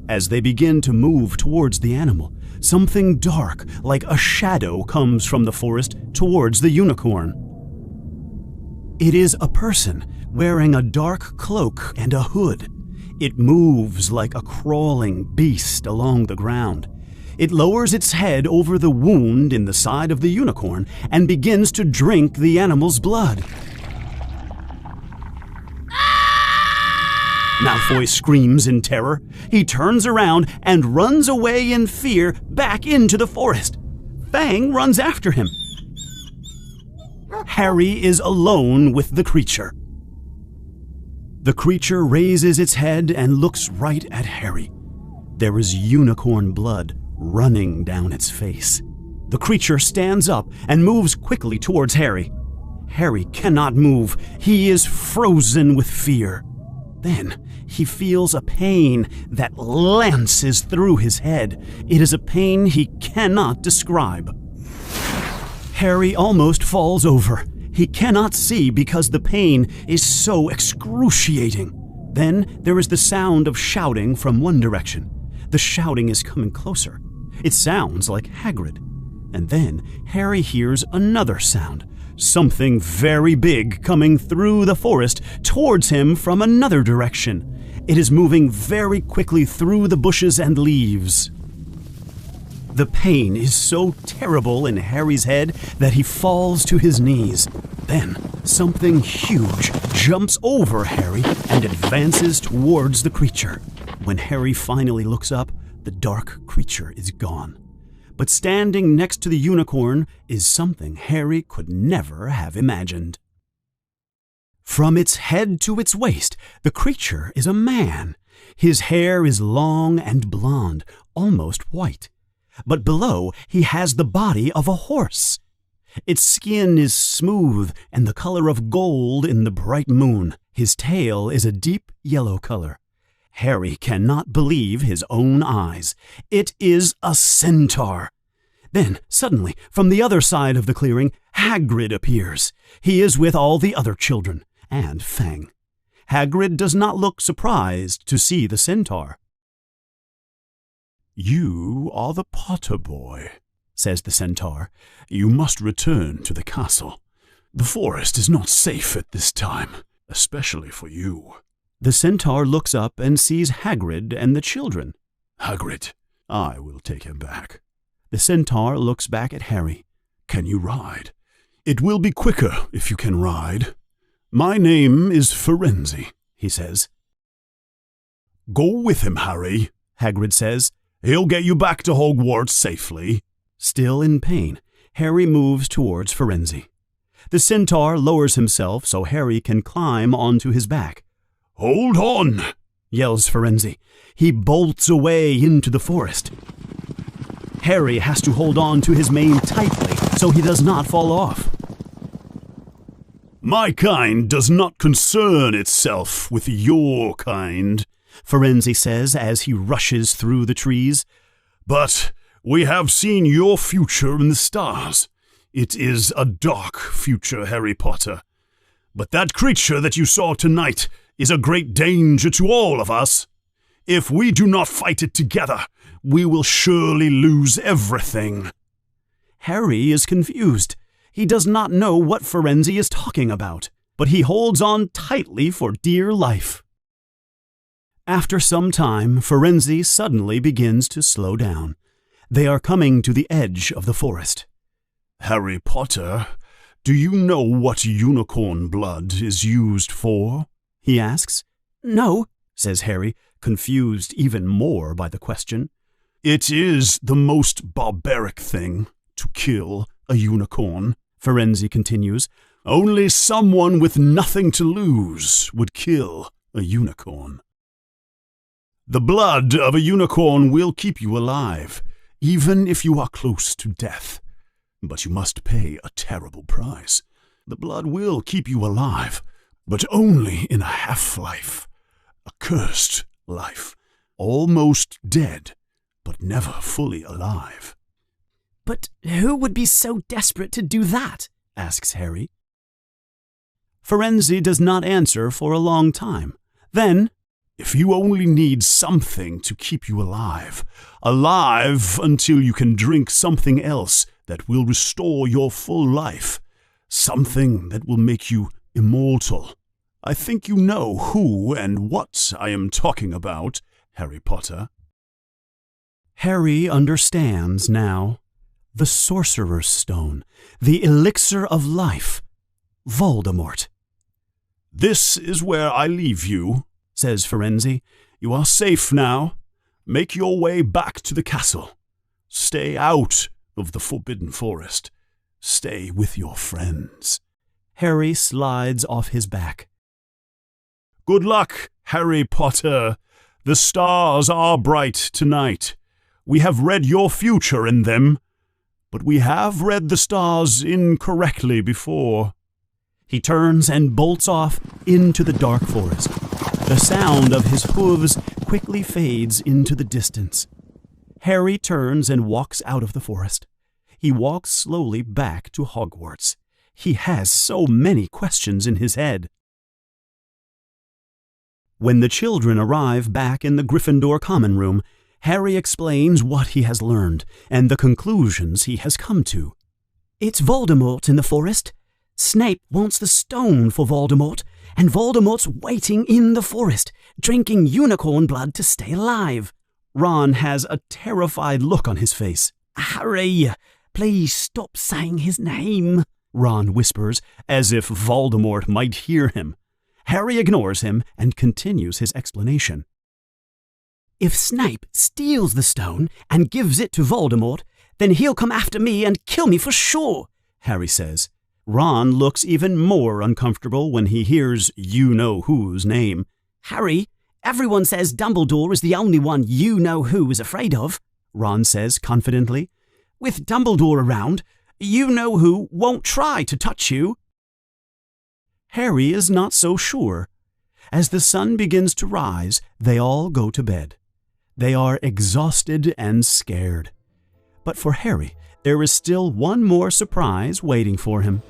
As they begin to move towards the animal, something dark, like a shadow, comes from the forest towards the unicorn. It is a person wearing a dark cloak and a hood. It moves like a crawling beast along the ground. It lowers its head over the wound in the side of the unicorn and begins to drink the animal's blood. Malfoy screams in terror. He turns around and runs away in fear back into the forest. Fang runs after him. Harry is alone with the creature. The creature raises its head and looks right at Harry. There is unicorn blood running down its face. The creature stands up and moves quickly towards Harry. Harry cannot move. He is frozen with fear. Then he feels a pain that lances through his head. It is a pain he cannot describe. Harry almost falls over. He cannot see because the pain is so excruciating. Then there is the sound of shouting from one direction. The shouting is coming closer. It sounds like Hagrid. And then Harry hears another sound. Something very big coming through the forest towards him from another direction. It is moving very quickly through the bushes and leaves. The pain is so terrible in Harry's head that he falls to his knees. Then something huge jumps over Harry and advances towards the creature. When Harry finally looks up, the dark creature is gone. But standing next to the unicorn is something Harry could never have imagined. From its head to its waist, the creature is a man. His hair is long and blonde, almost white. But below, he has the body of a horse. Its skin is smooth and the color of gold in the bright moon. His tail is a deep yellow color. Harry cannot believe his own eyes. It is a centaur. Then, suddenly, from the other side of the clearing, Hagrid appears. He is with all the other children, and Fang. Hagrid does not look surprised to see the centaur. "You are the Potter boy," says the centaur. "You must return to the castle. The forest is not safe at this time, especially for you." The centaur looks up and sees Hagrid and the children. "Hagrid, I will take him back." The centaur looks back at Harry. "Can you ride? It will be quicker if you can ride. My name is Firenze," he says. "Go with him, Harry," Hagrid says. "He'll get you back to Hogwarts safely." Still in pain, Harry moves towards Firenze. The centaur lowers himself so Harry can climb onto his back. "Hold on!" yells Firenze. He bolts away into the forest. Harry has to hold on to his mane tightly so he does not fall off. "My kind does not concern itself with your kind," Firenze says as he rushes through the trees. "But we have seen your future in the stars. It is a dark future, Harry Potter. But that creature that you saw tonight is a great danger to all of us. If we do not fight it together, we will surely lose everything." Harry is confused. He does not know what Firenze is talking about, but he holds on tightly for dear life. After some time, Firenze suddenly begins to slow down. They are coming to the edge of the forest. "Harry Potter, do you know what unicorn blood is used for?" he asks. "No," says Harry, confused even more by the question. "It is the most barbaric thing to kill a unicorn," Firenze continues. "Only someone with nothing to lose would kill a unicorn. The blood of a unicorn will keep you alive, even if you are close to death. But you must pay a terrible price. The blood will keep you alive, but only in a half-life, a cursed life. almost dead, but never fully alive. But who would be so desperate to do that? Asks Harry. Firenze does not answer for a long time. Then, if you only need something to keep you alive until you can drink something else that will restore your full life, something that will make you immortal. I think you know who and what I am talking about, Harry Potter. Harry understands now. The Sorcerer's Stone, the elixir of life, Voldemort. This is where I leave you, says Firenze. You are safe now. Make your way back to the castle. Stay out of the Forbidden Forest. Stay with your friends. Harry slides off his back. Good luck, Harry Potter. The stars are bright tonight. We have read your future in them, but we have read the stars incorrectly before. He turns and bolts off into the dark forest. The sound of his hooves quickly fades into the distance. Harry turns and walks out of the forest. He walks slowly back to Hogwarts. He has so many questions in his head. When the children arrive back in the Gryffindor common room, Harry explains what he has learned and the conclusions he has come to. It's Voldemort in the forest. Snape wants the stone for Voldemort, and Voldemort's waiting in the forest, drinking unicorn blood to stay alive. Ron has a terrified look on his face. Harry, please stop saying his name, Ron whispers, as if Voldemort might hear him. Harry ignores him and continues his explanation. If Snape steals the stone and gives it to Voldemort, then he'll come after me and kill me for sure, Harry says. Ron looks even more uncomfortable when he hears you-know-who's name. Harry, everyone says Dumbledore is the only one you-know-who is afraid of, Ron says confidently. With Dumbledore around, you-know-who won't try to touch you. Harry is not so sure. As the sun begins to rise, they all go to bed. They are exhausted and scared. But for Harry, there is still one more surprise waiting for him.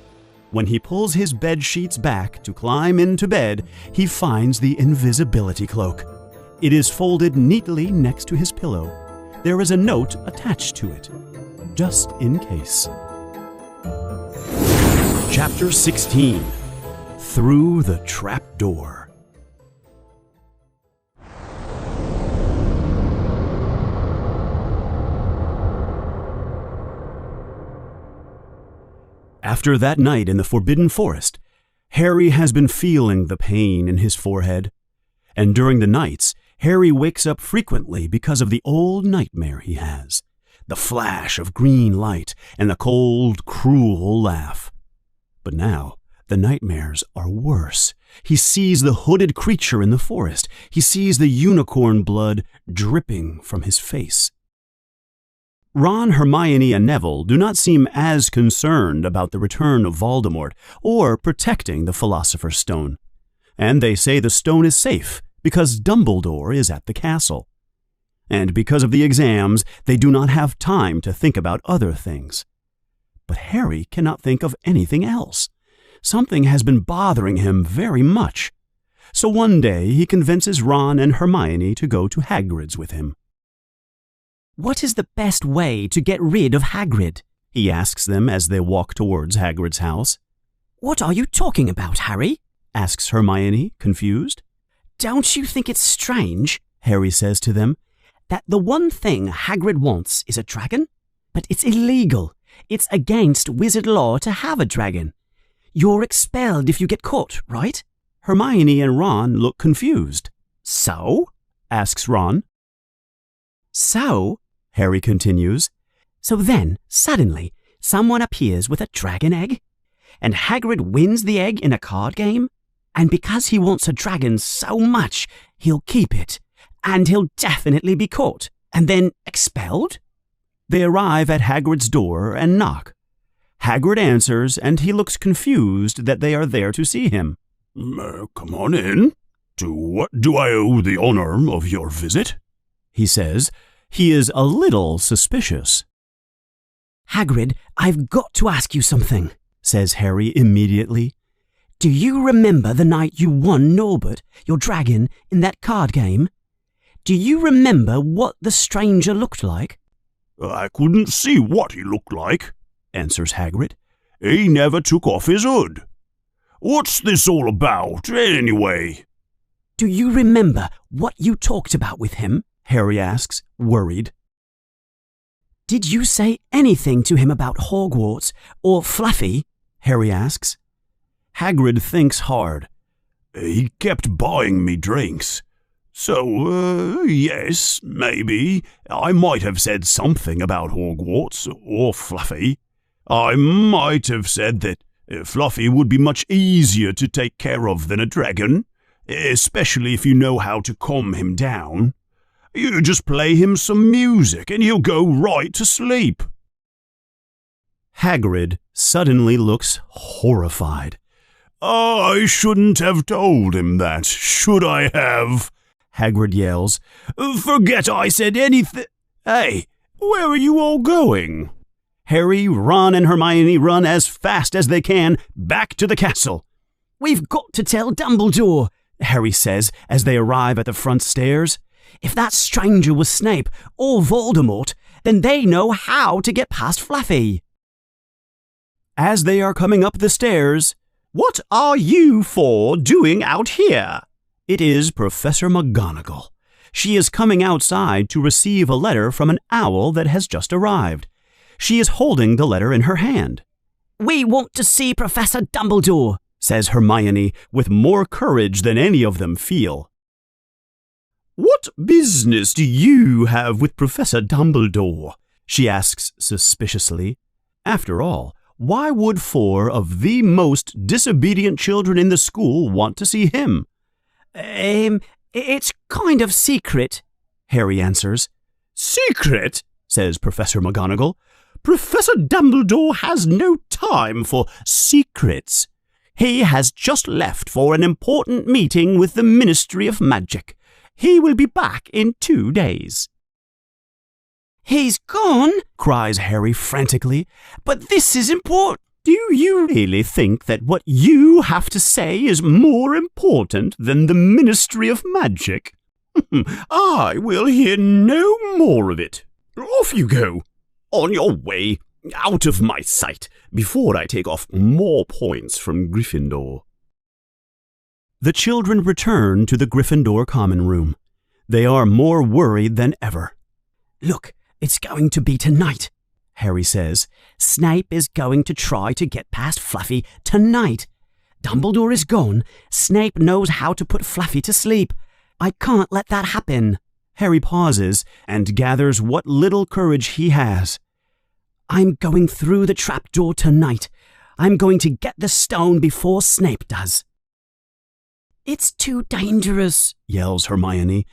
When he pulls his bed sheets back to climb into bed, he finds the invisibility cloak. It is folded neatly next to his pillow. There is a note attached to it, just in case. Chapter 16. Through the Trap Door. After that night in the Forbidden Forest, Harry has been feeling the pain in his forehead. And during the nights, Harry wakes up frequently because of the old nightmare he has. The flash of green light and the cold, cruel laugh. But now, the nightmares are worse. He sees the hooded creature in the forest. He sees the unicorn blood dripping from his face. Ron, Hermione, and Neville do not seem as concerned about the return of Voldemort or protecting the Philosopher's Stone. And they say the stone is safe because Dumbledore is at the castle. And because of the exams, they do not have time to think about other things. But Harry cannot think of anything else. Something has been bothering him very much. So one day he convinces Ron and Hermione to go to Hagrid's with him. What is the best way to get rid of Hagrid? He asks them as they walk towards Hagrid's house. What are you talking about, Harry? Asks Hermione, confused. Don't you think it's strange, Harry says to them, that the one thing Hagrid wants is a dragon? But it's illegal. It's against wizard law to have a dragon. You're expelled if you get caught, right? Hermione and Ron look confused. So? Asks Ron. So? Harry continues. So then, suddenly, someone appears with a dragon egg, and Hagrid wins the egg in a card game, and because he wants a dragon so much, he'll keep it, and he'll definitely be caught, and then expelled? They arrive at Hagrid's door and knock. Hagrid answers, and he looks confused that they are there to see him. Come on in. To what do I owe the honor of your visit? he says. He is a little suspicious. Hagrid, I've got to ask you something, says Harry immediately. Do you remember the night you won Norbert, your dragon, in that card game? Do you remember what the stranger looked like? I couldn't see what he looked like, answers Hagrid. He never took off his hood. What's this all about, anyway? Do you remember what you talked about with him? Harry asks, worried. Did you say anything to him about Hogwarts or Fluffy? Harry asks. Hagrid thinks hard. He kept buying me drinks. So, yes, maybe. I might have said something about Hogwarts or Fluffy. I might have said that Fluffy would be much easier to take care of than a dragon, especially if you know how to calm him down. You just play him some music and he'll go right to sleep. Hagrid suddenly looks horrified. I shouldn't have told him that, should I have? Hagrid yells. Forget I said anything. Hey, where are you all going? Harry, Ron, and Hermione run as fast as they can back to the castle. We've got to tell Dumbledore, Harry says as they arrive at the front stairs. If that stranger was Snape or Voldemort, then they know how to get past Fluffy. As they are coming up the stairs, "What are you four doing out here?" It is Professor McGonagall. She is coming outside to receive a letter from an owl that has just arrived. She is holding the letter in her hand. We want to see Professor Dumbledore, says Hermione with more courage than any of them feel. "What business do you have with Professor Dumbledore?" she asks suspiciously. After all, why would 4 of the most disobedient children in the school want to see him? It's kind of secret, Harry answers. "Secret?" says Professor McGonagall. "Professor Dumbledore has no time for secrets. He has just left for an important meeting with the Ministry of Magic. He will be back in 2 days." He's gone, cries Harry frantically. But this is important. Do you really think that what you have to say is more important than the Ministry of Magic? I will hear no more of it. Off you go. On your way, out of my sight, before I take off more points from Gryffindor. The children return to the Gryffindor common room. They are more worried than ever. Look, it's going to be tonight, Harry says. Snape is going to try to get past Fluffy tonight. Dumbledore is gone. Snape knows how to put Fluffy to sleep. I can't let that happen. Harry pauses and gathers what little courage he has. I'm going through the trapdoor tonight. I'm going to get the stone before Snape does. It's too dangerous, yells Hermione.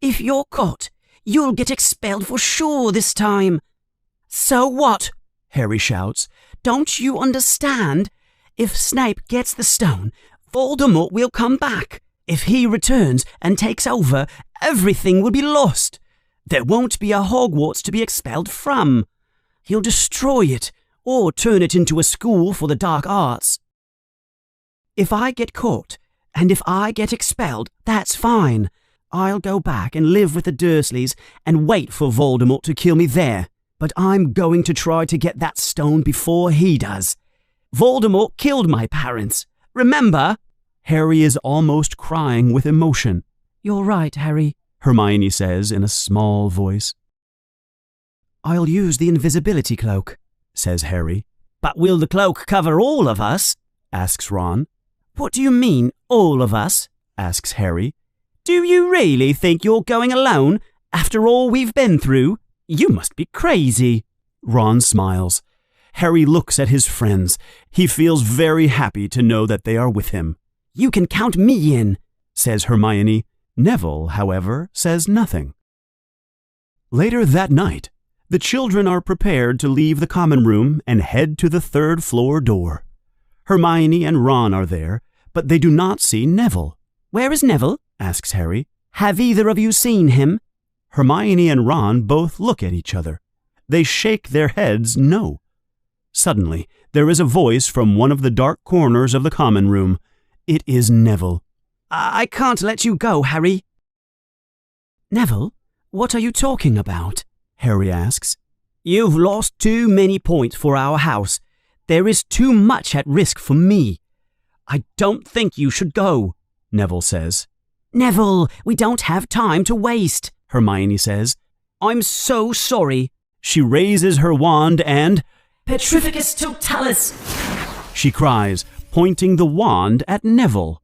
If you're caught, you'll get expelled for sure this time. So what? Harry shouts. Don't you understand? If Snape gets the stone, Voldemort will come back. If he returns and takes over, everything will be lost. There won't be a Hogwarts to be expelled from. He'll destroy it or turn it into a school for the dark arts. If I get caught, and if I get expelled, that's fine. I'll go back and live with the Dursleys and wait for Voldemort to kill me there. But I'm going to try to get that stone before he does. Voldemort killed my parents. Remember? Harry is almost crying with emotion. You're right, Harry, Hermione says in a small voice. I'll use the invisibility cloak, says Harry. But will the cloak cover all of us? Asks Ron. What do you mean, all of us? Asks Harry. Do you really think you're going alone after all we've been through? You must be crazy. Ron smiles. Harry looks at his friends. He feels very happy to know that they are with him. You can count me in, says Hermione. Neville, however, says nothing. Later that night, the children are prepared to leave the common room and head to the 3rd floor door. Hermione and Ron are there, but they do not see Neville. Where is Neville? Asks Harry. Have either of you seen him? Hermione and Ron both look at each other. They shake their heads no. Suddenly, there is a voice from one of the dark corners of the common room. It is Neville. I can't let you go, Harry. Neville, what are you talking about? Harry asks. You've lost too many points for our house. There is too much at risk for me. I don't think you should go, Neville says. Neville, we don't have time to waste, Hermione says. I'm so sorry. She raises her wand and... Petrificus totalis! She cries, pointing the wand at Neville.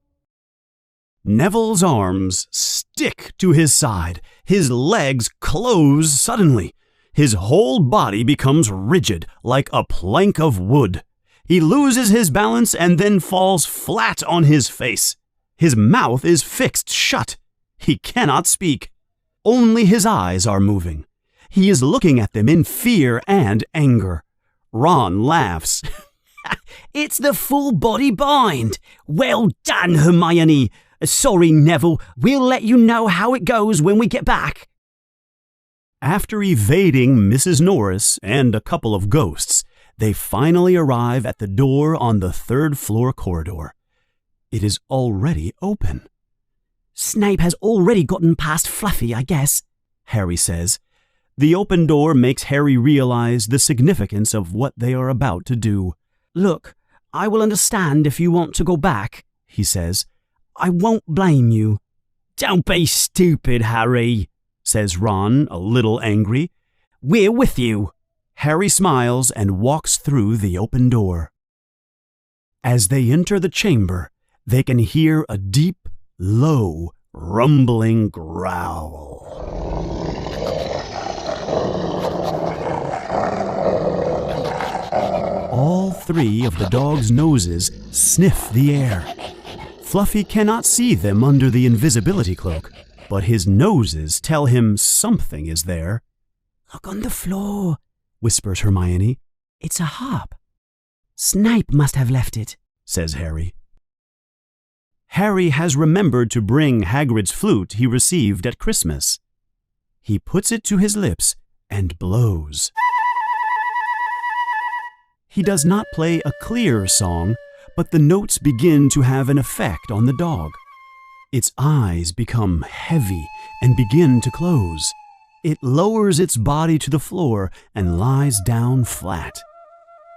Neville's arms stick to his side. His legs close suddenly. His whole body becomes rigid, like a plank of wood. He loses his balance and then falls flat on his face. His mouth is fixed shut. He cannot speak. Only his eyes are moving. He is looking at them in fear and anger. Ron laughs. It's the full body bind. Well done, Hermione. Sorry, Neville. We'll let you know how it goes when we get back. After evading Mrs. Norris and a couple of ghosts, they finally arrive at the door on the third-floor corridor. It is already open. Snape has already gotten past Fluffy, I guess, Harry says. The open door makes Harry realize the significance of what they are about to do. Look, I will understand if you want to go back, he says. I won't blame you. Don't be stupid, Harry, says Ron, a little angry. We're with you. Harry smiles and walks through the open door. As they enter the chamber, they can hear a deep, low, rumbling growl. All three of the dogs' noses sniff the air. Fluffy cannot see them under the invisibility cloak, but his noses tell him something is there. Look on the floor, whispers Hermione. It's a harp. Snape must have left it, says Harry. Harry has remembered to bring Hagrid's flute he received at Christmas. He puts it to his lips and blows. He does not play a clear song, but the notes begin to have an effect on the dog. Its eyes become heavy and begin to close. It lowers its body to the floor and lies down flat.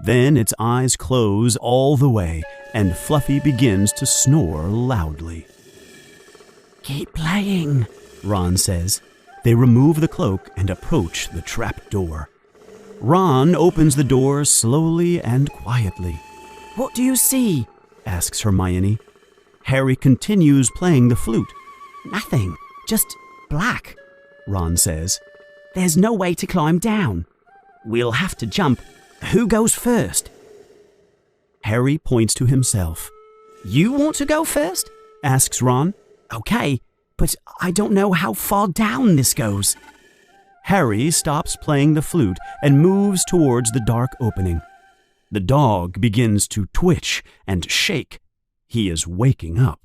Then its eyes close all the way, and Fluffy begins to snore loudly. Keep playing, Ron says. They remove the cloak and approach the trap door. Ron opens the door slowly and quietly. What do you see? Asks Hermione. Harry continues playing the flute. Nothing, just black, Ron says. There's no way to climb down. We'll have to jump. Who goes first? Harry points to himself. You want to go first? Asks Ron. Okay, but I don't know how far down this goes. Harry stops playing the flute and moves towards the dark opening. The dog begins to twitch and shake. He is waking up.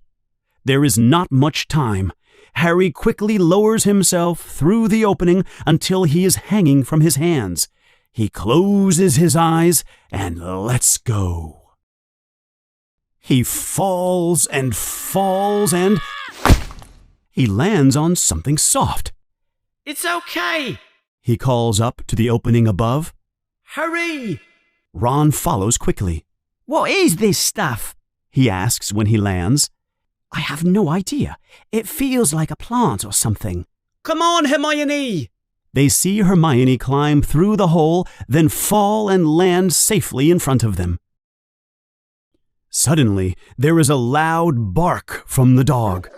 There is not much time. Harry quickly lowers himself through the opening until he is hanging from his hands. He closes his eyes and lets go. He falls and he lands on something soft. It's okay, he calls up to the opening above. Hurry! Ron follows quickly. What is this stuff? He asks when he lands. I have no idea. It feels like a plant or something. Come on, Hermione! They see Hermione climb through the hole, then fall and land safely in front of them. Suddenly, there is a loud bark from the dog.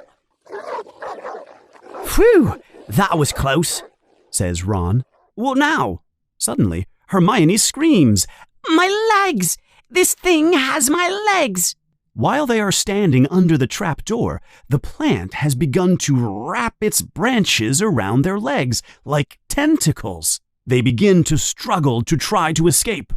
Phew! That was close, says Ron. What now? Suddenly, Hermione screams, My legs! This thing has my legs! While they are standing under the trap door, the plant has begun to wrap its branches around their legs like tentacles. They begin to struggle to try to escape.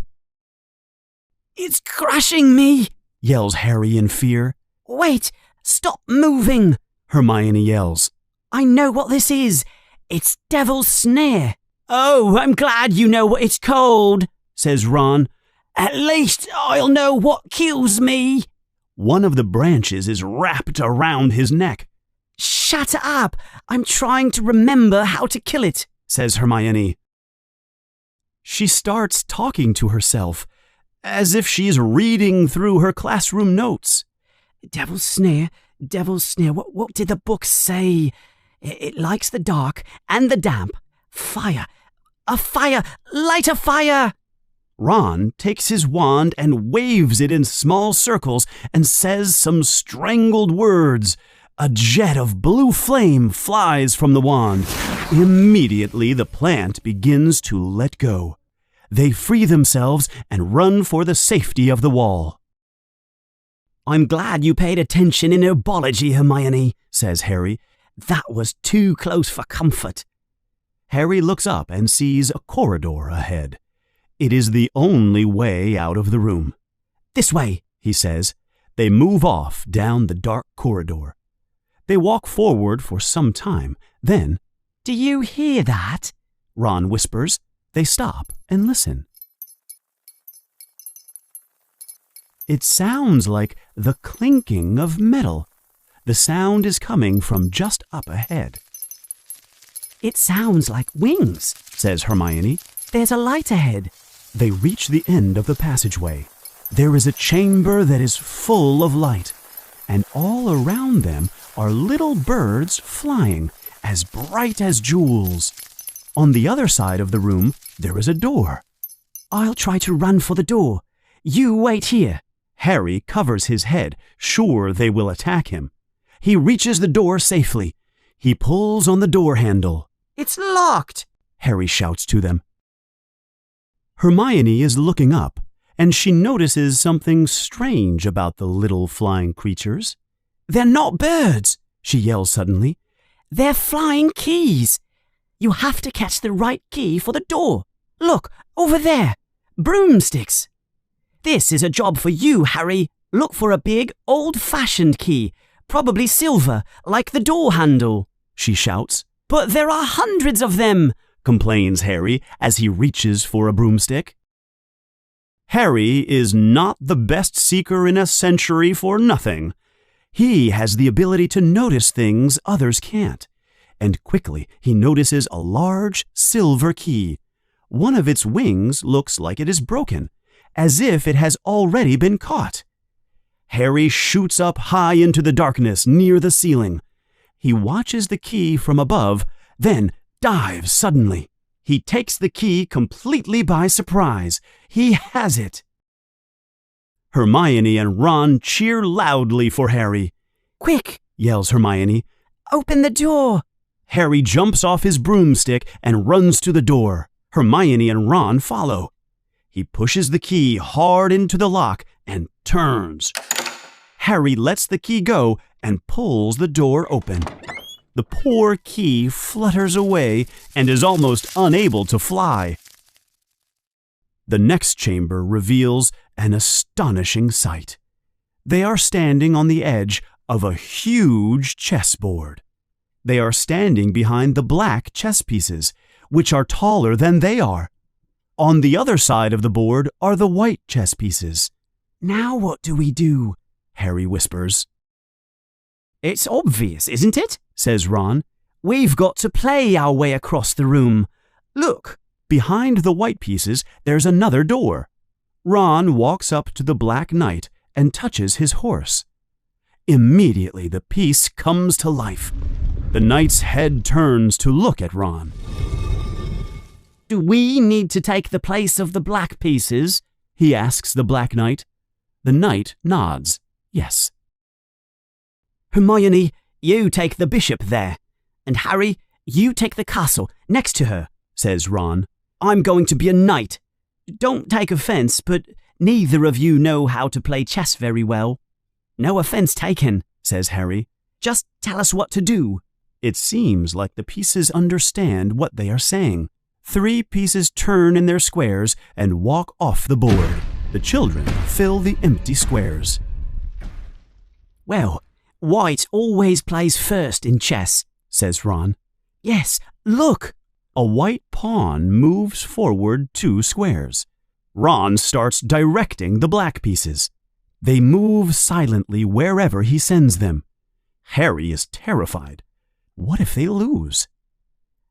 It's crushing me, yells Harry in fear. Wait, stop moving, Hermione yells. I know what this is. It's Devil's Snare. Oh, I'm glad you know what it's called, says Ron. At least I'll know what kills me. One of the branches is wrapped around his neck. Shut up! I'm trying to remember how to kill it, says Hermione. She starts talking to herself, as if she's reading through her classroom notes. Devil's Snare, what did the book say? It likes the dark and the damp. Fire! A fire! Light a fire! Ron takes his wand and waves it in small circles and says some strangled words. A jet of blue flame flies from the wand. Immediately, the plant begins to let go. They free themselves and run for the safety of the wall. I'm glad you paid attention in herbology, Hermione, says Harry. That was too close for comfort. Harry looks up and sees a corridor ahead. It is the only way out of the room. This way, he says. They move off down the dark corridor. They walk forward for some time. Then, do you hear that? Ron whispers. They stop and listen. It sounds like the clinking of metal. The sound is coming from just up ahead. It sounds like wings, says Hermione. There's a light ahead. They reach the end of the passageway. There is a chamber that is full of light, and all around them are little birds flying, as bright as jewels. On the other side of the room, there is a door. I'll try to run for the door. You wait here. Harry covers his head, sure they will attack him. He reaches the door safely. He pulls on the door handle. It's locked, Harry shouts to them. Hermione is looking up, and she notices something strange about the little flying creatures. They're not birds, she yells suddenly. They're flying keys. You have to catch the right key for the door. Look, over there. Broomsticks. This is a job for you, Harry. Look for a big, old-fashioned key, probably silver, like the door handle, she shouts. But there are hundreds of them, complains Harry as he reaches for a broomstick. Harry is not the best seeker in a century for nothing. He has the ability to notice things others can't, and quickly he notices a large silver key. One of its wings looks like it is broken, as if it has already been caught. Harry shoots up high into the darkness near the ceiling. He watches the key from above, then dives suddenly. He takes the key completely by surprise. He has it. Hermione and Ron cheer loudly for Harry. Quick, yells Hermione. Open the door. Harry jumps off his broomstick and runs to the door. Hermione and Ron follow. He pushes the key hard into the lock and turns. Harry lets the key go and pulls the door open. The poor key flutters away and is almost unable to fly. The next chamber reveals an astonishing sight. They are standing on the edge of a huge chessboard. They are standing behind the black chess pieces, which are taller than they are. On the other side of the board are the white chess pieces. Now what do we do? Harry whispers. It's obvious, isn't it? Says Ron. We've got to play our way across the room. Look, behind the white pieces there's another door. Ron walks up to the Black Knight and touches his horse. Immediately the piece comes to life. The knight's head turns to look at Ron. Do we need to take the place of the black pieces? He asks the Black Knight. The knight nods. Yes. Hermione, you take the bishop there. And Harry, you take the castle next to her, says Ron. I'm going to be a knight. Don't take offense, but neither of you know how to play chess very well. No offense taken, says Harry. Just tell us what to do. It seems like the pieces understand what they are saying. 3 pieces turn in their squares and walk off the board. The children fill the empty squares. Well, white always plays first in chess, says Ron. Yes, Look! A white pawn moves forward 2 squares. Ron starts directing the black pieces. They move silently wherever he sends them. Harry is terrified. What if they lose?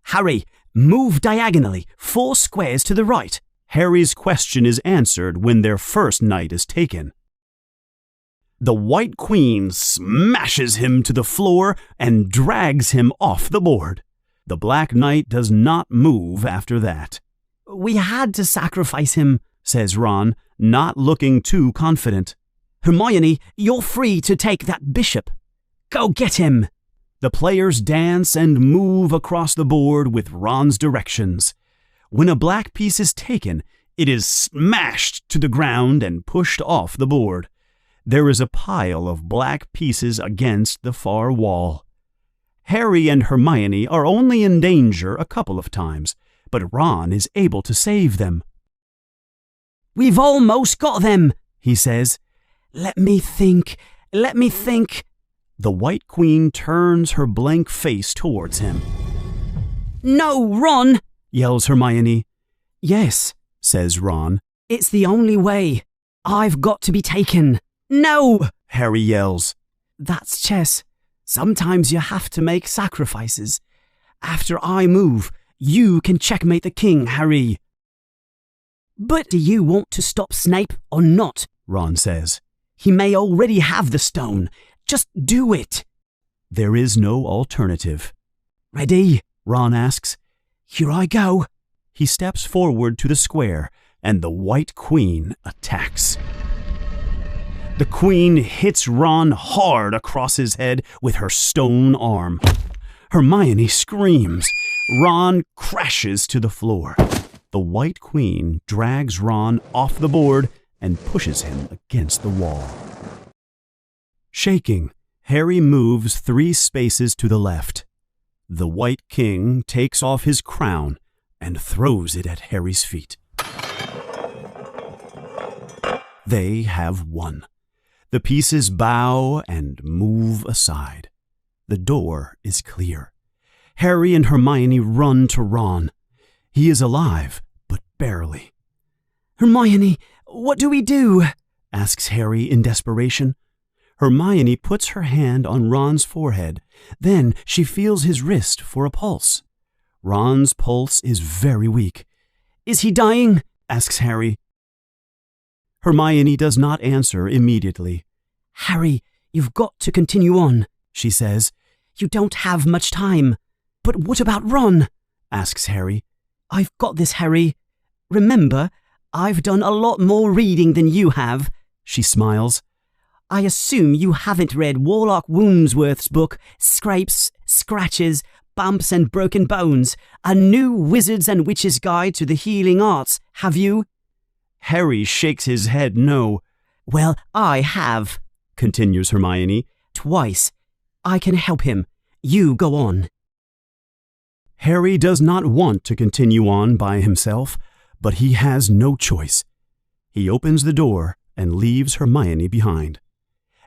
Harry, move diagonally 4 squares to the right. Harry's question is answered when their first knight is taken. The White Queen smashes him to the floor and drags him off the board. The Black Knight does not move after that. We had to sacrifice him, says Ron, not looking too confident. Hermione, you're free to take that bishop. Go get him. The players dance and move across the board with Ron's directions. When a black piece is taken, it is smashed to the ground and pushed off the board. There is a pile of black pieces against the far wall. Harry and Hermione are only in danger a couple of times, but Ron is able to save them. We've almost got them, he says. Let me think. The White Queen turns her blank face towards him. No, Ron, yells Hermione. Yes, says Ron. It's the only way. I've got to be taken. No, Harry yells. That's chess. Sometimes you have to make sacrifices. After I move, you can checkmate the king, Harry. But do you want to stop Snape or not? Ron says. He may already have the stone. Just do it. There is no alternative. Ready? Ron asks. Here I go. He steps forward to the square, and the White Queen attacks. The Queen hits Ron hard across his head with her stone arm. Hermione screams. Ron crashes to the floor. The White Queen drags Ron off the board and pushes him against the wall. Shaking, Harry moves 3 spaces to the left. The White King takes off his crown and throws it at Harry's feet. They have won. The pieces bow and move aside. The door is clear. Harry and Hermione run to Ron. He is alive, but barely. Hermione, what do we do? Asks Harry in desperation. Hermione puts her hand on Ron's forehead. Then she feels his wrist for a pulse. Ron's pulse is very weak. Is he dying? Asks Harry. Hermione does not answer immediately. Harry, you've got to continue on, she says. You don't have much time. But what about Ron? Asks Harry. I've got this, Harry. Remember, I've done a lot more reading than you have. She smiles. I assume you haven't read Warlock Woundsworth's book, Scrapes, Scratches, Bumps and Broken Bones, A New Wizard's and Witch's Guide to the Healing Arts, have you? Harry shakes his head no. Well, I have, continues Hermione. Twice. I can help him. You go on. Harry does not want to continue on by himself, but he has no choice. He opens the door and leaves Hermione behind.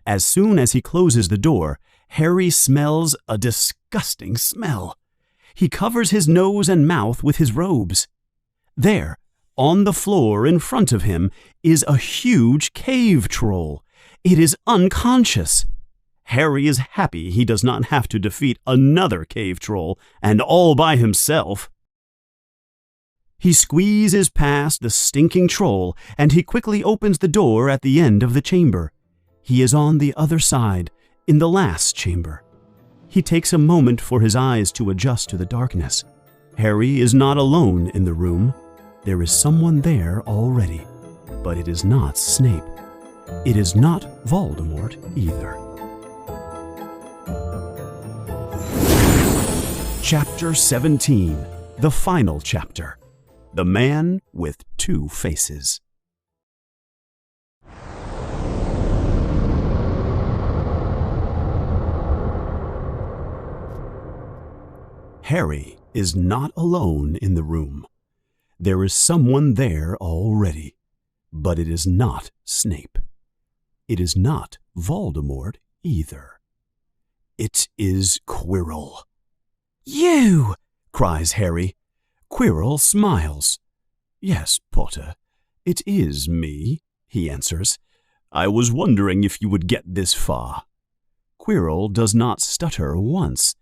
As soon as he closes the door, Harry smells a disgusting smell. He covers his nose and mouth with his robes. There, on the floor in front of him, is a huge cave troll. It is unconscious. Harry is happy he does not have to defeat another cave troll, and all by himself. He squeezes past the stinking troll, and he quickly opens the door at the end of the chamber. He is on the other side, in the last chamber. He takes a moment for his eyes to adjust to the darkness. Harry is not alone in the room. There is someone there already, but it is not Snape. It is not Voldemort either. Chapter 17, the final chapter. The Man with Two Faces. Harry is not alone in the room. There is someone there already, but it is not Snape. It is not Voldemort either. It is Quirrell. You! cries Harry. Quirrell smiles. Yes, Potter, it is me, he answers. I was wondering if you would get this far. Quirrell does not stutter once.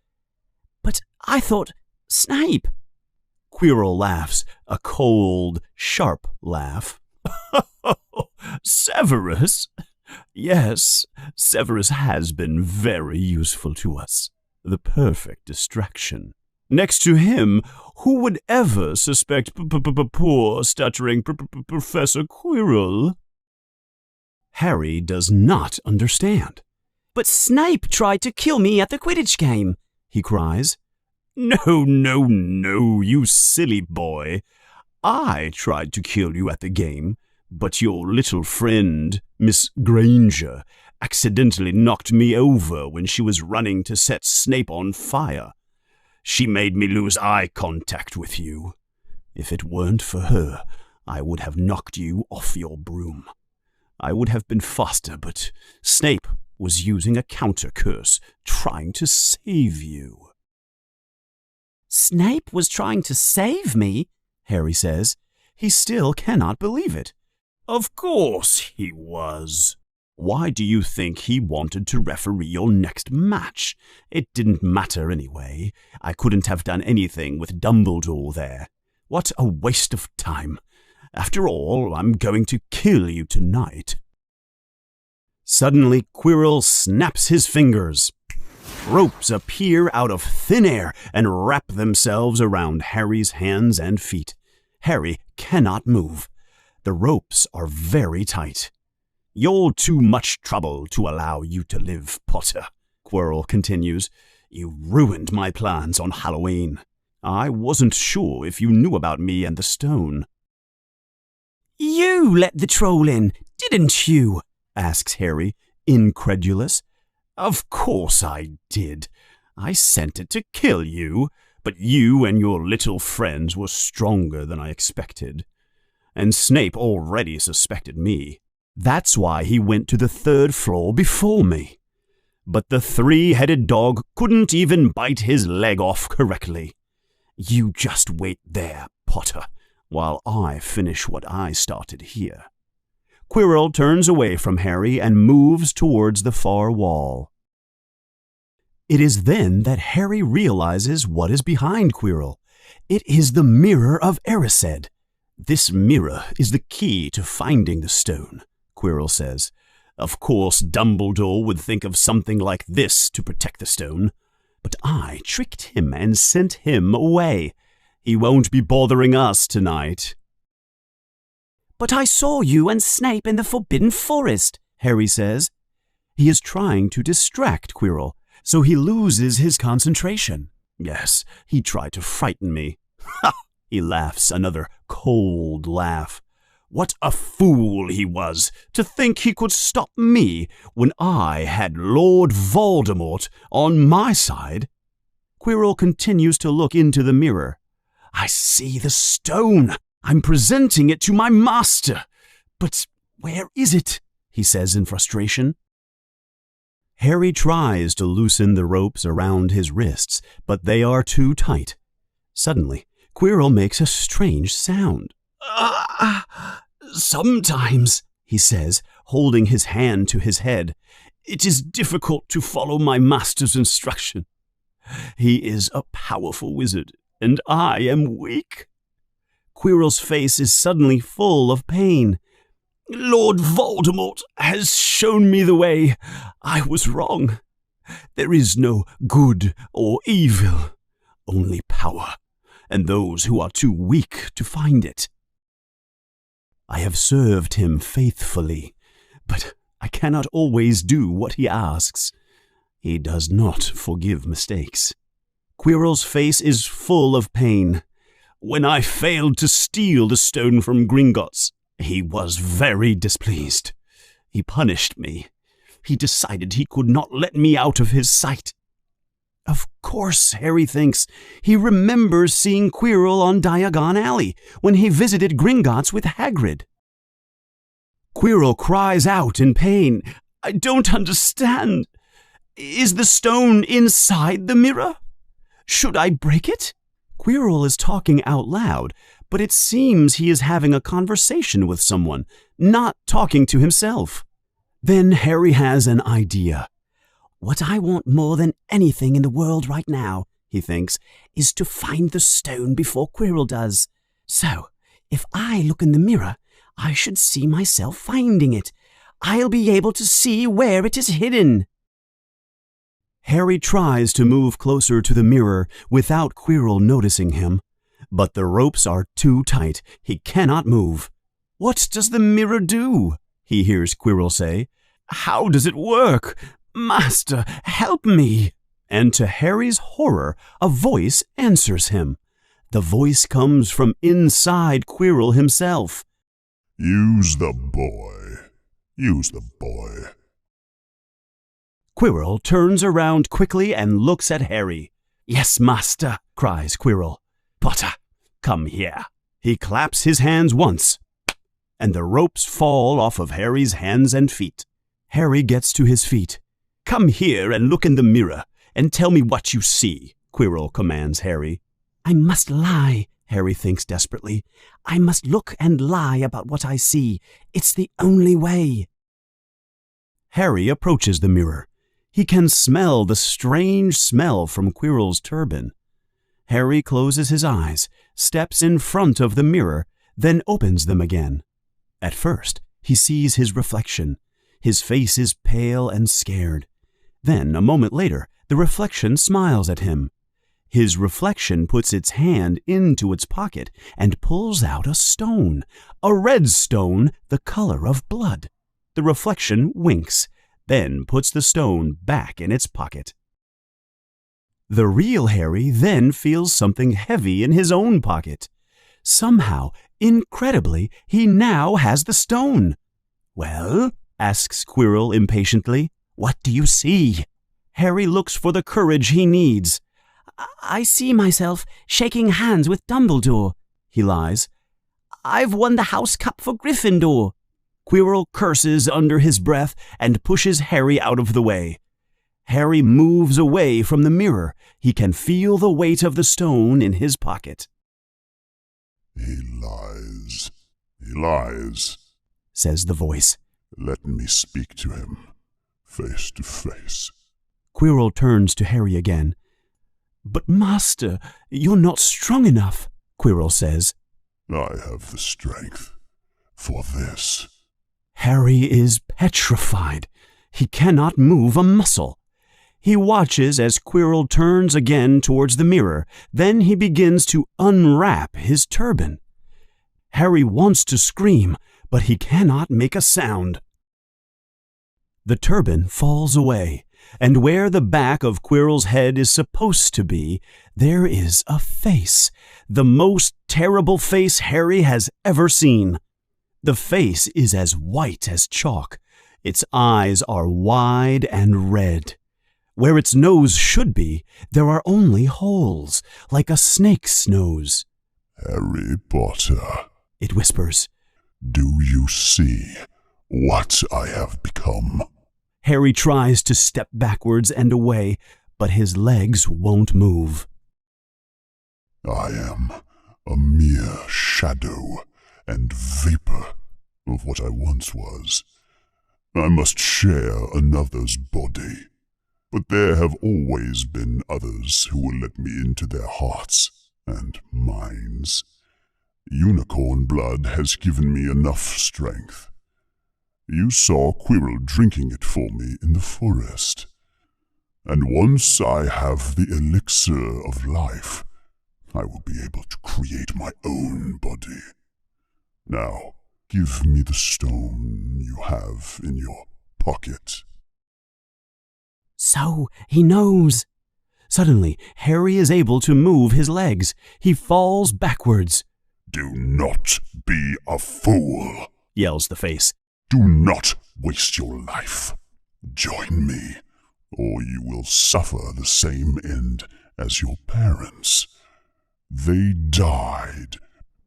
But I thought, Snape. Quirrell laughs, a cold, sharp laugh. Severus? Yes, Severus has been very useful to us. The perfect distraction. Next to him, who would ever suspect poor, stuttering Professor Quirrell? Harry does not understand. But Snape tried to kill me at the Quidditch game, he cries. No, you silly boy. I tried to kill you at the game, but your little friend, Miss Granger, accidentally knocked me over when she was running to set Snape on fire. She made me lose eye contact with you. If it weren't for her, I would have knocked you off your broom. I would have been faster, but Snape was using a counter curse, trying to save you. Snape was trying to save me, Harry says. He still cannot believe it. Of course he was. Why do you think he wanted to referee your next match? It didn't matter anyway. I couldn't have done anything with Dumbledore there. What a waste of time. After all, I'm going to kill you tonight. Suddenly, Quirrell snaps his fingers. Ropes appear out of thin air and wrap themselves around Harry's hands and feet. Harry cannot move. The ropes are very tight. You're too much trouble to allow you to live, Potter, Quirrell continues. You ruined my plans on Halloween. I wasn't sure if you knew about me and the stone. You let the troll in, didn't you? Asks Harry, incredulous. Of course I did. I sent it to kill you, but you and your little friends were stronger than I expected. And Snape already suspected me. That's why he went to the 3rd floor before me. But the 3-headed dog couldn't even bite his leg off correctly. You just wait there, Potter, while I finish what I started here. Quirrell turns away from Harry and moves towards the far wall. It is then that Harry realizes what is behind Quirrell. It is the Mirror of Erised. This mirror is the key to finding the stone, Quirrell says. Of course, Dumbledore would think of something like this to protect the stone. But I tricked him and sent him away. He won't be bothering us tonight. But I saw you and Snape in the Forbidden Forest, Harry says. He is trying to distract Quirrell, so he loses his concentration. Yes, he tried to frighten me. Ha! He laughs, another cold laugh. What a fool he was to think he could stop me when I had Lord Voldemort on my side. Quirrell continues to look into the mirror. I see the stone. I'm presenting it to my master. But where is it? He says in frustration. Harry tries to loosen the ropes around his wrists, but they are too tight. Suddenly, Quirrell makes a strange sound. Sometimes, he says, holding his hand to his head, it is difficult to follow my master's instruction. He is a powerful wizard, and I am weak. Quirrell's face is suddenly full of pain. Lord Voldemort has shown me the way. I was wrong. There is no good or evil, only power, and those who are too weak to find it. I have served him faithfully, but I cannot always do what he asks. He does not forgive mistakes. Quirrell's face is full of pain. When I failed to steal the stone from Gringotts, he was very displeased. He punished me. He decided he could not let me out of his sight. Of course, Harry thinks, he remembers seeing Quirrell on Diagon Alley when he visited Gringotts with Hagrid. Quirrell cries out in pain. I don't understand. Is the stone inside the mirror? Should I break it? Quirrell is talking out loud, but it seems he is having a conversation with someone, not talking to himself. Then Harry has an idea. What I want more than anything in the world right now, he thinks, is to find the stone before Quirrell does. So, if I look in the mirror, I should see myself finding it. I'll be able to see where it is hidden. Harry tries to move closer to the mirror without Quirrell noticing him, but the ropes are too tight. He cannot move. "What does the mirror do?" he hears Quirrell say. "How does it work? Master, help me!" And to Harry's horror, a voice answers him. The voice comes from inside Quirrell himself. Use the boy. Use the boy. Quirrell turns around quickly and looks at Harry. "Yes, master," cries Quirrell. "Potter, come here." He claps his hands once, and the ropes fall off of Harry's hands and feet. Harry gets to his feet. "Come here and look in the mirror and tell me what you see," Quirrell commands Harry. I must lie, Harry thinks desperately. I must look and lie about what I see. It's the only way. Harry approaches the mirror. He can smell the strange smell from Quirrell's turban. Harry closes his eyes, steps in front of the mirror, then opens them again. At first, he sees his reflection. His face is pale and scared. Then, a moment later, the reflection smiles at him. His reflection puts its hand into its pocket and pulls out a stone, a red stone the color of blood. The reflection winks, then puts the stone back in its pocket. The real Harry then feels something heavy in his own pocket. Somehow, incredibly, he now has the stone. "Well?" asks Quirrell impatiently. "What do you see?" Harry looks for the courage he needs. I see myself shaking hands with Dumbledore, he lies. I've won the House Cup for Gryffindor. Quirrell curses under his breath and pushes Harry out of the way. Harry moves away from the mirror. He can feel the weight of the stone in his pocket. He lies. He lies, says the voice. Let me speak to him, face to face. Quirrell turns to Harry again. "But, Master, you're not strong enough," Quirrell says. I have the strength for this. Harry is petrified. He cannot move a muscle. He watches as Quirrell turns again towards the mirror. Then he begins to unwrap his turban. Harry wants to scream, but he cannot make a sound. The turban falls away, and where the back of Quirrell's head is supposed to be, there is a face, the most terrible face Harry has ever seen. The face is as white as chalk. Its eyes are wide and red. Where its nose should be, there are only holes, like a snake's nose. Harry Potter, it whispers. Do you see what I have become? Harry tries to step backwards and away, but his legs won't move. I am a mere shadow and vapor of what I once was. I must share another's body, but there have always been others who will let me into their hearts and minds. Unicorn blood has given me enough strength. You saw Quirrell drinking it for me in the forest. And once I have the elixir of life, I will be able to create my own body. Now, give me the stone you have in your pocket. So he knows. Suddenly, Harry is able to move his legs. He falls backwards. Do not be a fool, yells the face. Do not waste your life. Join me, or you will suffer the same end as your parents. They died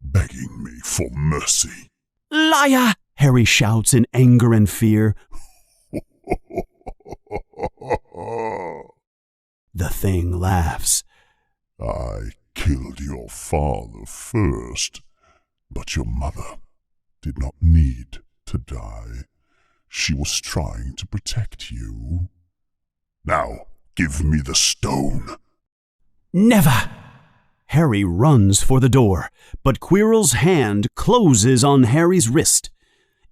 begging me for mercy. Liar! Harry shouts in anger and fear. The thing laughs. I killed your father first, but your mother did not need to die. She was trying to protect you. Now, give me the stone." "Never!" Harry runs for the door, but Quirrell's hand closes on Harry's wrist.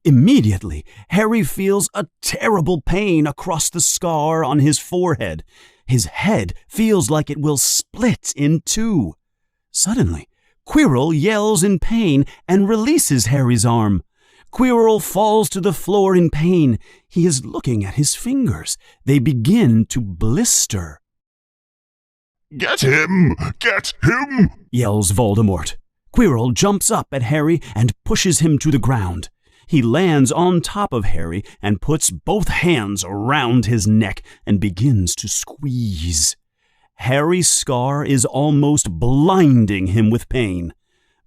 Immediately, Harry feels a terrible pain across the scar on his forehead. His head feels like it will split in two. Suddenly, Quirrell yells in pain and releases Harry's arm. Quirrell falls to the floor in pain. He is looking at his fingers. They begin to blister. "Get him! Get him!" yells Voldemort. Quirrell jumps up at Harry and pushes him to the ground. He lands on top of Harry and puts both hands around his neck and begins to squeeze. Harry's scar is almost blinding him with pain.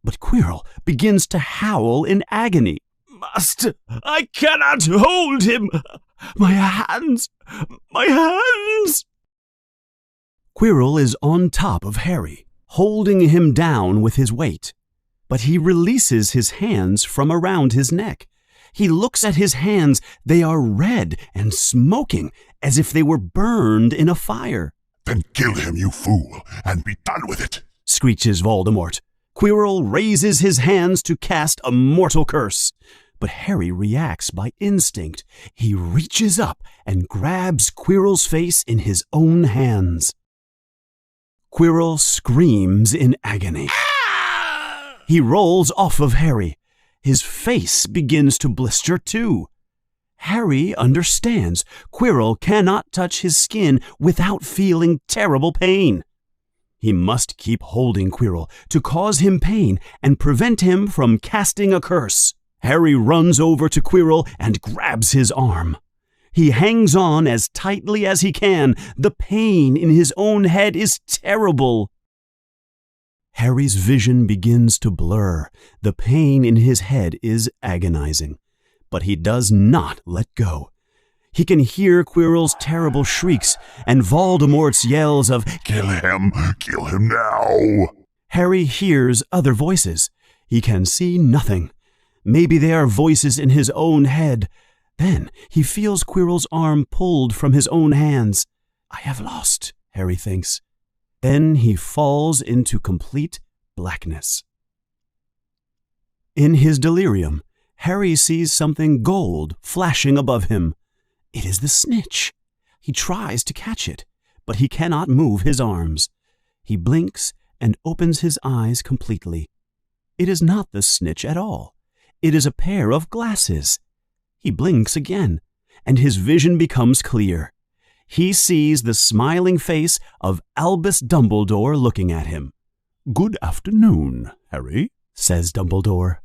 But Quirrell begins to howl in agony. "Master, I cannot hold him! My hands! My hands!" Quirrell is on top of Harry, holding him down with his weight. But he releases his hands from around his neck. He looks at his hands. They are red and smoking, as if they were burned in a fire. "Then kill him, you fool, and be done with it," screeches Voldemort. Quirrell raises his hands to cast a mortal curse. But Harry reacts by instinct. He reaches up and grabs Quirrell's face in his own hands. Quirrell screams in agony. He rolls off of Harry. His face begins to blister too. Harry understands Quirrell cannot touch his skin without feeling terrible pain. He must keep holding Quirrell to cause him pain and prevent him from casting a curse. Harry runs over to Quirrell and grabs his arm. He hangs on as tightly as he can. The pain in his own head is terrible. Harry's vision begins to blur. The pain in his head is agonizing. But he does not let go. He can hear Quirrell's terrible shrieks and Voldemort's yells of, Kill him now." Harry hears other voices. He can see nothing. Maybe they are voices in his own head. Then he feels Quirrell's arm pulled from his own hands. I have lost, Harry thinks. Then he falls into complete blackness. In his delirium, Harry sees something gold flashing above him. It is the snitch. He tries to catch it, but he cannot move his arms. He blinks and opens his eyes completely. It is not the snitch at all. It is a pair of glasses. He blinks again, and his vision becomes clear. He sees the smiling face of Albus Dumbledore looking at him. "Good afternoon, Harry," says Dumbledore.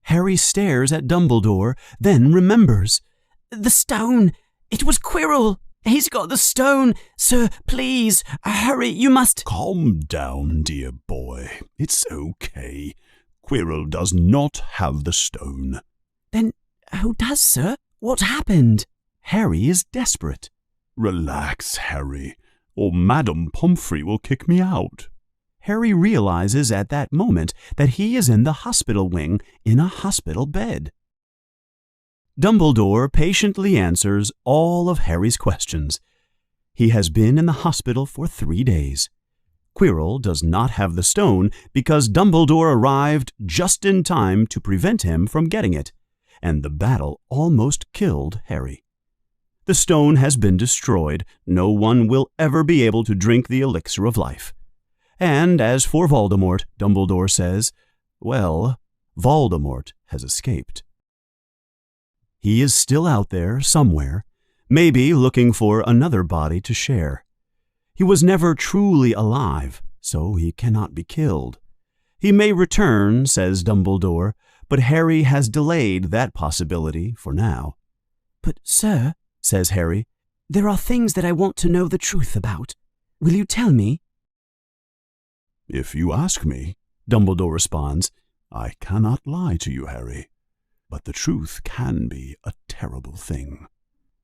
Harry stares at Dumbledore, then remembers. The stone! It was Quirrell! He's got the stone! Sir, please, hurry, you must— "Calm down, dear boy. It's okay. Quirrell does not have the stone." Then who does, sir? What happened? Harry is desperate. "Relax, Harry, or Madame Pomfrey will kick me out." Harry realizes at that moment that he is in the hospital wing in a hospital bed. Dumbledore patiently answers all of Harry's questions. He has been in the hospital for 3 days. Quirrell does not have the stone because Dumbledore arrived just in time to prevent him from getting it, and the battle almost killed Harry. The stone has been destroyed. No one will ever be able to drink the elixir of life. And as for Voldemort, Dumbledore says, well, Voldemort has escaped. He is still out there somewhere, maybe looking for another body to share. He was never truly alive, so he cannot be killed. He may return, says Dumbledore, but Harry has delayed that possibility for now. But, sir, says Harry, there are things that I want to know the truth about. Will you tell me? "If you ask me," Dumbledore responds, "I cannot lie to you, Harry. But the truth can be a terrible thing."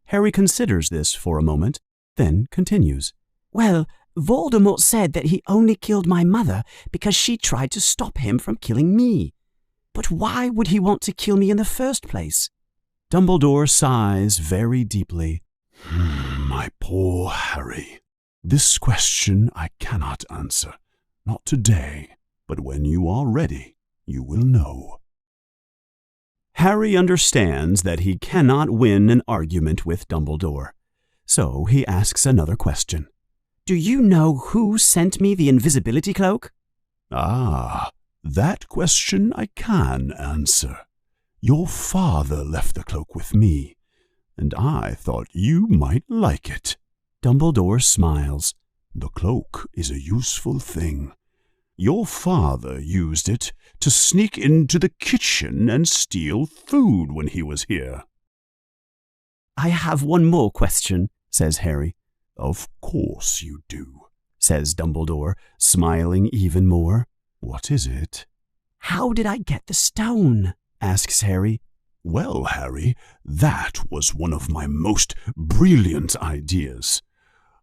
Harry considers this for a moment, then continues. Well, Voldemort said that he only killed my mother because she tried to stop him from killing me. But why would he want to kill me in the first place? Dumbledore sighs very deeply. My poor Harry, this question I cannot answer. Not today, but when you are ready, you will know. Harry understands that he cannot win an argument with Dumbledore, so he asks another question. Do you know who sent me the invisibility cloak? Ah, that question I can answer. Your father left the cloak with me, and I thought you might like it. Dumbledore smiles. The cloak is a useful thing. Your father used it to sneak into the kitchen and steal food when he was here. I have one more question, says Harry. Of course you do, says Dumbledore, smiling even more. What is it? How did I get the stone? Asks Harry. Well, Harry, that was one of my most brilliant ideas.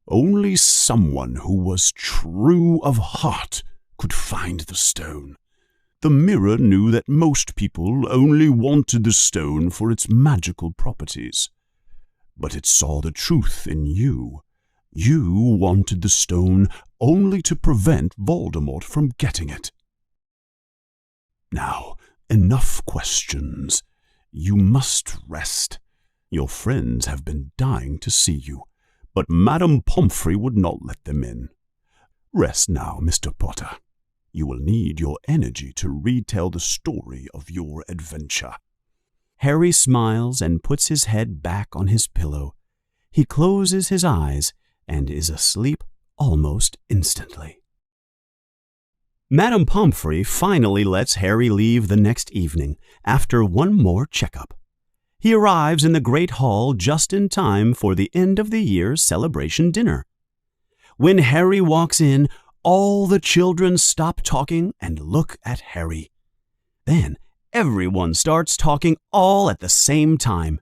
Only someone who was true of heart could find the stone. The mirror knew that most people only wanted the stone for its magical properties. But it saw the truth in you. You wanted the stone only to prevent Voldemort from getting it. Now, enough questions. You must rest. Your friends have been dying to see you, but Madame Pomfrey would not let them in. Rest now, Mr. Potter. You will need your energy to retell the story of your adventure. Harry smiles and puts his head back on his pillow. He closes his eyes and is asleep almost instantly. Madame Pomfrey finally lets Harry leave the next evening after one more checkup. He arrives in the great hall just in time for the end of the year's celebration dinner. When Harry walks in, all the children stop talking and look at Harry. Then everyone starts talking all at the same time.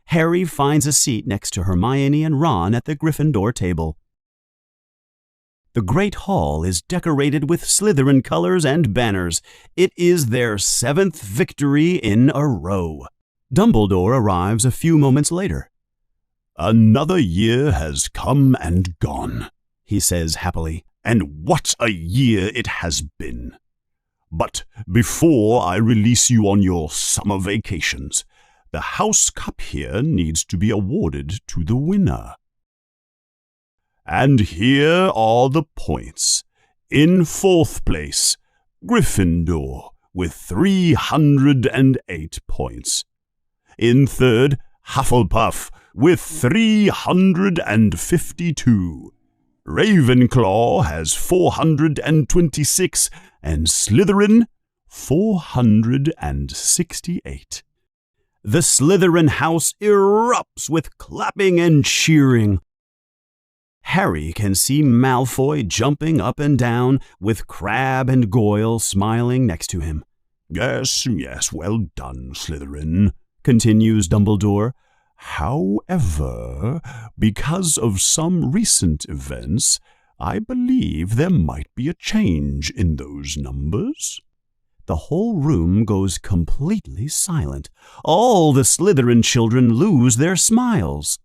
Harry finds a seat next to Hermione and Ron at the Gryffindor table. The great hall is decorated with Slytherin colors and banners. It is their 7th victory in a row. Dumbledore arrives a few moments later. Another year has come and gone, he says happily. And what a year it has been. But before I release you on your summer vacations, the House Cup here needs to be awarded to the winner. And here are the points. In 4th place, Gryffindor with 308 points. In 3rd, Hufflepuff with 352. Ravenclaw has 426 and Slytherin 468. The Slytherin house erupts with clapping and cheering. Harry can see Malfoy jumping up and down with Crabbe and Goyle smiling next to him. Yes, well done, Slytherin, continues Dumbledore. However, because of some recent events, I believe there might be a change in those numbers. The whole room goes completely silent. All the Slytherin children lose their smiles.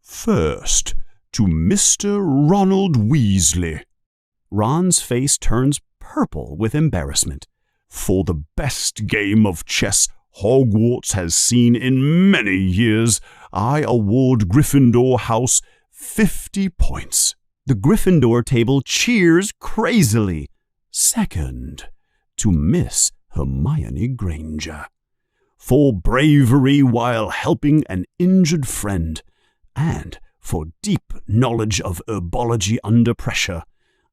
First, to Mr. Ronald Weasley. Ron's face turns purple with embarrassment. For the best game of chess Hogwarts has seen in many years, I award Gryffindor House 50 points. The Gryffindor table cheers crazily. Second, to Miss Hermione Granger. For bravery while helping an injured friend, and for deep knowledge of herbology under pressure,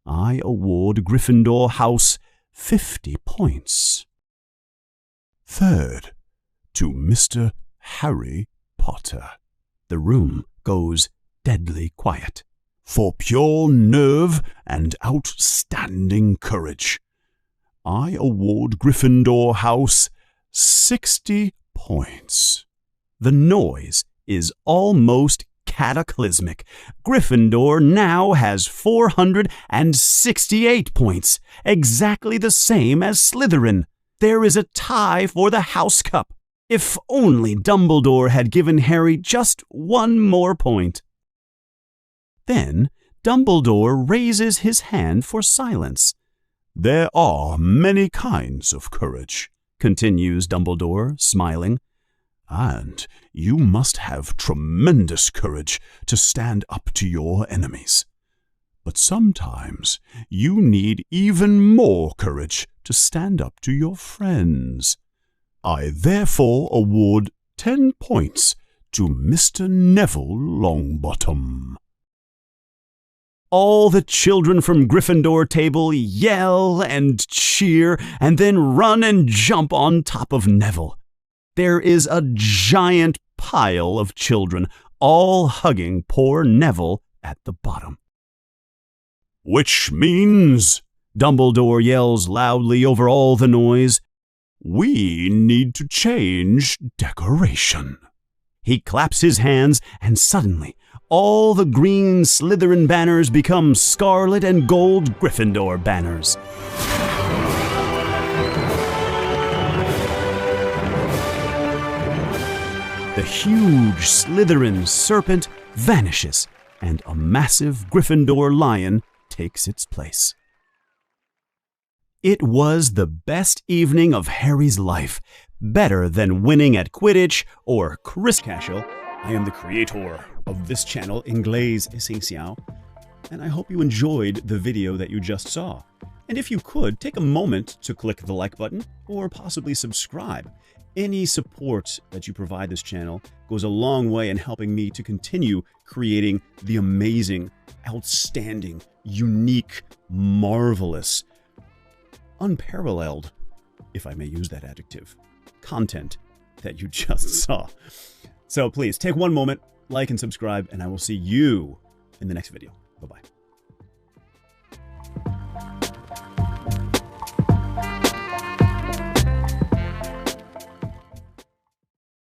I award Gryffindor House 50 points. Third, to Mr. Harry Potter. The room goes deadly quiet. For pure nerve and outstanding courage, I award Gryffindor House 60 points. The noise is almost cataclysmic. Gryffindor now has 468 points, exactly the same as Slytherin. There is a tie for the House Cup. If only Dumbledore had given Harry just one more point. Then Dumbledore raises his hand for silence. There are many kinds of courage, continues Dumbledore, smiling. And you must have tremendous courage to stand up to your enemies. But sometimes you need even more courage to stand up to your friends. I therefore award 10 points to Mr. Neville Longbottom. All the children from Gryffindor table yell and cheer and then run and jump on top of Neville. There is a giant pile of children, all hugging poor Neville at the bottom. Which means, Dumbledore yells loudly over all the noise, we need to change decoration. He claps his hands, and suddenly all the green Slytherin banners become scarlet and gold Gryffindor banners. The huge Slytherin serpent vanishes, and a massive Gryffindor lion takes its place. It was the best evening of Harry's life, better than winning at Quidditch or Chris Cashel. I am the creator of this channel, Inglés Essencial, and I hope you enjoyed the video that you just saw. And if you could, take a moment to click the like button or possibly subscribe. Any support that you provide this channel goes a long way in helping me to continue creating the amazing, outstanding, unique, marvelous, unparalleled, if I may use that adjective, content that you just saw. So please take one moment, like and subscribe, and I will see you in the next video. Bye-bye.